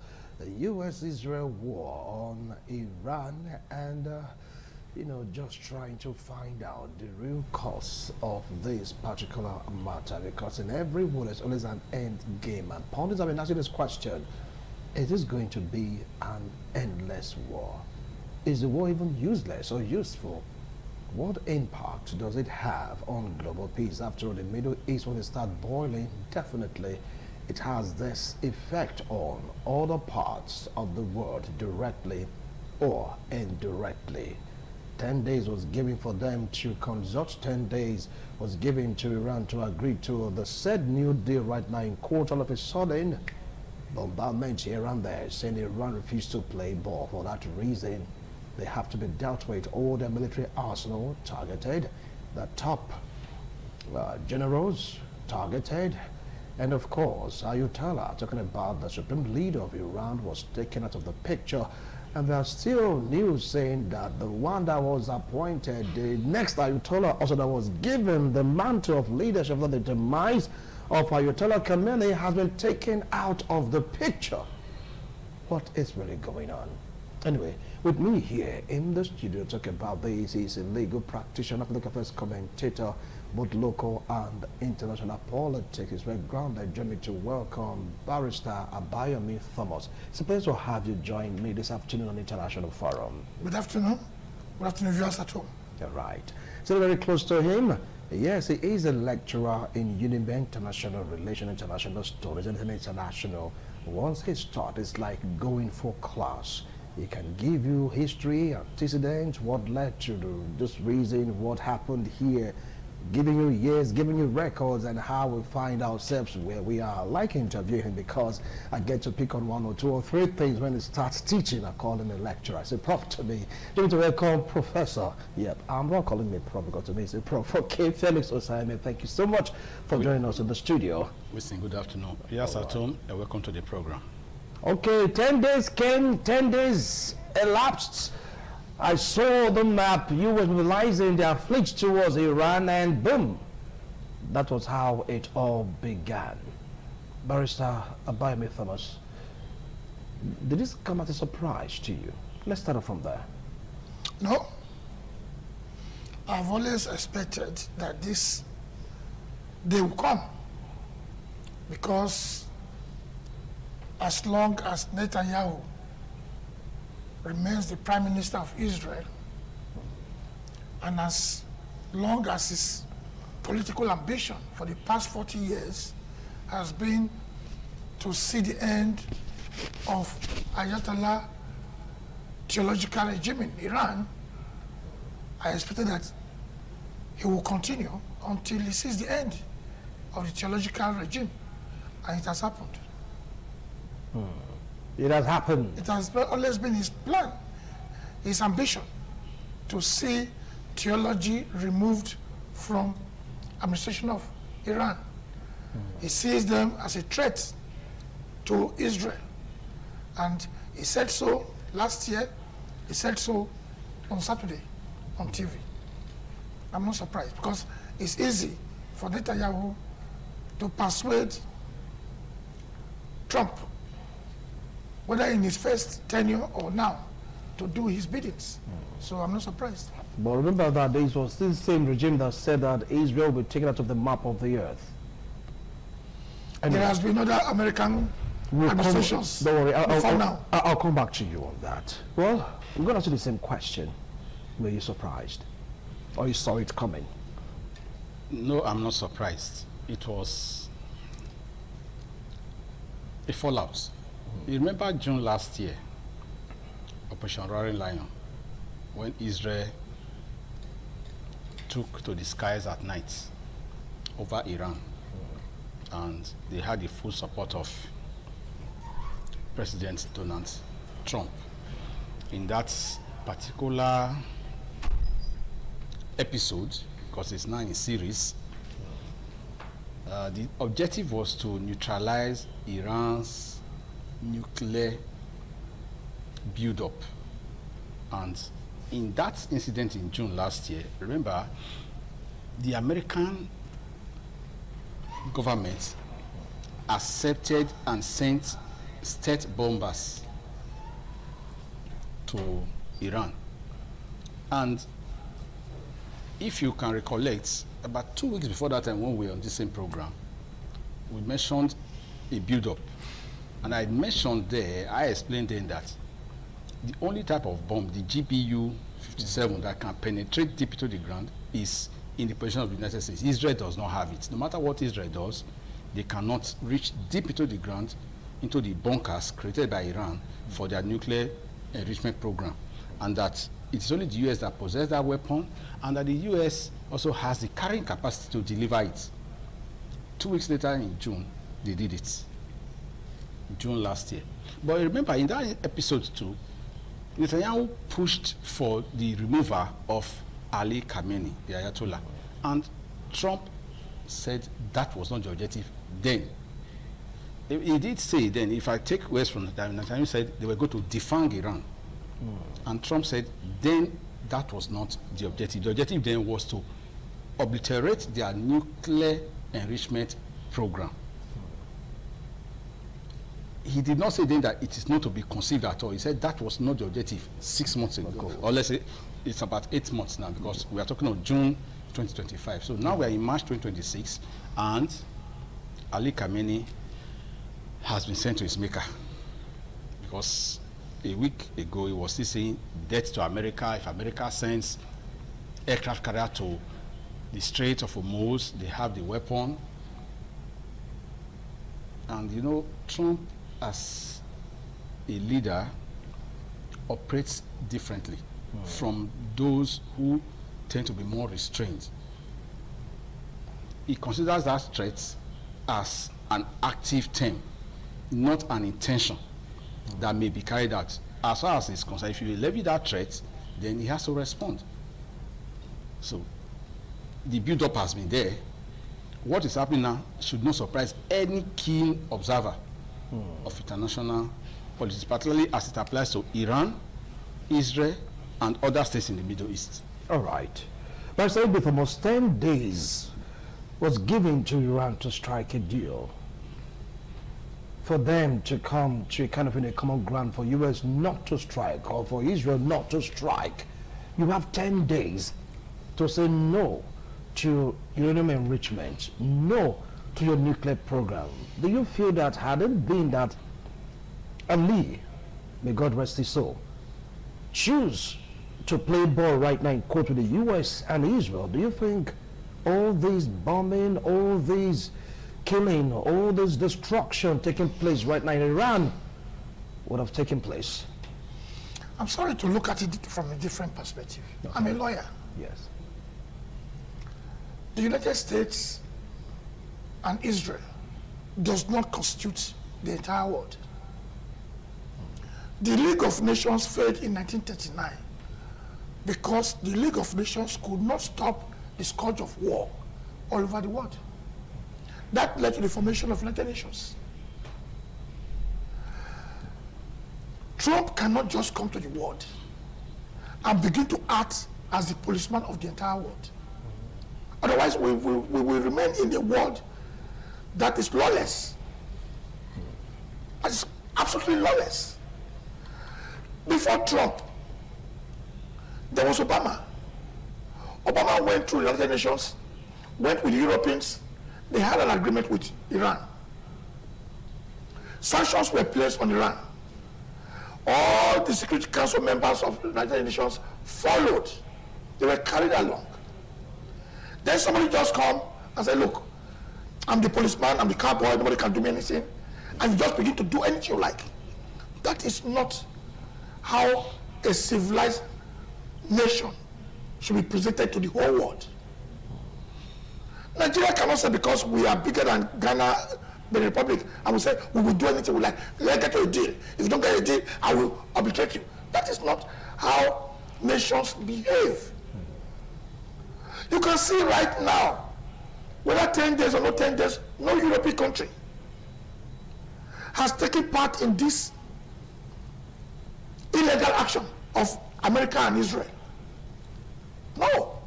U.S.-Israel war on Iran and, just trying to find out the real cause of this particular matter, because in every war there's always an end game. And pundits have been asking this question: is this going to be an endless war? Is the war even useless or useful? What impact does it have on global peace? After all, the Middle East, when it starts boiling, definitely it has this effect on other parts of the world, directly or indirectly. 10 days was given for them to consult. 10 days was given to Iran to agree to the said new deal. Right now in court, all of a sudden, bombardment here and there, saying Iran refused to play ball. For that reason, they have to be dealt with. All their military arsenal targeted, the top generals targeted, and of course Ayatollah, talking about the supreme leader of Iran, was taken out of the picture. And there are still news saying that the one that was appointed, the next Ayatollah, also that was given the mantle of leadership, that the demise of Ayatollah Khamenei has been taken out of the picture. What is really going on? Anyway, with me here in the studio to talk about this is a legal practitioner, political affairs commentator, both local and international politics. It's very grounded. Join me to welcome Barrister Abayomi Thomas. It's a pleasure to have you join me this afternoon on International Forum. Good afternoon. Good afternoon, viewers at home. You're right. So very close to him. Yes, he is a lecturer in Unibe International Relations, International Studies, and International. Once he starts, it's like going for class. He can give you history, antecedents, what led to this reason, what happened here, giving you years, giving you records, and how we find ourselves where we are. I like interviewing him because I get to pick on one or two or three things when he starts teaching. I call him a lecturer. I say prof to me. Give me to welcome Professor. Yep, I'm not calling me prof because to me it's a prof. Okay, Felix Osaime, thank you so much for joining us in the studio. Good afternoon. Yes, at home, and welcome to the program. Okay, 10 days came, 10 days elapsed. I saw the map, you were mobilizing their fleets towards Iran, and boom, that was how it all began. Barrister Abayomi Thomas, did this come as a surprise to you? Let's start off from there. No. I've always expected that this day will come, because as long as Netanyahu remains the Prime Minister of Israel, and as long as his political ambition for the past 40 years has been to see the end of Ayatollah theological regime in Iran, I expected that he will continue until he sees the end of the theological regime, and it has happened. It has happened. It has always been his plan, his ambition, to see theology removed from administration of Iran. He sees them as a threat to Israel. And he said so last year, he said so on Saturday on TV. I'm not surprised, because it's easy for Netanyahu to persuade Trump, whether in his first tenure or now, to do his biddings. So I'm not surprised. But remember that this was still the same regime that said that Israel will be taken out of the map of the earth. And there has been other American administrations. Don't worry, I'll come back to you on that. Well, I'm going to ask you the same question. Were you surprised? Or you saw it coming? No, I'm not surprised. It was a fallout. You remember June last year, Operation Roaring Lion, when Israel took to the skies at night over Iran, and they had the full support of President Donald Trump. In that particular episode, because it's now in series, the objective was to neutralize Iran's nuclear build-up and in that incident in June last year, remember, the American government accepted and sent state bombers to Iran. And if you can recollect, about 2 weeks before that time when we were on the same program, we mentioned a build-up. And I mentioned there, I explained then that the only type of bomb, the GBU-57, that can penetrate deep into the ground is in the position of the United States. Israel does not have it. No matter what Israel does, they cannot reach deep into the ground, into the bunkers created by Iran for their nuclear enrichment program. And that it's only the US that possesses that weapon, and that the US also has the carrying capacity to deliver it. 2 weeks later in June, they did it. June last year. But remember, in that episode too, Netanyahu pushed for the removal of Ali Khamenei, the Ayatollah, and Trump said that was not the objective then. He did say then, if I take words from Netanyahu, said they were going to defang Iran. And Trump said then that was not the objective. The objective then was to obliterate their nuclear enrichment program. He did not say then that it is not to be conceived at all. He said that was not the objective 6 months ago. Or let's say it's about 8 months now, because we are talking of June 2025. So now we are in March 2026, and Ali Khamenei has been sent to his maker. Because a week ago he was still saying death to America. If America sends aircraft carrier to the Strait of Hormuz, they have the weapon. And you know, Trump as a leader operates differently from those who tend to be more restrained. He considers that threat as an active term, not an intention that may be carried out. As far as it's concerned, if you levy that threat, then he has to respond. So the build-up has been there. What is happening now should not surprise any keen observer of international politics, particularly as it applies to Iran, Israel, and other states in the Middle East. All right. But so for almost 10 days was given to Iran to strike a deal, for them to come to a kind of in a common ground, for US not to strike or for Israel not to strike. You have 10 days to say no to uranium enrichment, no to your nuclear program. Do you feel that had it been that Ali, may God rest his soul, choose to play ball right now in court with the US and Israel, do you think all this bombing, all this killing, all this destruction taking place right now in Iran would have taken place? I'm sorry to look at it from a different perspective. Okay. I'm a lawyer. Yes. The United States and Israel does not constitute the entire world. The League of Nations failed in 1939 because the League of Nations could not stop the scourge of war all over the world. That led to the formation of United Nations. Trump cannot just come to the world and begin to act as the policeman of the entire world. Otherwise, we will remain in a world that is lawless. That is absolutely lawless. Before Trump, there was Obama. Obama went through the United Nations, went with the Europeans. They had an agreement with Iran. Sanctions were placed on Iran. All the Security Council members of the United Nations followed. They were carried along. Then somebody just come and say, look, I'm the policeman, I'm the cowboy, nobody can do me anything. And you just begin to do anything you like. That is not how a civilized nation should be presented to the whole world. Nigeria cannot say because we are bigger than Ghana, the Republic, and we say we will do anything we like. Let's get to a deal. If you don't get a deal, I will arbitrate you. That is not how nations behave. You can see right now, whether 10 days or not 10 days, no European country has taken part in this illegal action of America and Israel. No.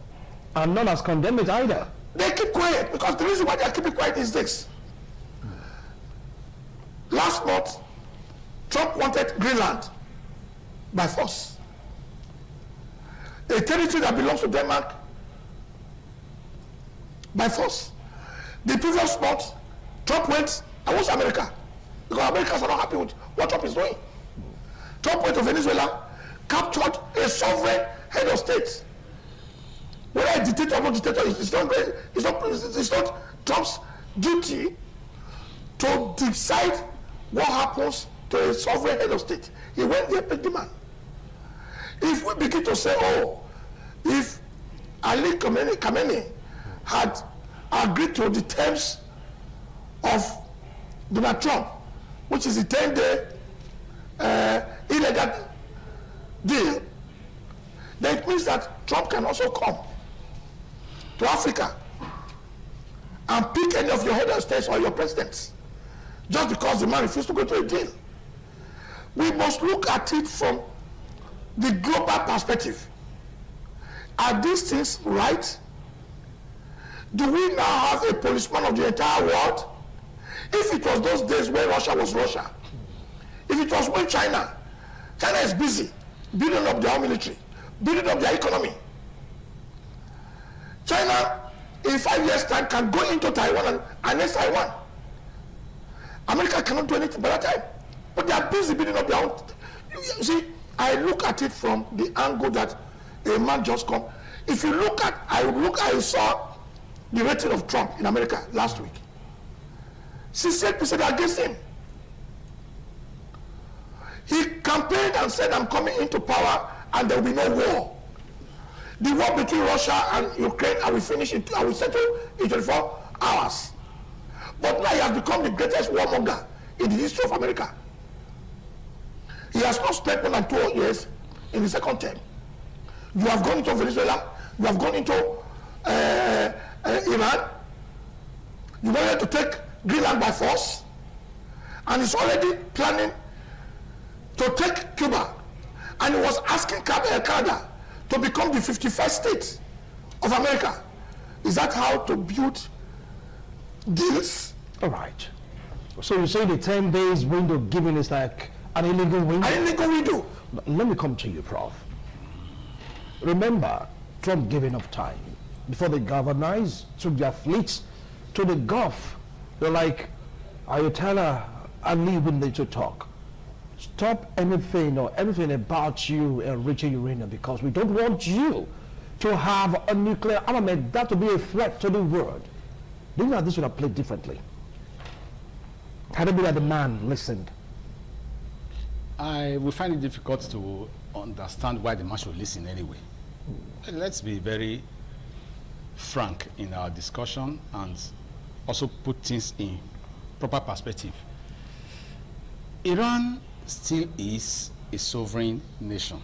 And none has condemned it either. They keep quiet because the reason why they are keeping quiet is this. Last month, Trump wanted Greenland by force. A territory that belongs to Denmark by force. The previous month, Trump went, I was America, because Americans are not happy with what Trump is doing. Trump went to Venezuela, captured a sovereign head of state. Whether a dictator or not dictator, it's not Trump's duty to decide what happens to a sovereign head of state. He went there, paid the man. If we begin to say, oh, if Ali Khamenei had agreed to the terms of Donald Trump, which is a 10-day illegal deal, then it means that Trump can also come to Africa and pick any of your head of states or your presidents just because the man refused to go to a deal. We must look at it from the global perspective. Are these things right? Do we now have a policeman of the entire world? If it was those days when Russia was Russia, if it was when China is busy building up their own military, building up their economy. China, in 5 years' time, can go into Taiwan and annex Taiwan. America cannot do anything by that time. But they are busy building up their own. You see, I look at it from the angle that a man just come. If you look at, I saw the rating of Trump in America last week. 68% against him. He campaigned and said, I'm coming into power and there will be no war. The war between Russia and Ukraine, I will finish it, I will settle in 24 hours. But now he has become the greatest warmonger in the history of America. He has not spent more than 2 years in the second term. You have gone into Venezuela, you have gone into Iran, you wanted to take Greenland by force, and he's already planning to take Cuba, and he was asking Canada to become the 51st state of America. Is that how to build deals? All right. So you say the 10 days window given is like an illegal window? An illegal window. Let me come to you, Prof. Remember, Trump gave enough time before the governors took their fleets to the Gulf. They're like, Ayatollah Ali, when they to talk. Stop anything or everything about you enriching uranium because we don't want you to have a nuclear armament that will be a threat to the world. Do you know this would have played differently? Had it been that the man listened? I will find it difficult to understand why the man should listen anyway. Let's be very frank in our discussion and also put things in proper perspective. Iran still is a sovereign nation.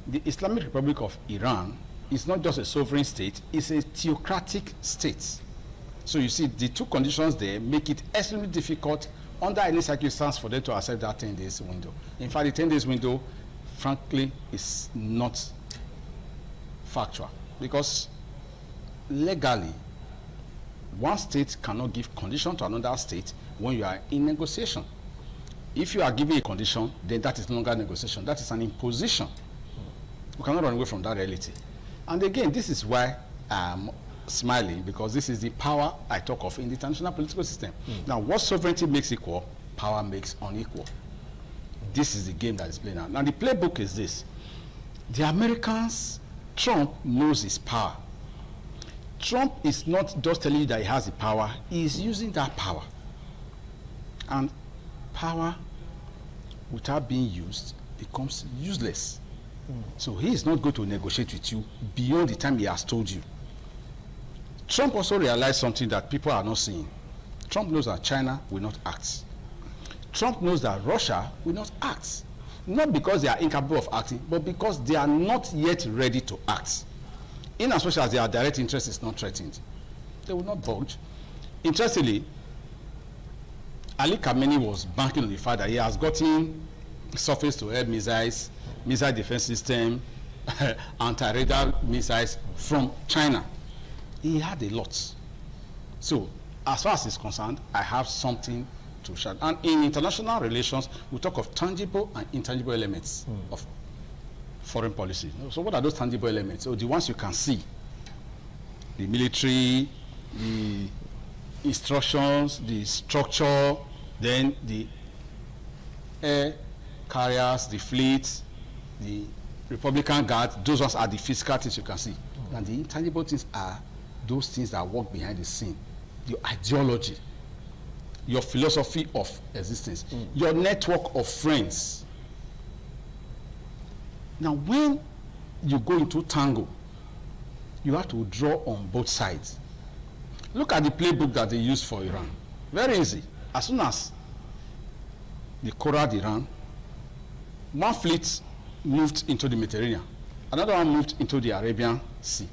The Islamic Republic of Iran is not just a sovereign state, it's a theocratic state. So you see, the two conditions there make it extremely difficult under any circumstance for them to accept that 10 days window. In fact, the 10 days window, frankly, is not factual because legally, one state cannot give condition to another state when you are in negotiation. If you are giving a condition, then that is no longer negotiation. That is an imposition. We cannot run away from that reality. And again, this is why I'm smiling, because this is the power I talk of in the international political system. Now, what sovereignty makes equal, power makes unequal. This is the game that is playing out. Now, the playbook is this. The Americans, Trump knows his power. Trump is not just telling you that he has the power, he is using that power. And power without being used becomes useless. So he is not going to negotiate with you beyond the time he has told you. Trump also realized something that people are not seeing. Trump knows that China will not act. Trump knows that Russia will not act. Not because they are incapable of acting, but because they are not yet ready to act. In as much as their direct interest is not threatened, they will not budge. Interestingly, Ali Khamenei was banking on the fact that he has gotten surface-to-air missiles, missile defense system, anti-radar missiles from China. He had a lot. So, as far as it's concerned, I have something to share. And in international relations, we talk of tangible and intangible elements of foreign policy. So what are those tangible elements? So the ones you can see: the military, the instructions, the structure, then the air carriers, the fleets, the Republican Guard. Those ones are the physical things you can see. And the intangible things are those things that work behind the scene. Your ideology, your philosophy of existence, your network of friends. Now, when you go into tango, you have to draw on both sides. Look at the playbook that they used for Iran. Very easy. As soon as they corralled Iran, one fleet moved into the Mediterranean, another one moved into the Arabian Sea.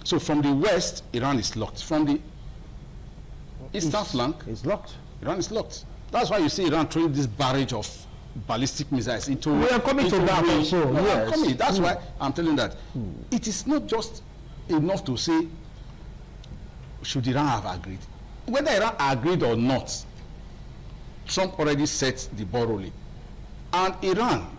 So from the west, Iran is locked. From the eastern flank, it's locked. Iran is locked. That's why you see Iran throwing this barrage of ballistic missiles into. We are coming to that also. No, yes. Coming. That's why I'm telling that it is not just enough to say should Iran have agreed. Whether Iran agreed or not, Trump already set the ball rolling. And Iran,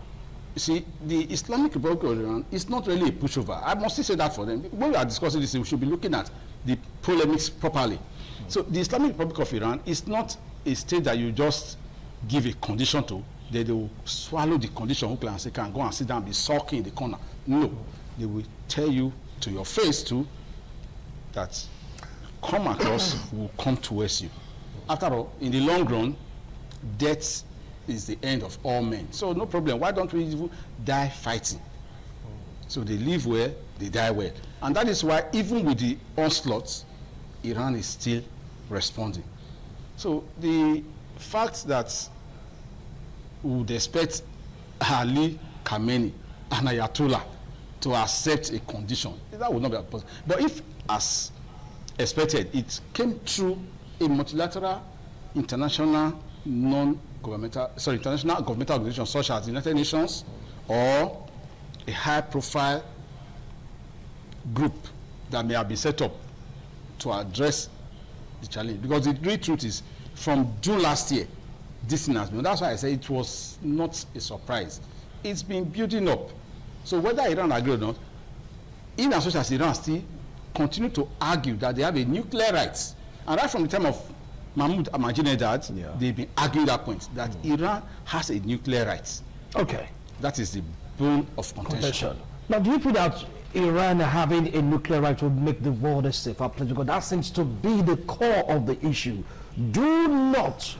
you see, the Islamic Republic of Iran is not really a pushover. I must say that for them. When we are discussing this, we should be looking at the polemics properly. So the Islamic Republic of Iran is not a state that you just give a condition to, they will swallow the condition and say, can go and sit down and be sulking in the corner. No, they will tell you to your face too that come across will come towards you. After all, in the long run, death is the end of all men. So no problem. Why don't we die fighting? So they live well, they die well. And that is why even with the onslaughts, Iran is still responding. So the fact that we would expect Ali Khamenei and Ayatollah to accept a condition, that would not be possible. But if, as expected, it came through a multilateral international international governmental organization such as the United Nations or a high-profile group that may have been set up to address the challenge. Because the real truth is, from June last year, this thing has been. That's why I say it was not a surprise. It's been building up. So whether Iran agreed or not, in as much as Iran still continue to argue that they have a nuclear right, and right from the time of Mahmoud Ahmadinejad, they've been arguing that point, that Iran has a nuclear right. Okay. That is the bone of contention. Now, do you feel that Iran having a nuclear right would make the world a safer place? Because that seems to be the core of the issue. Do not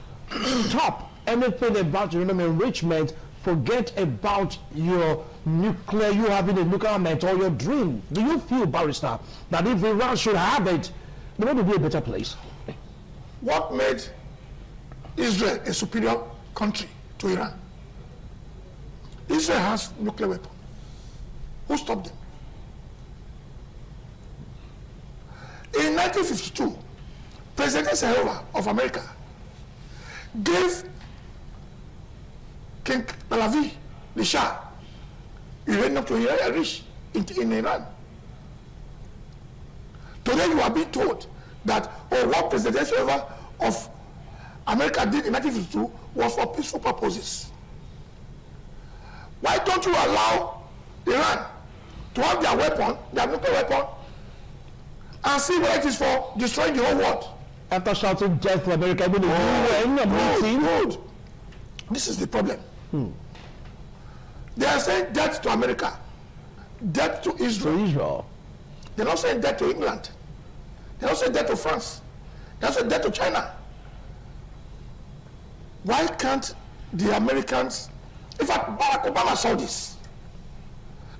stop anything about uranium enrichment. Forget about your nuclear, you having a nuclear armament or your dream. Do you feel, Barrister, that if Iran should have it, the world would be a better place? What made Israel a superior country to Iran? Israel has nuclear weapons. Who stopped them? In 1952, President Eisenhower of America gave King Pahlavi, the Shah, uranium to enrich in Iran. Today you are being told that, oh, what President Eisenhower of America did in 1952 was for peaceful purposes. Why don't you allow Iran to have their weapon, their nuclear weapon, and see what it is for destroying the whole world? After shouting death to America, good. This is the problem. They are saying death to America, death to Israel. They're not saying death to England. They're not saying death to France. They're not saying death to China. Why can't the Americans, in fact, Barack Obama saw this.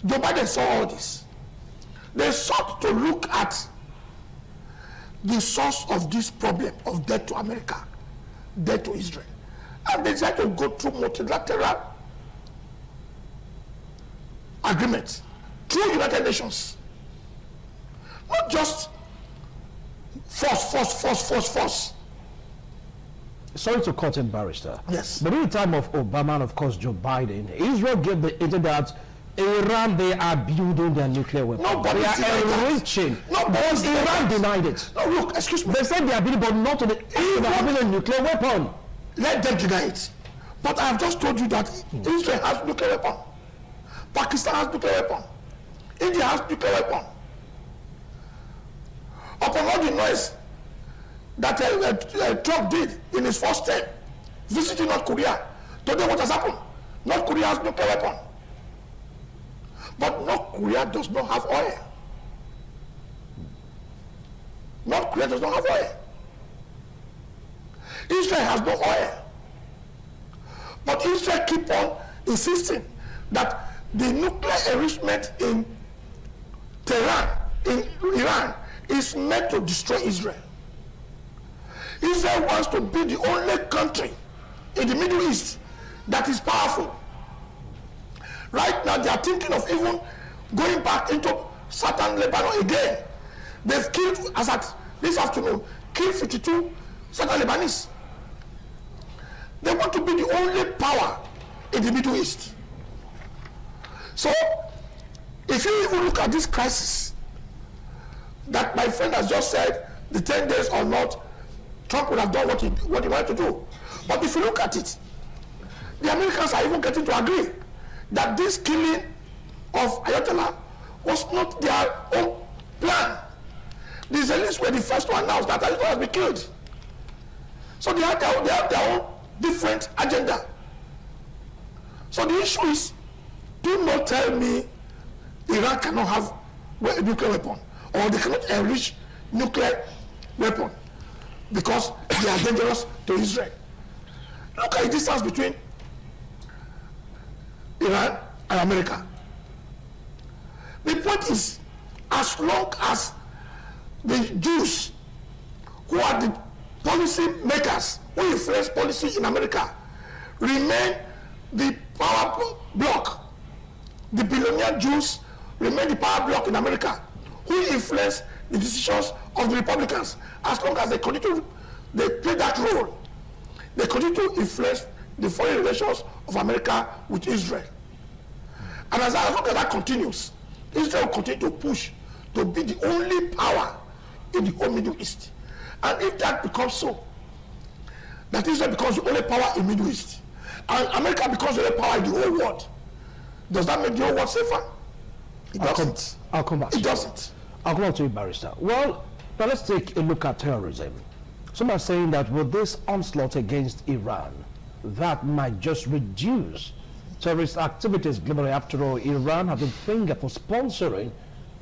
Joe Biden saw all this. They sought to look at the source of this problem of death to America, death to Israel. And they decided to go through multilateral agreements through United Nations. Not just force. Sorry to cut in, Barrister. Yes. But in the time of Obama and, of course, Joe Biden, Israel gave the hint that Iran, they are building their nuclear weapons. Nobody they are enriching. Nobody Iran denied it. No, look, excuse me. They said they are building, but not to the having a nuclear weapon. Let them deny it. But I have just told you that Israel has nuclear weapon. Pakistan has nuclear weapon. India has nuclear weapon. Upon all the noise that Trump did in his first term, visiting North Korea, today what has happened? North Korea has nuclear weapon. But North Korea does not have oil. North Korea does not have oil. Israel has no oil. But Israel keep on insisting that the nuclear enrichment in Tehran, in Iran, is meant to destroy Israel. Israel wants to be the only country in the Middle East that is powerful. Right now, they are thinking of even going back into southern Lebanon again. They've killed, as at this afternoon, killed 52 southern Lebanese. They want to be the only power in the Middle East. So, if you even look at this crisis, that my friend has just said, the 10 days or not, Trump would have done what he wanted to do. But if you look at it, the Americans are even getting to agree that this killing of Ayatollah was not their own plan. The Israelis were the first to announce that Ayatollah has been killed. So they have their own different agenda. So the issue is, do not tell me Iran cannot have a nuclear weapon, or they cannot enrich nuclear weapon because they are dangerous to Israel. Look at the distance between Iran and America. The point is, as long as the Jews, who are the policy makers, who influence policy in America, remain the power bloc, the billionaire Jews remain the power bloc in America, who influence the decisions of the Republicans. As long as they continue, they play that role, they continue to influence the foreign relations of America with Israel. And as long as that continues, Israel will continue to push to be the only power in the whole Middle East. And if that becomes so, that Israel becomes the only power in the Middle East, and America becomes the only power in the whole world, does that make the whole world safer? It doesn't. I'll come back. It doesn't. I'll come back to you, Barrister. Well, now let's take a look at terrorism. Some are saying that with this onslaught against Iran, that might just reduce terrorist activities globally. After all, Iran have been fingered for sponsoring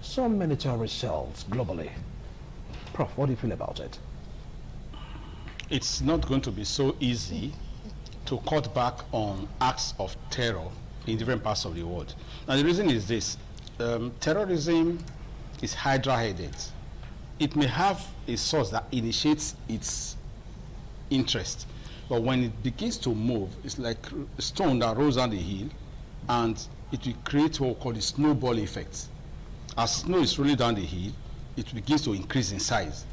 so many terrorist cells globally. Prof, what do you feel about it? It's not going to be so easy to cut back on acts of terror in different parts of the world. And the reason is this. Terrorism is hydra-headed. It may have a source that initiates its interest, but when it begins to move, it's like a stone that rolls down the hill, and it will create what we call the snowball effect. As snow is rolling down the hill, it begins to increase in size.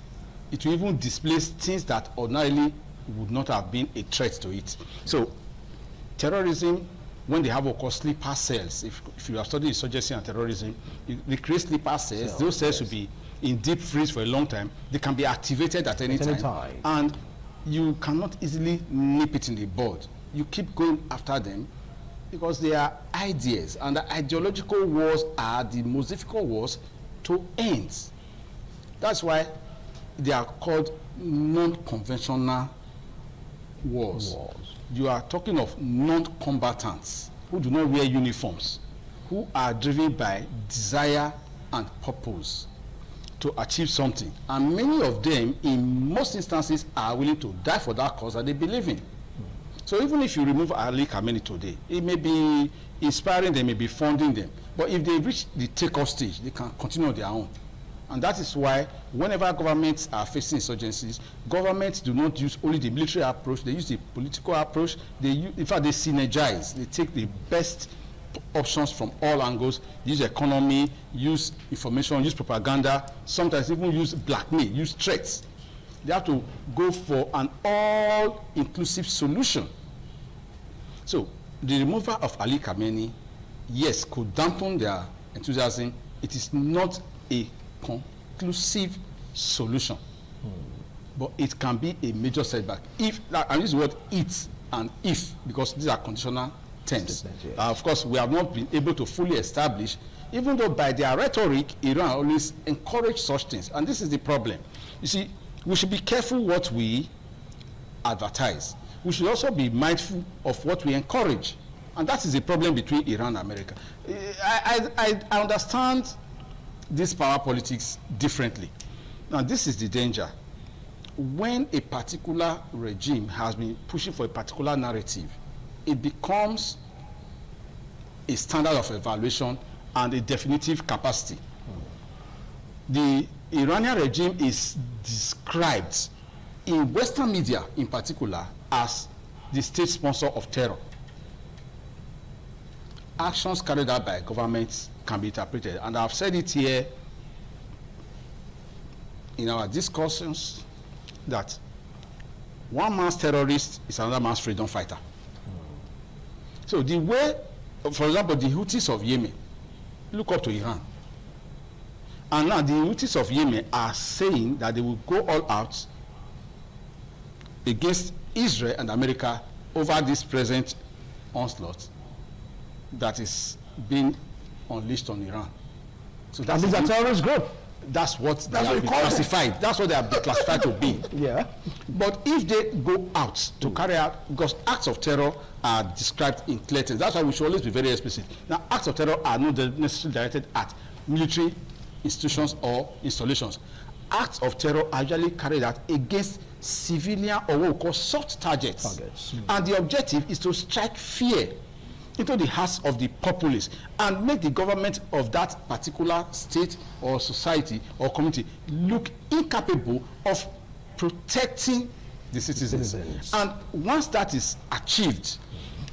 It will even displace things that ordinarily would not have been a threat to it. So terrorism, when they have what we call sleeper cells, if you have studied insurgency and terrorism, they create sleeper cells. Those cells will be in deep freeze for a long time. They can be activated at any time. And you cannot easily nip it in the bud. You keep going after them because they are ideas, and the ideological wars are the most difficult wars to end. That's why they are called non-conventional wars. You are talking of non-combatants who do not wear uniforms, who are driven by desire and purpose to achieve something. And many of them, in most instances, are willing to die for that cause that they believe in. So even if you remove Ali Khamenei today, it may be inspiring them, may be funding them. But if they reach the takeoff stage, they can continue on their own. And that is why whenever governments are facing insurgencies, governments do not use only the military approach, they use the political approach. In fact, they synergize. They take the best options from all angles, use economy, use information, use propaganda, sometimes even use blackmail, use threats. They have to go for an all-inclusive solution. So the removal of Ali Khamenei yes, could dampen their enthusiasm, it is not a conclusive solution. But it can be a major setback. If, and this is what it and if, because these are conditional terms. Yes. Of course, we have not been able to fully establish, even though by their rhetoric, Iran always encourage such things. And this is the problem. You see, we should be careful what we advertise. We should also be mindful of what we encourage. And that is the problem between Iran and America. I understand this power politics differently. Now, this is the danger. When a particular regime has been pushing for a particular narrative, it becomes a standard of evaluation and a definitive capacity. The Iranian regime is described in Western media in particular as the state sponsor of terror. Actions carried out by governments can be interpreted, and I've said it here in our discussions, that one man's terrorist is another man's freedom fighter. So the way, for example, the Houthis of Yemen look up to Iran. And now the Houthis of Yemen are saying that they will go all out against Israel and America over this present onslaught that is being unleashed on Iran. So that's a terrorist group. That's what they have been classified. That's what they have been classified to be. Yeah. But if they go out to carry out, because acts of terror are described in clear terms. That's why we should always be very explicit. Now, acts of terror are not necessarily directed at military institutions or installations. Acts of terror are usually carried out against civilian or what we call soft targets. And the objective is to strike fear into the hearts of the populace and make the government of that particular state or society or community look incapable of protecting the citizens. And once that is achieved,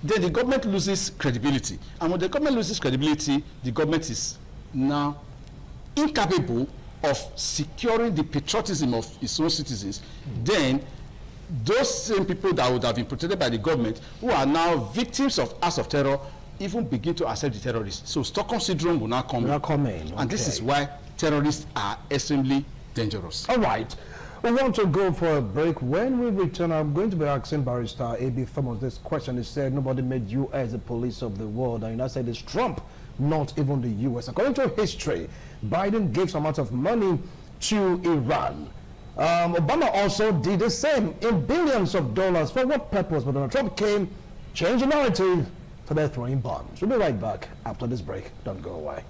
then the government loses credibility. And when the government loses credibility, the government is now incapable of securing the patriotism of its own citizens. Then those same people that would have been protected by the government, who are now victims of acts of terror, even begin to accept the terrorists. So Stockholm syndrome will now come in. And this is why terrorists are extremely dangerous. All right. We want to go for a break. When we return, I'm going to be asking Barrister A.B. Thomas this question. He said nobody made U.S. the police of the world. And I said it's Trump, not even the U.S. According to history, Biden gave some amount of money to Iran. Obama also did the same in billions of dollars. For what purpose? But Donald Trump came, changed the narrative, so they're throwing bombs. We'll be right back after this break. Don't go away.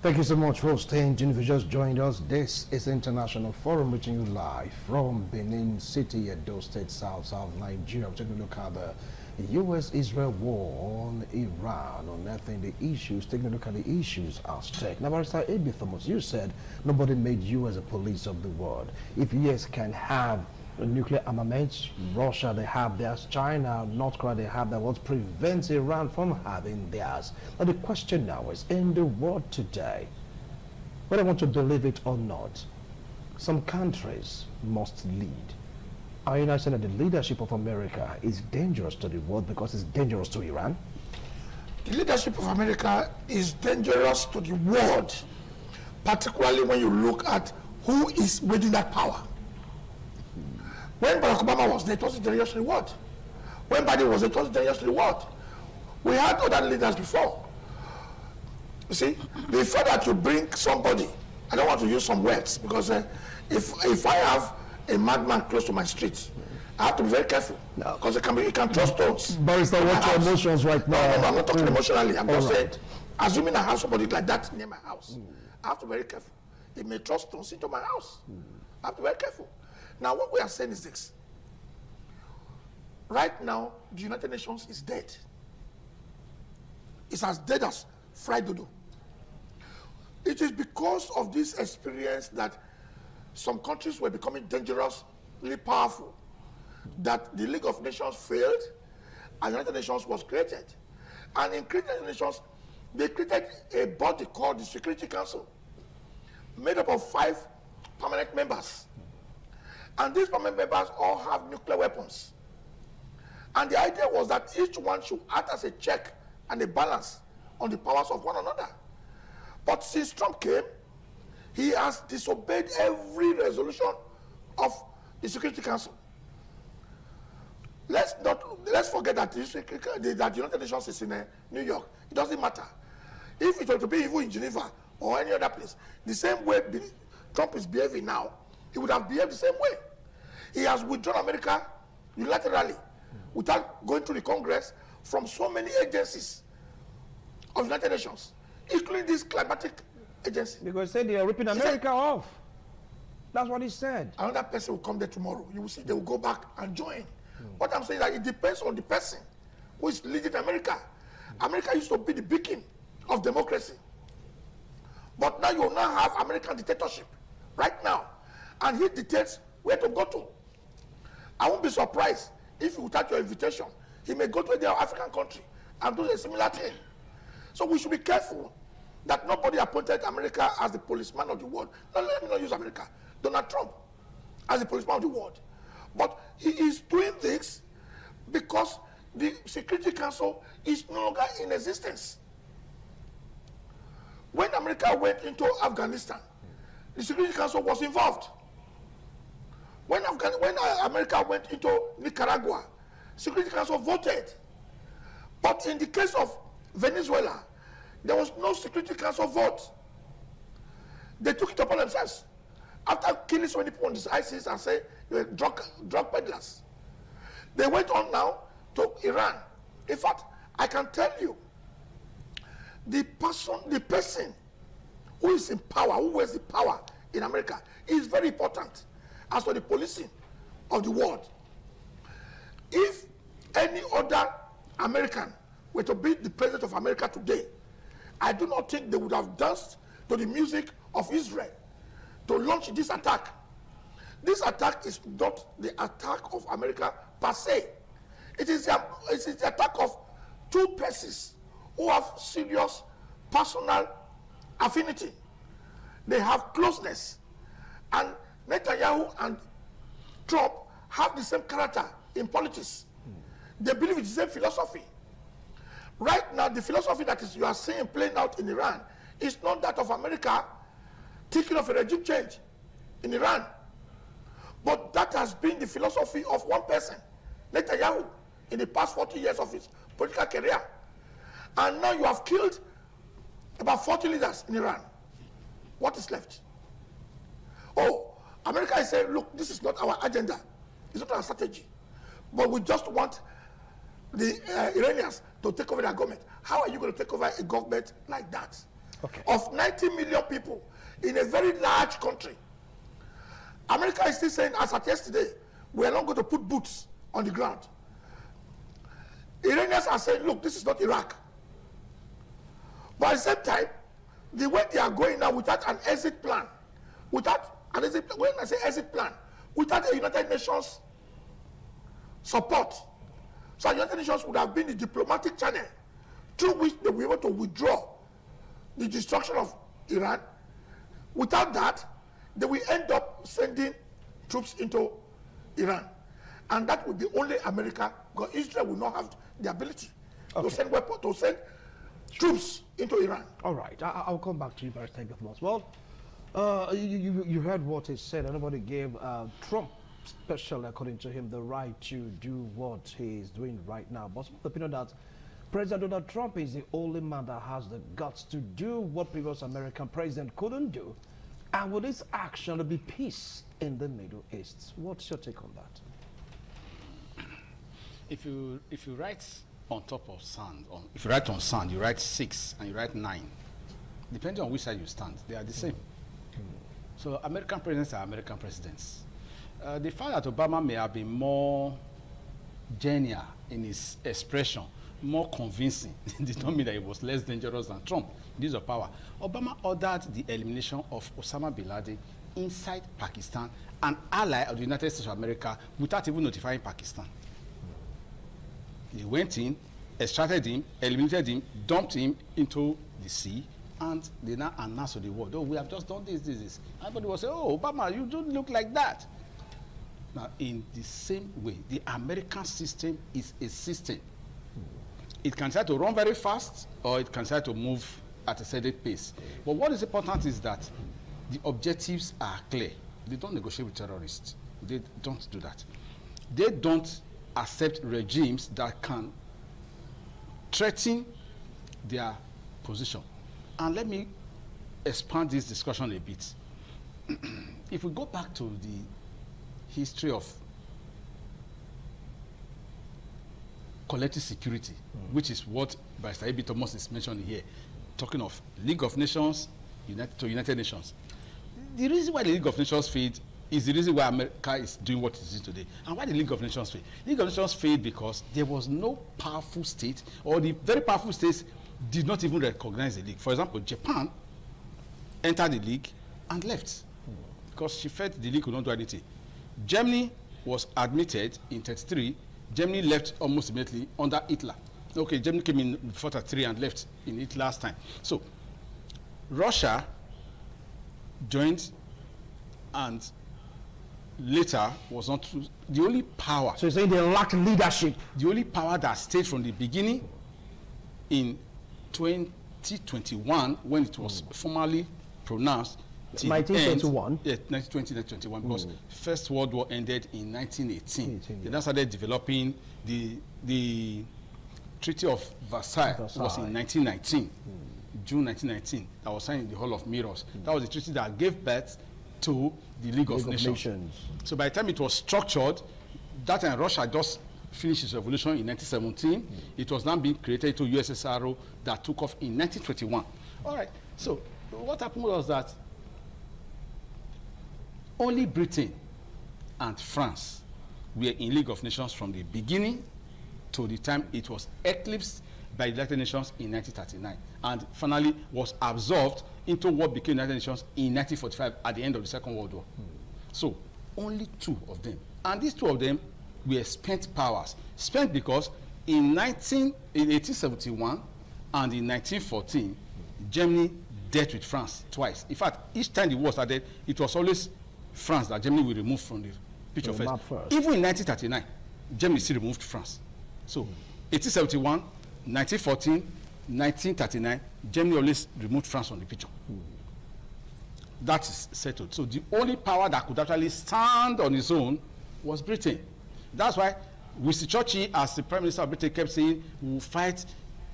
Thank you so much for staying tuned. If you just joined us, this is International Forum reaching you live from Benin City, Edo State, South Nigeria. We're taking a look at the U.S.-Israel war on Iran, unearthing the issues, taking a look at the issues at stake. Now, Barrister A.B. Thomas, you said nobody made you as a police of the world. If U.S. can have nuclear armaments, Russia, they have theirs, China, North Korea, they have theirs. What prevents Iran from having theirs? Now, the question now is, in the world today, whether I want to believe it or not, some countries must lead. Are you not saying that the leadership of America is dangerous to the world because it's dangerous to Iran? The leadership of America is dangerous to the world, particularly when you look at who is within that power. When Barack Obama was there, it was dangerous to the world. When Biden was there, it was dangerous to the world. We had other leaders before. You see, before that you bring somebody, I don't want to use some words because if I have a madman close to my street, I have to be very careful because it can throw stones. Barrister, what's your emotions right now? No, I'm not talking emotionally. I'm just saying, assuming I have somebody like that near my house, I have to be very careful. They may throw stones into my house. I have to be very careful. Now, what we are saying is this. Right now, the United Nations is dead. It's as dead as fried dodo. It is because of this experience that some countries were becoming dangerously powerful, that the League of Nations failed and the United Nations was created. And in creating the Nations, they created a body called the Security Council, made up of 5 permanent members. And these permanent members all have nuclear weapons. And the idea was that each one should act as a check and a balance on the powers of one another. But since Trump came, he has disobeyed every resolution of the Security Council. Let's forget that the United Nations is in New York. It doesn't matter. If it were to be even in Geneva or any other place, the same way Trump is behaving now, he would have behaved the same way. He has withdrawn America unilaterally without going through the Congress from so many agencies of the United Nations, including this climatic agency. Because they said they are ripping America off. That's what he said. Another person will come there tomorrow. You will see they will go back and join. What I'm saying is that it depends on the person who is leading America. America used to be the beacon of democracy. But now you now have American dictatorship right now. And he dictates where to go to. I won't be surprised if without your invitation, he may go to the African country and do a similar thing. So we should be careful that nobody appointed America as the policeman of the world. Now, let me not use America. Donald Trump as the policeman of the world. But he is doing this because the Security Council is no longer in existence. When America went into Afghanistan, the Security Council was involved. When America went into Nicaragua, Security Council voted. But in the case of Venezuela, there was no Security Council vote. They took it upon themselves. After killing so many people on this ISIS and say they were drug peddlers. They went on now to Iran. In fact, I can tell you, the person who is in power, who has the power in America, is very important as for the policing of the world. If any other American were to be the president of America today, I do not think they would have danced to the music of Israel to launch this attack. This attack is not the attack of America per se. It is the attack of two persons who have serious personal affinity. They have closeness. And Netanyahu and Trump have the same character in politics. They believe in the same philosophy. Right now, the philosophy that you are seeing playing out in Iran is not that of America taking off a regime change in Iran. But that has been the philosophy of one person, Netanyahu, in the past 40 years of his political career. And now you have killed about 40 leaders in Iran. What is left? Oh, America is saying, look, this is not our agenda. It's not our strategy. But we just want the Iranians to take over their government. How are you going to take over a government like that? Okay. Of 90 million people in a very large country. America is still saying, as at yesterday, we are not going to put boots on the ground. Iranians are saying, look, this is not Iraq. But at the same time, the way they are going now without an exit plan, without an exit plan, when I say exit plan, without a United Nations support. So the United Nations would have been the diplomatic channel through which they were able to withdraw the destruction of Iran. Without that, they will end up sending troops into Iran. And that will be only America, because Israel will not have the ability to send weapons, to send troops into Iran. All right, I'll come back to you, Barrister Gothmos. Well, you heard what he said. Nobody gave Trump, especially according to him, the right to do what he is doing right now. But some of the opinion that President Donald Trump is the only man that has the guts to do what previous American president couldn't do. And with this action, there'll be peace in the Middle East. What's your take on that? If you write on top of sand, if you write on sand, you write 6 and you write 9. Depending on which side you stand, they are the same. So American presidents are American presidents. The fact that Obama may have been more genial in his expression, more convincing, did not mean that he was less dangerous than Trump. This is power. Obama ordered the elimination of Osama bin Laden inside Pakistan, an ally of the United States of America, without even notifying Pakistan. They went in, extracted him, eliminated him, dumped him into the sea, and they now announced to the world, oh, we have just done this. Everybody was saying, oh, Obama, you don't look like that. Now, in the same way, the American system is a system. It can try to run very fast, or it can try to move at a steady pace. But what is important is that the objectives are clear. They don't negotiate with terrorists. They don't do that. They don't accept regimes that can threaten their position. And let me expand this discussion a bit. If we go back to the history of collective security, which is what Barrister A.B. Thomas is mentioning here, talking of League of Nations to United Nations. The reason why the League of Nations failed is the reason why America is doing what it is today. And why the League of Nations failed? League of Nations failed because there was no powerful state, or the very powerful states did not even recognize the League. For example, Japan entered the League and left because she felt the League could not do anything. Germany was admitted in 1933. Germany left almost immediately under Hitler. Okay, Germany came in before 1933 and left in Hitler's time. So Russia joined and later was not the only power. So you're saying they lacked leadership? The only power that stayed from the beginning in 2021, when it was formally pronounced. 1921? Yeah, 1920-1921, because First World War ended in 1918. They then started developing the Treaty of Versailles was in 1919, June 1919. That was signed in the Hall of Mirrors. That was the treaty that gave birth to the League of Nations. So by the time it was structured, that time Russia just finished its revolution in 1917. It was now being created to USSR that took off in 1921. All right, so what happened was that only Britain and France were in League of Nations from the beginning to the time it was eclipsed by the United Nations in 1939, and finally was absorbed into what became the United Nations in 1945 at the end of the Second World War. So only 2 of them, and these 2 of them were spent powers. Spent because in 1871 and in 1914, Germany dealt with France twice. In fact, each time the war started, it was always France that Germany will remove from the picture first. Even in 1939, Germany still removed France. So 1871, 1914, 1939, Germany always removed France from the picture. That is settled. So the only power that could actually stand on its own was Britain. That's why Winston Churchill, as the Prime Minister of Britain, kept saying, we will fight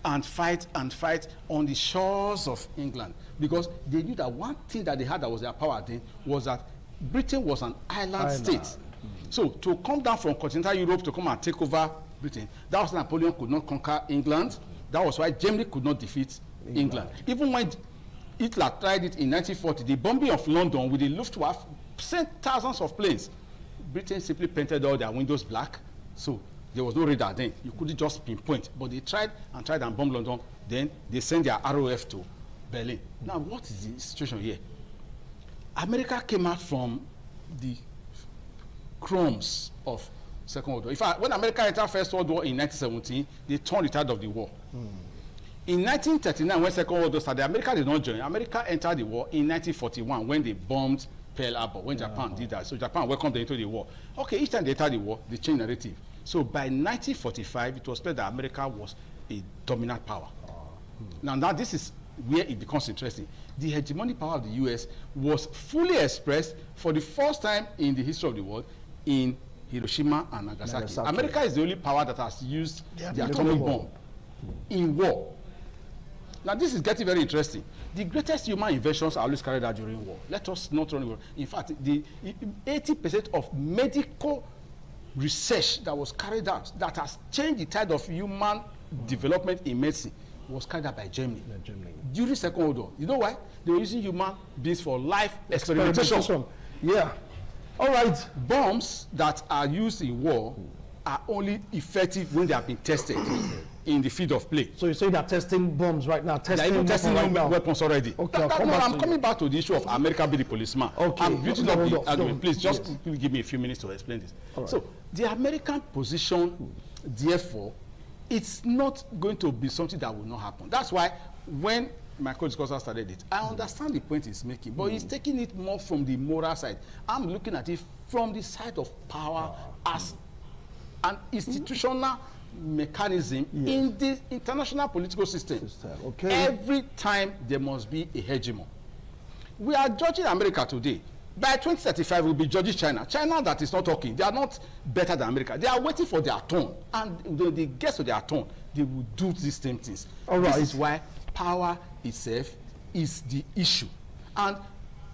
and fight and fight on the shores of England, because they knew that one thing that they had that was their power then was that Britain was an island state. So to come down from continental Europe to come and take over Britain, that was why Napoleon could not conquer England. That was why Germany could not defeat England. Even when Hitler tried it in 1940, the bombing of London with the Luftwaffe sent thousands of planes. Britain simply painted all their windows black, so there was no radar then. You couldn't just pinpoint. But they tried and bombed London. Then they sent their ROF to Berlin. Now, what is the situation here? America came out from the crumbs of Second World War. In fact, when America entered First World War in 1917, they turned the tide of the war. In 1939, when Second World War started, America did not join. America entered the war in 1941 when they bombed Pearl Harbor, when Japan did that. So Japan welcomed them into the war. Okay, each time they entered the war, they changed narrative. So by 1945, it was clear that America was a dominant power. Now this is where it becomes interesting. The hegemonic power of the US was fully expressed for the first time in the history of the world in Hiroshima and Nagasaki. America is the only power that has used the atomic bomb in war. Now this is getting very interesting. The greatest human inventions are always carried out during war. Let us not run away. In fact, the 80% of medical research that was carried out that has changed the tide of human development in medicine was carried out by Germany. During Second World War. You know why? They were using human beings for life experimentation. Yeah. All right. Bombs that are used in war are only effective when they have been tested in the field of play. So you say they're testing bombs right now? They're even testing weapons already. Okay, I'm coming back to the issue of America being the policeman. Okay. I'm building up the argument. Please just give me a few minutes to explain this. Right. So the American position, therefore, it's not going to be something that will not happen. That's why when my co-discussor started it, I understand the point he's making, but he's taking it more from the moral side. I'm looking at it from the side of power as an institutional mechanism in the international political system. Okay. Every time there must be a hegemon. We are judging America today. By 2035, we'll be judging China. China that is not talking, they are not better than America. They are waiting for their turn. And when they get to their turn, they will do these same things. All right. This is why power itself is the issue. And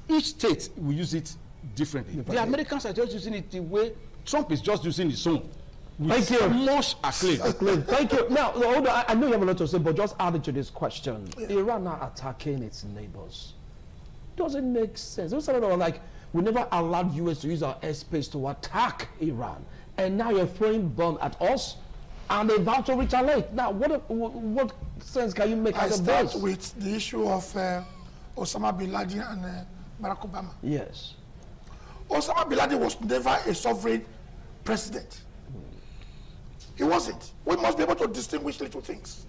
each state will use it differently. The Americans are just using it the way Trump is just using his own. Thank you. Much acclaim. Thank you. Now, hold on. I know you have a lot to say, but just adding to this question. Iran now attacking its neighbors. Doesn't make sense. It's sort of like we never allowed US to use our airspace to attack Iran, and now you're throwing bomb at us, and they vow to retaliate. Now, what sense can you make out of this? I start with the issue of Osama bin Laden and Barack Obama. Yes. Osama bin Laden was never a sovereign president. He wasn't. We must be able to distinguish little things.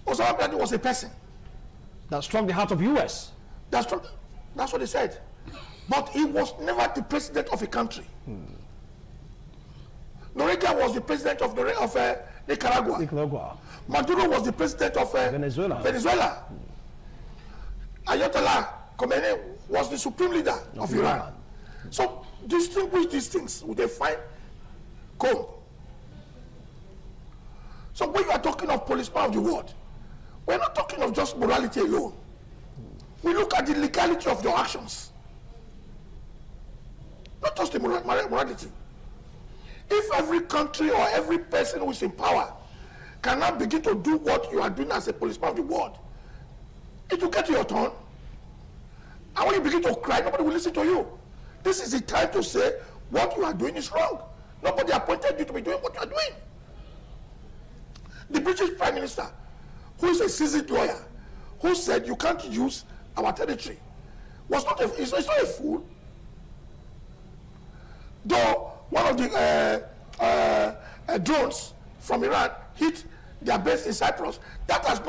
Osama bin Laden was a person that struck the heart of US. That's what they said. But he was never the president of a country. Noriega was the president of Nicaragua. Maduro was the president of Venezuela. Ayatollah Khomeini was the supreme leader of Iran. So distinguish these things with a fine comb. So when you are talking of policeman of the world, we're not talking of just morality alone. We look at the legality of your actions. Not just the morality. If every country or every person who is in power cannot begin to do what you are doing as a policeman of the world, it will get to your turn. And when you begin to cry, nobody will listen to you. This is the time to say what you are doing is wrong. Nobody appointed you to be doing what you are doing. The British Prime Minister, who is a seasoned lawyer, who said you can't use our territory, is not a fool. Though one of the drones from Iran hit their base in Cyprus, that has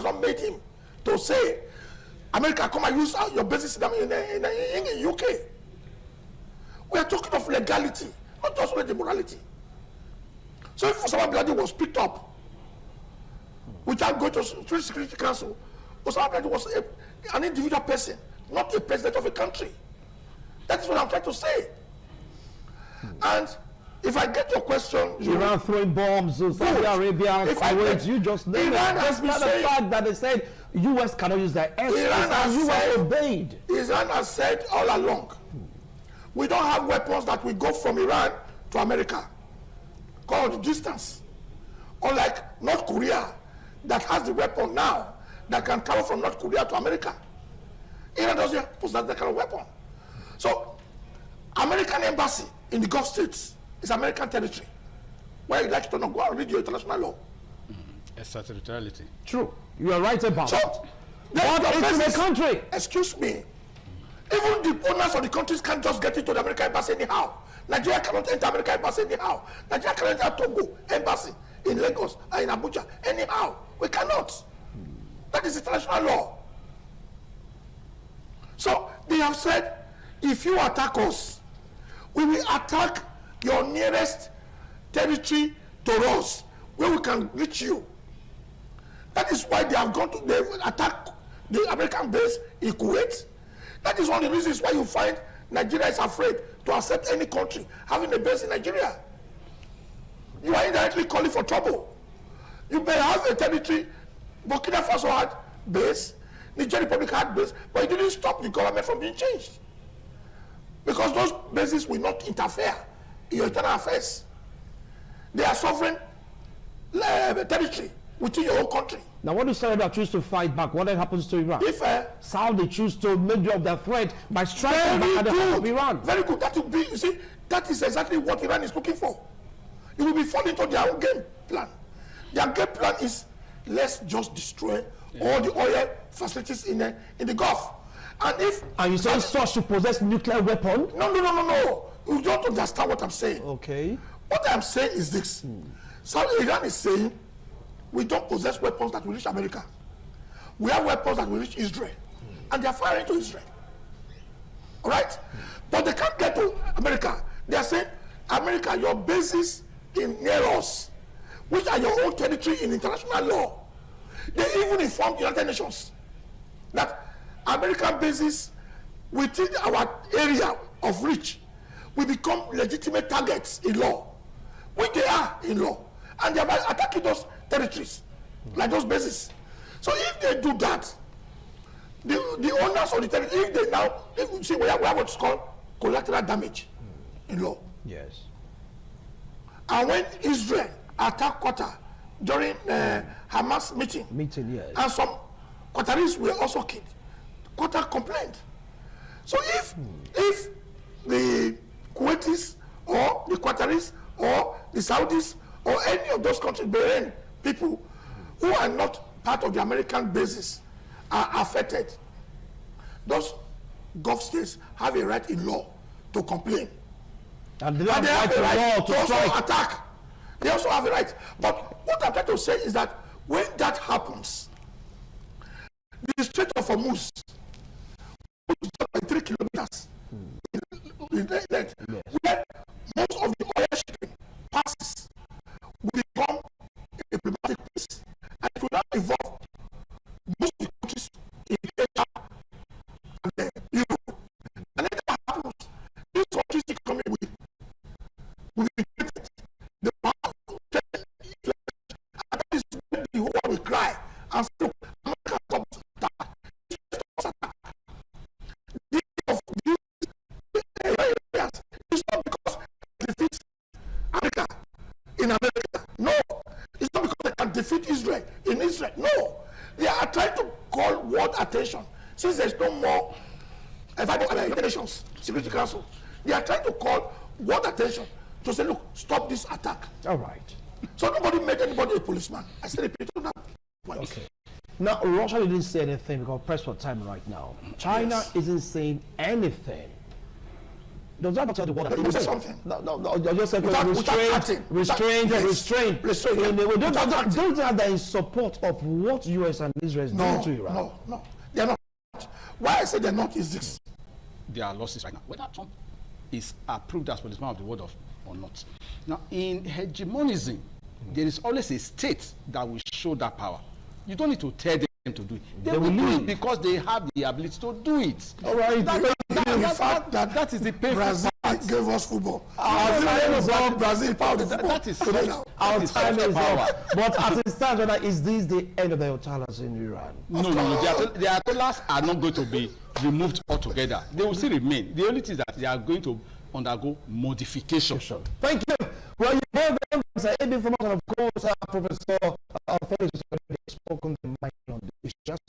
not made him to say, America, come and use your bases in the UK. We are talking of legality, not just the morality. So if Osama bin Laden was picked up without going to Security Council, Osama bin Laden was an individual person, not a president of a country. That is what I'm trying to say. And if I get your question, Iran throwing bombs to Saudi Arabia, Kuwait, you just named it. That's not the fact that they said US cannot use their airspace, and US obeyed. Iran has said all along, we don't have weapons that will go from Iran to America. Called the distance. Unlike North Korea, that has the weapon now that can travel from North Korea to America. Iran doesn't possess that kind of weapon. So, American embassy in the Gulf states is American territory. Where you like to not go and read your international law. Extraterritoriality. True. You are right about it. So, what is the country? Excuse me. Even the owners of the countries can't just get into the American embassy anyhow. Nigeria cannot enter American embassy anyhow. Nigeria cannot enter Togo embassy in Lagos or in Abuja anyhow. We cannot. That is international law. So they have said, if you attack us, we will attack your nearest territory to us, where we can reach you. That is why they have they've attacked the American base in Kuwait. That is one of the reasons why you find Nigeria is afraid to accept any country having a base in Nigeria. You are indirectly calling for trouble. You may have a territory, Burkina Faso had base, Niger Republic had base, but it didn't stop the government from being changed. Because those bases will not interfere in your internal affairs. They are sovereign territory within your own country. Now, what if Saudi choose to fight back? What then happens to Iran? If Saudi choose to make up their threat by striking back at the heart of Iran? Very good. That will be, you see, that is exactly what Iran is looking for. It will be falling into their own game plan. Their game plan is, let's just destroy all the oil facilities in the Gulf. And if... And you say such to possess nuclear weapon? No. You don't understand what I'm saying. Okay. What I'm saying is this. Saudi Iran is saying, we don't possess weapons that will reach America. We have weapons that will reach Israel. And they are firing to Israel. All right? But they can't get to America. They are saying, America, your bases near us, which are your own territory in international law. They even informed the United Nations that American bases within our area of reach will become legitimate targets in law, which they are in law. And they are attacking those territories, like those bases. So if they do that, the owners of the territory, if they now, see, we have what's called collateral damage in law. Yes. And when Israel attacked Qatar during Hamas meeting, yes, and some Qataris were also killed, Qatar complained. So if the Kuwaitis or the Qataris or the Saudis or any of those countries, Bahrain, people who are not part of the American bases are affected, those Gulf states have a right in law to complain. And they have a right to also attack. They also have a right. But what I'm trying to say is that when that happens, the Strait of Hormuz, which is about 3 kilometers in length, where most of the oil shipping passes, will become a problematic place. And it will not involve most of the countries in Asia and Europe. And if that happens, these countries economy will be affected. The power and that is when the whole will cry and say, look, America stops that. It's not because they defeat America in America. No. It's not because they can defeat Israel in Israel. No. They are trying to call world attention. Since there's no more United Nations Security Council, they are trying to call world attention to say, look, stop this attack. All right. So nobody made anybody a policeman. I still repeat on that point. Okay. Now, Russia didn't say anything because pressed for time right now. China isn't saying anything. Does that not tell the world that they say something? No, you're just saying restraint. Don't think they're in support of what US and Israel is doing to Iran. No, they're not. Why I say they're not is this. There are losses right now. Whether Trump is approved as policeman of the world or not. Now, in hegemonism, there is always a state that will show that power. You don't need to tell them to do it. They will do it because they have the ability to do it. All right. That is the painful Brazil gave us football. Brazil power of football. That is our time is up. But as it stands, whether is this the end of the Ayatollahs in Iran? No. The Ayatollahs are not going to be removed altogether. They will still remain. The only thing is that they are going to undergo modification. Thank you. Well, you both information, of course, Professor Felix has spoken the mind on this. Just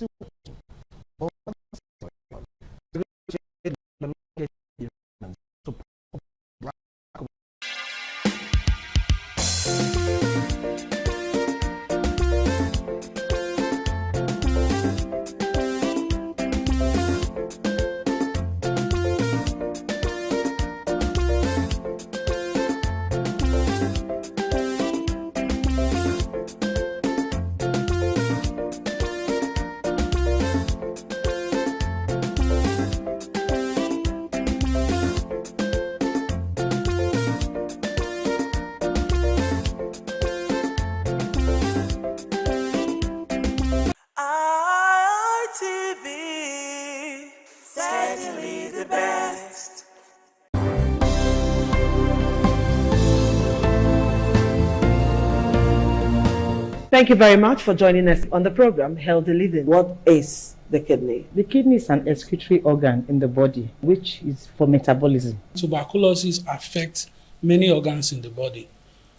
Thank you very much for joining us on the program, Healthy Living. What is the kidney? The kidney is an excretory organ in the body, which is for metabolism. Tuberculosis affects many organs in the body,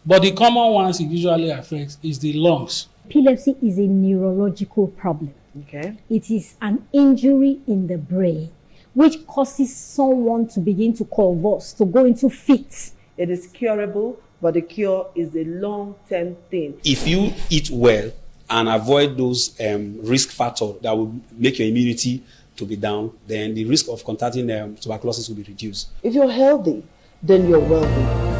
but the common ones it usually affects is the lungs. Epilepsy is a neurological problem. Okay. It is an injury in the brain which causes someone to begin to convulse, to go into fits. It is curable, but the cure is a long-term thing. If you eat well and avoid those risk factors that will make your immunity to be down, then the risk of contracting tuberculosis will be reduced. If you're healthy, then you're wealthy.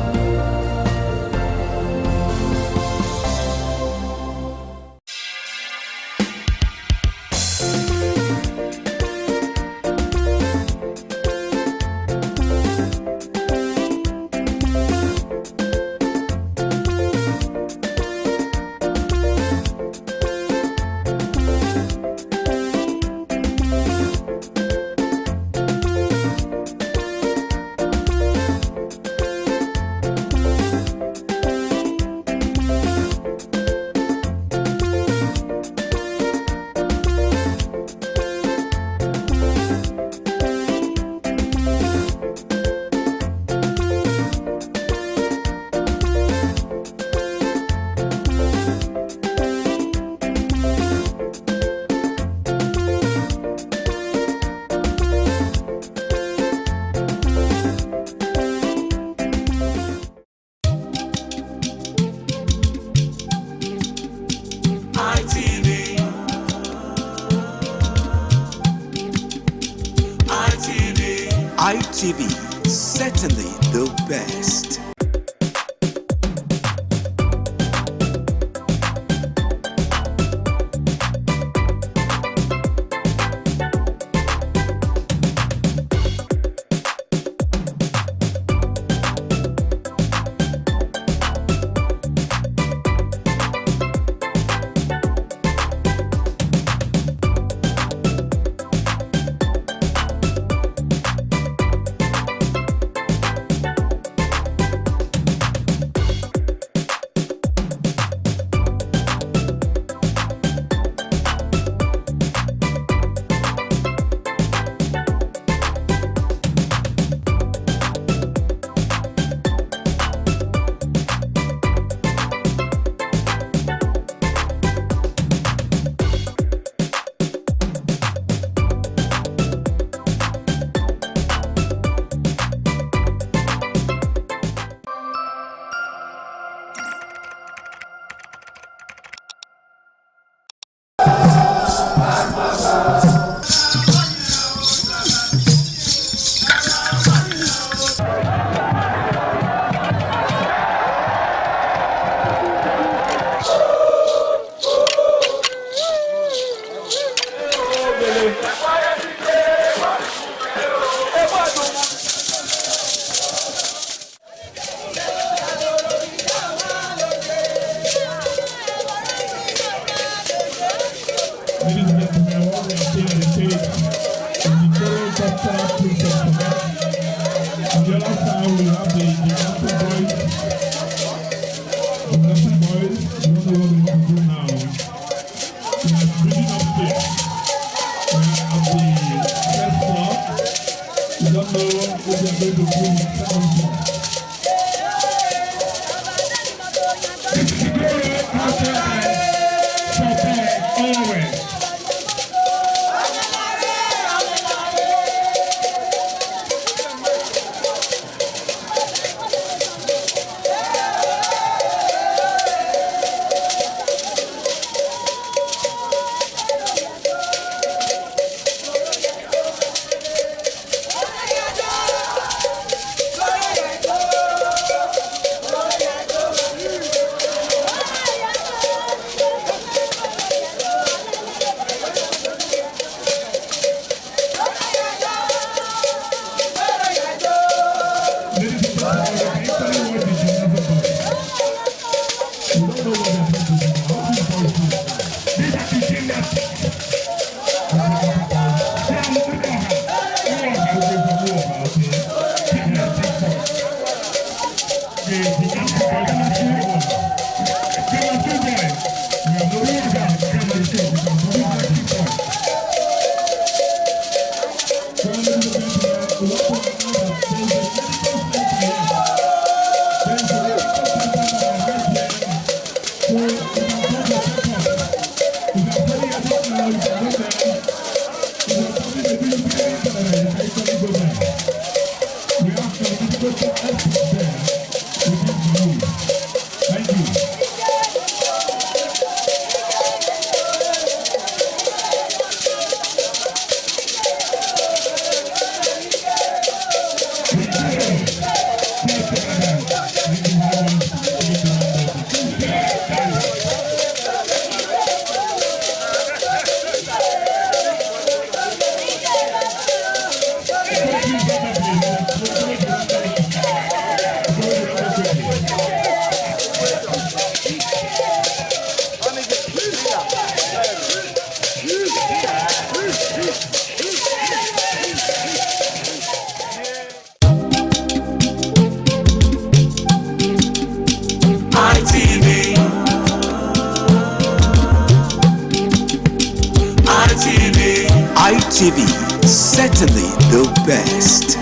ITV, certainly the best. ITV, certainly the best.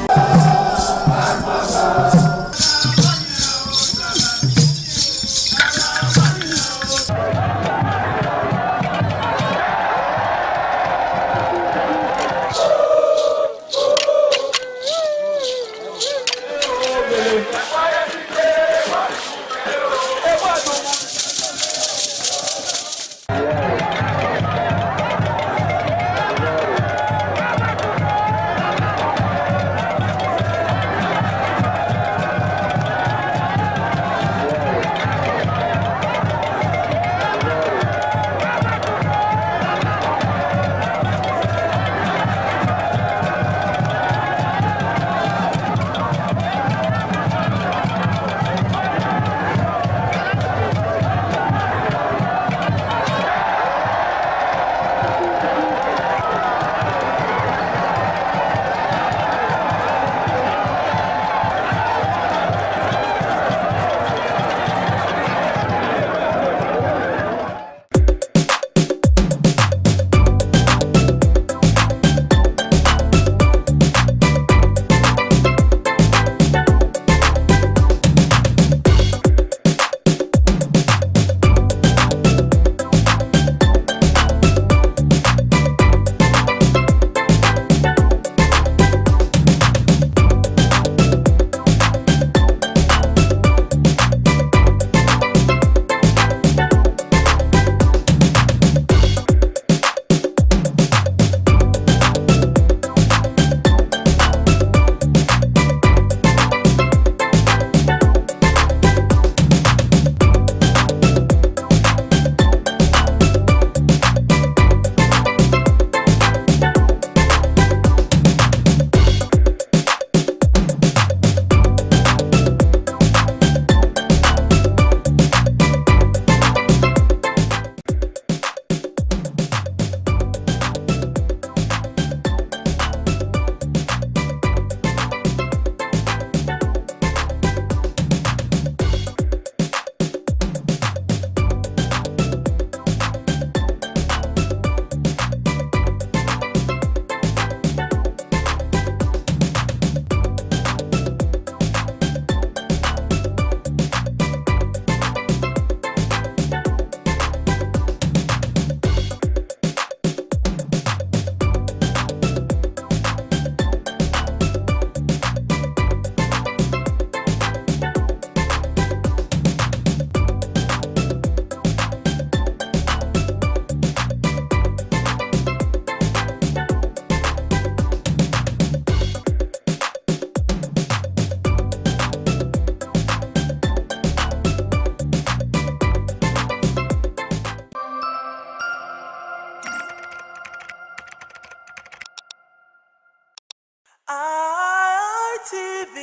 ITV,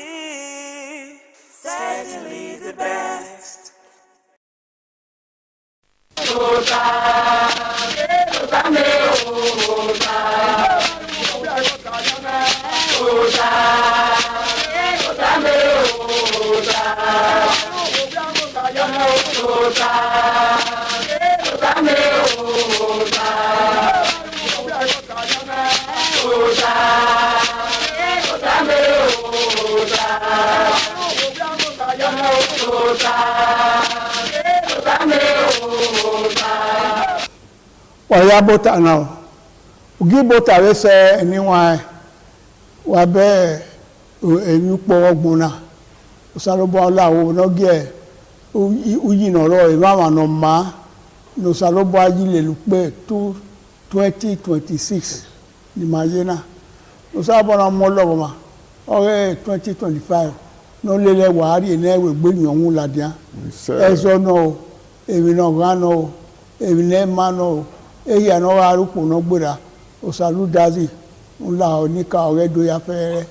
certainly the best. Waya bota now. Ugi bota we say anyone wa be eyu po ogbona. Usalobo Olawo no ge uyi no ro e ma no ma no salobo ajile lupe 2026 ni mayena. Usabo na mo lobo ma. Ore 2025 no lele wa ri na we gbe yan ladian. Eso no emi no ga no emi ne ma no eyi ano arupo no gbera Osalu dazi nla onika oredo ya fere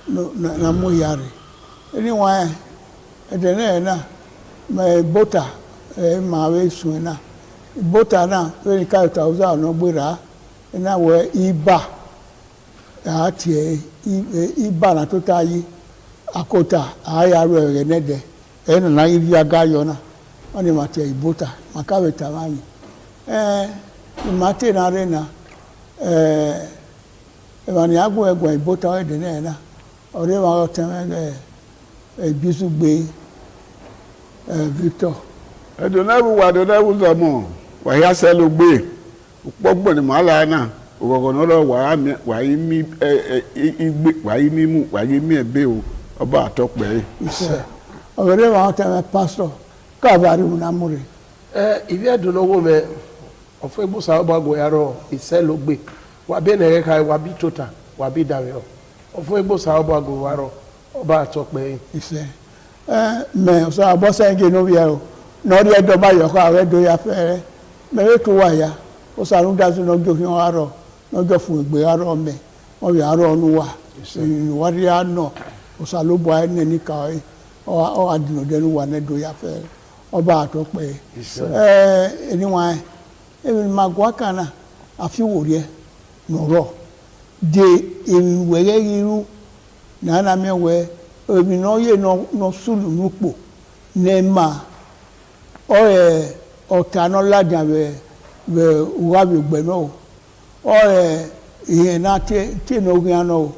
na mo yare anyway edene na me bota ma we sun na bota na we ka 1000 no gbera na we iba ati iba na to tayi akota ayaru erenede na ibi agayo na oni ma te ibota makawe tamani mate na arena Evani agu egwa ibota ede na na. Ore wa oteme Bisugbe Victor. Edonabu wa donabu zamo. Wa ya selo gbe. Upogbo ni mala na. Ogogo no lo wa imi igbe wa imi mu wa imi ebe o oba atope. Ore wa oteme pastor Kavari unamure. Ibi edonowo me ofo egbusa ogbago yaro iselo gbe. Wa be na ka wa bi tota wa bi dawe o. Ofo egbusa ogbago waro ọba àtọpẹ iṣẹ́ mẹ so abọsẹ nge no bia o no ri edo ba yo ka we do ya fere me we to wa ya o sarun da so no jo fi aro no jo fun egbe aro me o bi aro nu wa wa ri ano o sa lo bo ene ni ka o adino de nu wa ne do ya fere ọba àtọpẹ anyone even magwa kana afi wori no ro de were yiru na mewe obi no ye no sulu nupo nema otano ladan be uwabi gbe no iye na te no gyan no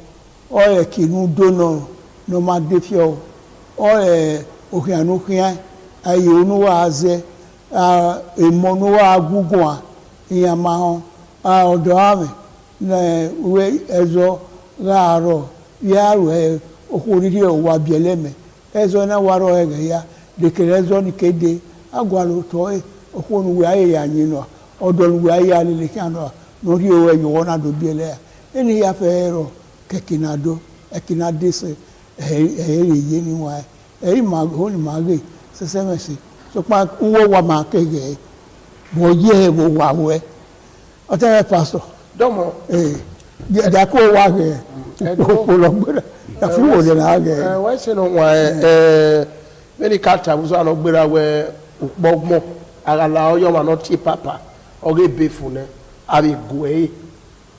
kinu do no ma defio okianu kian aye onu wa aze emonu wa agugun a iya ma ho odo ame na we ezo gaaro yaro okuriri o wa bieleme ezo na waro ege ya de kerezo ni kede agwalo to okunu we aye ya yin no odol we aye ali le kan no ri o eyo na do biele eni ya fero kekinado ekinade se ye ni wa ma ho ni ma ge se semesi so pa uwo wa ma kege bo ye bo wa we o te pastor domo da ko wa ge ko lo gbera da fi wo le na ge wa se no wa many kata buso ano gbera we opogmo agala oyo ma no ti papa oge befu ne abi gwe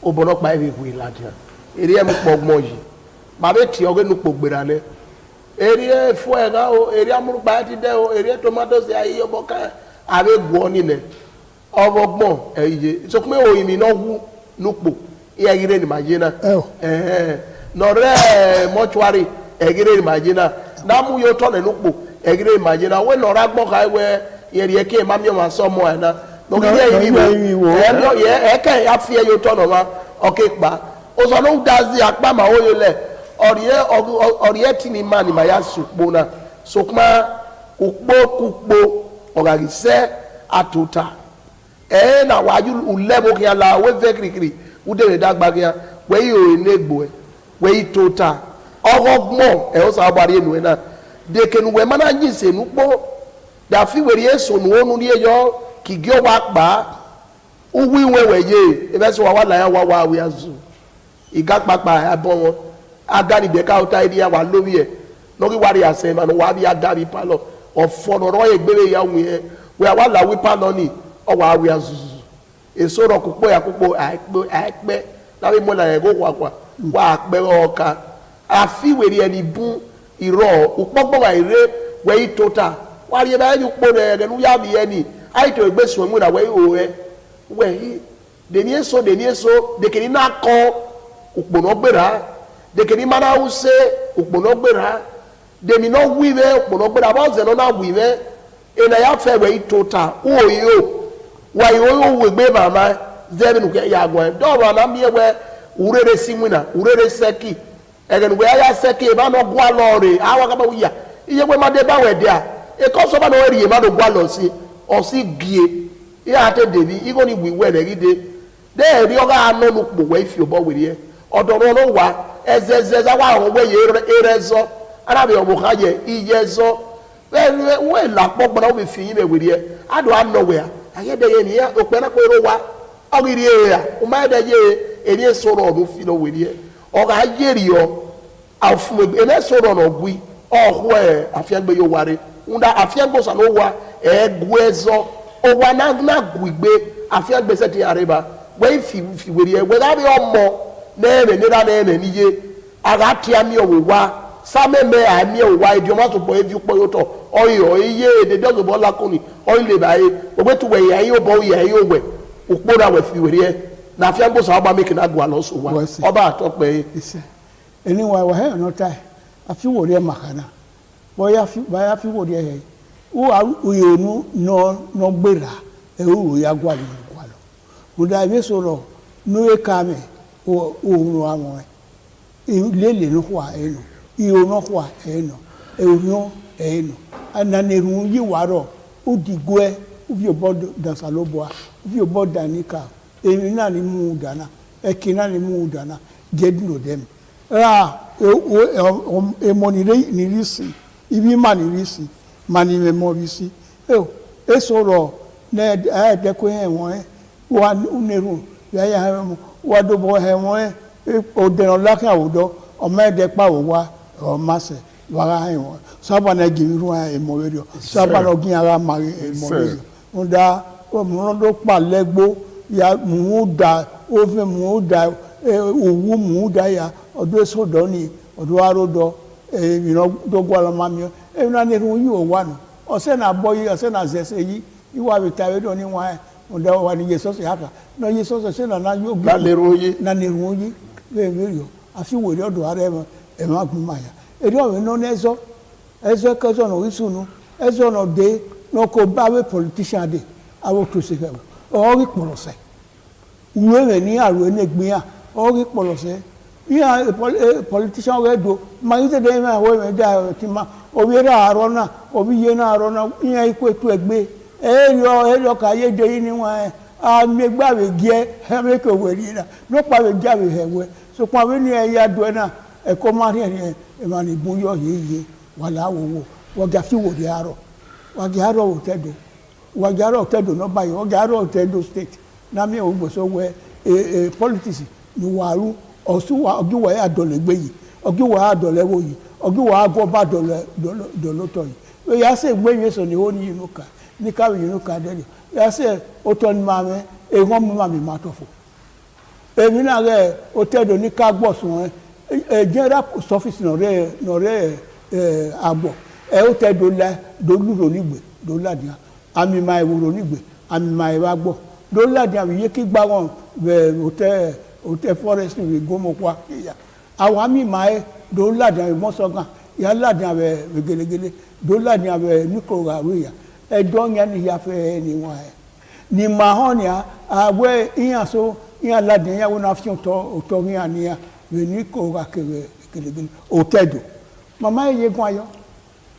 obono pa ebi gwe ladia eri em pogmo yi ma be ti oge nu pogbera le eri fu e ga o eri amuru pa ti de o eri tomatoes ayi oboka abi gwo ni le obogmo eye so pe o imi no hu nupo egire ni majina no re mortuary egire ni majina na mu yo to le nupo egire ni majina we no ra gbo ka we yeri eke ma mi o ma so mo na no gire yi wo no ye eke afie yo to no ma oke pa o so no dazi apa ma o yo le oriye tini mani ma ya supo na so kuma ukpo ogagise atuta na waju ulebo kia la we vekirikiri ude dagba kia we yo enegbo we tota ogogmo o sa gbari enu na de kenu we mana nyise nupo da fi weri eso nu onu ni eyo kigio wa pa uwi we ye e be so wa la ya wa we azu igapapa abo won agani be ka ota iri wa lowi e no ki wari ase ma no wa bi agari palo ofo ro egbere ya wu e we wa la wi palo ni o wa wi azu eso ro kupo ya kupo aipe na bi mo la ego kwa pe oka afi weri eni bu iro upogbo wa ire we tota wari e ba ju po re nu ya bi eni ai to egbesu mu da we o e we de ni eso de kini na ko upono gbera de kini mana use upono gbera de mi no wiwe upono gbera ba ze no na wiwe e na ya fe we tota o yo wa yo we gbe mama ze bi nu ke ya gwa do ba na mi we urere simuna urere seki ege nu we ya seki ba no gwa lore awa ka ba wiya iye we ma de ba we dia e ko so ba no ri e ma do gwa lo si o si bie ya te debi igo ni wiwe le gide de ri oga anu nu po we fi obo we rie odoro no wa ezezeza wa won we erezo ara bi obo ka ye iyezo we la pogbona we fi yin me we rie ado anowhere aye de ye ni ya ope na ko ro wa ogiri e ya o ma de ye eri soro obo fi no we rie o ga yeri o afu e na soro no gui ohwo e afiagbe yo ware unda afiagbo sa no wa egwezo o wa na guigbe afiagbe se ti areba we fi we rie we ga bi omo na eme niye aga tia mi owa sameme ami owa idioma to bo evi po yoto oyo iye de dozo bo lakoni oile bae ogbe tu we yan yo bo ye yo we opora we fi were na fiambo sa ba make na gwa lo so wa oba atope anyway wa he no tai afi wo re makana boya fi wo re he o yonu no gbera e o ya gwa lo mo da be so ro no e ka me o no amo lele no kwa eno iyo no kwa eno e no eno ananeru yi waro udigwe ubi obodo dasaloboa ubi obodo anika emi na ni mu dana ekina ni mu dana jedino dem money ni risi ibi mani risi mani memo risi esoro na de ko won wa uneru ya wa do bo he won o de no lakin awudo o me de pa wo wa o mase wa he won saba na giru emo radio saba no gin ara mari emo radio nda o mo do pa legbo ya mu da o fe mu da owu mu da ya odo so do ni odo arodo do gwala mami na ne ru yi o wa no o se na boyi o se na zese yi iwa bi tawe do ni wa nda wa ni Jesus haka no Jesus se na yo na le ru yi we yo afi wo ri odo are e ma gun ma ya eri o no nezo ezo ka so no isunu ezo no de no ko ba we politician de awo to se o ri polose uwe ni aro enegbin a o ri polose ya politician we do ma ite de ma we me da ti ma o bi ra aro na o bi ye na aro na yan iku etu egbe eyo ka ye de ni wa a me gba we gie he me ko we ri na no pa we ja we hewe so pa we ni e ya do na e ko ma ri e ma ni bu yo ye wala wo wo ga fi wo de aro wa ga aro o tedo wa ga aro o tedo no ba yo wa ga aro o tedo state na mi o gbo so we politics ni waru osu wa ogi wa ya dole gbe yi ogi wa adole wo yi ogi wa ago ba dole to yi we ya se gbe yin so ni o ni inu ka ni ka wi inu ka de ya se o to ni ma me e won mi ma mi ma to fo èmi na re o tedo ni ka gbo sun general office no re agbo o tedo la do luro ni gbe do ladia ami ma ewuro ni gbe ami ma e wa gbo do ladia wi ye ki gba won hotel forest we gomo kwa ya awami mae do ladan mo sogan ya ladan be gelegele do ladan be niko garu ya e do yan ni ya fe ni won ni ma hon ya awe iyan so iyan ladan ya wona fi to yan ni ya we niko ga kere gelegele hotel mama ye gun ayo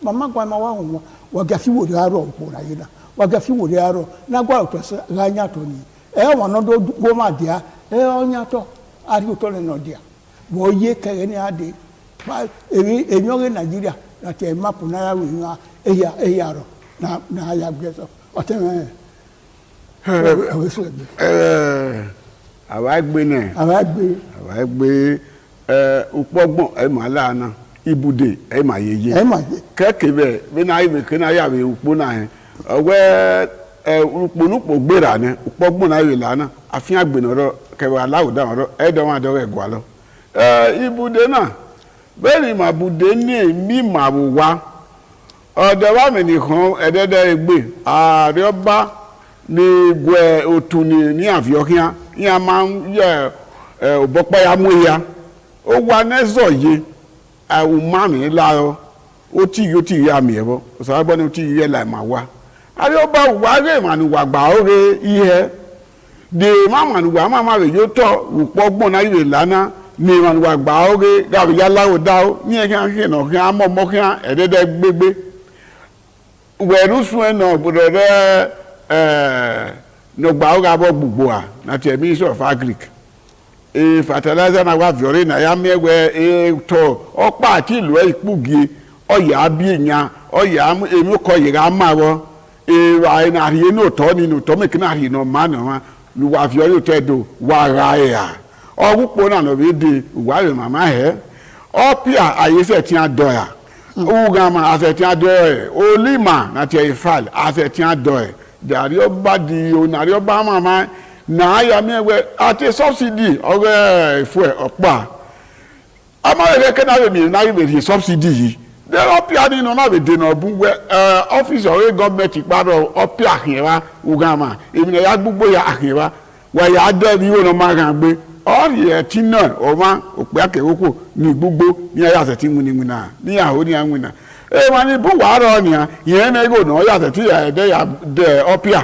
mama gwa ma wa won wa ga fi wo ro po ra yina wa ga fi wo ro na gwa to ra nya to ni e won no do go ma dia onya to ari to le no dia wo ye kere ni ade ba emi ore Nigeria na te map na ya we na eya ro na ya gbeso o te àwa gbe upogbon e ma la na ibude e ma yeye keke be bi na ibe ke na ya be upo na he owe uponupo gbera ne upogbon na we la na afin agbenoro kewa alawuda oro edo wa do egwa lo ibude na beri ma bude ni mi ma wa odo wa mi nìkan edede egbe are oba ni gwe otuni ni aviokia ya ma ye obopa ya mu ya o wa nezo ye o ma mi la o ti ya mi ebo so agbo ni o ti ye la ma wa are oba wa re ma ni wa gba ore ihe de mama nuwa mama we yo to upogbon na ile lana ni man wa gba oge ga bi ya lawo da o ni e kan ke no kan mo kan edede gbegbe we rusu e no bodo re no gba oga bo gbugbo a na te Ministry of Agric fertilizer na wa viore na ya mewe to opa ati ilu e ipugi oya bi eyan oya emi ko yira mawo wa na ri no to ni no to me kina ri no ma no lu wa fi ori tedo wa ra ya ogupo na no bi de wa re mama he opia ayese ti adoya uga ma ase ti adoya olima na ti ifal ase ti adoya dari oba di onari oba mama na ya mewe ati subsidy ore ifu opa amare ke na we na we subsidy yi de opia ni no na we de no bu we office ore government iparo opia hinwa ugama emi na ya gbugbo ya hinwa wà yà á dẹ́ bí wọn máa kàn gbé ọ̀rì ẹ̀tí náà ọ̀ma òpè akẹ́wọ́kọ̀ ní gbogbo ní ayé àtẹ̀tí múnimúnà ní àhó ní àwìnà ẹ wọn ni bó wàá rọ ọ̀nìyàn yẹn náà ẹgbẹ́ ònà ọ̀yà àtẹ̀tí ẹ̀dẹ́ yà dẹ̀ ọ́pìà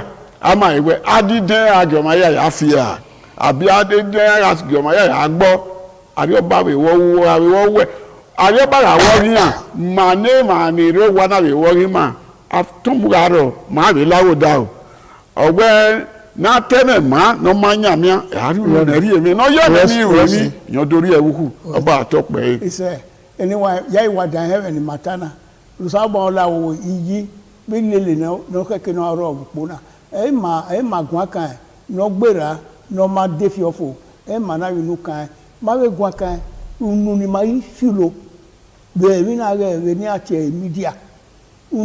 àmà ìwẹ́ adídẹ́ àgọ̀máyà yà fìyà àbí adídẹ́ àgọ̀máyà yà gbọ́ àbíọ́bà àwẹ̀wọ́ wẹ̀ àbíọ́bà àwọ̀ yíyàn màní ìró wa náà wẹ̀wọ́ yín mà àtúnbùkárọ̀ màá rè láwùdá o ọ̀gbẹ́ na tẹ́lẹ̀ má ní ọmọ anyamia àríwò nàrí èmi náà yọ̀ ní ìwé mi yàn dorí ẹ̀ wúkú ọba àtọ́pẹ́ yìí. ìṣe ẹniwa yà ìwà dàn hẹ́rẹ̀ ní màtánà lùsàbọ̀ ọ̀la wò iyì bí lélẹ̀ náà kẹ́kẹ́ náà rọ̀ òpó náà ẹ̀ má gùn kan ẹ̀ náà gbéra náà má dé fi ọ̀fọ̀ ẹ̀ má náà yìí nù kan ẹ̀ má bẹ gùn kan ẹ̀ nù ní má yí fìlò bẹ́ẹ̀ mi náà rẹ̀ ní àti ẹ̀ mídíà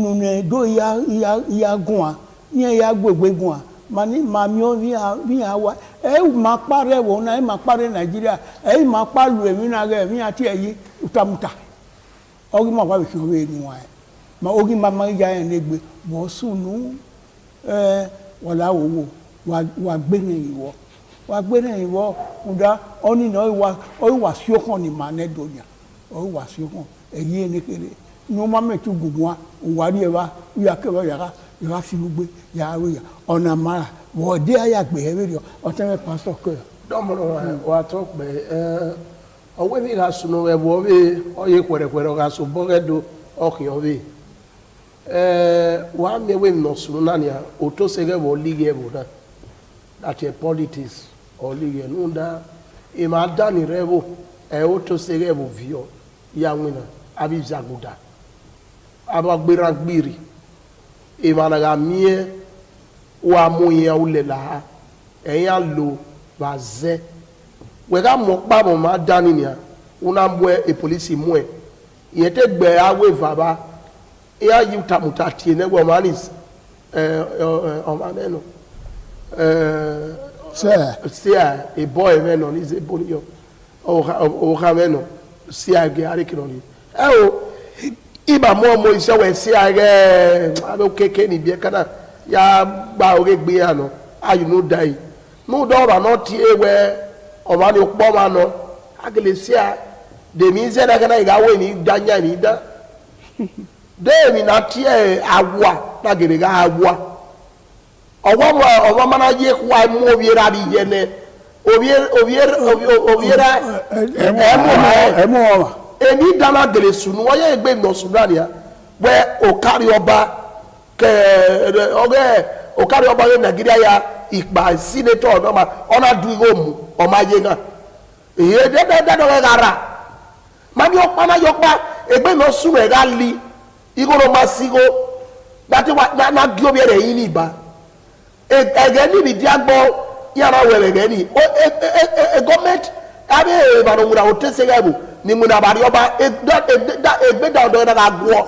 nù ní dó ìyá gùn à ní ìyá gbègbè gùn à mani mamio vi awa ma pare wo na ma pare Nigeria ma palu emi na ge mi ati eyi utamuta ogi ma wa bi we ni wa ma ogi ma ma ja en legbe bo sunu wala wo wa gbe ni iwo nda oni no wa sio kan ni ma ne donya o wa sio kan eyi ni kere no ma metu gugun wa ri e wa ya ke wa ya yà fi gbogbo yà wí yà ọ̀nà mara wọ́n dé àyàgbé ẹ̀rí rẹ̀ ọ̀tẹ́rẹ́ pásítọ̀ kọ́ yà. dọ́mọ̀nà wà tó pẹ́ ọwọ́ ní ìhà sùnù ẹ̀wọ̀ bí ọyẹ pẹ̀rẹ̀pẹ̀rẹ̀ ọ̀gá sùn bọ́gẹ́dọ̀ ọkìyàn bí wà á mẹ́wé nà sùnù náà ni o tó sẹ́gẹ̀ wọ̀ lígì ẹ̀wọ̀ náà láti ẹ̀ politics ọ̀ lígì ẹ̀ nù dá ìmọ̀ àdáni rẹ̀ wò ẹ̀ o tó sẹ́gẹ̀ wọ̀ fìyọ̀ yàwìn náà àbí ìzàgùdà àbàgbéra gbìrì ìmàlàgà mìíràn wà mú ìyẹn olè là ẹ̀yìn àlò bà zẹ́ wẹ̀ká mọ̀ pàmò má dání nìyà wọn náà mú ẹ polisi mú ẹ ìyẹn tẹ gbẹ awé vàbá ìyá yìí tàmùtà tiẹ̀ nẹ́gbẹ̀ ọmọ àní ọmọ anẹ́nu sẹ́à ìbọ̀ ẹ̀ mẹ́nà ní ìzẹ́ bóníyọ ọ̀hà mẹ́nà sẹ́à gẹ̀ àríkìnà ni ẹ o ìbá mọ́ ọmọ iṣẹ́ wẹ̀ sí ààrẹ abẹ́ kéèké níbi ẹ̀ka náà yà gba orí gbé àná ayò ló da yìí ló dọ̀rọ̀ àná tí ewẹ́ ọ̀ma ni pọ́ máa nọ agèlè sí à dèmí ń sẹ́dá kẹ́nà ìgbàwé ní dányà ní dá dèmí náà tí ẹ̀ àwọ̀ nàgèrè ká àwọ̀ ọwọ́ mana yé kó a mú obiera bí yẹn nẹ obiera ẹ̀mú ọ̀ma. Èmi dáná gèrè sùnú wọ́n yẹ gbé ìnà sùnú àníyá wẹ́ òkárí ọba òkárí ọba yẹ Nàìjíríà ya ìpà sínétọ̀ ọ̀nà dùn ìhó mu ọmọ ayé náà èyí dẹ́dẹ́dẹ́dẹ́ wẹ́ gara mami ọ̀pá náà yọpa ẹgbẹ́ ìnà sùnú ẹ̀gá li ìgbọ́dọ̀ máa sígó gbàtí wà gí omi rẹ̀ yín ní ìbá ẹ̀gẹ́ níbi díàgbọ́ yàrá wẹ̀rẹ̀ gẹ́ ní gọ́ọ̀mẹ̀ntì abẹ́ ìbàdàn wùdà òtẹ́sẹ̀ yẹ̀ bò ni munabari ọba egbeda ọdọ yẹn náà agùọ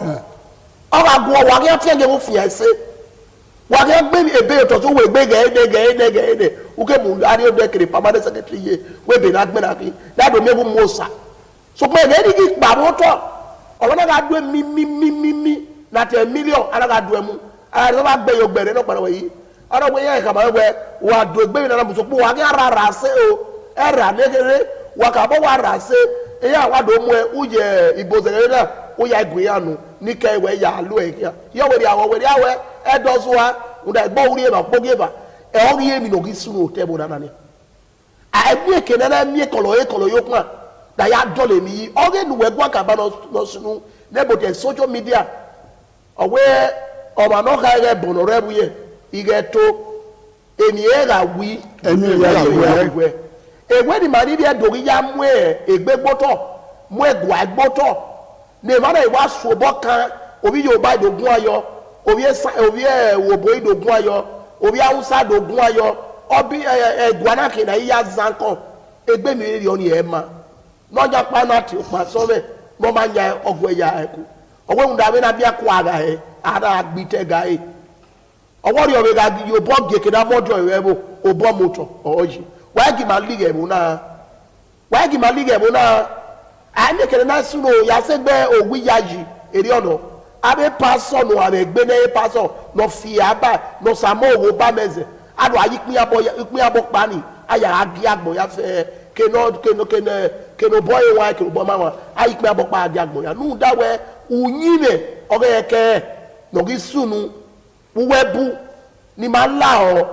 ọba agùọ wà kí wọn tiẹ̀ gẹ̀ wọ́n fìyà ẹsẹ̀ wà kí wọn gbé ebe ètò tó wọ egbe gẹ̀ẹ́dẹ̀ wọ́n mu adé ọdọ kiri permanent secretary yẹ wọ́n ebe náà gbẹ náà kí dáadọ́ mi ẹ̀ bú mọ́sà sọpọ́ ẹ̀gẹ́ ẹ̀dí kì í gbà wọ́n tọ̀ ọ̀rọ̀ náà ká dún mímímímí náà tẹ̀ mílíọ̀n náà ká dún ẹ̀ mú ara rẹ̀ bá gbẹ yọ gbẹ̀rẹ̀ náà pàrọ̀ yìí ọ̀rọ̀ wọ́n yẹ ẹ̀ka máa wẹ̀ wà dùn ẹgbẹ́ mi náà mú sọpọ́ wà kí ara rà sé o ẹ̀ rà lẹ́gẹ̀rẹ́ wà kà bọ́ wà rà sé eyi awado mu ẹ wúyẹ ìbòsẹ̀rẹ̀ náà wúyẹ ẹgbẹ́ yà nù níkẹ́ ìwẹ̀ yà á lù ẹ̀ kíá yọ wẹ̀rẹ̀ àwọ̀ wẹ̀rẹ̀ àwẹ̀ ẹ̀ dọ́sùn wa ǹdà ẹ̀gbọ́n wúri yẹ bà kpọ́gí yẹ bà ẹ̀ ọ́ yẹ mi n'ogi sunu tẹ́ bó nana ni ẹ̀mí èké nana ẹ̀mí kọlọ̀ yóò kún à nà yà dọ́lẹ̀ mi yí ọ̀gẹ́ nu ẹ̀gbọ́n àkàbà nọ sunu n'ebòtẹ̀ social media ọ̀wẹ́ ọ̀mà náà ká ẹ̀ bọ̀nọ̀ rẹ̀ wúyẹ ìgẹ̀ tó ènìyàn rà wí egbe ni mari bi edori ya mu egbe gbọ́tọ̀ mu egwa gbọ́tọ̀ ne mara iwa sobo kan obi Yorùbá idogun ayo obi wobo idogun ayo obi Hausa dogun ayo obi egwa na ke na ya zanko egbe mi ri oni e ma noja pa na ti pa so be mo ma nya ogwe ya eku ogwe unda be na bia kwa aga e ara agbite ga e owo ri obe ga yo bo geke na mojo ewebo obo moto oji wagi malige ebuna ani kere na suno ya segbe ogwi yaji eri ono abe pastor no abe gbe na pastor no fi aba no samo owo ba meze ado ayikpi abo kpani aya agi agbo ya fe keno boy wa keno bo mama ayikpi abo kpa agi agbo ya nu dawe unyime ogeke no gisunu webu ni ma la o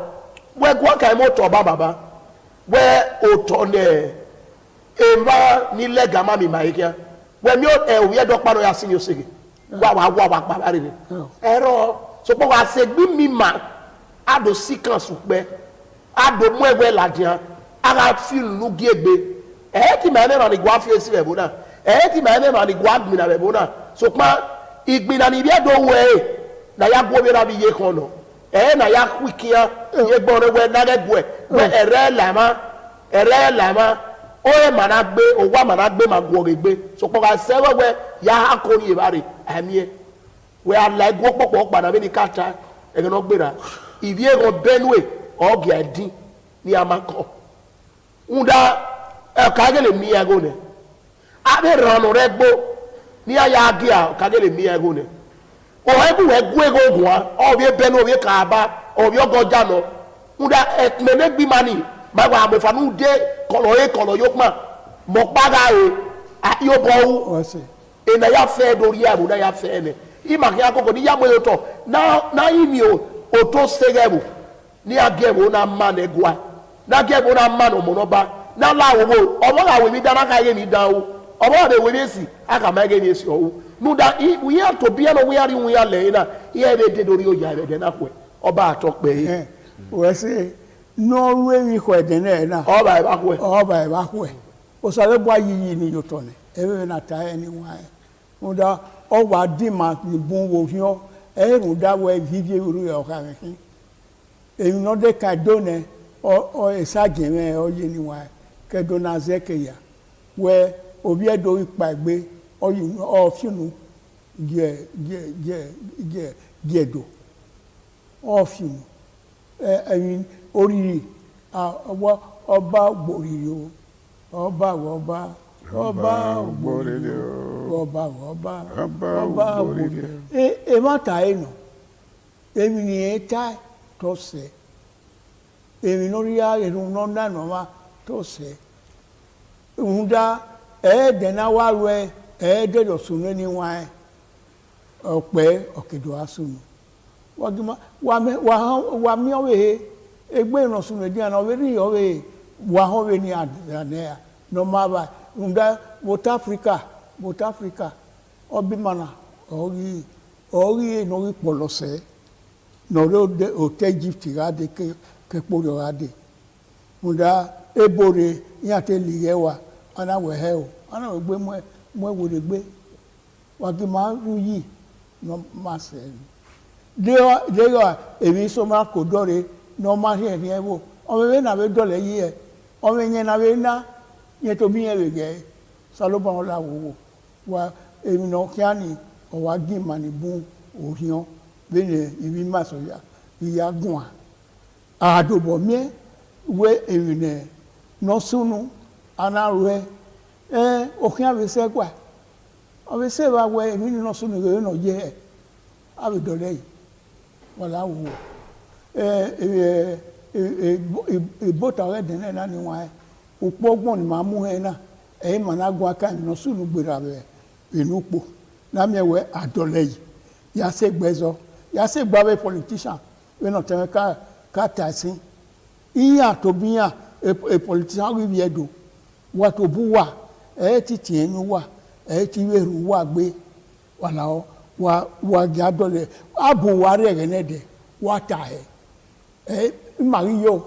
we gwa kai mo to baba we oto ne ema ni lega mami maikia we mi o we do pa no ya sin yo sege wa pa bare ni ero so po wa se gbi mi ma ado sikan supe ado mu ewe ladian ara feel nu giegbe ti ma ne na ni gwa fi esi be bona ti ma ne na ni gwa admin na be bona so pa igbina ni bi do we na ya gwo bi na bi ye kan no na ya kwikia ye gbore we na le gwe we ere lama o mana gbe o wa mana gbe ma gwo gbe so po ga se we ya akori e bare amie we ala gwo popo pa na be ni kata e no gbera ivie go benue o gi adin ni amako unda e kagele mi ago ne abe ranu regbo ni aya agi a kagele mi ago ne o hebu we gwe go gwa o bi benu o bi ka ba o bi ogoja no unda etmene gbi mani ba wa mo fanu de kolo yo ma mo paga e yo bo e na ya fe do ri abu na ya fe ne i ma ki akoko ni ya mo yo to na imi o to segebu ni agebo na man egwa na agebo na man o mo no ba na la wo o mo la we mi dana ka ye mi dan o o mo de we mi si aka ma ge mi si o nu da we have to be no we are we le na ye de do ri o ja be de na ko oba atope we say no we mi ko de na oba e ba ko o sare bo ayiyi ni yo to ne e be na ta eni wa nu da o wa di ma ni bun wo hion e da we vivie ru yo ka me e no de ka do ne o esaje me o ye ni wa ke do na zeke ya we obi edo ipa gbe o yin o fiunu je do o fiunu ẹyin oriri ọba gbòrìrì o ọba gbòrìrì o ọba gbòrìrì e má ta ẹnu èmi ni ẹ ta tọ̀sẹ̀ èmi lórí ẹrù náà nànà wa tọ̀sẹ̀ ń dá ẹ̀ẹ́dẹ̀ná wá rẹ ẹ̀ẹ́dẹ̀dọ̀ sùn ní wọn ọ̀pẹ ọ̀kẹ́dọ̀ asùnù wa mi owe egbe ìrànsùn rẹ̀ díẹ̀ náà wọ́n rí ọ̀wẹ́ wà ọ̀wẹ́ ní àdánẹ́yà ní ọmọ àbá ǹdá South Africa ọbí mana ọ̀rí ìnáwó pọ̀lọ́sẹ̀ náà òtẹ́ Egypt ráde kẹ́pọ̀ rẹ̀ ráde ǹdá ebore yàtẹ̀ lìyẹ́ wa anáwẹ̀ ẹ̀ o anáwẹ̀ gbé mọ́ ẹ̀wòrẹ̀ gbé wàgí máa rú yìí ní ọmọ àṣẹ ẹ̀ deo èmi so ma ko dore no ma he ni ewo o me na be dole yi e o me yen na be na ye to bi e ge salobo la wo wa èmi no kiani o wa gi mani bu orion be ne ibi ma so ya iya gun a adobo mi we èmi ne no sunu ana re o kian be se kwa o be se ba we èmi no sunu ge no je a be dole yi wala wo bota re den na ni wa opogbon ni ma mu he na e ma na gun aka no sunu gbera be enupo na mi we adole yi ya se gbezo ya se gba be politician we no teme ka tasin iya to biya e politician wi bi edo wa to bu wa ti ti enu wa ti weru wa gbe wala o wa gadole abu ware genede wata mari yo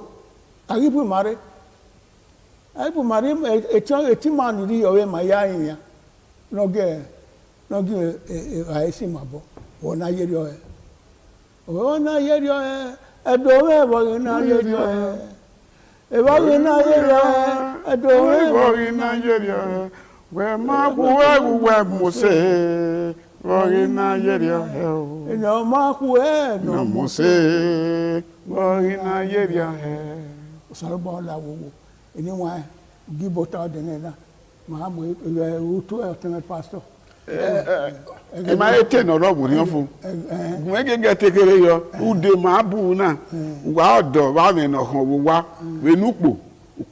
aribu mare eti man ri yo ma ya yin no ge aisi mabo wona yeri yo edo we bo na yeri yo e bo na yeri yo edo we bo na yeri yo we ma ku we mo se Wari na yeria heo. Ina maku no mose. Wari na yeria he. Salobo la wo. Ini wa gibota de na. Ma mo utu e teme pastor. ẹ máa yẹ tẹ̀ nọ̀rọ̀ wò ní ọ̀fun gbọ́n gẹ́gẹ́ tekere yọ ude máa bù ú náà wà ọ̀dọ̀ wà mí nà hàn wò wá wẹnúpò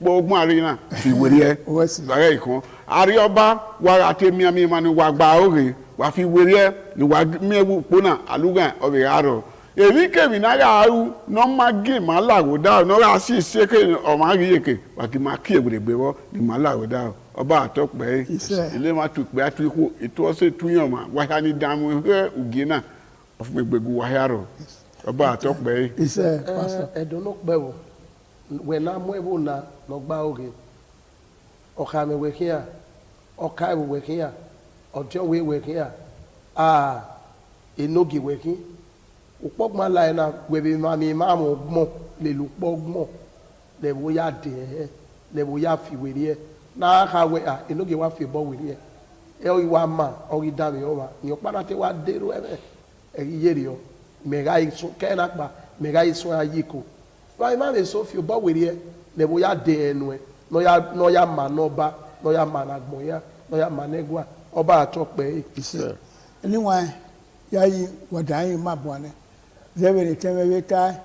pọ̀ ọgbọ́n àrí náà fi wèrè ẹ lọ́rẹ́ ìkan àrí ọba wà àti miami ma ni wà gba òrè wà fi wèrè ẹ ni wà mẹ́wù pọ́nà àlùgàn ọ̀bẹ̀ àrọ̀ èmi kèmí náà yà áwù nọ́ọ̀mà géèmù aláwòdà nọ́ọ̀rà sí ìṣèké ọ̀mà àríyèké wà kí máa kí èwèrè gbé wọ́ ni mà aláwòdà ọba àtọ́pẹ́ ilé máa tù pé àtúkù ètò ọ̀sẹ̀ túyàn mà wáyà ní dààmú ẹ̀ ògì náà ọ̀fun gbẹ̀gbẹ̀gù wáyà rọ̀ ọba àtọ́pẹ́. ẹ̀dùn ló pẹ́ wò wẹ̀ náà mú ẹ̀wò náà lọ́gbà ògè ọ̀kà mi wẹ̀ kíyà ọ̀kà ẹ̀wò wẹ̀ kíyà ọ̀jọ́ wẹ̀ kíyà ìnógì wẹ̀ kí ukpɔgbɔn ala yɛ na wɛbi mami maamu gbɔn le lu kpɔ gbɔn le wo ya deɛ le wo ya fi wɛri yɛ n'a ka wɛ a enoge wa fi bɔ wɛri yɛ ɛyɔ wa ma ɔyi da mi yɔ ma nyɔ kpana te wa de do ɛmɛ ɛyi yeri yɔ mɛ ka yi sun kɛ na kpa mɛ ka yi sun ayi ko mami maami so fi bɔ wɛri yɛ le wo ya deɛ nu yɛ n'ɔya ma n'ɔba n'ɔya ma na gbɔn ya n'ɔya ma n'egua ɔba atɔ kpɛ ye. Anyway, yayi wadayi ma bɔ ne. Zebe ni teme beta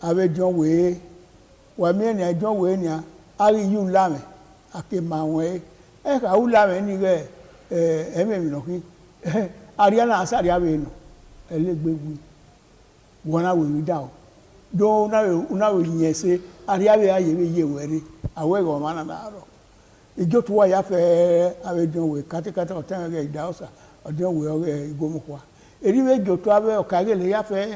abe John we wa mi ni John we ni ari yu lame ake ma we e ka u lame ni ge eme mi no ki ari na asari abe no elegbewu wona we da o do na we yin se ari abe aye we ye were awe go ma na ro ijo to wa ya fe abe John we katikata o tan ge da osa o John we o ge igomo kwa eri we jo to abe o ka ge le ya fe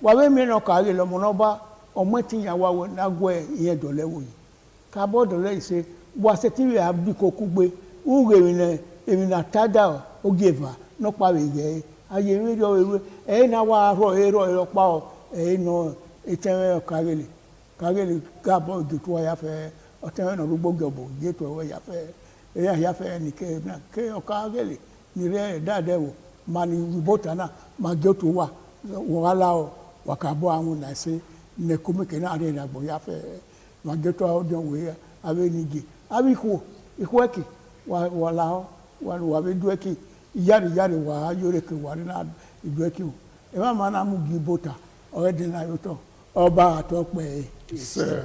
wawe mi no ka ge lo mo no ba ọmọ ti ya wa na gwo iye dole wo yi ka bo dole se wa se ti ya bi ko kugbe u ge mi na tada o geva no pa we ge aye mi do we e na wa ro ero pa o e no e te ka ge le ka bo ju to ya fe o te no rugbo gbo je to we ya fe e ya fe ni ke na ke o ka ge le ni re da de wo ma ni bota na ma ge to wa la o wakabo anwu na se ne kome ke na are na gbo ya fe ma geto audio we abe nigi abi ko ikweki wa la wa be dueki yari wa yore ke wa na dueki e ma mana mu gi bota o de na yoto ọba Atọ́pẹ́ se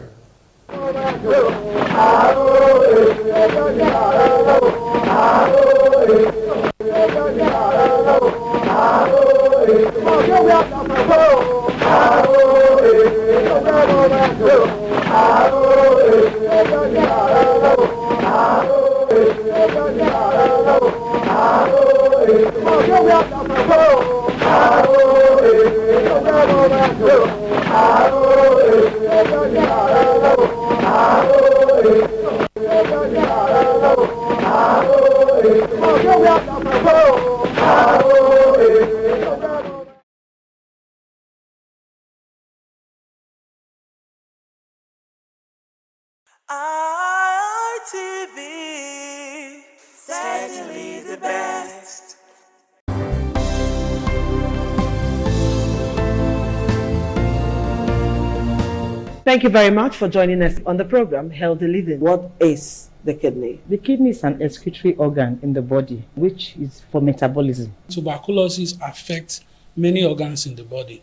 ITV, certainly the best. Thank you very much for joining us on the program Healthy Living. What is the kidney? The kidney is an excretory organ in the body, which is for metabolism. Tuberculosis affects many organs in the body,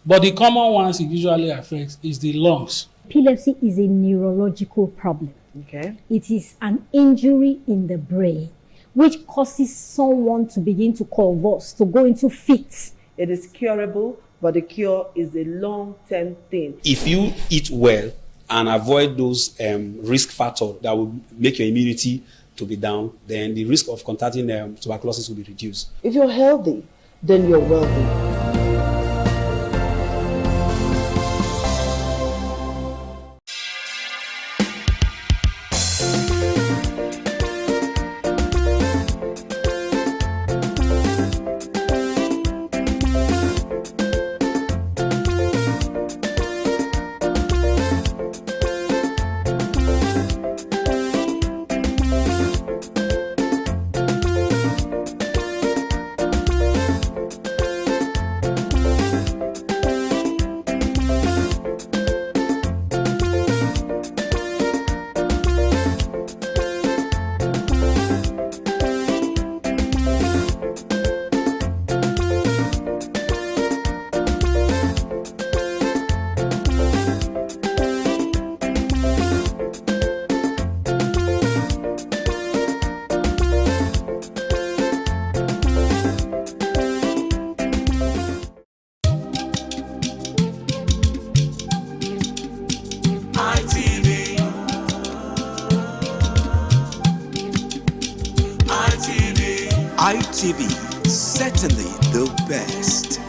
but the common ones it usually affects is the lungs. Epilepsy is a neurological problem. Okay. It is an injury in the brain which causes someone to begin to convulse, to go into fits. It is curable, but the cure is a long-term thing. If you eat well and avoid those risk factors that will make your immunity to be down, then the risk of contracting tuberculosis will be reduced. If you're healthy, then you're wealthy. Certainly the best.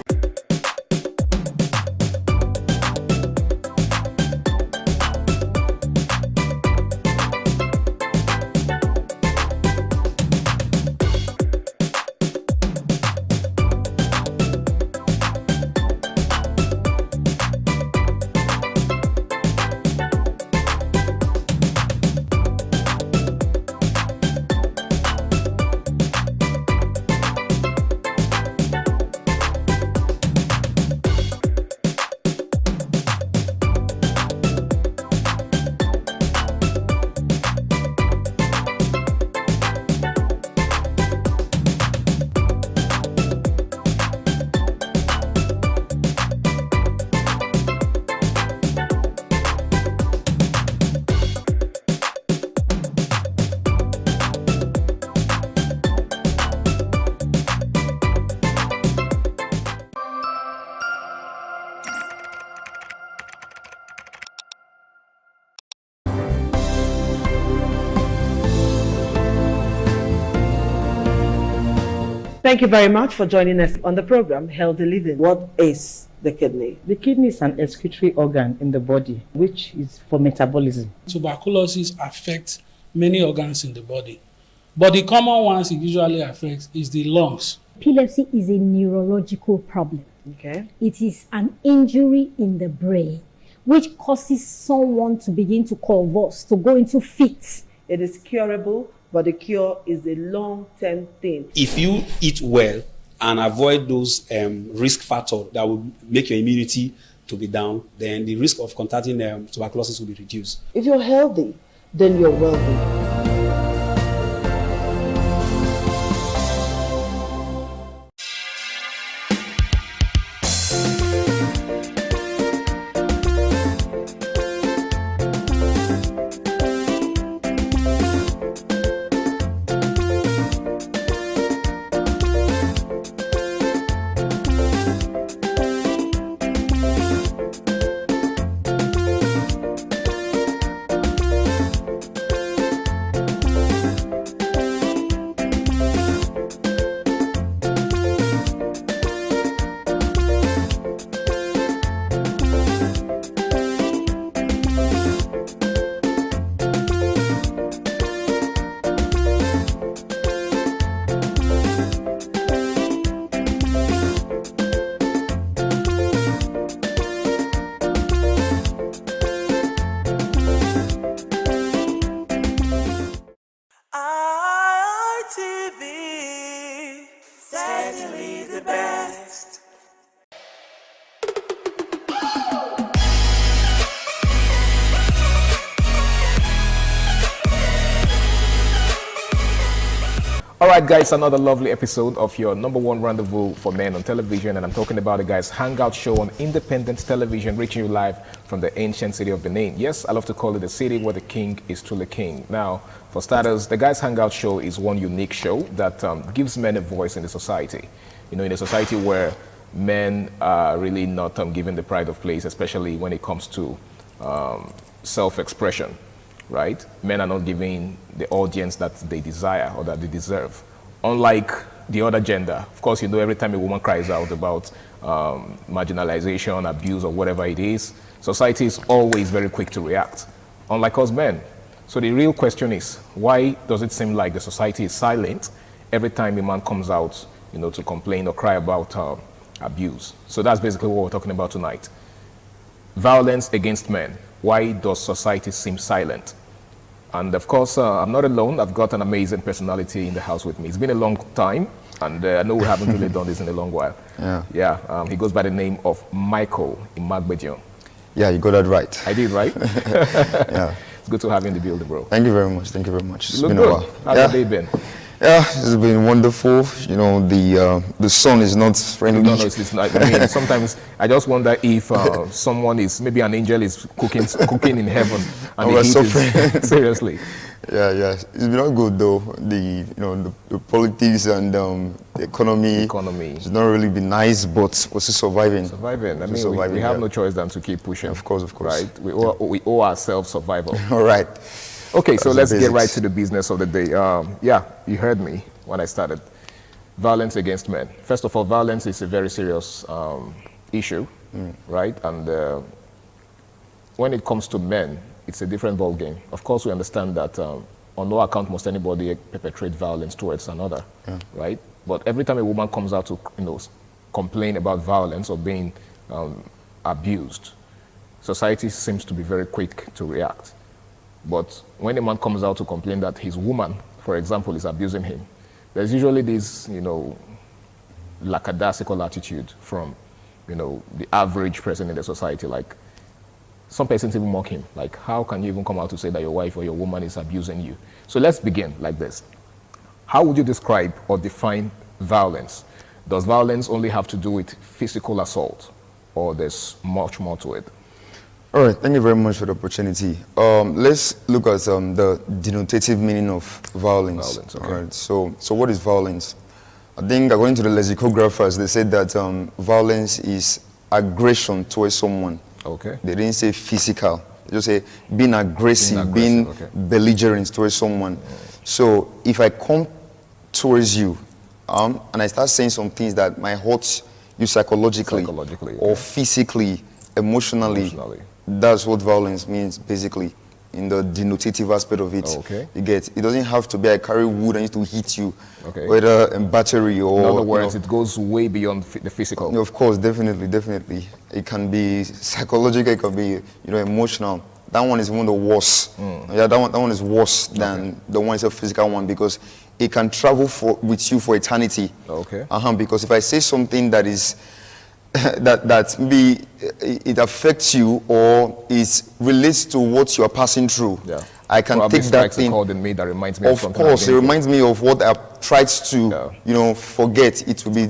Thank you very much for joining us on the program Healthy Living. What is the kidney? The kidney is an excretory organ in the body, which is for metabolism. Tuberculosis affects many organs in the body, but the common ones it usually affects is the lungs. Epilepsy is a neurological problem. Okay. It is an injury in the brain which causes someone to begin to convulse, to go into fits. It is curable, but the cure is a long-term thing. If you eat well and avoid those risk factors that will make your immunity to be down, then the risk of contracting tuberculosis will be reduced. If you're healthy, then you're wealthy. ITV, certainly the best. All right, guys, another lovely episode of your #1 rendezvous for men on television, and I'm talking about the Guys Hangout show on independent television, reaching you live from the ancient city of Benin. Yes, I love to call it the city where the king is truly king. Now, for starters, the Guys Hangout show is one unique show that gives men a voice in the society. You know, in a society where men are really not given the pride of place, especially when it comes to self-expression. Right? Men are not giving the audience that they desire or that they deserve. Unlike the other gender, of course, you know, every time a woman cries out about marginalization, abuse, or whatever it is, society is always very quick to react, unlike us men. So the real question is, why does it seem like the society is silent every time a man comes out, you know, to complain or cry about abuse? So that's basically what we're talking about tonight. Violence against men. Why does society seem silent? And of course, I'm not alone. I've got an amazing personality in the house with me. It's been a long time, and I know we haven't really done this in a long while. Yeah. He goes by the name of Michael Imagbejion. Yeah, you got that right. I did, right? Yeah. It's good to have you in the building, bro. Thank you very much. Thank you very much. It's been a while. How's your day been? Yeah, it's been wonderful. You know, the sun is not friendly. No, it's not. I mean, sometimes I just wonder if someone is, maybe an angel is cooking in heaven, and the heat is, seriously. Yeah. It's been all good though. The politics and the economy. It's not really been nice, but we're still surviving. I mean, we have no choice than to keep pushing. Of course. Right? We owe ourselves survival. All right. Okay, so let's get right to the business of the day. Yeah, you heard me when I started. violence against men. First of all, violence is a very serious issue, right? And when it comes to men, it's a different ballgame. Of course, we understand that on no account must anybody perpetrate violence towards another, right? But every time a woman comes out to, complain about violence or being abused, society seems to be very quick to react. But when a man comes out to complain that his woman, for example, is abusing him, there's usually this, lackadaisical attitude from, the average person in the society. Like, some persons even mock him. Like, how can you even come out to say that your wife or your woman is abusing you? So let's begin like this. How would you describe or define violence? Does violence only have to do with physical assault, or there's much more to it? All right, thank you very much for the opportunity. Let's look at the denotative meaning of violence. Violence, okay. All right, so what is violence? I think according to the lexicographers, they said that violence is aggression towards someone. Okay. They didn't say physical. They just say being aggressive, being belligerent towards someone. So if I come towards you and I start saying some things that might hurt you psychologically or physically, emotionally, that's what violence means, basically, in the denotative aspect of it. Okay. You get, it doesn't have to be I carry wood and need to hit you, whether in battery or... In other words, it goes way beyond the physical. Of course, definitely. It can be psychological, it can be, emotional. That one is one of the worst. Yeah, that one is worse than the one is a physical one, because it can travel with you for eternity. Okay. Because if I say something that is that maybe it affects you or it relates to what you are passing through, I can probably take that thing. In me that reminds me of something. Of course, it reminds me of what I've tried to, forget. It will be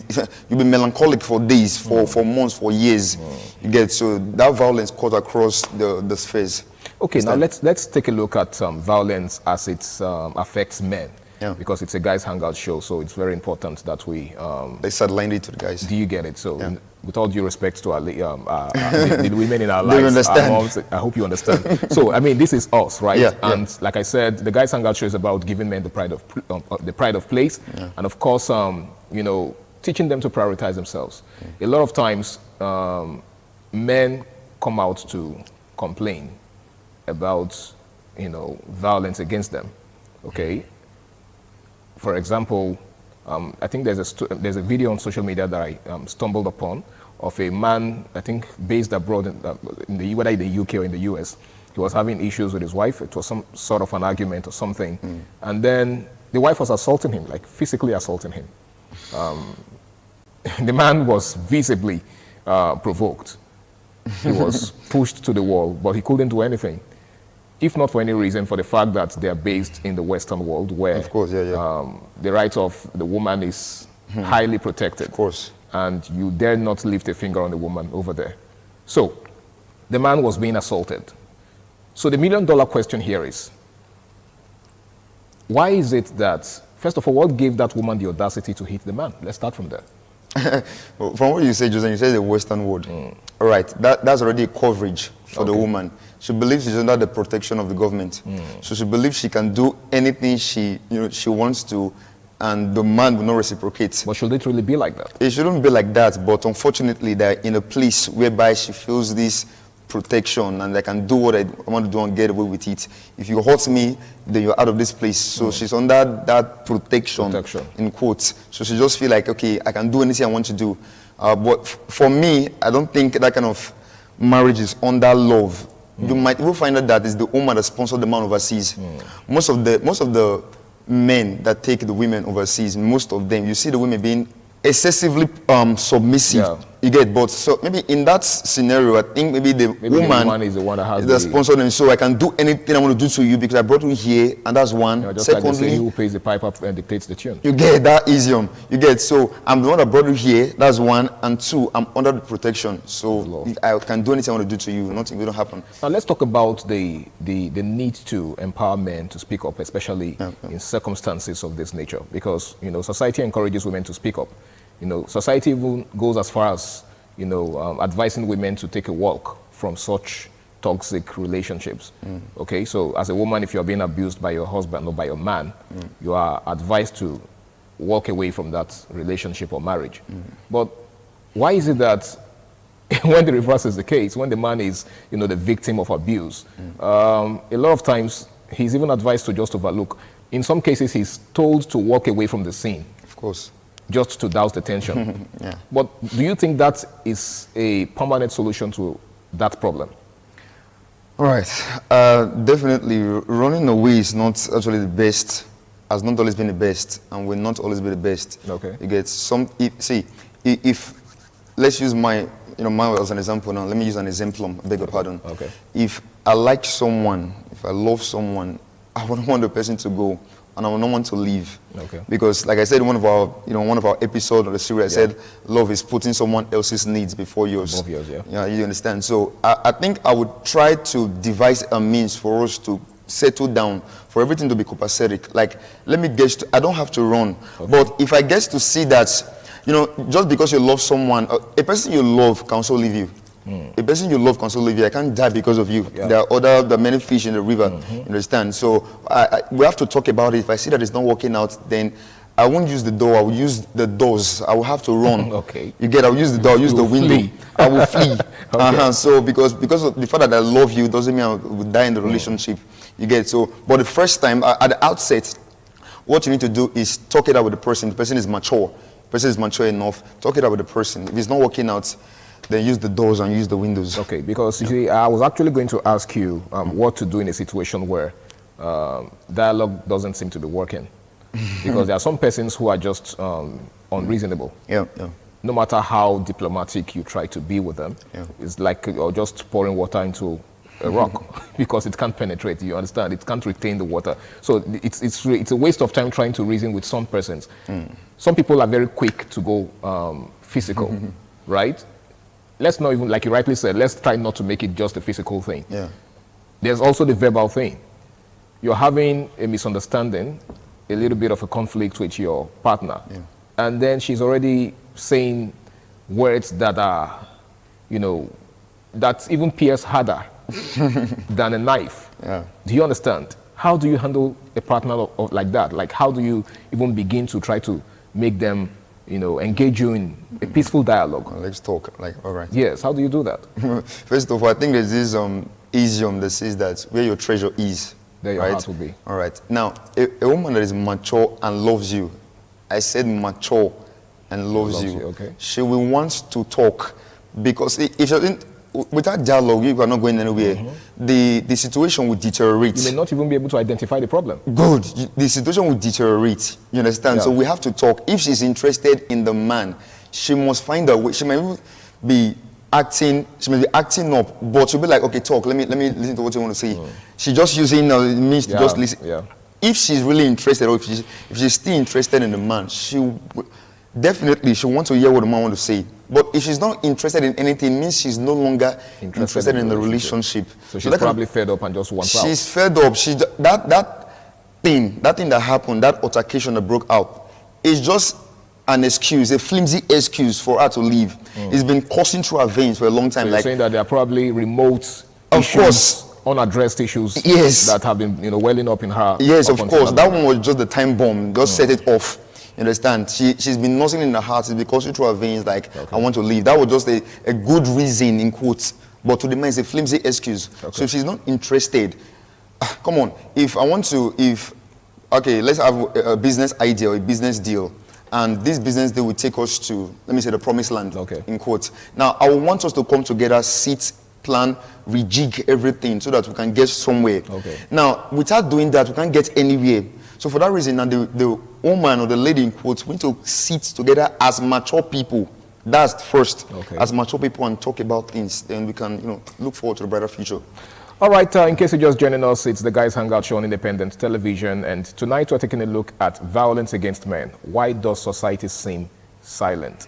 you'll be melancholic for days, for months, for years. You get, so that violence cuts across the spheres. Okay, now let's take a look at violence as it affects men. Because it's a guys hangout show, so it's very important that we they sideline it to the guys. Do you get it? So with all due respect to our the women in our lives, they understand. Our moms, I hope you understand. So I mean, this is us, right? And like I said, the guys hangout show is about giving men the pride of place, and of course, teaching them to prioritize themselves. A lot of times, men come out to complain about violence against them. Okay. For example, I think there's a video on social media that I stumbled upon of a man, I think based abroad, whether in the UK or in the US. He was having issues with his wife. It was some sort of an argument or something. And then the wife was assaulting him, like physically assaulting him. The man was visibly provoked. He was pushed to the wall, but he couldn't do anything. If not for any reason, for the fact that they are based in the Western world, where of course, the right of the woman is highly protected. Of course. And you dare not lift a finger on the woman over there. So the man was being assaulted. So the million-dollar question here is, why is it that, first of all, what gave that woman the audacity to hit the man? Let's start from there. Well, from what you say, Joseph, you say the Western world. All right, that's already a coverage for the woman. She believes she's under the protection of the government. So she believes she can do anything she wants to, and the man will not reciprocate. But should it really be like that? It shouldn't be like that, but unfortunately, they're in a place whereby she feels this protection and I can do what I want to do and get away with it. If you hurt me, then you're out of this place. So she's under that protection, in quotes. So she just feel like, okay, I can do anything I want to do. But for me, I don't think that kind of marriage is under love. You might even find out that it's the woman that sponsored the man overseas. Most of the men that take the women overseas, most of them, you see the women being excessively submissive. You get, but so maybe in that scenario, I think maybe the woman is the one that has the sponsor them. So I can do anything I want to do to you because I brought you here, and that's one. Just Secondly, like the saying, who pays the piper and dictates the tune. You get that idiom. You get, so I'm the one that brought you here. That's one, and two, I'm under the protection. So I can do anything I want to do to you. Nothing will happen. Now let's talk about the need to empower men to speak up, especially in circumstances of this nature, because society encourages women to speak up. Society even goes as far as, advising women to take a walk from such toxic relationships. Okay, so as a woman, if you're being abused by your husband or by your man, you are advised to walk away from that relationship or marriage. But why is it that when the reverse is the case, when the man is, the victim of abuse, a lot of times he's even advised to just overlook. In some cases, he's told to walk away from the scene. Of course. Just to douse the tension. Yeah. But do you think that is a permanent solution to that problem? All right. Definitely, running away is not actually the best, has not always been the best, and will not always be the best. Okay. You get some, if let's use my as an example now, let me use an exemplum, I beg your pardon. Okay. If I like someone, if I love someone, I wouldn't want the person to go, and I would not want to leave. Okay. Because, like I said in one of our episodes of the series, I said love is putting someone else's needs before yours. Above yours, yeah. Yeah, you understand. So I think I would try to devise a means for us to settle down, for everything to be copacetic. Like, let me guess, I don't have to run. Okay. But if I get to see that, just because you love someone, a person you love can also leave you. A person you love can also leave you. I can't die because of you. Yeah. There are many fish in the river. You understand? So we have to talk about it. If I see that it's not working out, then I won't use the door. I will use the doors. I will have to run. Okay. You get? I will use the door. I'll use the window. Flee. I will flee. Okay. So because of the fact that I love you doesn't mean I will die in the relationship. You get? So, but the first time at the outset, what you need to do is talk it out with the person. The person is mature. The person is mature enough. Talk it out with the person. If it's not working out, then use the doors and use the windows. Okay, because you see, I was actually going to ask you what to do in a situation where dialogue doesn't seem to be working. Because there are some persons who are just unreasonable. Yeah. No matter how diplomatic you try to be with them, it's like you're just pouring water into a rock because it can't penetrate. You understand? It can't retain the water. So it's a waste of time trying to reason with some persons. Some people are very quick to go physical, right? Let's not even, like you rightly said, let's try not to make it just a physical thing. Yeah. There's also the verbal thing. You're having a misunderstanding, a little bit of a conflict with your partner, and then she's already saying words that are, that even pierce harder than a knife. Yeah. Do you understand? How do you handle a partner like that? Like, how do you even begin to try to make them, engage you in a peaceful dialogue? Let's talk. All right. Yes. How do you do that? First of all, I think there's this idiom that says that where your treasure is, there your heart will be. All right. Now, a woman that is mature and loves you, I said mature and loves you. Okay. She will want to talk, because if you're without dialogue, you are not going anywhere. The situation will deteriorate. You may not even be able to identify the problem. Good. The situation will deteriorate. You understand? Yeah. So we have to talk. If she's interested in the man, she must find a way. She may be acting. She may be acting up, but she'll be like, "Okay, talk. Let me listen to what you want to say." She's just using means to just listen. Yeah. If she's really interested, or if she's still interested in the man, she'll want to hear what the man wants to say. But if she's not interested in anything, it means she's no longer interested in the relationship. So she's probably fed up and just wants out. She's fed up. That thing that happened, that altercation that broke out, is just an excuse, a flimsy excuse for her to leave. It's been coursing through her veins for a long time. So you're saying that there are probably remote unaddressed issues that have been welling up in her. Yes, of course. That one was just the time bomb. Just set it off. You understand? She's been nursing in her heart. It's been coursing through her veins like, I want to leave. That was just a good reason, in quotes. But to the man, it's a flimsy excuse. So if she's not interested, come on. Let's have a business idea or a business deal. And this business deal will take us to, let me say, the promised land, in quotes. Now, I want us to come together, sit, plan, rejig everything so that we can get somewhere. Now, without doing that, we can't get anywhere. So for that reason, now the woman or the lady in quotes, we need to sit together as mature people. That's first, as mature people, and talk about things. Then we can, look forward to a brighter future. All right, in case you're just joining us, it's the Guys Hangout Show on Independent Television, and tonight we're taking a look at violence against men. Why does society seem silent?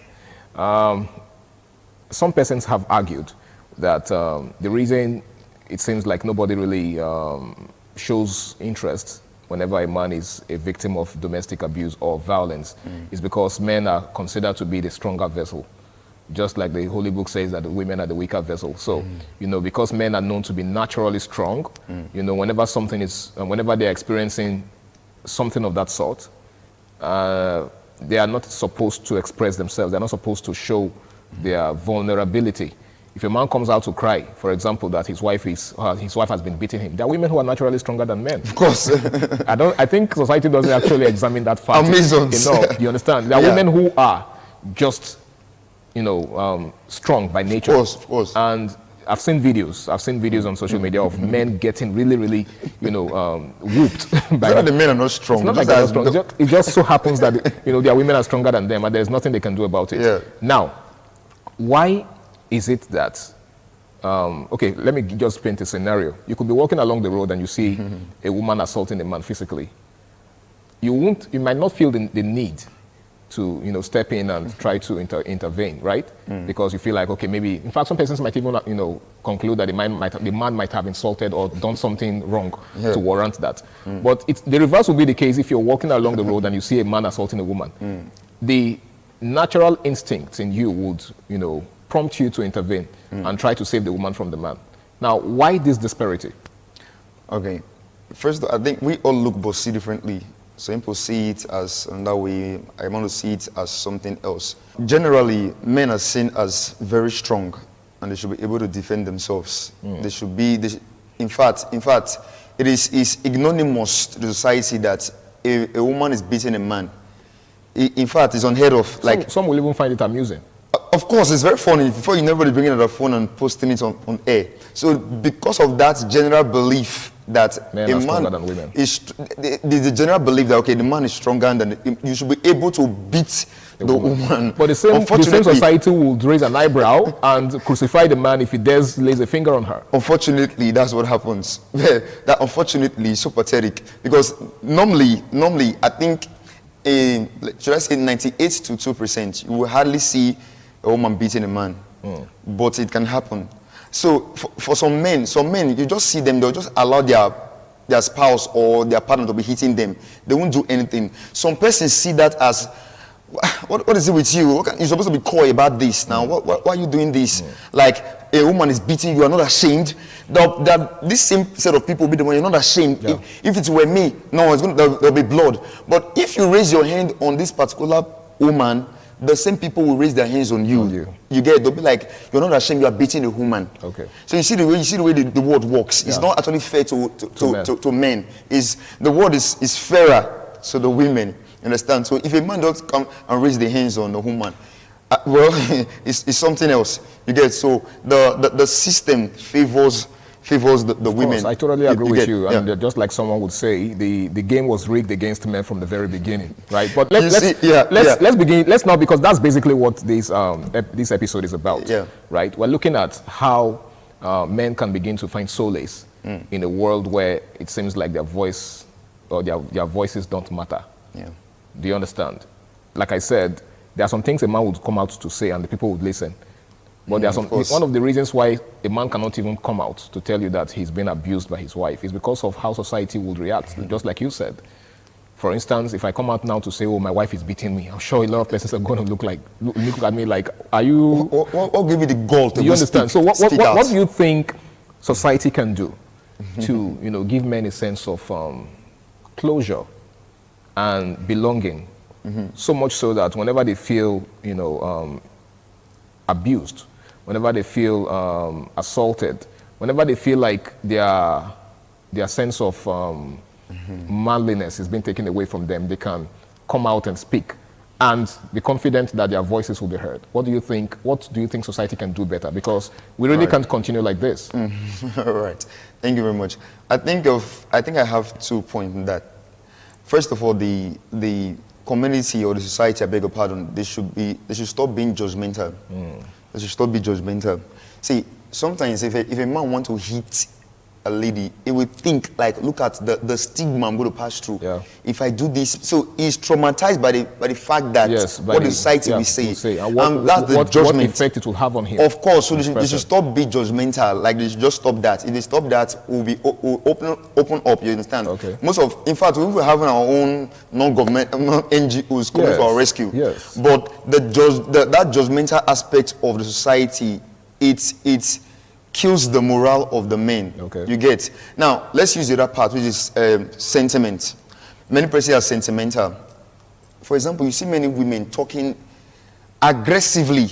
Some persons have argued that the reason it seems like nobody really shows interest whenever a man is a victim of domestic abuse or violence is because men are considered to be the stronger vessel. Just like the Holy Book says that the women are the weaker vessel. So, because men are known to be naturally strong, whenever they're experiencing something of that sort, they are not supposed to express themselves. They're not supposed to show their vulnerability. If a man comes out to cry, for example, that his wife has been beating him, there are women who are naturally stronger than men. Of course. I think society doesn't actually examine that fact enough. You understand? There are women who are just, strong by nature. Of course. And I've seen videos on social media of men getting really, whooped. By the men are not strong. It's not like they're strong. It just so happens that, their women are stronger than them, and there's nothing they can do about it. Yeah. Now, why is it that, okay, let me just paint a scenario. You could be walking along the road and you see a woman assaulting a man physically. You might not feel the need to, step in and try to intervene, right? Because you feel like, okay, maybe, in fact, some persons might even, conclude that the man might have insulted or done something wrong to warrant that. But the reverse would be the case if you're walking along the road and you see a man assaulting a woman. The natural instinct in you would, prompt you to intervene and try to save the woman from the man. Now, why this disparity? Okay. First, I think we all look bossy differently. Some people see it as another way. I want to see it as something else. Generally, men are seen as very strong, and they should be able to defend themselves. They should be. In fact, it is ignominious to the society that a woman is beating a man. In fact, it's unheard of. Like some will even find it amusing. Of course, it's very funny. Before you never bring it on the phone and posting it on air. So because of that general belief that men are stronger than women, the general belief that okay, the man is stronger than you should be able to beat the woman. But the same society would raise an eyebrow and crucify the man if he dares lays a finger on her. Unfortunately, that's what happens. That unfortunately is so pathetic because normally, I think, should I say 98 to 2%, you will hardly see a woman beating a man, but it can happen. So for some men, you just see them, they'll just allow their spouse or their partner to be hitting them. They won't do anything. Some persons see that as, what is it with you? You're supposed to be coy about this now. Why are you doing this? Like a woman is beating you, are not ashamed. This same set of people will be the one you're not ashamed. Yeah. If it were me, no, there'll be blood. But if you raise your hand on this particular woman, the same people will raise their hands on you. You get it? They'll be like, you're not ashamed, you are beating a woman. Okay. So you see the way the world works. It's not actually fair to men. The world is fairer to the women. Understand? So if a man does come and raise their hands on a woman, it's something else. You get it? So the system favors the women. I totally agree with you. And just like someone would say, the game was rigged against men from the very beginning, right? But let's begin. Let's not, because that's basically what this episode is about, right? We're looking at how men can begin to find solace in a world where it seems like their voice or their voices don't matter. Yeah. Do you understand? Like I said, there are some things a man would come out to say and the people would listen. But there are one of the reasons why a man cannot even come out to tell you that he's been abused by his wife is because of how society would react, just like you said. For instance, if I come out now to say, oh, my wife is beating me, I'm sure a lot of persons are going to look at me like, are you... What give you the goal to you understand? So what do you think society can do to, give men a sense of closure and belonging? So much so that whenever they feel, abused, whenever they feel assaulted, whenever they feel like their sense of manliness is being taken away from them, they can come out and speak and be confident that their voices will be heard. What do you think society can do better? Because we really can't continue like this. All right. Thank you very much. I think I have 2 points in that. First of all, the community or the society, I beg your pardon, they should stop being judgmental. They should stop being judgmental. See, sometimes if a man wants to hit a lady, he will think like, look at the stigma I'm going to pass through. Yeah. If I do this, so he's traumatized by the fact that what the society will say. And that's the judgment. What effect it will have on him. Of course, so they should stop being judgmental. Like they should just stop that. If they stop that, we'll open up. You understand? Okay. In fact, we will have our own non-government NGOs coming to our rescue. Yes. But that judgmental aspect of the society, it kills the morale of the men. Okay. You get? Now, let's use the other part, which is sentiment. Many persons are sentimental. for example, you see many women talking aggressively,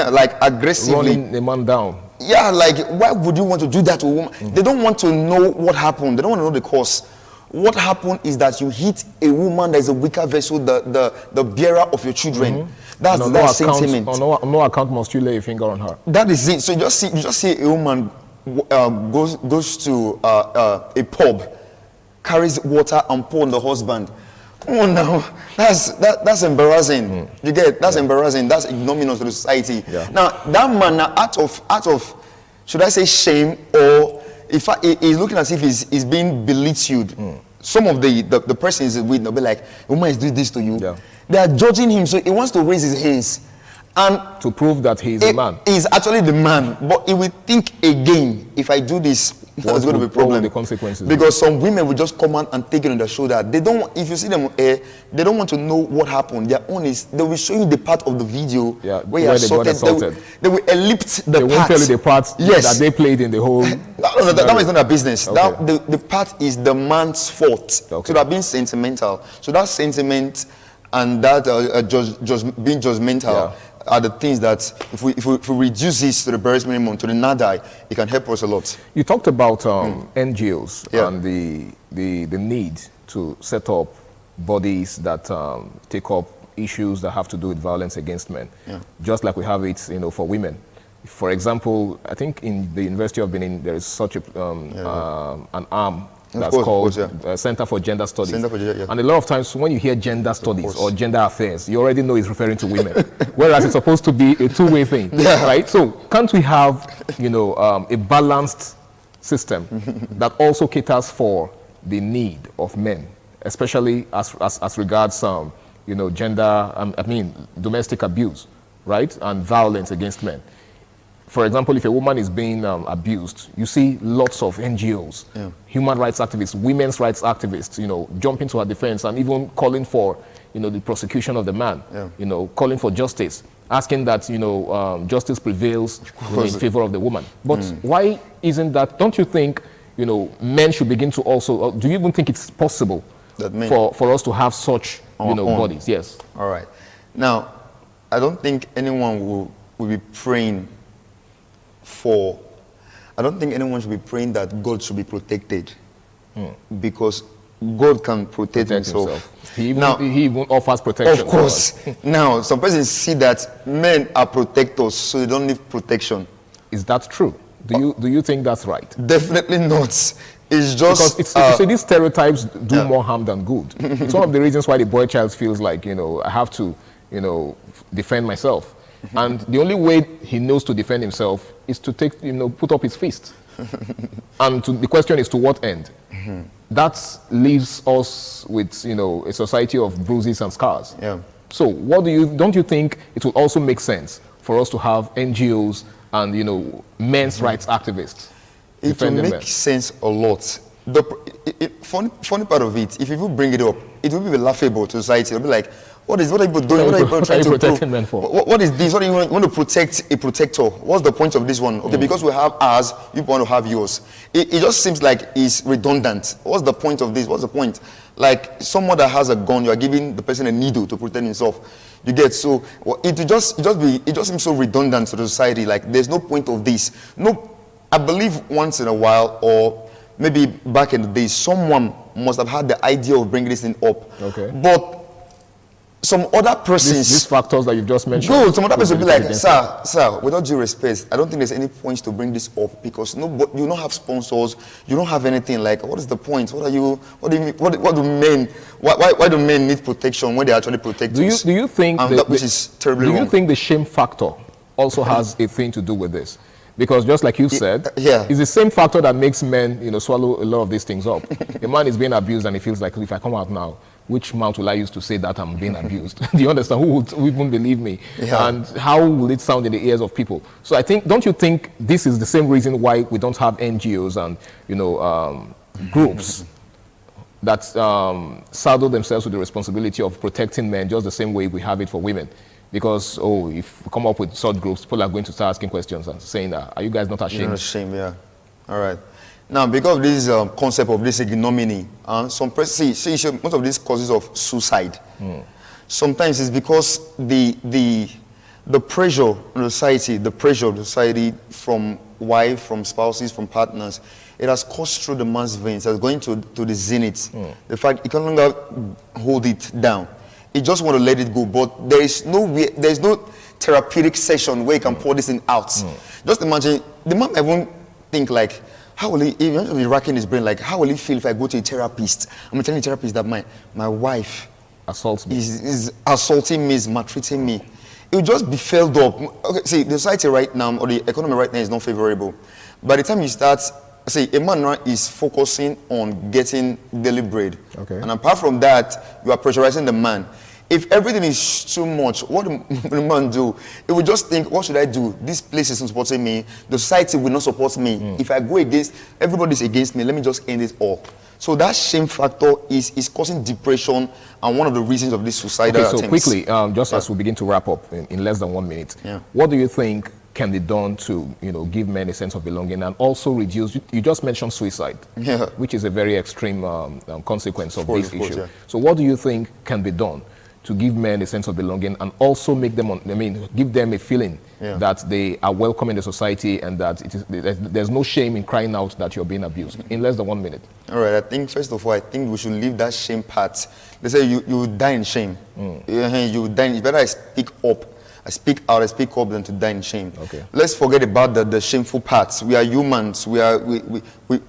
like aggressively. Running a man down. Yeah, like, why would you want to do that to a woman? They don't want to know what happened. They don't want to know the cause. What happened is that you hit a woman that is a weaker vessel, the bearer of your children. That's that sentiment. On no account must you lay a finger on her. That is it. So you just see a woman goes to a pub, carries water and pour on the husband. Oh no, that's embarrassing. You get that's embarrassing. That's ignominious to the society. Now that man, out of should I say shame, or if he's looking as if he's being belittled. Some of the persons with they'll be like, woman is doing this to you. They are judging him, so he wants to raise his hands and to prove that he's the man. He's actually the man, but he will think again. If I do this, there's going to be a problem. The consequences. Because some women will just come out and take it on their shoulder. They don't. If you see them, they don't want to know what happened. Their own is they will show you the part of the video where you are assaulted. They will ellipse the part. They won't tell you the part that they played in the whole. No, that is not their business. Okay. The part is the man's fault. Okay. So they're being sentimental. So that sentiment and that just being judgmental are the things that if we reduce this to the barest minimum, to the NADI, it can help us a lot. You talked about NGOs and the need to set up bodies that take up issues that have to do with violence against men, just like we have it, for women. For example, I think in the University of Benin there is such an arm that's called Center for Gender Studies. And a lot of times when you hear gender studies or gender affairs, you already know it's referring to women, whereas it's supposed to be a two-way thing, right? So can't we have, a balanced system that also caters for the need of men, especially as regards domestic abuse, right, and violence against men? For example, if a woman is being abused, you see lots of NGOs, human rights activists, women's rights activists, jumping to her defense and even calling for, the prosecution of the man, calling for justice, asking that, justice prevails in favor of the woman. But why isn't that? Don't you think, men should begin to also, do you even think it's possible for us to have such, bodies? Yes. All right. Now, I don't think anyone will be praying I don't think anyone should be praying that God should be protected, because God can protect himself. He even offers protection. Of course. Now, some persons see that men are protectors, so they don't need protection. Is that true? Do you think that's right? Definitely not. It's just because these stereotypes do more harm than good. It's one of the reasons why the boy child feels like I have to defend myself. And the only way he knows to defend himself is to put up his fist. And the question is, to what end? That leaves us with, a society of bruises and scars. So don't you think it will also make sense for us to have NGOs and, men's rights activists? It will make sense a lot. The funny part of it, if you bring it up, it will be laughable to society. It'll be like, what are people doing? What are people trying to protect men for? What is this? What do you want to protect a protector? What's the point of this one? Okay, because we have ours, you want to have yours. It just seems like it's redundant. What's the point of this? What's the point? Like someone that has a gun, you are giving the person a needle to protect himself. You get so it just seems so redundant to the society. Like there's no point of this. No, I believe once in a while, or maybe back in the days, someone must have had the idea of bringing this thing up. Okay. But some other persons, these factors that you've just mentioned, good. Some other person will be like, sir, with all due respect, I don't think there's any point to bring this up, because you don't have sponsors, you don't have anything. Like, what is the point? What do men need protection when they actually protect us? Do you think which is terribly wrong. Do you think the shame factor also has a thing to do with this? Because just like you said, it's the same factor that makes men, swallow a lot of these things up. A man is being abused and he feels like, if I come out now, which mouth will I use to say that I'm being abused? Do you understand? Who would even believe me? And how will it sound in the ears of people? So don't you think this is the same reason why we don't have NGOs and, groups that saddle themselves with the responsibility of protecting men just the same way we have it for women? Because, if we come up with such groups, people are going to start asking questions and saying, are you guys not ashamed? You're not ashamed, yeah. All right. Now, because of this concept of this ignominy, some persons see most of these causes of suicide. sometimes it's because the pressure on society, the pressure of society from wife, from spouses, from partners, it has coursed through the man's veins. It's going to the zenith. The fact he can no longer hold it down. He just want to let it go. But there is no therapeutic session where he can pour this thing out. Just imagine, the man even think like, how will he be racking his brain, like, how will he feel if I go to a therapist? I'm telling the therapist that my wife assaults me. Is assaulting me, is maltreating me. It will just be filled up. Okay, see, the society right now, or the economy right now is not favorable. By the time you start, see, a man now is focusing on getting daily bread. Okay. And apart from that, you are pressurizing the man. If everything is too much, what will the man do? He will just think, what should I do? This place isn't supporting me. The society will not support me. If I go against, everybody's against me. Let me just end it all. So that shame factor is causing depression and one of the reasons of this suicidal attempts. Okay, so quickly, just as we begin to wrap up in less than 1 minute, what do you think can be done to, give men a sense of belonging and also reduce, you just mentioned suicide, which is a very extreme consequence of this issue. So what do you think can be done to give men a sense of belonging and also make them, give them a feeling that they are welcome in the society and that there's no shame in crying out that you're being abused? In less than 1 minute. All right, I think, first of all, I think we should leave that shame part. They say you die in shame. You die, it's better I speak up. I speak out, I speak up than to die in shame. Okay. Let's forget about the shameful parts. We are humans. We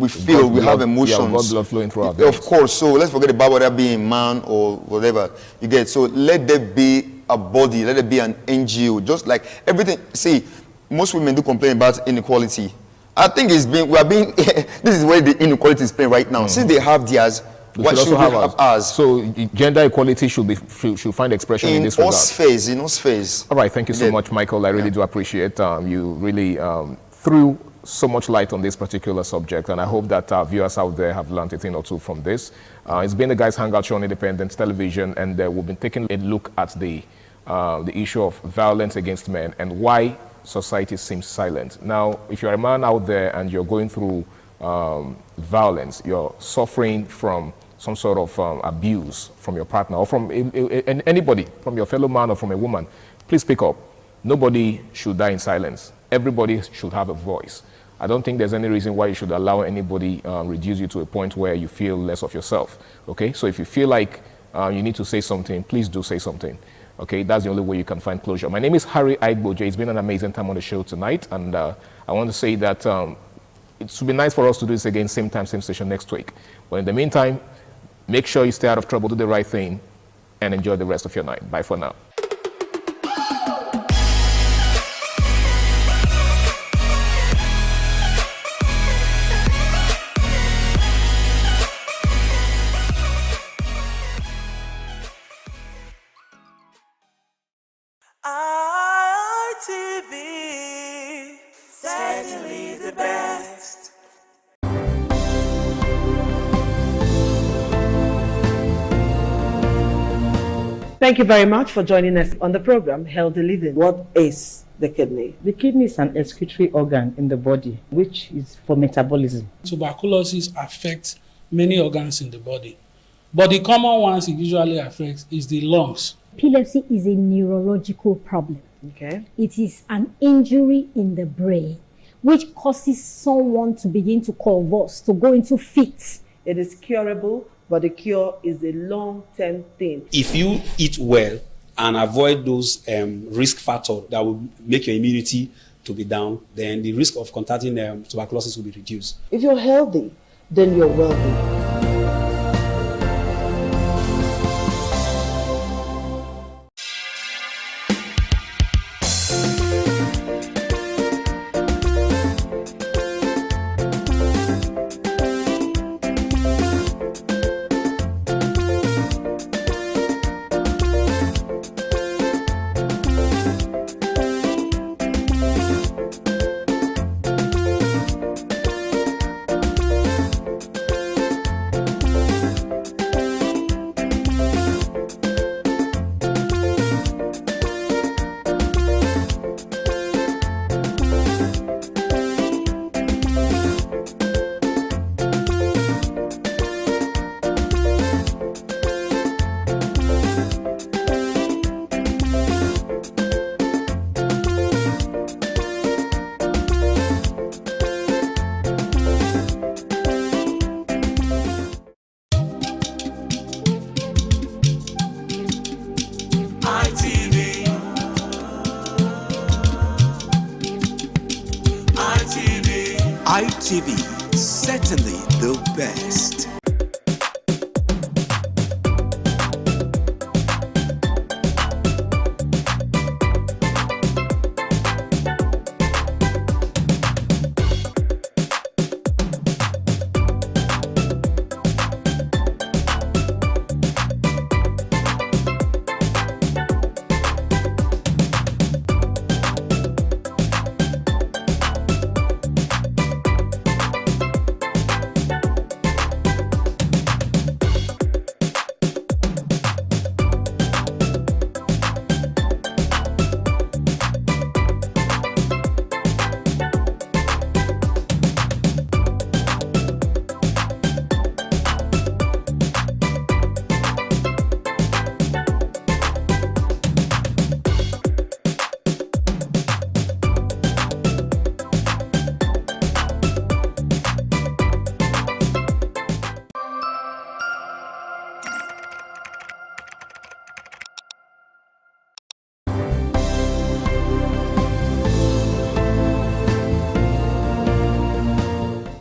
feel, we have emotions. Yeah, blood flowing through our veins. Of course. So let's forget about whether being a man or whatever you get. So let there be a body, let there be an NGO. Just like everything. See, most women do complain about inequality. I think this is where the inequality is playing right now. Since they have theirs, what should we have ours? So gender equality should find expression in this regard. In all spheres. All right, thank you so much, Michael. I really do appreciate you really threw so much light on this particular subject, and I hope that our viewers out there have learned a thing or two from this. It's been the Guys Hangout Show on Independent Television, and we've been taking a look at the issue of violence against men and why society seems silent. Now, if you're a man out there and you're going through violence, you're suffering from some sort of abuse from your partner or from anybody, from your fellow man or from a woman, please speak up. Nobody should die in silence. Everybody should have a voice. I don't think there's any reason why you should allow anybody reduce you to a point where you feel less of yourself. Okay, so if you feel like you need to say something, please do say something. Okay, that's the only way you can find closure. My name is Harry Aigboje. It's been an amazing time on the show tonight, and I want to say that it would be nice for us to do this again, same time, same station next week. But in the meantime, make sure you stay out of trouble, do the right thing, and enjoy the rest of your night. Bye for now. ITV, certainly the best. Thank you very much for joining us on the program Healthy Living. What is the kidney? The kidney is an excretory organ in the body, which is for metabolism. Tuberculosis affects many organs in the body, but the common ones it usually affects is the lungs. Epilepsy is a neurological problem. Okay. It is an injury in the brain which causes someone to begin to convulse, to go into fits. It is curable, but the cure is a long-term thing. If you eat well and avoid those risk factors that will make your immunity to be down, then the risk of contracting tuberculosis will be reduced. If you're healthy, then you're wealthy. ITV, certainly the best.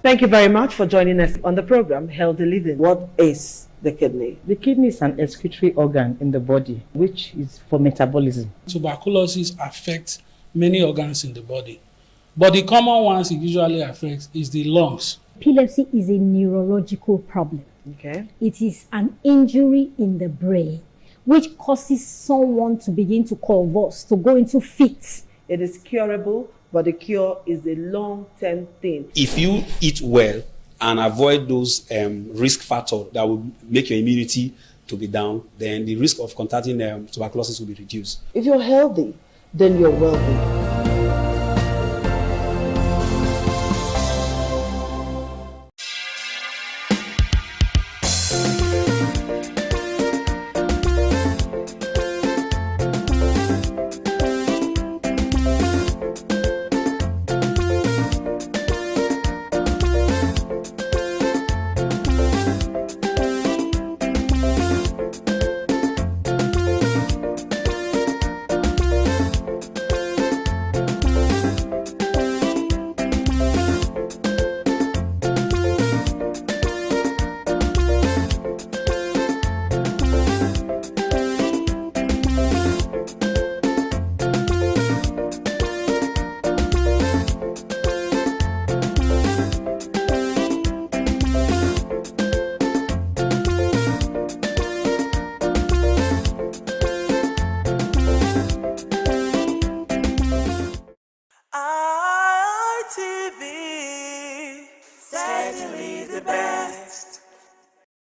Thank you very much for joining us on the program, Healthy Living. What is the kidney? The kidney is an excretory organ in the body, which is for metabolism. Tuberculosis affects many organs in the body, but the common ones it usually affects is the lungs. Epilepsy is a neurological problem. Okay. It is an injury in the brain which causes someone to begin to convulse, to go into fits. It is curable, but the cure is a long-term thing. If you eat well and avoid those risk factors that will make your immunity to be down, then the risk of contracting tuberculosis will be reduced. If you're healthy, then you're wealthy.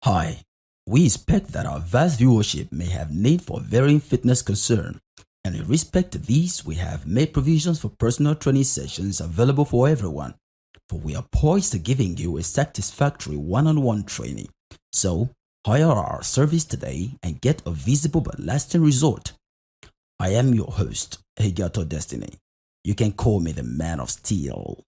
Hi, we expect that our vast viewership may have need for varying fitness concern, and in respect to these, we have made provisions for personal training sessions available for everyone, for we are poised to giving you a satisfactory one-on-one training. So, hire our service today and get a visible but lasting result. I am your host, Higato Destiny. You can call me the Man of Steel.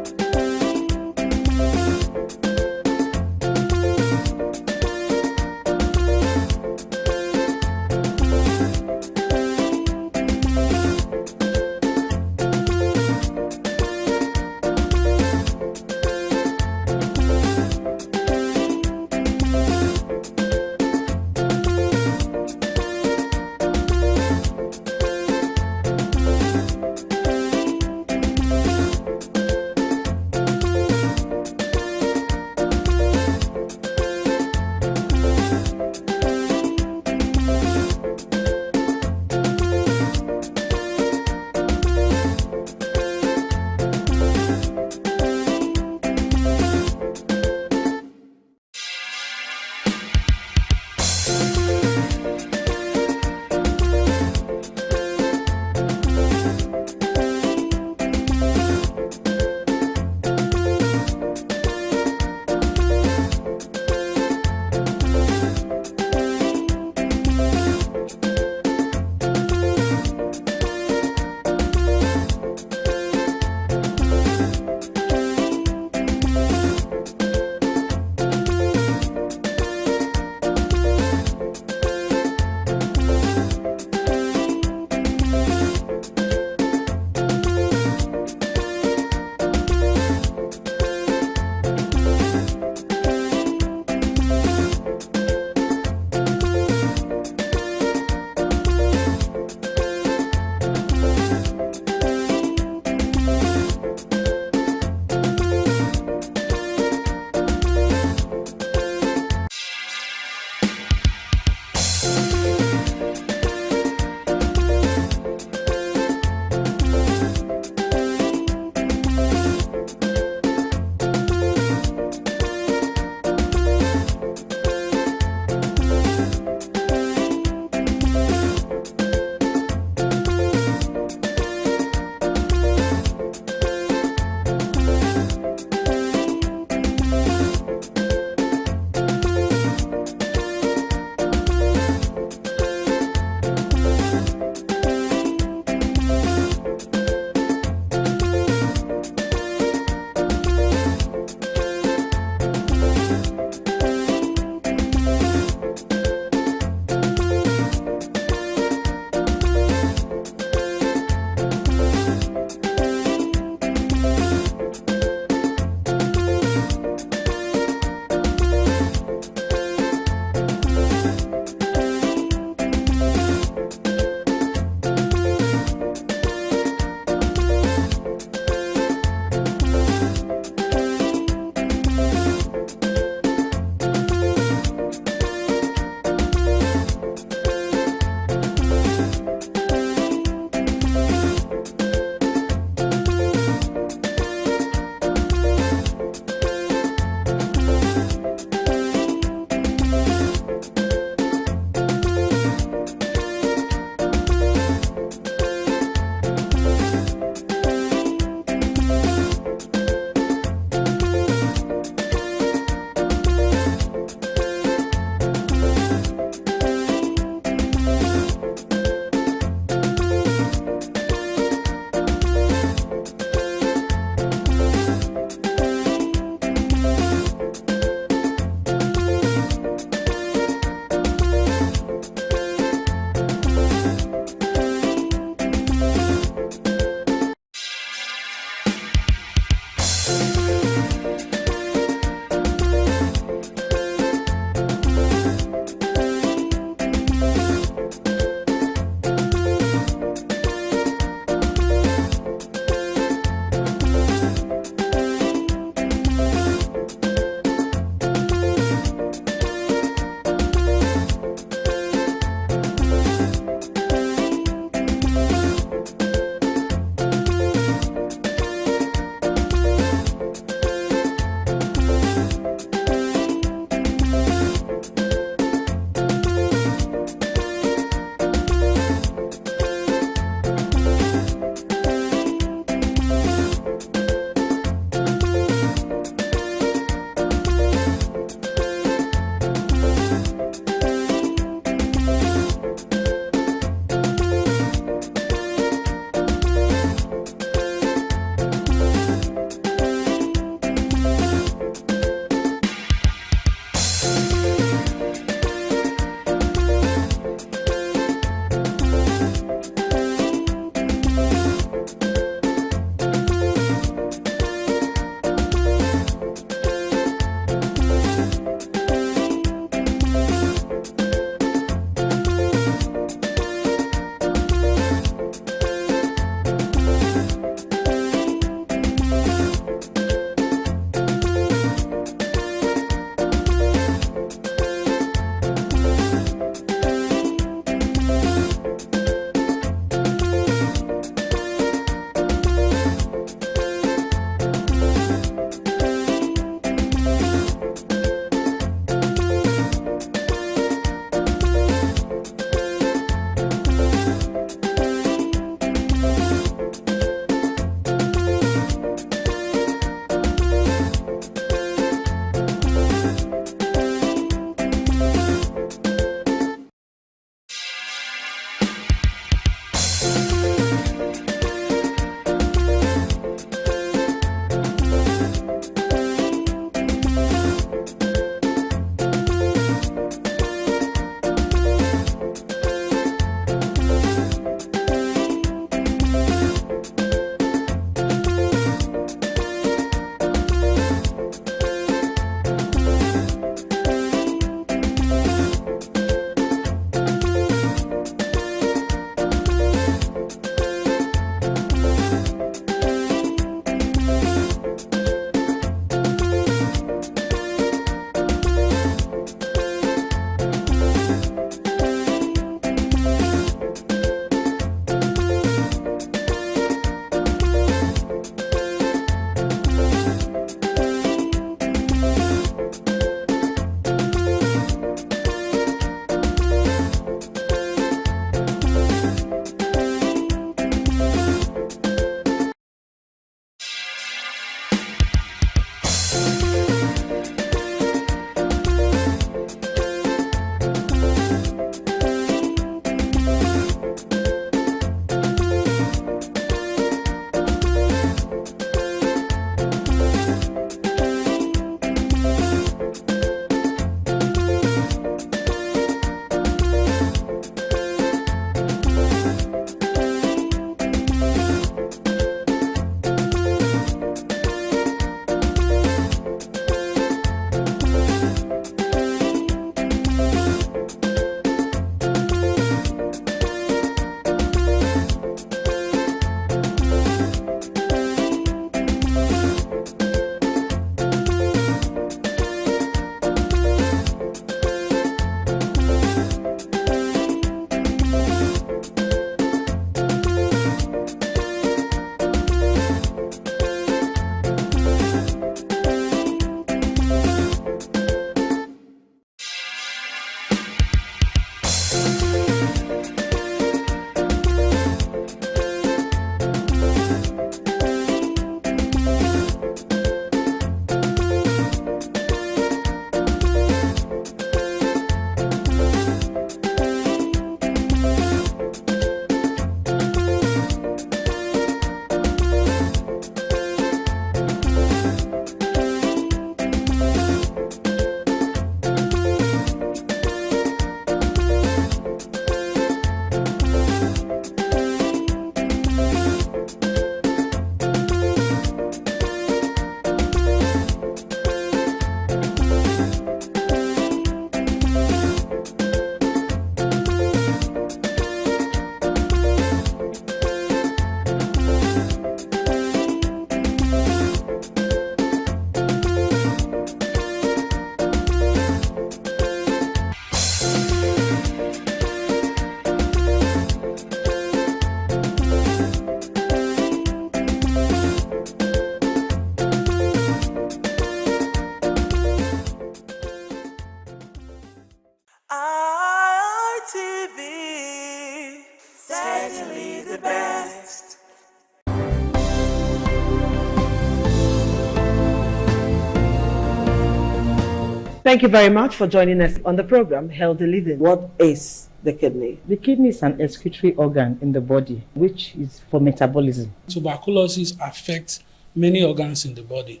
Thank you very much for joining us on the program, Healthy Living. What is the kidney? The kidney is an excretory organ in the body, which is for metabolism. Tuberculosis affects many organs in the body,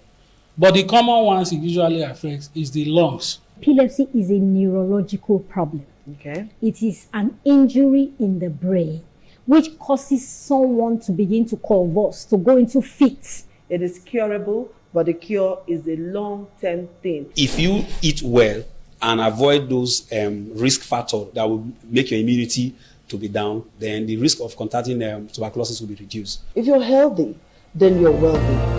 but the common ones it usually affects is the lungs. Epilepsy is a neurological problem. Okay. It is an injury in the brain which causes someone to begin to convulse, to go into fits. It is curable, but the cure is a long-term thing. If you eat well and avoid those risk factors that will make your immunity to be down, then the risk of contracting tuberculosis will be reduced. If you're healthy, then you're wealthy.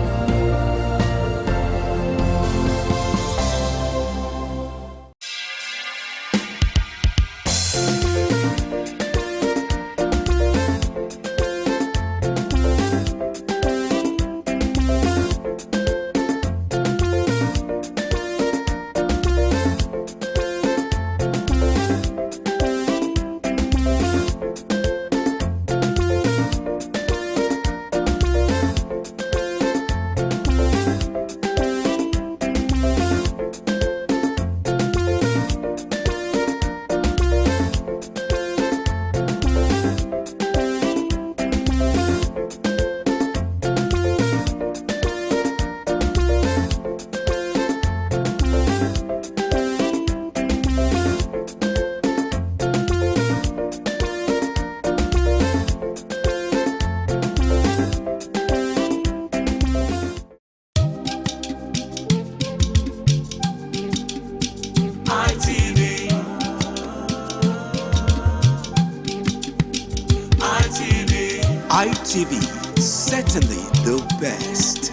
ITV, certainly the best.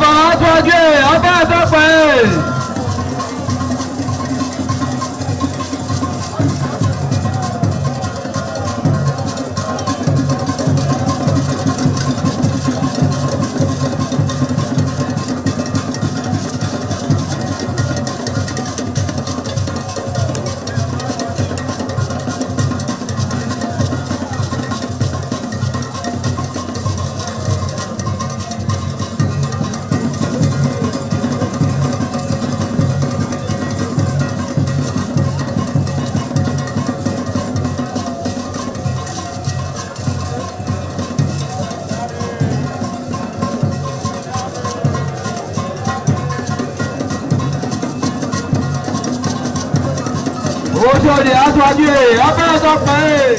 ọba àtọ́jú ọba àtọ́pẹ́. Ojúde aṣáájú ọbẹ̀ ẹ̀dọ́pẹ́.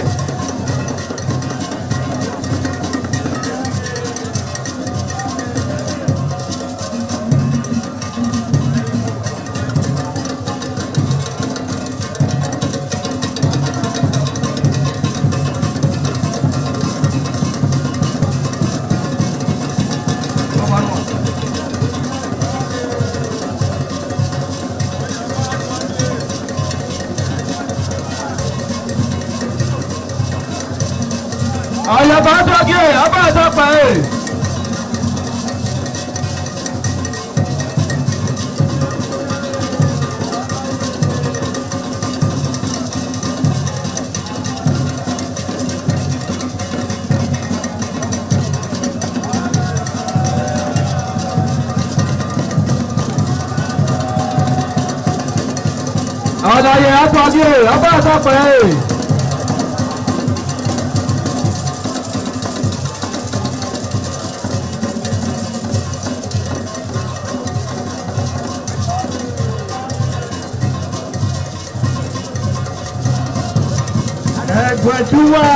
Ayaba dọ́gí ọba ẹ̀dọ́pẹ́. Ọ̀dàyẹ àtọ́gí ọba ẹ̀dọ́pẹ́. Ẹgbẹ̀dúwà.